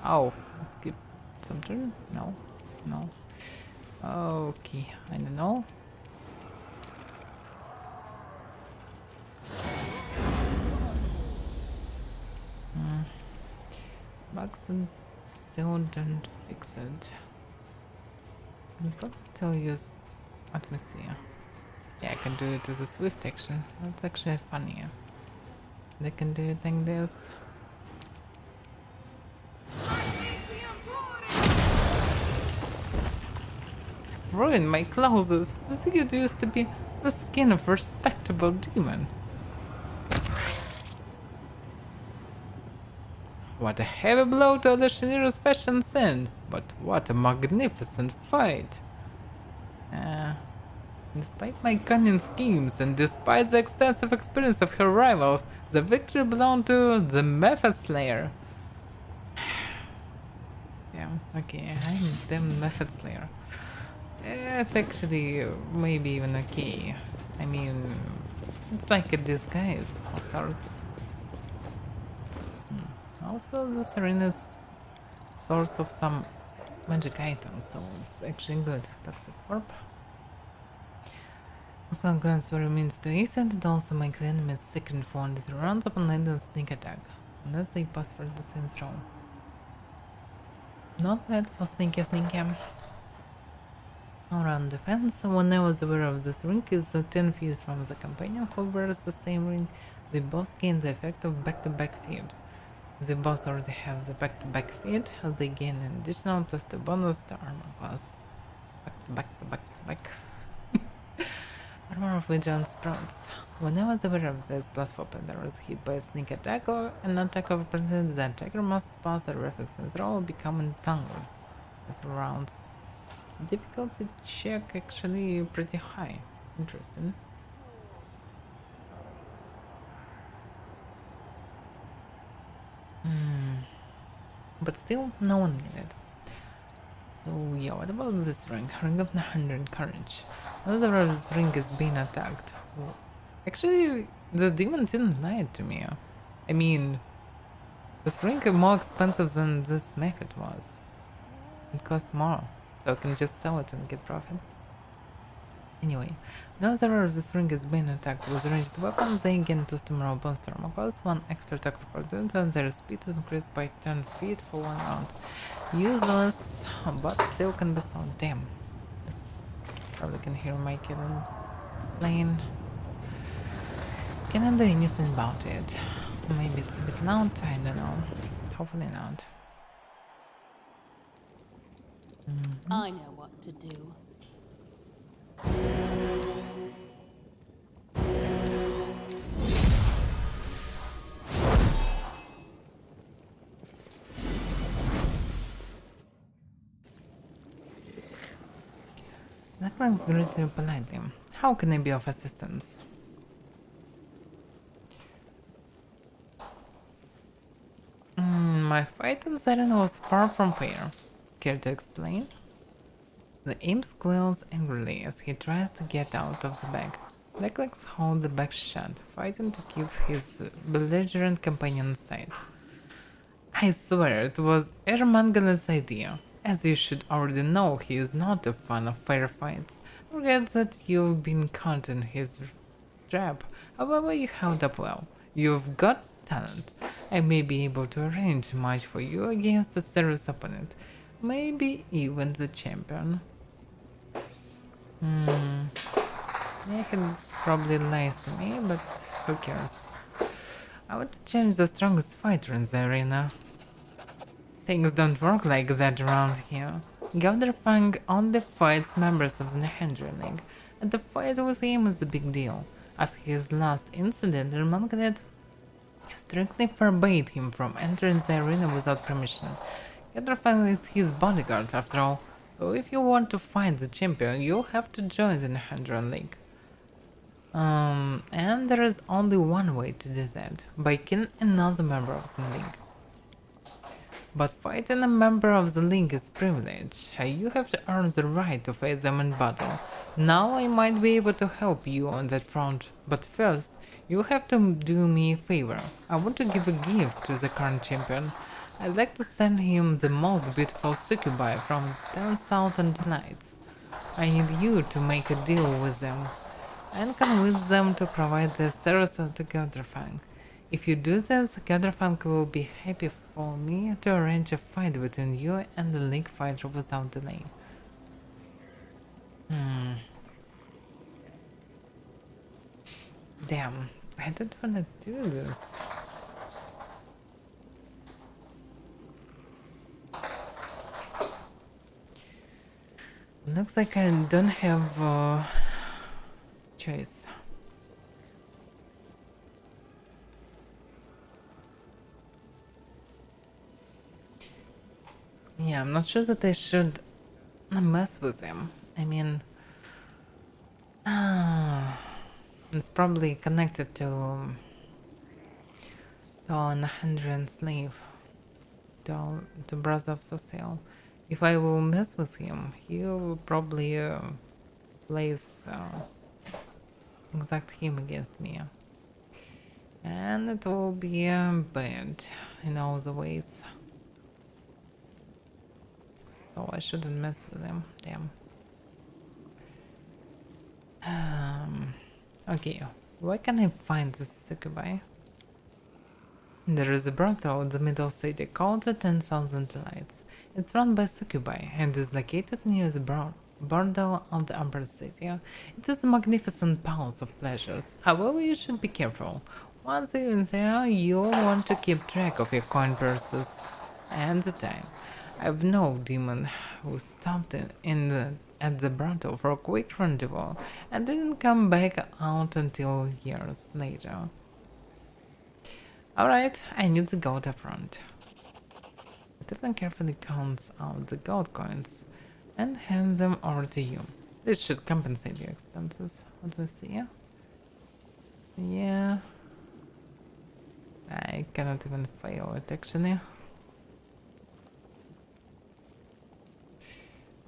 Oh, let's skip some turn. No, no. Okay, I don't know. Bugs and still don't fix it. But still use atmosphere. Yeah, I can do it as a swift action. That's actually funnier. They can do it like this. Ruin my clothes. This suit used to be the skin of a respectable demon. What a heavy blow to the Shinira's fashion sin, but what a magnificent fight! Despite my cunning schemes and despite the extensive experience of her rivals, the victory belonged to the Method Slayer. Yeah, okay, I'm the Method Slayer. It's actually maybe even okay. I mean, it's like a disguise of sorts. Also, this arena is source of some magic items, so it's actually good. Toxic Orb. The clown grants very means to ace and it also makes the enemies second form that runs upon land and sneak attack, unless they pass for the same throw. Not bad for sneaky. Around defense, one I was aware of this ring is 10 feet from the companion who wears the same ring. They both gain the effect of back-to-back feed. If they both already have the back-to-back feed, they gain an additional +2 bonus to armor class. Back-to-back. Armor of Vigilance Sprouts. When I was aware of this, +4 Pathfinder was hit by a sneak attack or an attack of opportunity, the attacker must pass a reflex and throw or become entangled with rounds. Difficulty check actually pretty high. Interesting. But still, no one needed. So yeah, what about this ring? Ring of 100 Courage. Whether this ring is being attacked. Well, actually, the demon didn't lie to me. I mean, This ring is more expensive than this method was. It cost more, so I can just sell it and get profit. Anyway, now the rare of this ring is being attacked with ranged weapons, they gain plus 2 more bonus to armor cost, 1 extra attack per opportunity, and their speed is increased by 10 feet for 1 round. Useless, but still can be sold. Damn. Probably can hear my kitten playing. Cannot do anything about it. Maybe it's a bit loud, I don't know. Hopefully not. I know what to do. That greeted you politely. How can I be of assistance? My fight in Zeren was far from fair. Care to explain? The imp squeals angrily as he tries to get out of the bag. Blacklegs holds the bag shut, fighting to keep his belligerent companion inside. I swear it was Ermangala's idea. As you should already know, he is not a fan of fair fights. I regret that you've been caught in his trap. However, you held up well. You've got talent. I may be able to arrange a match for you against a serious opponent. Maybe even the champion. Yeah, he probably lies to me, but who cares? I want to change the strongest fighter in the arena. Things don't work like that around here. Gauderfang only fights members of the Nehendra League, and the fight with him is a big deal. After his last incident, Ermangalet strictly forbade him from entering the arena without permission. Gauderfang is his bodyguard after all, so if you want to fight the champion, you'll have to join the Nehendra League. And there is only one way to do that, by killing another member of the league. But fighting a member of the league is privilege. You have to earn the right to fight them in battle. Now I might be able to help you on that front, but first, you have to do me a favor. I want to give a gift to the current champion. I'd like to send him the most beautiful succubi from 10,000 Nights. I need you to make a deal with them and convince them to provide their services to Gauderfang. If you do this, Gauderfang will be happy for me to arrange a fight between you and the League fighter without delay. Damn, I don't wanna do this. Looks like I don't have a choice. Yeah, I'm not sure that I should mess with him. I mean, it's probably connected to Nahendran slave, to Brother of Social. If I will mess with him, he will probably place exact him against me. And it will be bad in all the ways. So I shouldn't mess with him. Damn. Okay, where can I find this succubi? There is a brothel in the middle city called the 10,000 Lights. It's run by succubi and is located near the bordel of the Upper City. It is a magnificent palace of pleasures. However, you should be careful. Once you're in there, you'll want to keep track of your coin purses and the time. I've known demon who stopped at the brothel for a quick rendezvous and didn't come back out until years later. Alright, I need the gold up front. Tiffany carefully counts out the gold coins and hands them over to you. This should compensate your expenses. Let me see. Yeah. I cannot even fail it actually.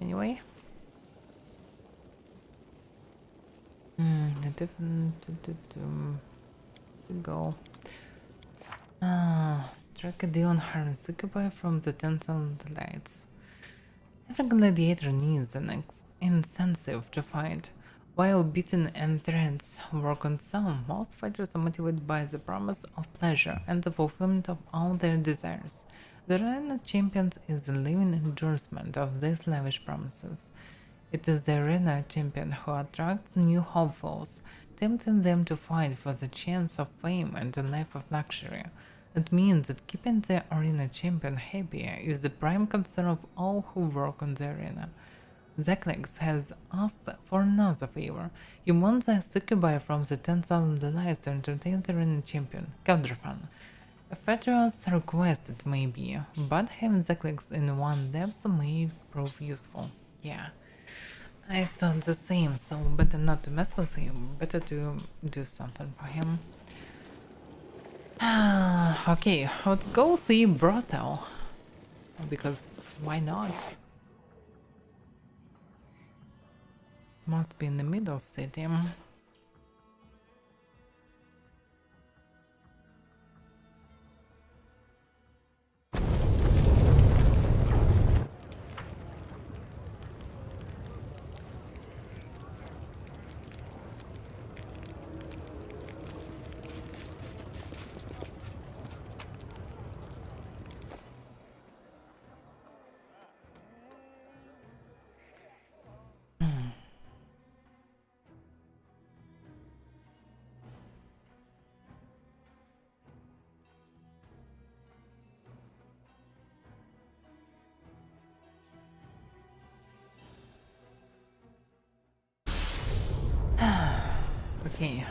Anyway. The different to go. Tragedion harms succubi from the tensile delights. Every gladiator needs an incentive to fight. While beating and threats work on some, most fighters are motivated by the promise of pleasure and the fulfillment of all their desires. The arena champion is the living endorsement of these lavish promises. It is the arena champion who attracts new hopefuls, tempting them to fight for the chance of fame and a life of luxury. It means that keeping the arena champion happy is the prime concern of all who work on the arena. Zeklex has asked for another favor. He wants a succubi from the 10,000 delights to entertain the arena champion, Counterfan. A fatuous request it may be, but having Zeklex in one depth may prove useful. Yeah, I thought the same, so better not to mess with him, better to do something for him. Okay, let's go see Brothel, because why not? Must be in the middle city. Okay.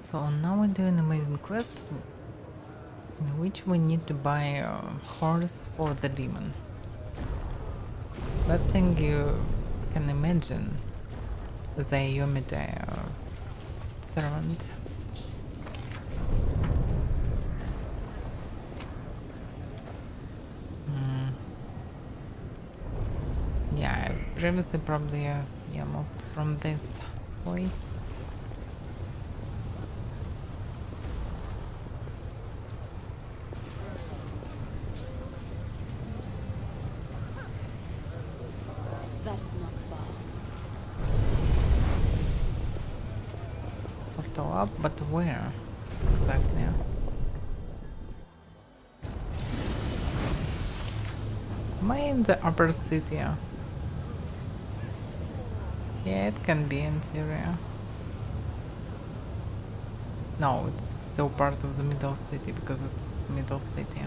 So now we're doing an amazing quest in which we need to buy a horse for the demon. Best thing you can imagine is a Yomite servant. Yeah, I previously probably moved from this way. That is not far. Portal up, but where exactly? Am I in the upper city? Yeah, it can be in theory. No, it's still part of the middle city because it's middle city.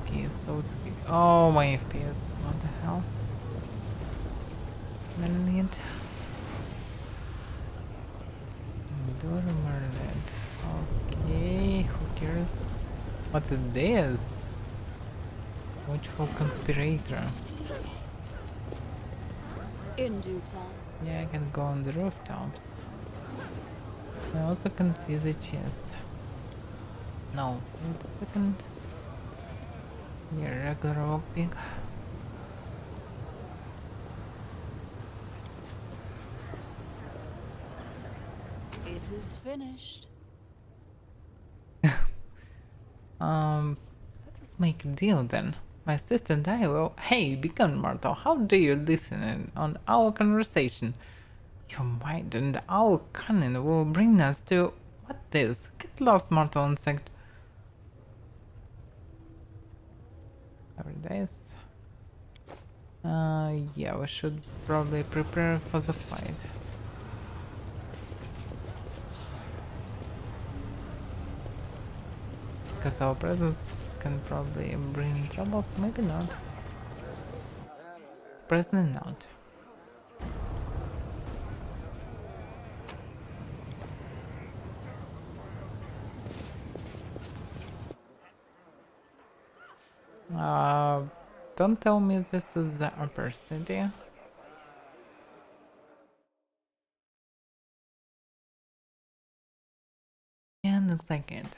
Okay, so it's... Oh, my FPS. What the hell? I need... Okay, who cares? What is this? Watchful conspirator. In due time. Yeah, I can go on the rooftops. I also can see the chest. No, wait a second. Yeah, regular lockpick. It is finished. Let us make a deal then. My sister and I will... Hey, Beacon Mortal, how do you listen in on our conversation? Your mind and our cunning will bring us to... What this? Get lost, mortal insect. There it is. Yeah, we should probably prepare for the fight. Because our presence can probably bring troubles, maybe not. Presently not. Don't tell me this is the upper city. Yeah, looks like it.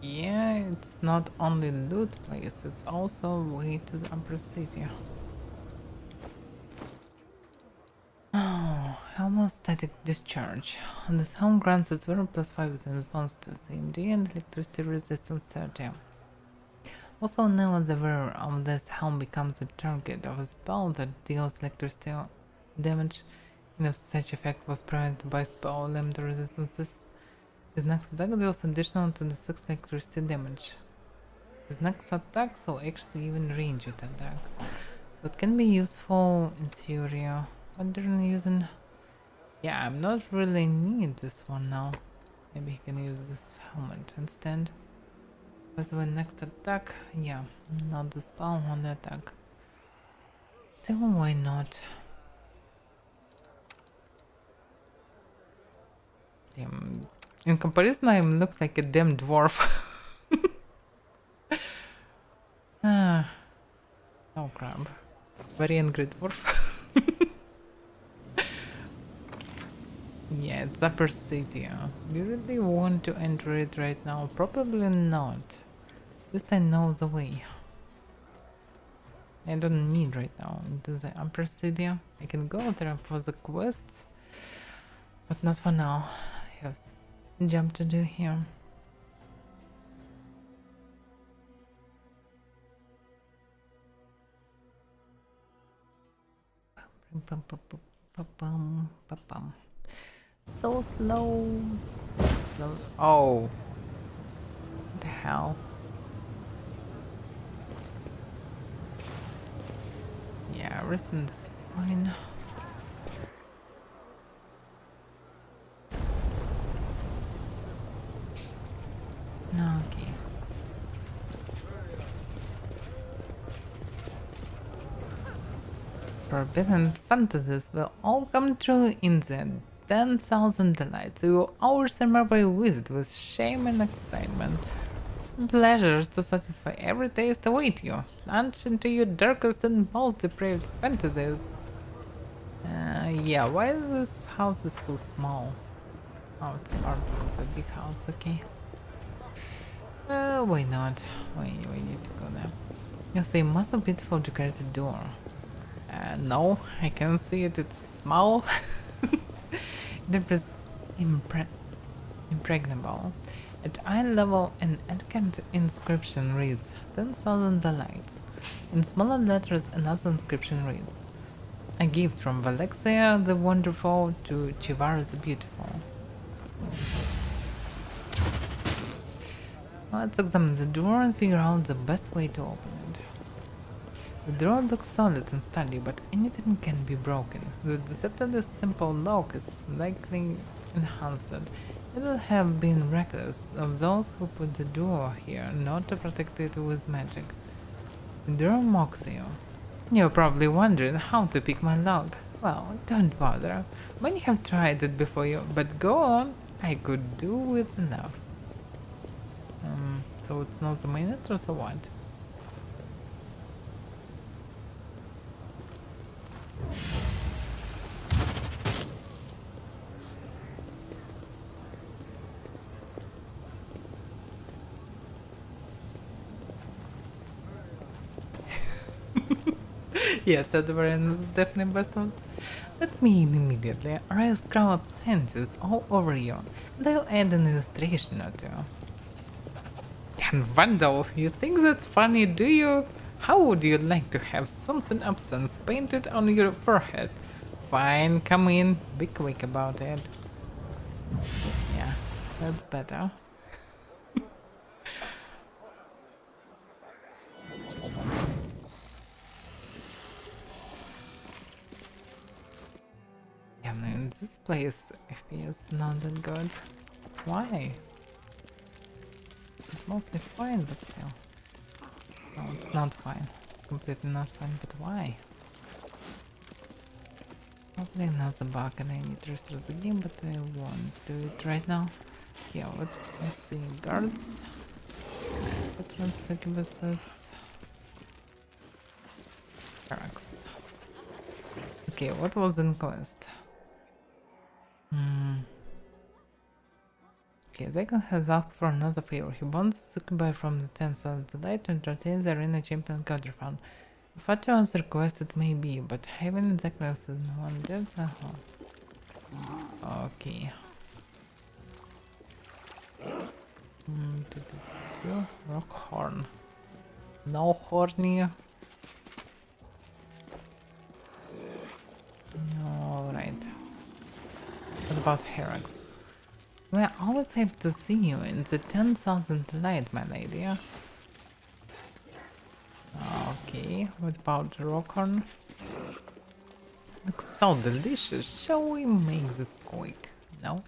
Yeah, it's not only loot place, it's also a way to the upper city. Oh, almost static discharge. This home grants its very +5 in response to CMD and electricity resistance 30. Also, now the wearer of this helm becomes the target of a spell that deals electricity damage, and if such effect was prevented by spell limit resistances, his next attack deals additional to the 6 electricity damage. His next attack, so actually even ranged attack. So it can be useful in theory. What they're using? Yeah, I'm not really need this one now. Maybe he can use this helmet instead. Because when next attack, yeah, not the spell, on the attack. Still, why not? Damn. In comparison, I look like a damn dwarf. Ah, oh crap. Very angry dwarf. Yeah, it's upper city. Do you really want to enter it right now? Probably not. At least I know the way. I don't need right now into the upper city. I can go there for the quests, but not for now. I have a job to do here. So slow. Slow. Oh. What the hell? Yeah, everything's fine. Okay. Forbidden fantasies will all come true in the 10,000 delights. You will always remember your visit with shame and excitement. Pleasures to satisfy every taste await you. Plunge into your darkest and most depraved fantasies. Yeah, why is this house is so small? Oh, it's part of the big house, okay. Why not? We need to go there. You see, massive beautiful decorated door. No, I can see it, it's small. It is impregnable. At eye level, an elegant inscription reads 10,000 delights. In smaller letters, another inscription reads a gift from Valexia the Wonderful to Chivara the Beautiful. Let's examine the door and figure out the best way to open it. The door looks solid and sturdy, but anything can be broken. The deceptively simple lock is likely enhanced. It would have been reckless of those who put the door here not to protect it with magic. The door mocks you. You're probably wondering how to pick my lock. Well, don't bother. Many have tried it before you, but go on. I could do with enough. So it's not the main entrance or what? Yes, that variant is definitely best one. Let me in immediately. I'll scrub up sentences all over you, and I'll add an illustration or two. And Vandal, you think that's funny, do you? How would you like to have something absence painted on your forehead? Fine, come in. Be quick about it. Yeah, that's better. Yeah, man, this place FPS not that good. Why? It's mostly fine, but still. No, it's not fine. Completely not fine, but why? Probably another bug and I need to restart the game, but I won't do it right now. Yeah, let's see. Guards. Patrons, succubuses. Barracks. Okay, what was in quest? Okay, Okay, Zekan has asked for another favor. He wants Sukubai from the 10th of the light to entertain the arena champion counterfund. Fatio's request it may be, but having Zeklas in one depth. Okay. Rock horn. No horny. Alright. What about Herax? We're always happy to see you in the 10,000 light, my lady. Okay, what about Rockhorn? Looks so delicious. Shall we make this quick? No?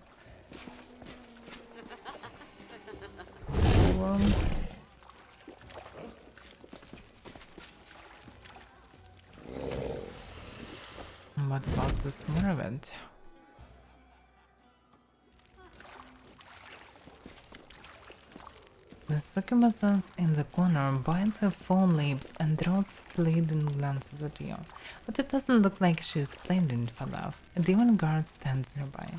What about this Mervent? The succubus in the corner bites her full lips and draws pleading glances at you, but it doesn't look like she's pleading for love. A demon guard stands nearby.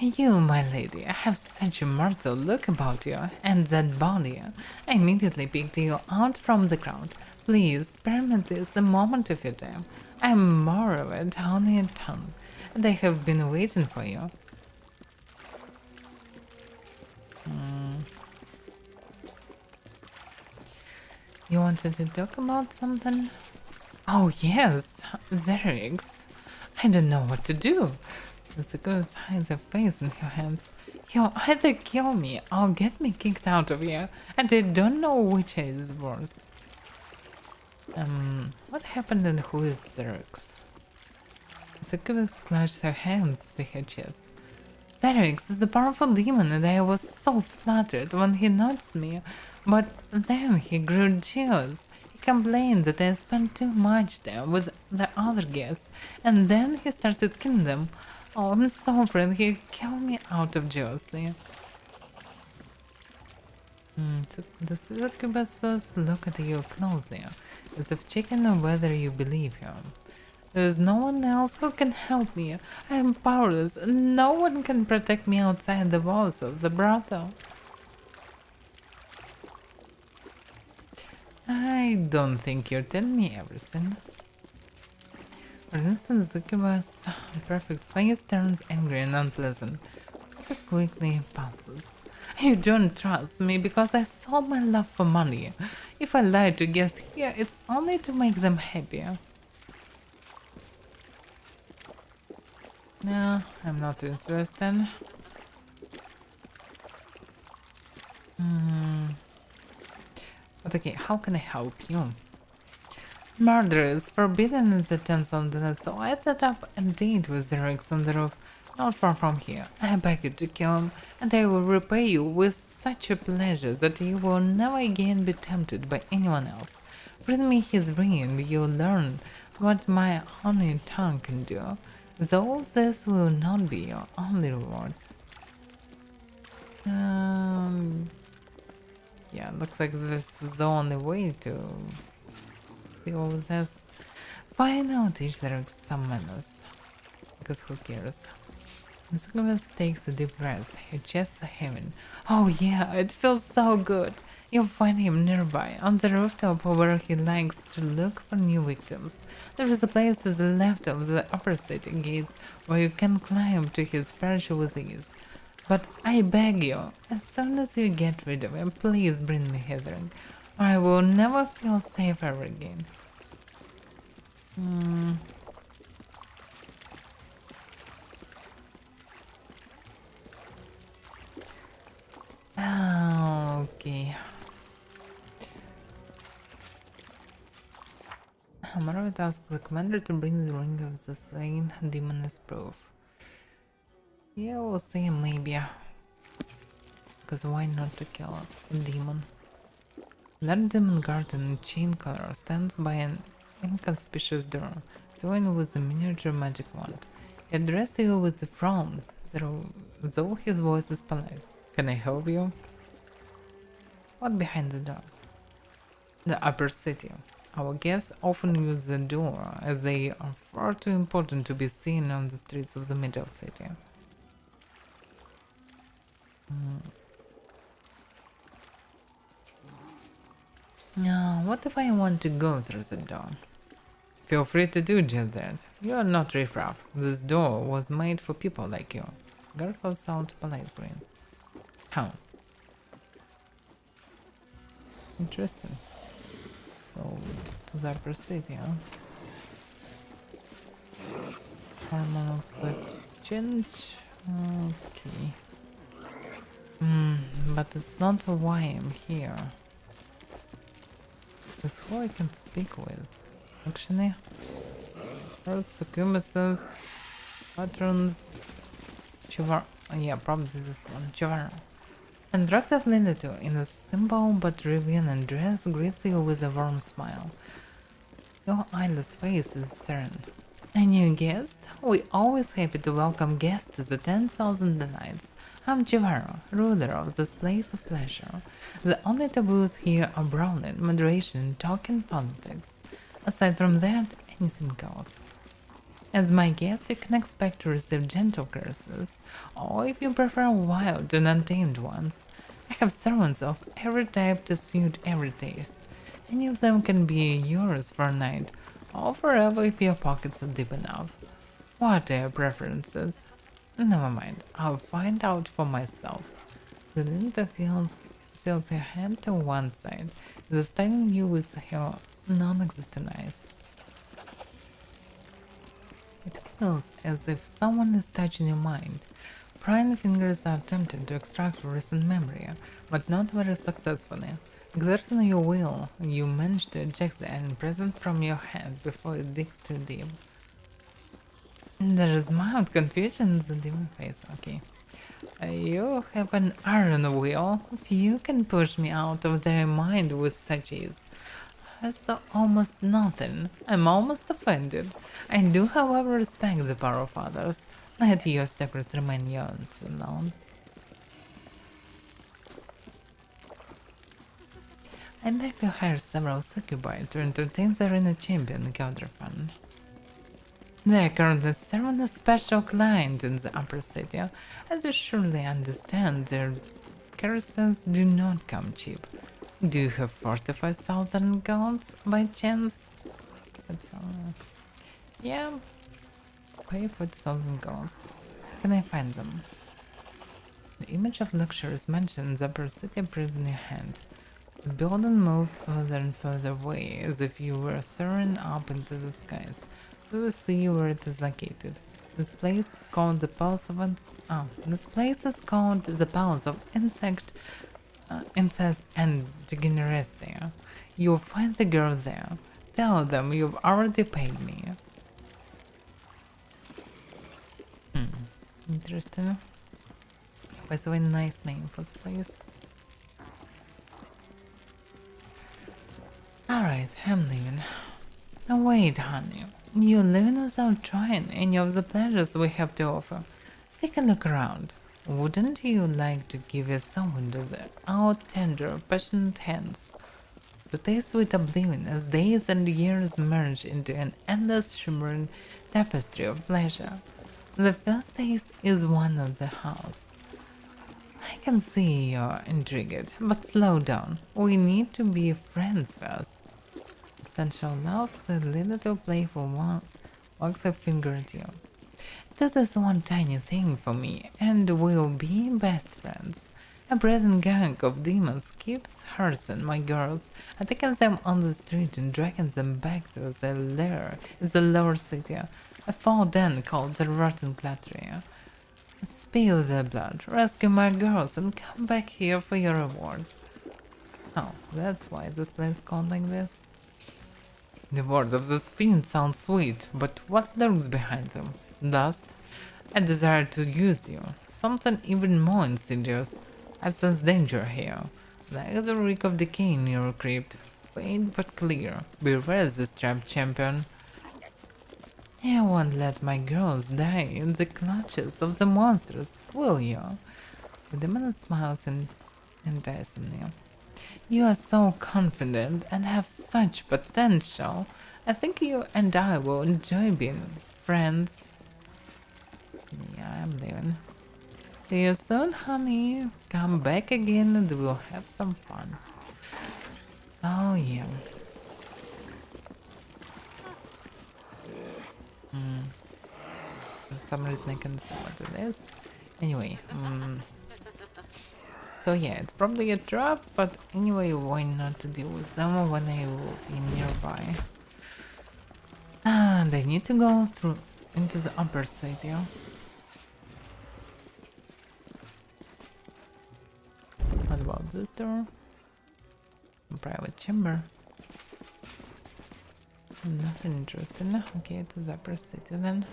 You, my lady, have such a mortal look about you, and that body. I immediately picked you out from the crowd. Please, spare me this the moment of your time. I'm more of it, only a tongue, and I have been waiting for you. You wanted to talk about something? Oh yes, Zerix. I don't know what to do. The ghost hides her face in her hands. You'll either kill me or get me kicked out of here, and I don't know which is worse. What happened and who is Zerix? The ghost clutched her hands to her chest. Zerix is a powerful demon, and I was so flattered when he noticed me, but then he grew jealous. He complained that I spent too much there with the other guests, and then he started killing them. Oh, I'm so afraid he'll kill me out of jealousy. The succubuses look at you closely, as if checking whether you believe him. There's no one else who can help me. I am powerless, and no one can protect me outside the walls of the brothel. I don't think you're telling me everything. For instance, Zuckuba's perfect face turns angry and unpleasant, but it quickly passes. You don't trust me because I sold my love for money. If I lie to guests here, it's only to make them happier. No, I'm not interested. But okay, how can I help you? Murder is forbidden in the 10th London, so I set up a date with Zerix on the roof, not far from here. I beg you to kill him, and I will repay you with such a pleasure that you will never again be tempted by anyone else. Bring me his ring and you'll learn what my honey tongue can do, though this will not be your only reward. Yeah, looks like this is the only way to deal with this. Fine, I'll teach Zerix some manners. Because who cares? Succubus takes a deep breath, her chest heaving. Oh yeah, it feels so good. You'll find him nearby, on the rooftop where he likes to look for new victims. There is a place to the left of the upper city gates where you can climb to his perch with ease. But I beg you, as soon as you get rid of him, please bring me hither, or I will never feel safe ever again. Okay. Amaravit asks the commander to bring the ring of the slain demon as proof. Yeah, we'll see, maybe. Because why not to kill a demon? Large demon guard in chain color stands by an inconspicuous door, toying with a miniature magic wand. He addressed you with a frown, though his voice is polite. Can I help you? What behind the door? The upper city. Our guests often use the door as they are far too important to be seen on the streets of the middle city. Now, what if I want to go through the door? Feel free to do just that. You are not riffraff. This door was made for people like you. Garfield sounds polite green. How? Interesting. So it's to the upper city, huh? Hormones change. Okay. But it's not why I'm here. It's who I can speak with. Actually, earth succubuses, patrons, yeah, probably this one, Chivar. Attractively little, in a simple but revealing dress, greets you with a warm smile. Your eyeless face is serene. A new guest? We're always happy to welcome guests to the 10,000 Delights. I'm Chivaro, ruler of this place of pleasure. The only taboos here are brawling, moderation, talk, and politics. Aside from that, anything goes. As my guest, you can expect to receive gentle caresses, or if you prefer wild and untamed ones. I have servants of every type to suit every taste. Any of them can be yours for a night, or forever if your pockets are deep enough. What are your preferences? Never mind, I'll find out for myself. The Linda tilts her head to one side, as if studying you with her non-existent eyes. It feels as if someone is touching your mind. Prying fingers are tempted to extract recent memory, but not very successfully. Exerting your will, you manage to eject the alien present from your hand before it digs too deep. There is mild confusion in the demon face, okay. You have an iron will. If you can push me out of their mind with such ease. I saw almost nothing. I'm almost offended. I do, however, respect the power of others. Let your secrets remain yours alone. I'd like to hire several succubi to entertain the arena champion, Gelderfan. They are currently serving a special client in the upper city. As you surely understand, their caresses do not come cheap. Do you have 45,000 gold by chance? Yeah, pay 40,000 gold. Can I find them? The image of luxury is mentioned in the upper city appears in your hand. The building moves further and further away, as if you were soaring up into the skies. We will see where it is located. This place is called the Palace of Incest and Degeneracy. You'll find the girl there. Tell them you've already paid me. Interesting. By the way, nice name for this place. Alright, I'm leaving. Now wait, honey. You're living without trying any of the pleasures we have to offer. Take a look around. Wouldn't you like to give yourself into our tender, passionate hands? To taste sweet oblivion as days and years merge into an endless shimmering tapestry of pleasure. The first taste is one of the house. I can see you're intrigued, but slow down. We need to be friends first. Sensual love, the little playful one walks a finger at you. This is one tiny thing for me, and we'll be best friends. A brazen gang of demons keeps harassing my girls, attacking them on the street and dragging them back to their lair in the lower city, a foul den called the Rotten Clattery. Spill their blood, rescue my girls, and come back here for your reward. Oh, that's why this place is called like this. The words of this fiend sound sweet, but what lurks behind them? Dust? A desire to use you. Something even more insidious. I sense danger here. Like the reek of decay in your crypt. Faint but clear. Beware this trapped champion. You won't let my girls die in the clutches of the monsters, will you? The demon smiles enticingly. You are so confident and have such potential. I think you and I will enjoy being friends. Yeah, I'm leaving. See you soon, honey. Come back again and we'll have some fun. Oh, yeah. For some reason I can see what it is. Anyway, so yeah, it's probably a trap, but anyway, why not to deal with them when I will be nearby? And I need to go through into the upper city. What about this door? Private chamber. Nothing interesting. Okay, to the upper city then.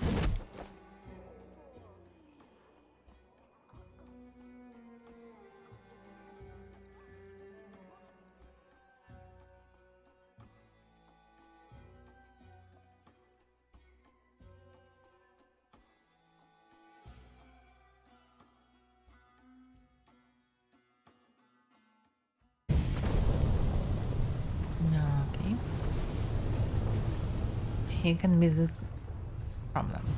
Okay. Here can be the problems.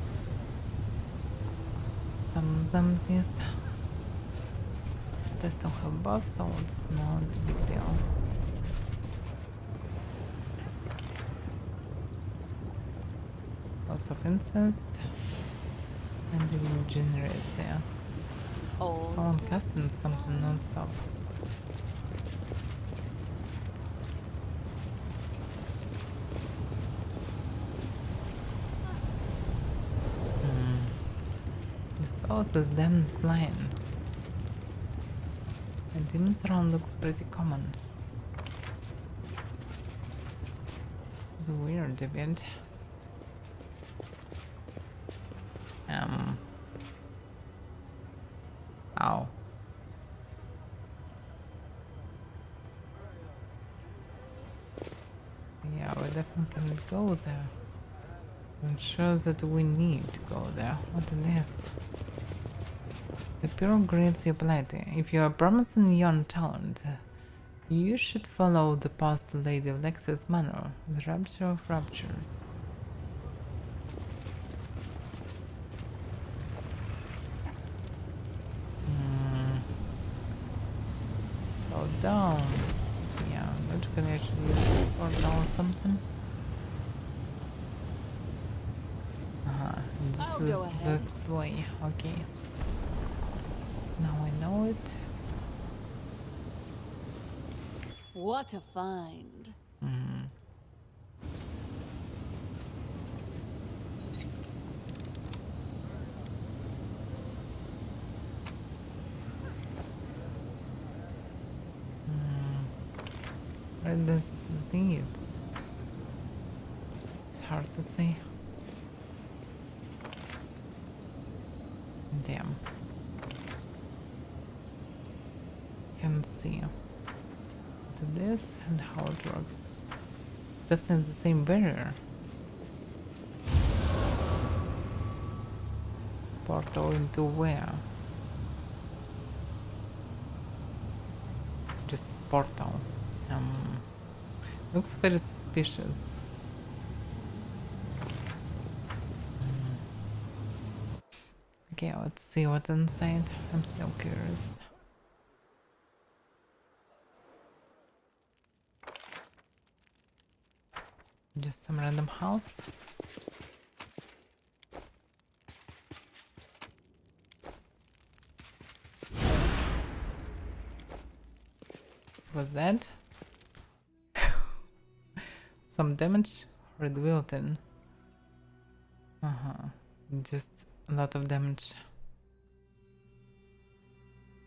Some of them test. They still have boss, so it's not a big deal. Lots of incest and even generates there. Someone casting something non-stop. Both is them flying. And demons around looks pretty common. This is weird a bit. Ow. Yeah, we definitely can go there. It shows that we need to go there. What it is? The Pure grades your ability. If you are promising young talent, you should follow the path to Lady of Lex's manor, the Rapture of Raptures. Go down. Yeah, logically I should use it or down something. This is that way. Okay. Now I know it. What a find. Where does it lead? It's hard to say. Damn. Can see this and how it works. It's definitely the same barrier. Portal into where? Just portal. Looks very suspicious. Okay, let's see what's inside. I'm still curious. Just some random house. Was that? Some damage? Red Wilton. Just a lot of damage.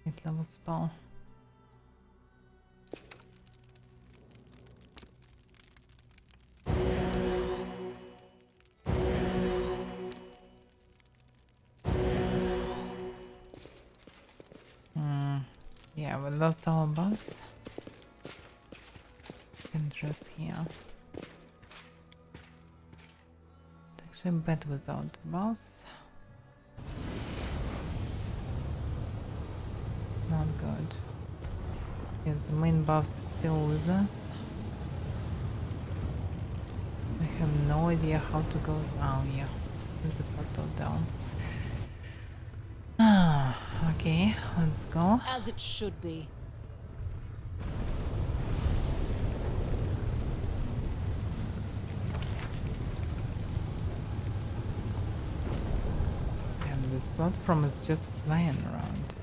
8-level spell. Yeah, we lost our boss. Interest here. It's actually bad without boss. It's not good. Yeah, the main boss is still with us. I have no idea how to go. Oh yeah, there's a portal down. Okay, let's go. As it should be. And this platform is just flying around.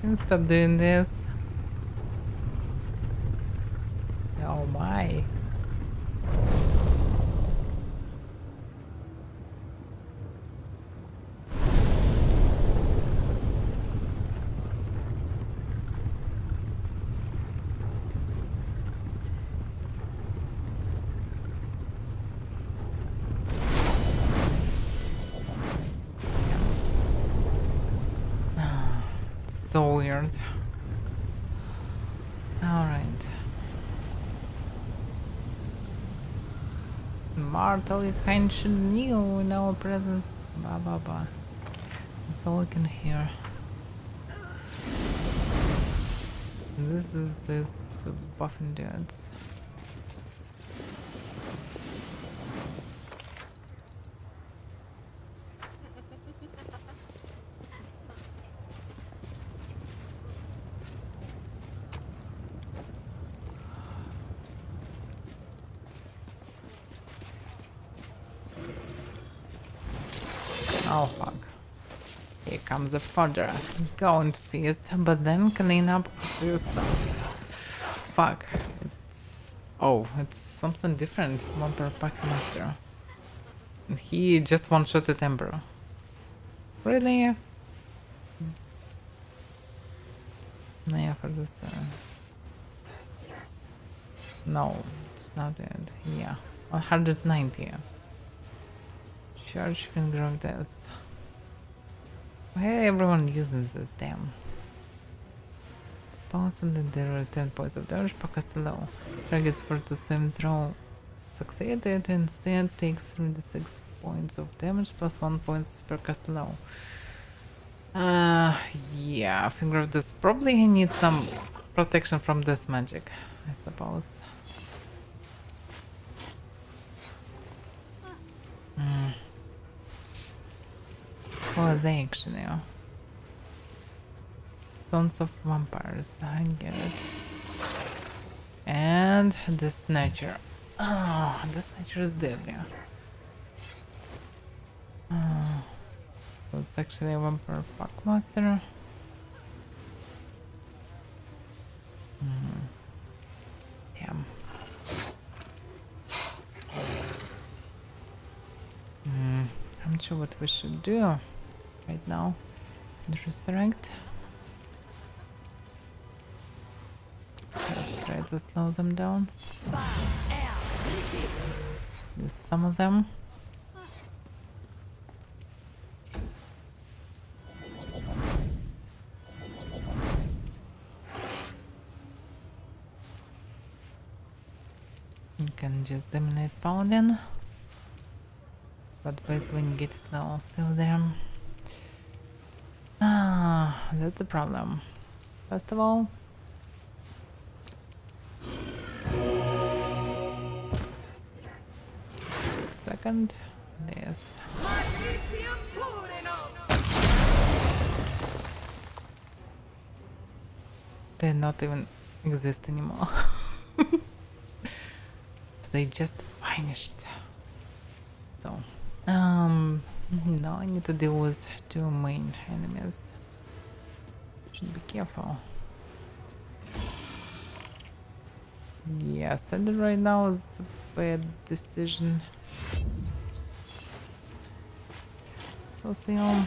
Can you stop doing this? Oh my. So weird. Alright. Mortal, you kind should kneel in our presence. Blah blah blah. That's all I can hear. This is this buffing dudes. Oh fuck. Here comes the fodder. Go and feast, but then clean up after yourselves. Fuck. It's something different. Vampire Pathfinder. He just one-shotted Emperor. Really? Yeah, for this. No, it's not it. Yeah, 190. Charge finger of death. Why everyone using this damn? Spawns and then there are 10 points of damage per castello. Targets for the same throw succeeded instead takes 36 points of damage plus 1 points per castello. Yeah, finger of death. Probably he needs some protection from this magic, I suppose. Oh, they actually are. Tons of vampires, I get it. And the snatcher. Oh, the snatcher is dead, yeah. Oh, so it's actually a vampire fuckmaster. Yeah. I'm not sure what we should do right now. Resurrect. Let's try to slow them down. There's some of them. You can just dominate Paladin. But when get flow still there. Ah, that's a problem. First of all, second, this. They not even exist anymore. They just vanished. So, now I need to deal with two main enemies. Should be careful. Yeah, standard right now is a bad decision. Social.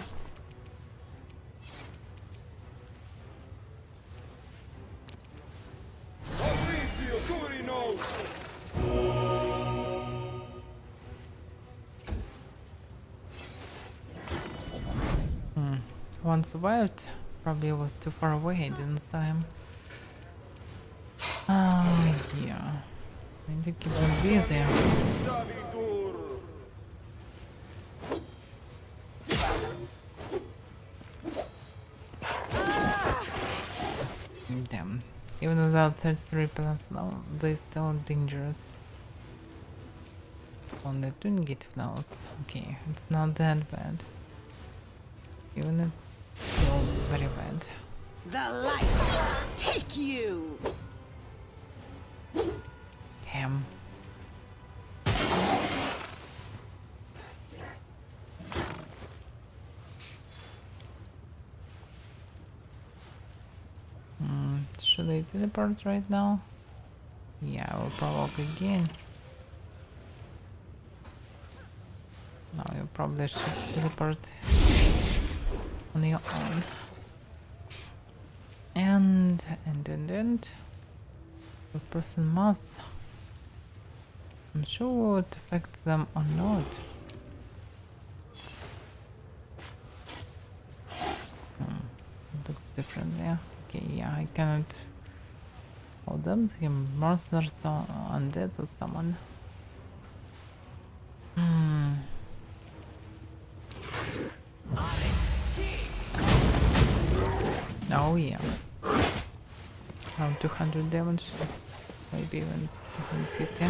One survived. Probably was too far away. I didn't see him. Oh, yeah. I need to keep them busy. Damn. Even without 33 plus, no, they're still dangerous. Only Tungit knows. Okay, it's not that bad. Even it's still very bad. The light take you. Damn. Should I teleport right now? Yeah, I will provoke again. No, you probably should teleport on your own. And the person must. I'm sure it affects them or not. It looks different, yeah. Okay, yeah, I cannot hold them. The monsters are undead or someone. Oh yeah. Around 200 damage. Maybe even 250.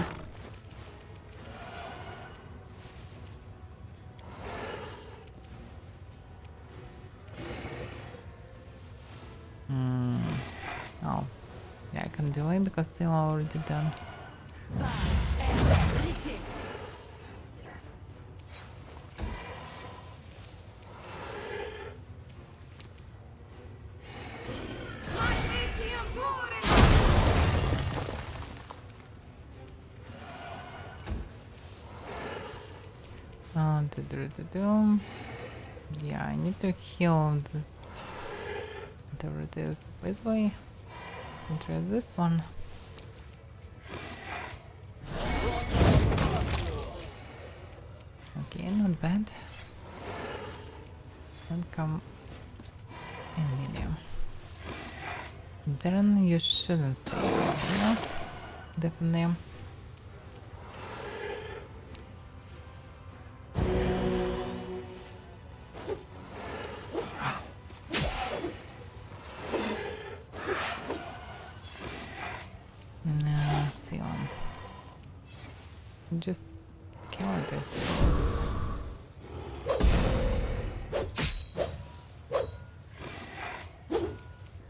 Oh. Yeah, I can delay because they are already done. Yeah, I need to heal this. Whatever it is. By the way, let's try this one. Okay, not bad. And come in medium. Then you shouldn't stay there, you know? Definitely. No, see on. Just kill it, I suppose.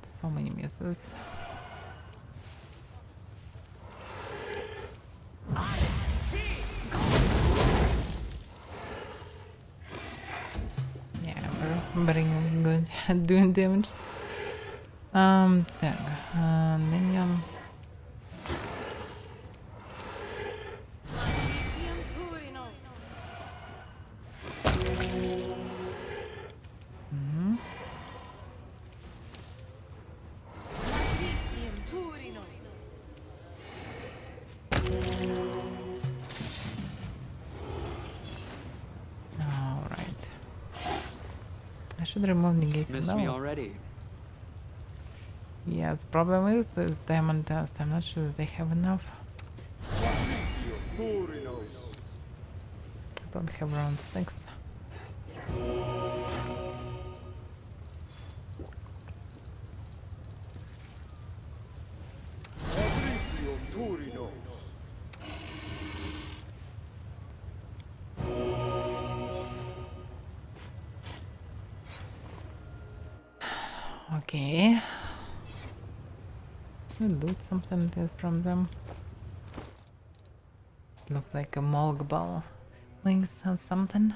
So many misses. Yeah, very good at doing damage. Так, minion. Alright. I should remove negative Miss me those. already. Yes, problem is this diamond dust. I'm not sure that they have enough. I probably have around 6. Okay. We'll loot something else from them. This looks like a Morg ball. Wings or something.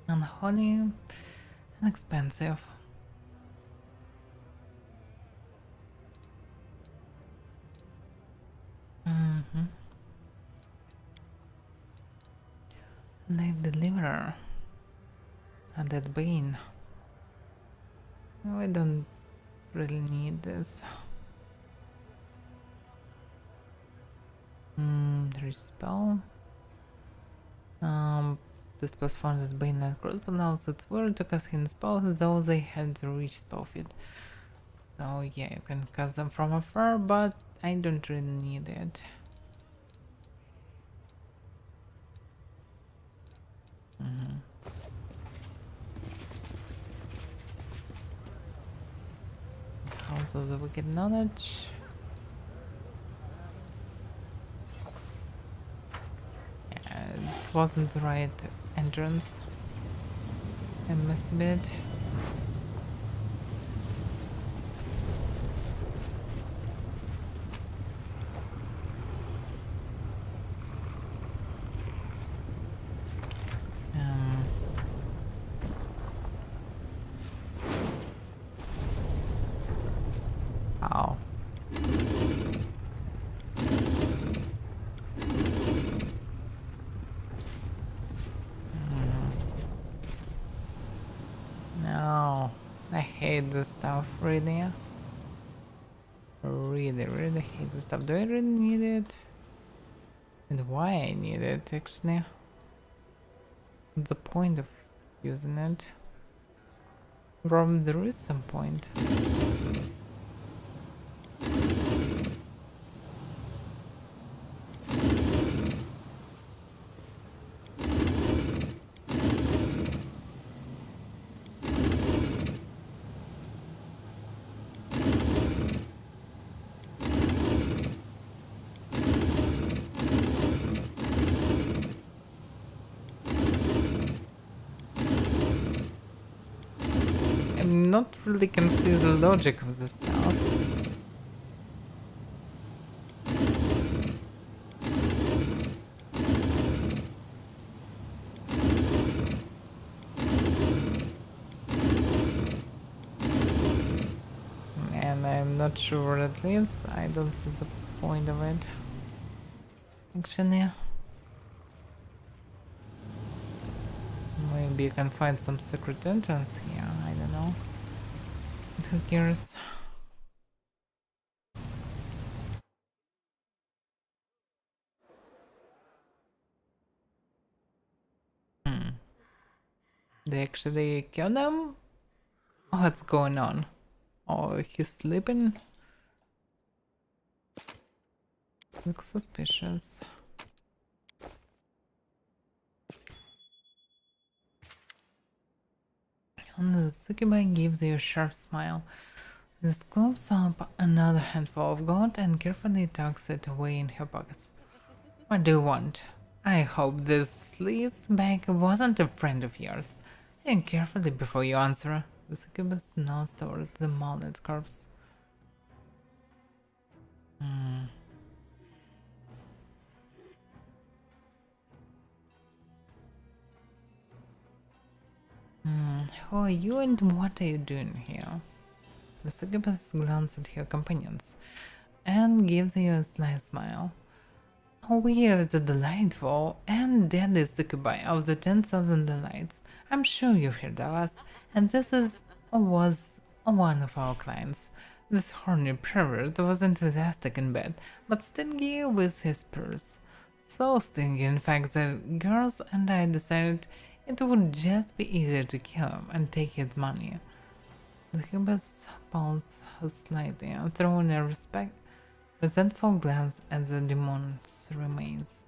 And honey. And expensive. Live deliverer. And that Bane. We don't really need this. Respell. This platform is Bane and crossbow now, so it's weird to cast hidden spells, though they had to reach spell feed. So yeah, you can cast them from afar, but I don't really need it. How's Also the wicked knowledge. Yeah, it wasn't the right entrance. I missed a bit. Um, oh. No, I hate this stuff, really. Really hate this stuff. Do I really need it? And why I need it, actually? What's the point of using it? Probably there is some point. I'm not really can see the logic of this stuff. And I'm not sure at least. I don't see the point of it. Actually. Maybe you can find some secret entrance here, I don't know. But who cares? They actually kill them? What's going on? Oh, he's sleeping? Looks suspicious. And the Sukubai gives you a sharp smile. He scoops up another handful of gold and carefully tucks it away in her pockets. What do you want? I hope this sleazebag wasn't a friend of yours. Think carefully before you answer. The succubus nods towards the mullet corpse. Who are you and what are you doing here? The succubus glances at her companions and gives you a sly smile. We are the delightful and deadly succubi of the 10,000 delights. I'm sure you've heard of us, and this was one of our clients. This horny pervert was enthusiastic in bed, but stingy with his purse. So stingy, in fact, that girls and I decided it would just be easier to kill him and take his money. The succubus paused slightly, throwing a resentful glance at the demon's remains.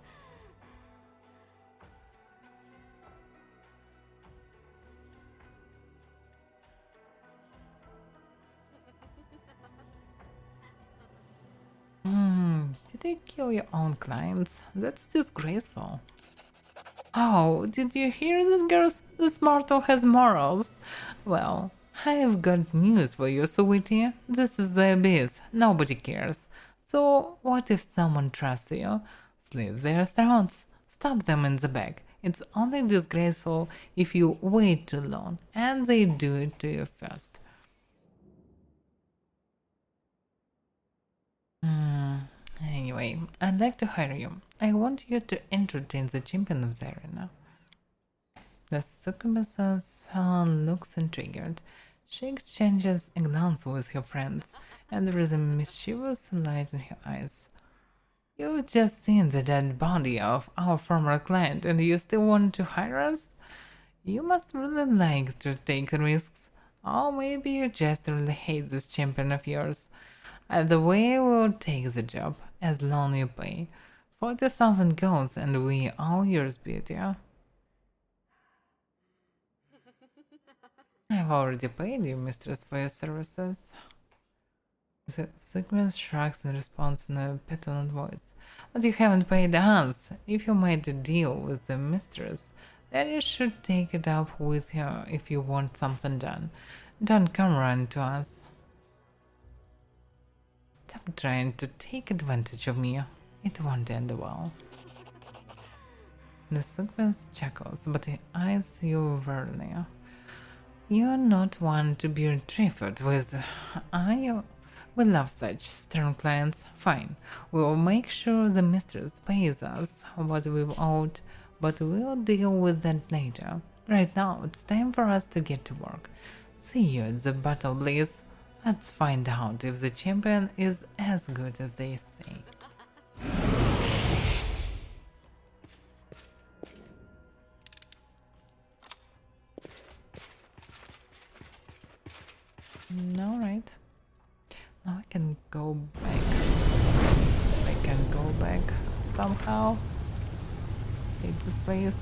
Did you kill your own clients? That's disgraceful. Oh, did you hear this, girls? This mortal has morals. Well, I've got news for you, sweetie. This is the abyss. Nobody cares. So, what if someone trusts you? Slit their throats. Stab them in the back. It's only disgraceful if you wait too long, and they do it to you first. Anyway, I'd like to hire you. I want you to entertain the champion of the arena. The succubus looks intrigued. She exchanges a glance with her friends, and there is a mischievous light in her eyes. You've just seen the dead body of our former client, and you still want to hire us? You must really like to take risks. Or maybe you just really hate this champion of yours. Either way, we'll take the job, as long you pay. 40,000 gold, and we all yours, beauty. I've already paid you, mistress, for your services. The sequence shrugs in response in a petulant voice. But you haven't paid us. If you made a deal with the mistress, then you should take it up with her if you want something done. Don't come run to us. Stop trying to take advantage of me. It won't end well. The sequence chuckles, but he eyes you warily. You're not one to be trifled with, are you? We love such stern clients. Fine, we'll make sure the mistress pays us what we've owed, but we'll deal with that later. Right now, it's time for us to get to work. See you at the battle, please. Let's find out if the champion is as good as they say. Alright. Now I can go back. I can go back somehow. Hate this place.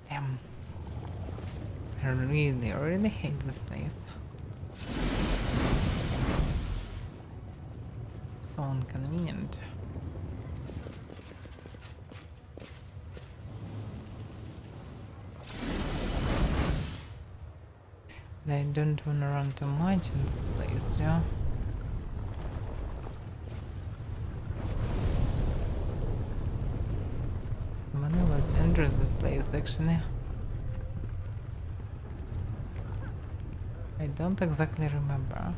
Damn. I really hate this place. So inconvenient. I don't wanna run too much in this place, yeah? When I was entering this place, actually, I don't exactly remember.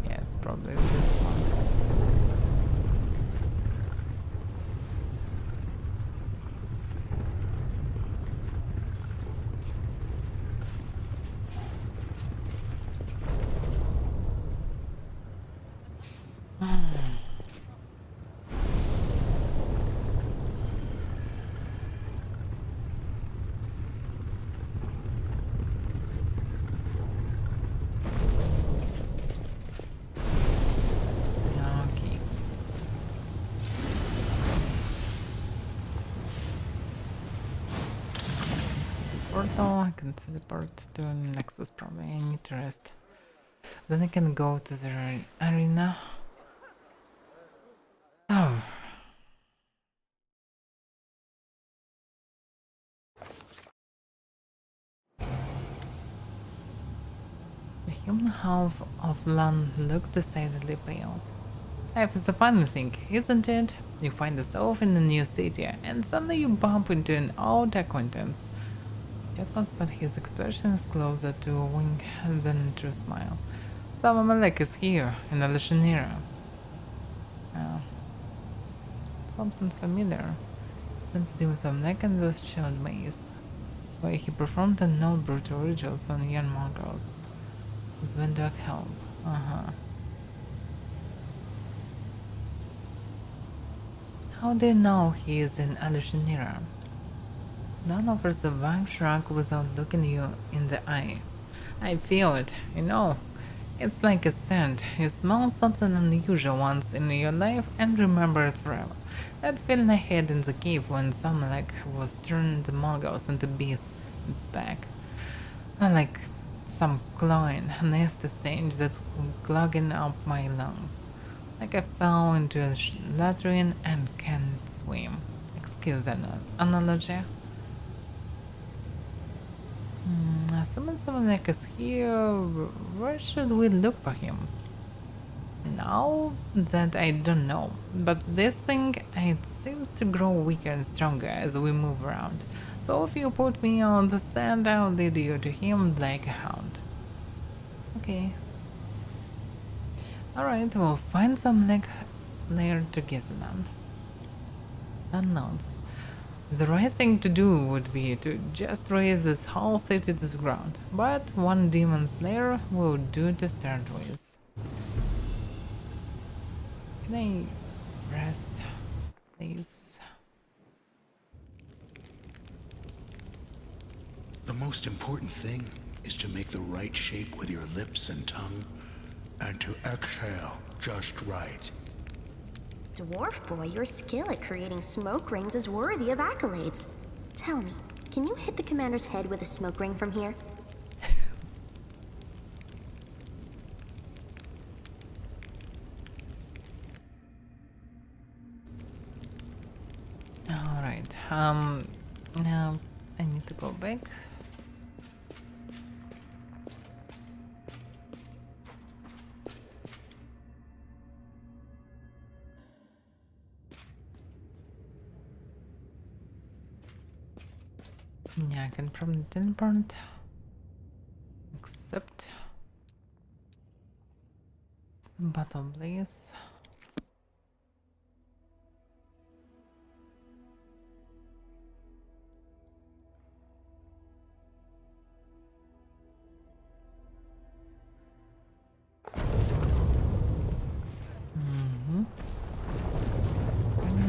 Yeah, it's probably this one. Okay. Portal, I can teleport to Nexus probably. I need to rest. Then I can go to the arena. Oh. The human half of Lan looked decidedly pale. Life is a funny thing, isn't it? You find yourself in a new city, and suddenly you bump into an old acquaintance. Chuckles, but his expression is closer to a wink than a true smile. Some Malek is here, in the Lushanira. Something familiar. Let's do some Malek in the Shield Maze, where he performed unknown brutal rituals on young mongrels. His Vendog help. How do you know he is in Alushanira? None offers a vague shrug without looking you in the eye. I feel it, you know. It's like a scent. You smell something unusual once in your life and remember it forever. That feeling I had in the cave when Samalek was turning the mongrels into beasts is back. I like some clawing, nasty stench that's clogging up my lungs. Like I fell into a latrine and can't swim. Excuse that analogy. Assuming Samalek is here, where should we look for him? Now that I don't know, but this thing, it seems to grow weaker and stronger as we move around. So if you put me on the sand, I'll lead you to him like a hound. Okay. Alright, we'll find some leg slayer together then. Unknowns. The right thing to do would be to just raise this whole city to the ground, but one demon slayer will do to start with. Can I rest, please? The most important thing is to make the right shape with your lips and tongue, and to exhale just right. Dwarf boy, your skill at creating smoke rings is worthy of accolades. Tell me, can you hit the commander's head with a smoke ring from here? Alright, now I need to go back. Yeah, I can probably teleport. Except some battle blaze.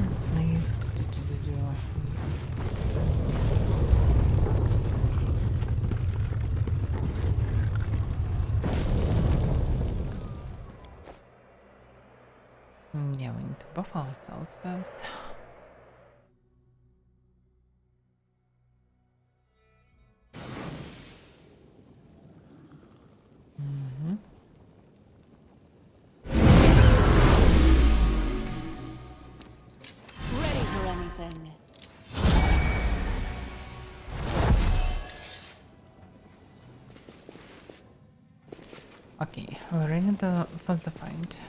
Slave. Yeah, we need to buff ourselves first. Ready for anything. Okay, we're ready to first the fight.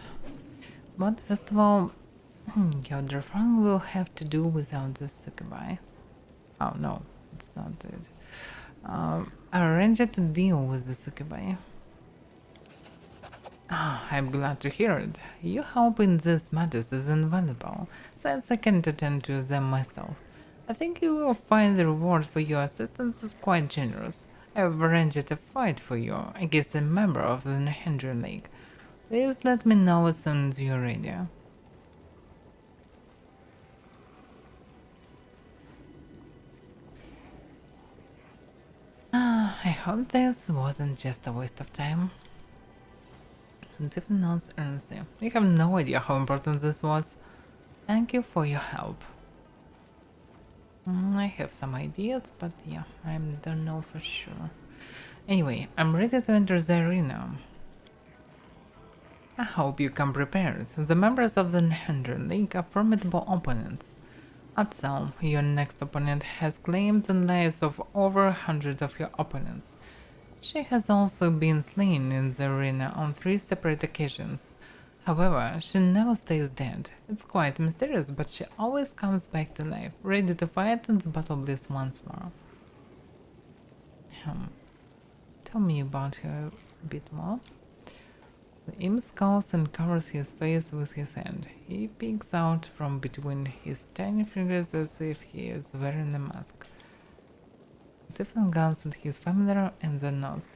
But first of all, your drawing will have to do without the succubi. Oh no, it's not it. I arranged to deal with the succubi. Ah, I'm glad to hear it. Your help in these matters is invaluable, since I can't attend to them myself. I think you will find the reward for your assistance is quite generous. I've arranged a fight for you against a member of the Nahendra League. Please let me know as soon as you're ready. I hope this wasn't just a waste of time. Different notes earnestly. You have no idea how important this was. Thank you for your help. I have some ideas, but yeah, I don't know for sure. Anyway, I'm ready to enter the arena. I hope you come prepared. The members of the Nahendra League are formidable opponents. Atzel, your next opponent, has claimed the lives of over 100 of your opponents. She has also been slain in the arena on 3 separate occasions. However, she never stays dead. It's quite mysterious, but she always comes back to life, ready to fight in the battle bliss once more. Tell me about her a bit more. The imp scowls and covers his face with his hand. He peeks out from between his tiny fingers as if he is wearing a mask. Stephen glances at his familiar and then nods.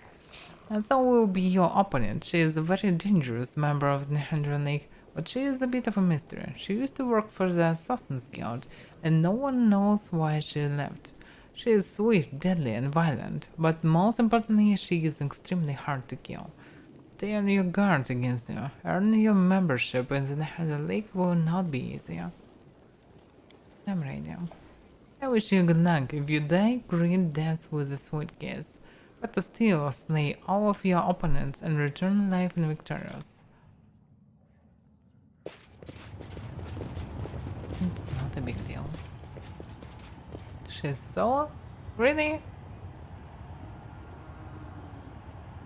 Azal will be your opponent. She is a very dangerous member of the Nahendra League, but she is a bit of a mystery. She used to work for the Assassin's Guild, and no one knows why she left. She is swift, deadly, and violent, but most importantly, she is extremely hard to kill. Stay on your guard against her. Earning your membership in the Nahendra League will not be easy. I'm ready. I wish you good luck. If you die, greet death with a sweet kiss. But still, slay all of your opponents and return alive and victorious. It's not a big deal. She's solo? Really?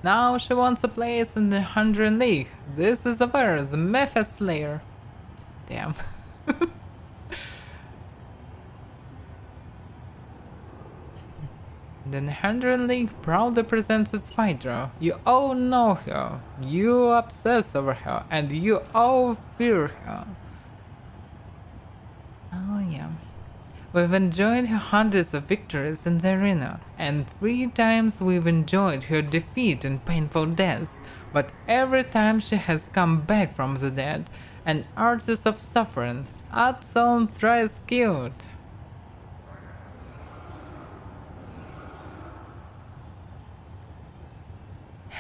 Now she wants a place in the 100 League. This is Avaira, the Method Slayer. Damn. The 100 League proudly presents its fighter. You all know her, you obsess over her, and you all fear her. Oh yeah. We've enjoyed her hundreds of victories in the arena, and 3 times we've enjoyed her defeat and painful deaths, but every time she has come back from the dead, an artist of suffering, Atson thrice killed.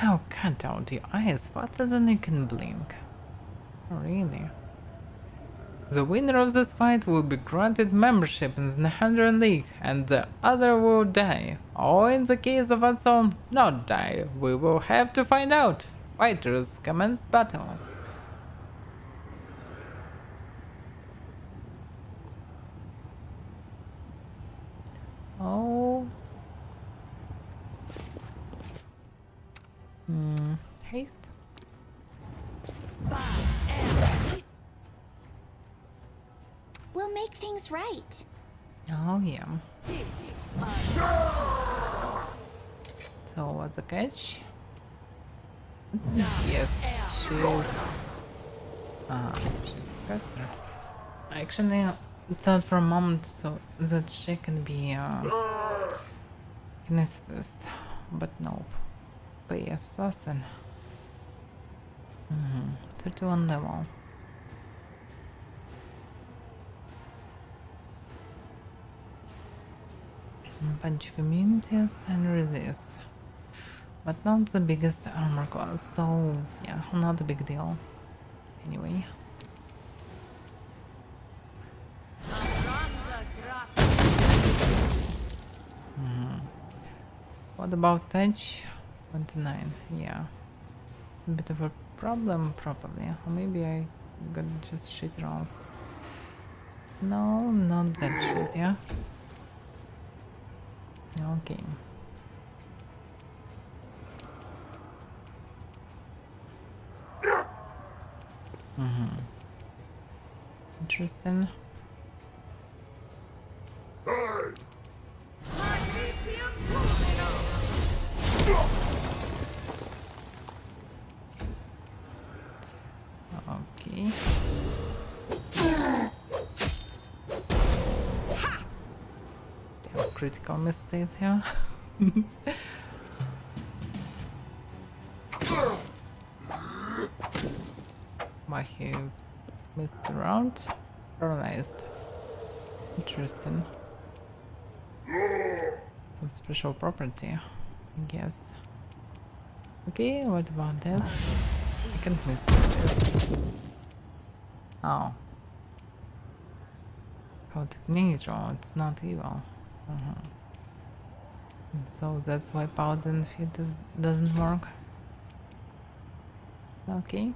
How cut out your eyes faster than you can blink. Really? The winner of this fight will be granted membership in the 100 League, and the other will die. Or in the case of Unsong, not die. We will have to find out. Fighters, commence battle. So... haste? We'll make things right. Oh yeah. So what's the catch? Yes, she's caster. I actually thought for a moment so that she can be kinestist, but nope. But yes, assassin. 31 level. Bunch of immunities and resist, but not the biggest armor class, so yeah, not a big deal. Anyway. What about touch? 29, yeah. It's a bit of a problem, probably. Or maybe I got just shit rolls. No, not that shit, yeah? Okay. Interesting. Okay. Critical mistake here. Why he missed around? Paralyzed. Interesting. Some special property, I guess. Okay, what about this? I can't miss this. Oh. Chaotic neutral, it's not evil. So that's why Paladin feat doesn't work. Okay.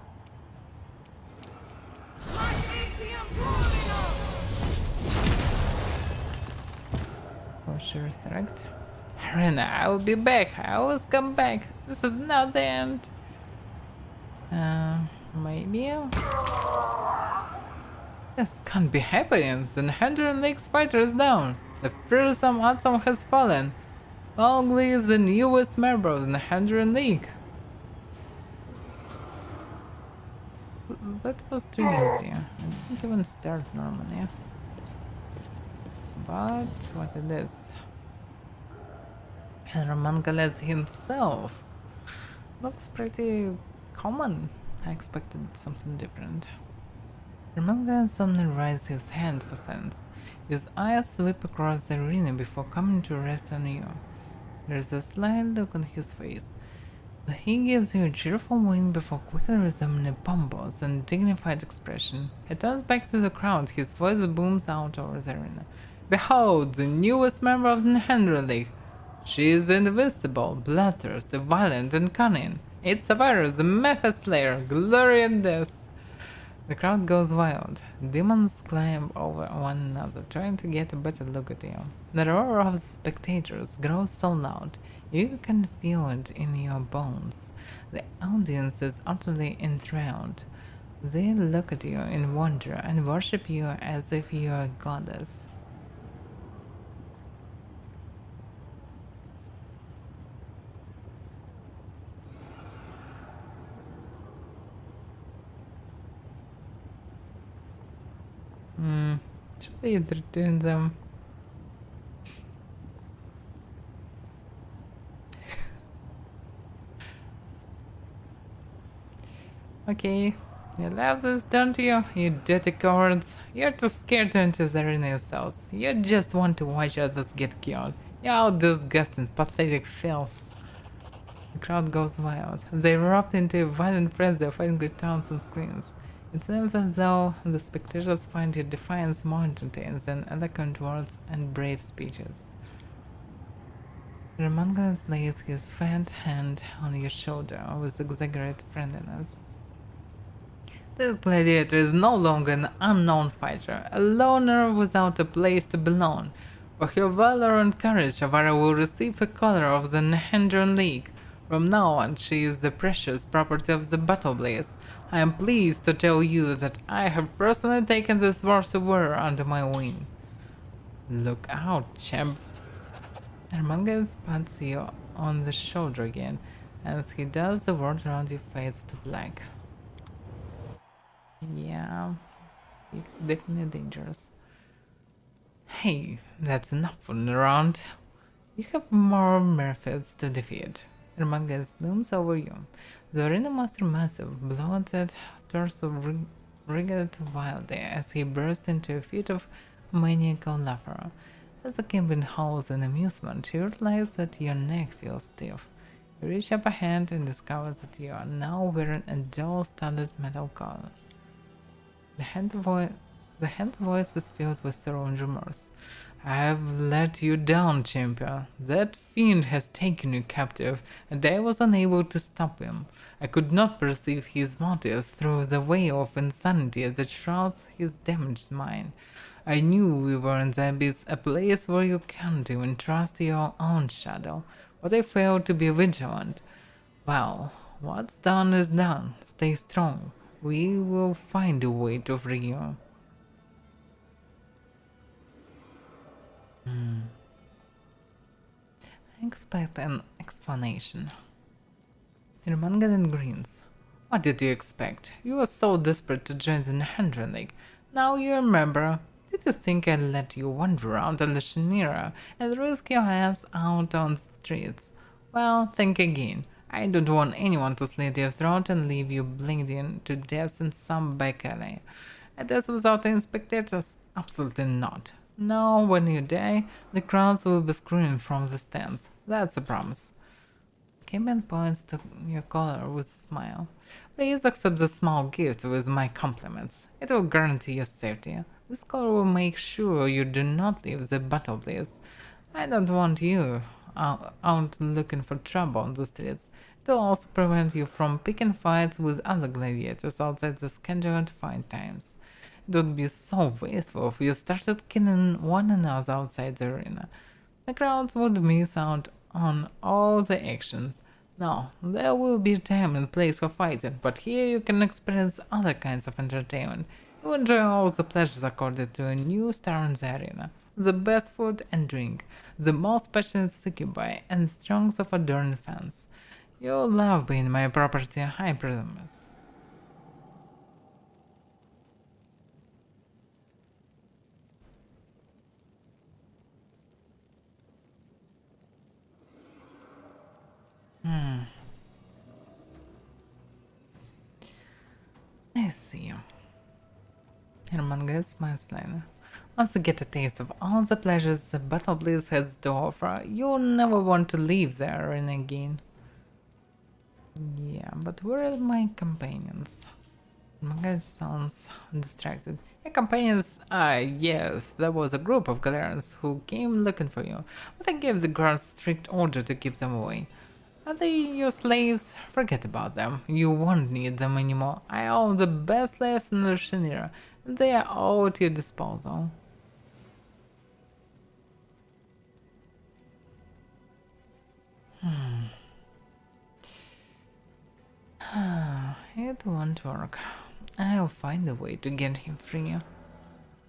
Or she resurrect. Arena, I will be back. I always come back. This is not the end. Maybe. This can't be happening. The 100 League's fighter is down. The fearsome Atom has fallen. Ugly is the newest member of the 100 League. That was too easy. I didn't even start normally. But what is this? Romangalet himself. Looks pretty common. I expected something different. Romangalet suddenly raised his hand for sense. His eyes sweep across the arena before coming to rest on you. There's a sly look on his face. He gives you a cheerful wink before quickly resuming a pompous and dignified expression. He turns back to the crowd, his voice booms out over the arena. Behold, the newest member of the Henry League. She is invincible, bloodthirsty, violent, and cunning. It's Avaira, the Method Slayer, glory in this. The crowd goes wild. Demons climb over one another, trying to get a better look at you. The roar of the spectators grows so loud, you can feel it in your bones. The audience is utterly enthralled. They look at you in wonder and worship you as if you are a goddess. Should I entertain them? Okay, you love this, don't you? You dirty cowards. You're too scared to enter the arena yourselves. You just want to watch others get killed. You all disgusting, pathetic filth. The crowd goes wild. They erupt into a violent frenzy of angry taunts and screams. It seems as though the spectators find your defiance more entertaining than eloquent words and brave speeches. Ramangas lays his fat hand on your shoulder with exaggerated friendliness. This gladiator is no longer an unknown fighter, a loner without a place to belong. For her valor and courage, Avaira will receive a collar of the Nahendran League. From now on, she is the precious property of the Battle Blaze. I am pleased to tell you that I have personally taken this worthy warrior under my wing. Look out, champ. Hermanges pats you on the shoulder again, and as he does, the world around you fades to black. Yeah, definitely dangerous. Hey, that's enough fooling around. You have more methods to defeat. Hermanges looms over you. The arena master massive, bloated torso wriggled wildly as he burst into a fit of maniacal laughter. As the cabin howls in amusement, you realize that your neck feels stiff. You reach up a hand and discover that you are now wearing a dull-studded metal collar. The hand's voice is filled with sorrow and remorse. I have let you down, champion. That fiend has taken you captive, and I was unable to stop him. I could not perceive his motives through the veil of insanity that shrouds his damaged mind. I knew we were in the abyss, a place where you can't even trust your own shadow, but I failed to be vigilant. Well, what's done is done. Stay strong. We will find a way to free you. I expect an explanation. Irmangaden grins. What did you expect? You were so desperate to join the Nahendran League. Now you remember. Did you think I'd let you wander around the Lashanira and risk your ass out on the streets? Well, think again. I don't want anyone to slit your throat and leave you bleeding to death in some back alley. And this without any spectators? Absolutely not. No, when you die, the crowds will be screaming from the stands. That's a promise. Kimben points to your collar with a smile. Please accept the small gift with my compliments. It will guarantee your safety. This collar will make sure you do not leave the battle place. I don't want you out looking for trouble on the streets. It will also prevent you from picking fights with other gladiators outside the scheduled fight times. It would be so wasteful if you started killing one another outside the arena. The crowds would miss out on all the actions. No, there will be time and place for fighting, but here you can experience other kinds of entertainment. You enjoy all the pleasures accorded to a new star in the arena. The best food and drink, the most passionate succubi, and throngs of adoring fans. You'll love being my property, I promise. I see. Hermanges smiles slightly. Once you get a taste of all the pleasures the Battle Bliss has to offer, you'll never want to leave the arena again. Yeah, but where are my companions? Hermanges sounds distracted. Your companions? Yes, there was a group of Galerians who came looking for you, but I gave the guards strict order to keep them away. Are they your slaves? Forget about them. You won't need them anymore. I own the best slaves in Lushanira, and they are all at your disposal. It won't work. I'll find a way to get him free.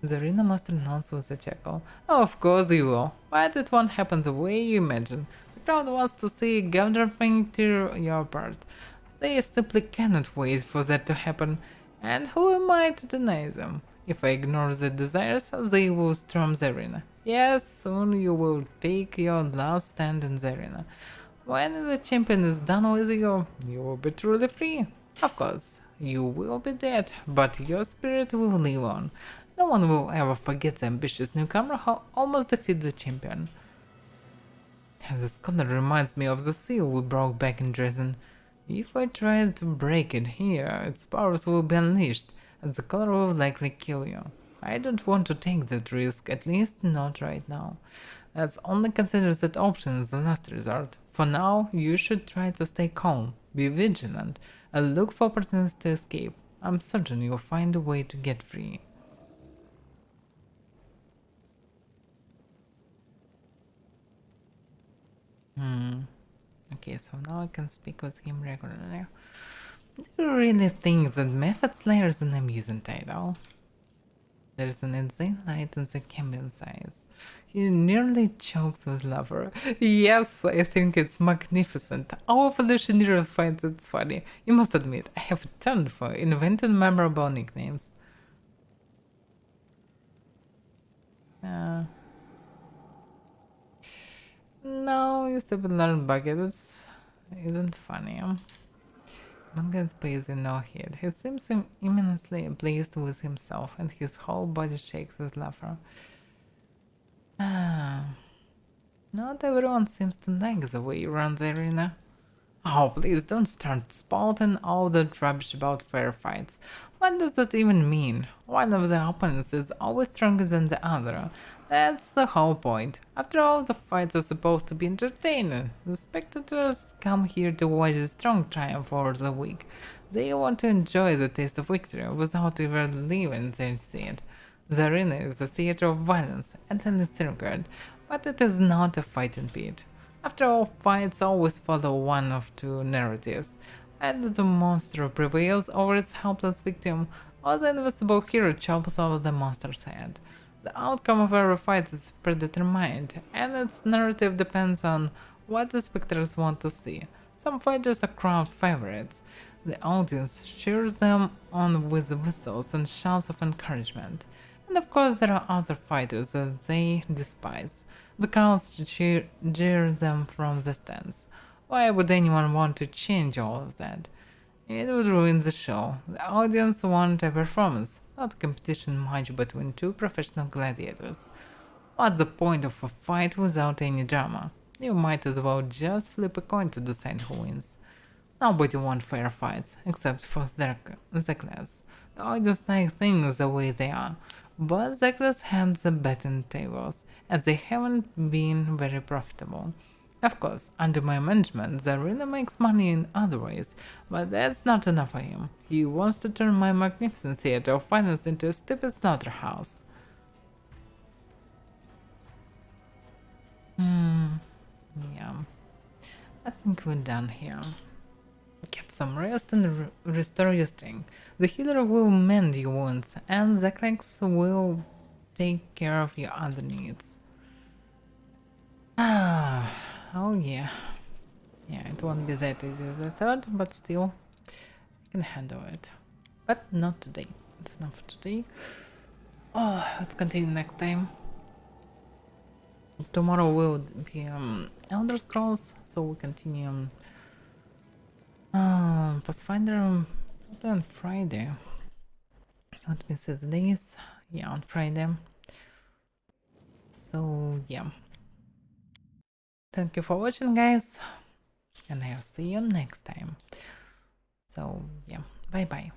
The arena master nods with a chuckle. Of course you will, but it won't happen the way you imagine. The crowd wants to see everything to your part. They simply cannot wait for that to happen, and who am I to deny them? If I ignore their desires, they will storm the arena. Yes, soon you will take your last stand in the arena. When the champion is done with you, you will be truly free. Of course, you will be dead, but your spirit will live on. No one will ever forget the ambitious newcomer who almost defeated the champion. This color reminds me of the seal we broke back in Dresden. If I try to break it here, its powers will be unleashed, and the color will likely kill you. I don't want to take that risk, at least not right now. Let's only consider that option as the last resort. For now, you should try to stay calm, be vigilant, and look for opportunities to escape. I'm certain you'll find a way to get free. Okay, so now I can speak with him regularly. Do you really think that Method Slayer is an amusing title? There's an insane light in the campion's eyes. He nearly chokes with laughter. Yes, I think it's magnificent. Our evolutionary finds it funny. You must admit, I have a turn for inventing memorable nicknames. No, you stupid learn bucket. Isn't funny. Manga's pays no head. He seems immensely pleased with himself, and his whole body shakes with laughter. Not everyone seems to like the way you run the arena. Oh, please don't start spouting all that rubbish about fair fights. What does that even mean? One of the opponents is always stronger than the other. That's the whole point. After all, the fights are supposed to be entertaining. The spectators come here to watch a strong triumph over the weak. They want to enjoy the taste of victory without ever leaving their seat. The arena is a theater of violence and then a circuit, but it is not a fighting pit. After all, fights always follow one of two narratives. Either the monster prevails over its helpless victim, or the invisible hero chops off the monster's head. The outcome of every fight is predetermined, and its narrative depends on what the spectators want to see. Some fighters are crowd favorites. The audience cheers them on with whistles and shouts of encouragement. And of course there are other fighters that they despise. The crowds jeer them from the stands. Why would anyone want to change all of that? It would ruin the show. The audience want a performance, not a competition match between two professional gladiators. What's the point of a fight without any drama? You might as well just flip a coin to decide who wins. Nobody wants fair fights, except for Zekles. The audience like things the way they are, but Zekles had the betting tables, and they haven't been very profitable. Of course, under my management, the arena makes money in other ways, but that's not enough for him. He wants to turn my magnificent theater of finance into a stupid slaughterhouse. Yeah. I think we're done here. Get some rest and restore your strength. The healer will mend your wounds, and Zeklex will take care of your other needs. Oh yeah. Yeah, it won't be that easy as I thought, but still, I can handle it. But not today. It's not for today. Oh, let's continue next time. Tomorrow will be Elder Scrolls, so we'll continue Pathfinder on Friday. What misses days? Yeah, on Friday. So yeah. Thank you for watching, guys, and I'll see you next time. So yeah, bye bye.